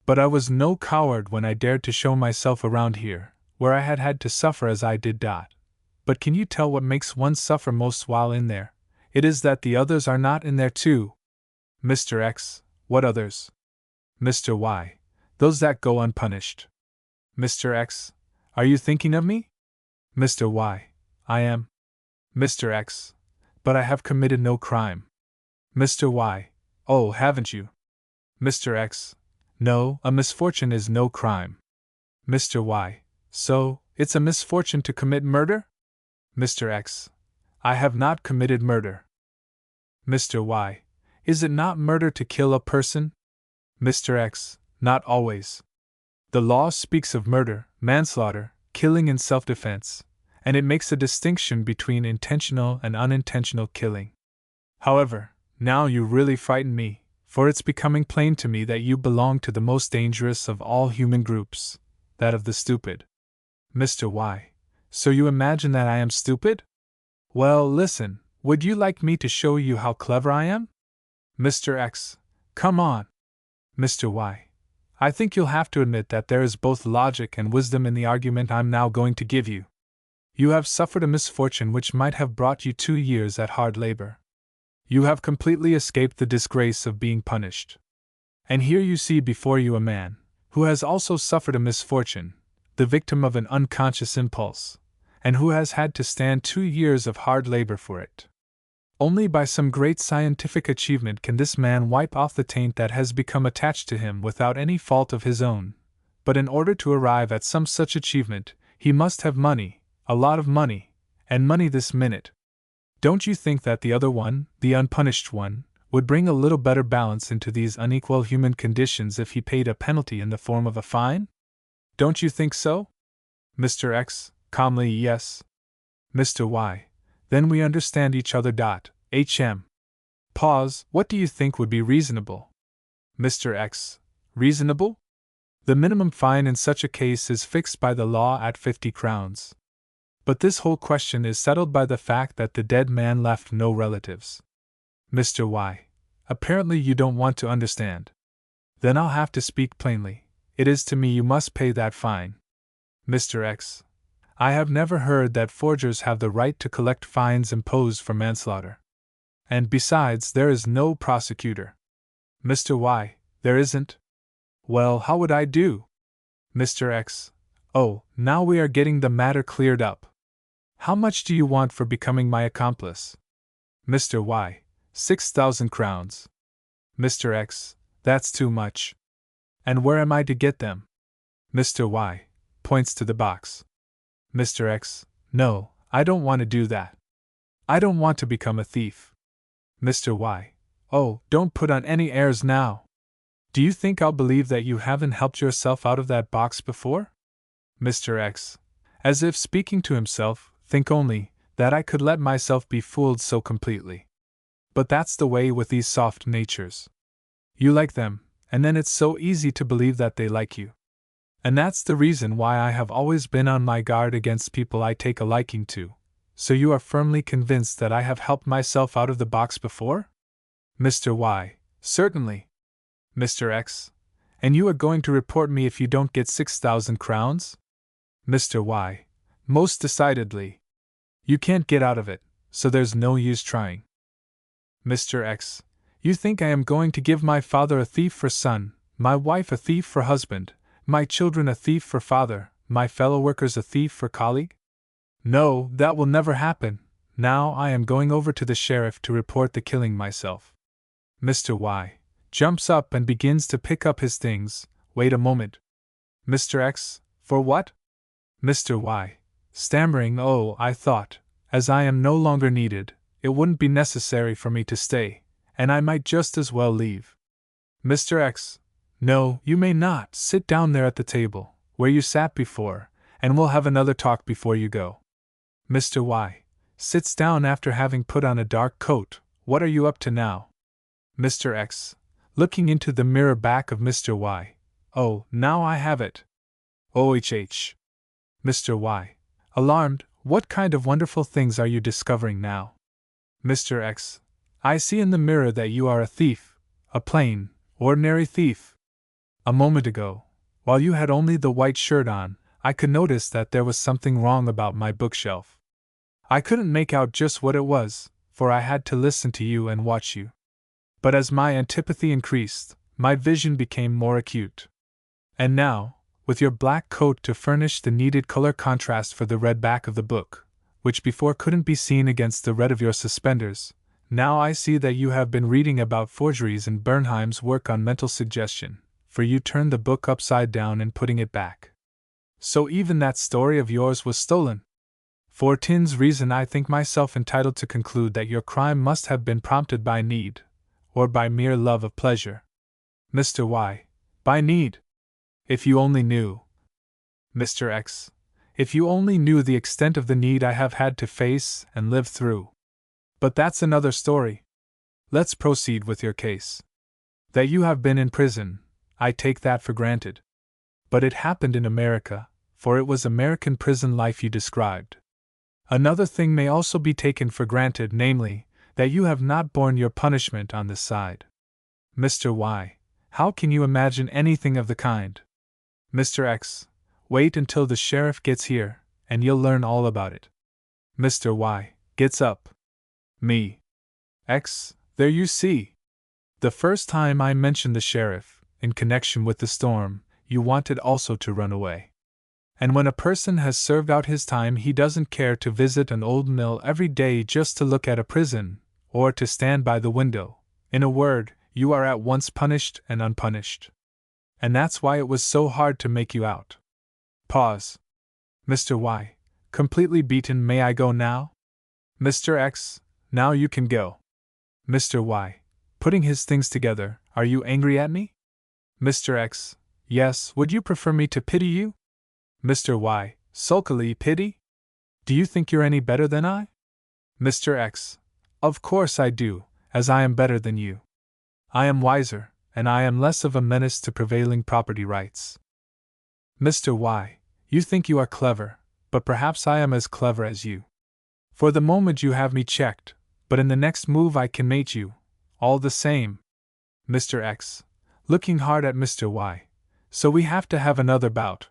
But I was no coward when I dared to show myself around here, where I had to suffer as I did. But can you tell what makes one suffer most while in there? It is that the others are not in there too. Mr. X. What others? Mr. Y. Those that go unpunished. Mr. X. Are you thinking of me? Mr. Y. I am. Mr. X. But I have committed no crime. Mr. Y. Oh, haven't you? Mr. X. No, a misfortune is no crime. Mr. Y. So, it's a misfortune to commit murder? Mr. X. I have not committed murder. Mr. Y. Is it not murder to kill a person? Mr. X. Not always. The law speaks of murder, manslaughter, killing in self-defense, and it makes a distinction between intentional and unintentional killing. However, now you really frighten me, for it's becoming plain to me that you belong to the most dangerous of all human groups, that of the stupid. Mr. Y. So you imagine that I am stupid? Well, listen, would you like me to show you how clever I am? Mr. X. Come on. Mr. Y. I think you'll have to admit that there is both logic and wisdom in the argument I'm now going to give you. You have suffered a misfortune which might have brought you 2 years at hard labor. You have completely escaped the disgrace of being punished. And here you see before you a man, who has also suffered a misfortune, the victim of an unconscious impulse, and who has had to stand 2 years of hard labor for it. Only by some great scientific achievement can this man wipe off the taint that has become attached to him without any fault of his own, but in order to arrive at some such achievement, he must have money, a lot of money, and money this minute. Don't you think that the other one, the unpunished one, would bring a little better balance into these unequal human conditions if he paid a penalty in the form of a fine? Don't you think so? Mr. X. Calmly, yes. Mr. Y. Then we understand each other. Hm. Pause. What do you think would be reasonable? Mr. X. Reasonable? The minimum fine in such a case is fixed by the law at 50 crowns. But this whole question is settled by the fact that the dead man left no relatives. Mr. Y. Apparently you don't want to understand. Then I'll have to speak plainly. It is to me you must pay that fine. Mr. X. I have never heard that forgers have the right to collect fines imposed for manslaughter. And besides, there is no prosecutor. Mr. Y. There isn't? Well, how would I do? Mr. X. Oh, now we are getting the matter cleared up. How much do you want for becoming my accomplice? Mr. Y. 6,000 crowns. Mr. X. That's too much. And where am I to get them? Mr. Y. Points to the box. Mr. X. No, I don't want to do that. I don't want to become a thief. Mr. Y. Oh, don't put on any airs now. Do you think I'll believe that you haven't helped yourself out of that box before? Mr. X. As if speaking to himself, think only that I could let myself be fooled so completely. But that's the way with these soft natures. You like them, and then it's so easy to believe that they like you. And that's the reason why I have always been on my guard against people I take a liking to. So you are firmly convinced that I have helped myself out of the box before? Mr. Y. Certainly. Mr. X. And you are going to report me if you don't get 6,000 crowns? Mr. Y. Most decidedly. You can't get out of it, so there's no use trying. Mr. X. You think I am going to give my father a thief for son, my wife a thief for husband, my children a thief for father, my fellow workers a thief for colleague? No, that will never happen. Now I am going over to the sheriff to report the killing myself. Mr. Y. Jumps up and begins to pick up his things. Wait a moment. Mr. X. For what? Mr. Y. Stammering, oh, I thought, as I am no longer needed, it wouldn't be necessary for me to stay, and I might just as well leave. Mr. X. No, you may not. Sit down there at the table, where you sat before, and we'll have another talk before you go. Mr. Y. Sits down after having put on a dark coat. What are you up to now? Mr. X. Looking into the mirror back of Mr. Y. Oh, now I have it. OHH. Mr. Y. Alarmed, what kind of wonderful things are you discovering now? Mr. X. I see in the mirror that you are a thief, a plain, ordinary thief. A moment ago, while you had only the white shirt on, I could notice that there was something wrong about my bookshelf. I couldn't make out just what it was, for I had to listen to you and watch you. But as my antipathy increased, my vision became more acute. And now, with your black coat to furnish the needed color contrast for the red back of the book, which before couldn't be seen against the red of your suspenders, now I see that you have been reading about forgeries in Bernheim's work on mental suggestion, for you turned the book upside down in putting it back. So even that story of yours was stolen. For Tin's reason, I think myself entitled to conclude that your crime must have been prompted by need, or by mere love of pleasure. Mr. Y. By need. If you only knew. Mr. X. If you only knew the extent of the need I have had to face and live through. But that's another story. Let's proceed with your case. That you have been in prison, I take that for granted. But it happened in America, for it was American prison life you described. Another thing may also be taken for granted, namely, that you have not borne your punishment on this side. Mr. Y. How can you imagine anything of the kind? Mr. X. Wait until the sheriff gets here, and you'll learn all about it. Mr. Y. Gets up. Me. X. There you see. The first time I mentioned the sheriff, in connection with the storm, you wanted also to run away. And when a person has served out his time, he doesn't care to visit an old mill every day just to look at a prison, or to stand by the window. In a word, you are at once punished and unpunished. And that's why it was so hard to make you out. Pause. Mr. Y. Completely beaten. May I go now? Mr. X. Now you can go. Mr. Y. Putting his things together. Are you angry at me? Mr. X. Yes. Would you prefer me to pity you? Mr. Y. Sulkily. Pity? Do you think you're any better than I? Mr. X. Of course I do, as I am better than you. I am wiser, and I am less of a menace to prevailing property rights. Mr. Y. You think you are clever, but perhaps I am as clever as you. For the moment you have me checked, but in the next move I can mate you, all the same. Mr. X. Looking hard at Mr. Y. So we have to have another bout.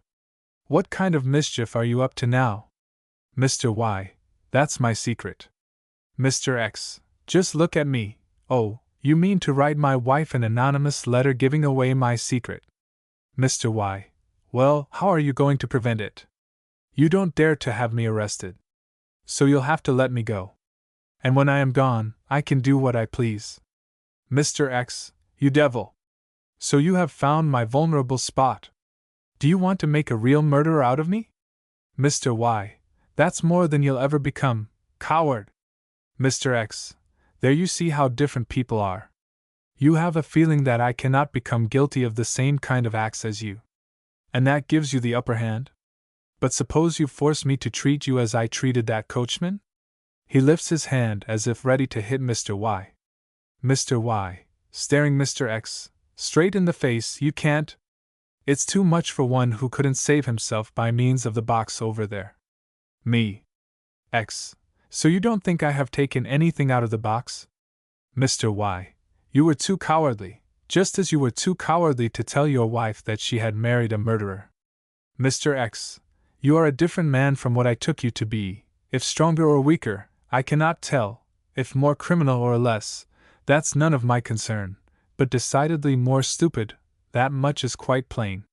What kind of mischief are you up to now? Mr. Y. That's my secret. Mr. X. Just look at me. Oh, you mean to write my wife an anonymous letter giving away my secret? Mr. Y. Well, how are you going to prevent it? You don't dare to have me arrested. So you'll have to let me go. And when I am gone, I can do what I please. Mr. X. You devil. So you have found my vulnerable spot. Do you want to make a real murderer out of me? Mr. Y. That's more than you'll ever become, coward. Mr. X. There you see how different people are. You have a feeling that I cannot become guilty of the same kind of acts as you. And that gives you the upper hand? But suppose you force me to treat you as I treated that coachman? He lifts his hand as if ready to hit Mr. Y. Mr. Y. Staring Mr. X. straight in the face. You can't. It's too much for one who couldn't save himself by means of the box over there. Me. X. So you don't think I have taken anything out of the box? Mr. Y. You were too cowardly, just as you were too cowardly to tell your wife that she had married a murderer. Mr. X. You are a different man from what I took you to be. If stronger or weaker, I cannot tell. If more criminal or less, that's none of my concern. But decidedly more stupid, that much is quite plain.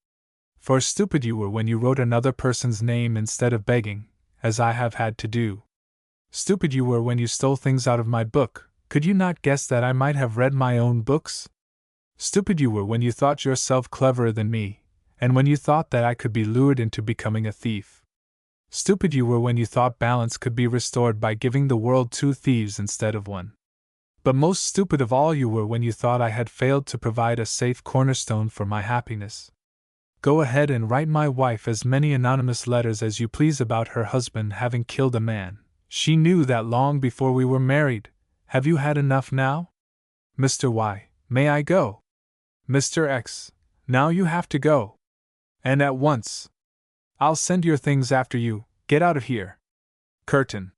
For stupid you were when you wrote another person's name instead of begging, as I have had to do. Stupid you were when you stole things out of my book. Could you not guess that I might have read my own books? Stupid you were when you thought yourself cleverer than me, and when you thought that I could be lured into becoming a thief. Stupid you were when you thought balance could be restored by giving the world 2 thieves instead of 1. But most stupid of all you were when you thought I had failed to provide a safe cornerstone for my happiness. Go ahead and write my wife as many anonymous letters as you please about her husband having killed a man. She knew that long before we were married. Have you had enough now? Mr. Y, may I go? Mr. X, now you have to go. And at once. I'll send your things after you. Get out of here. Curtain.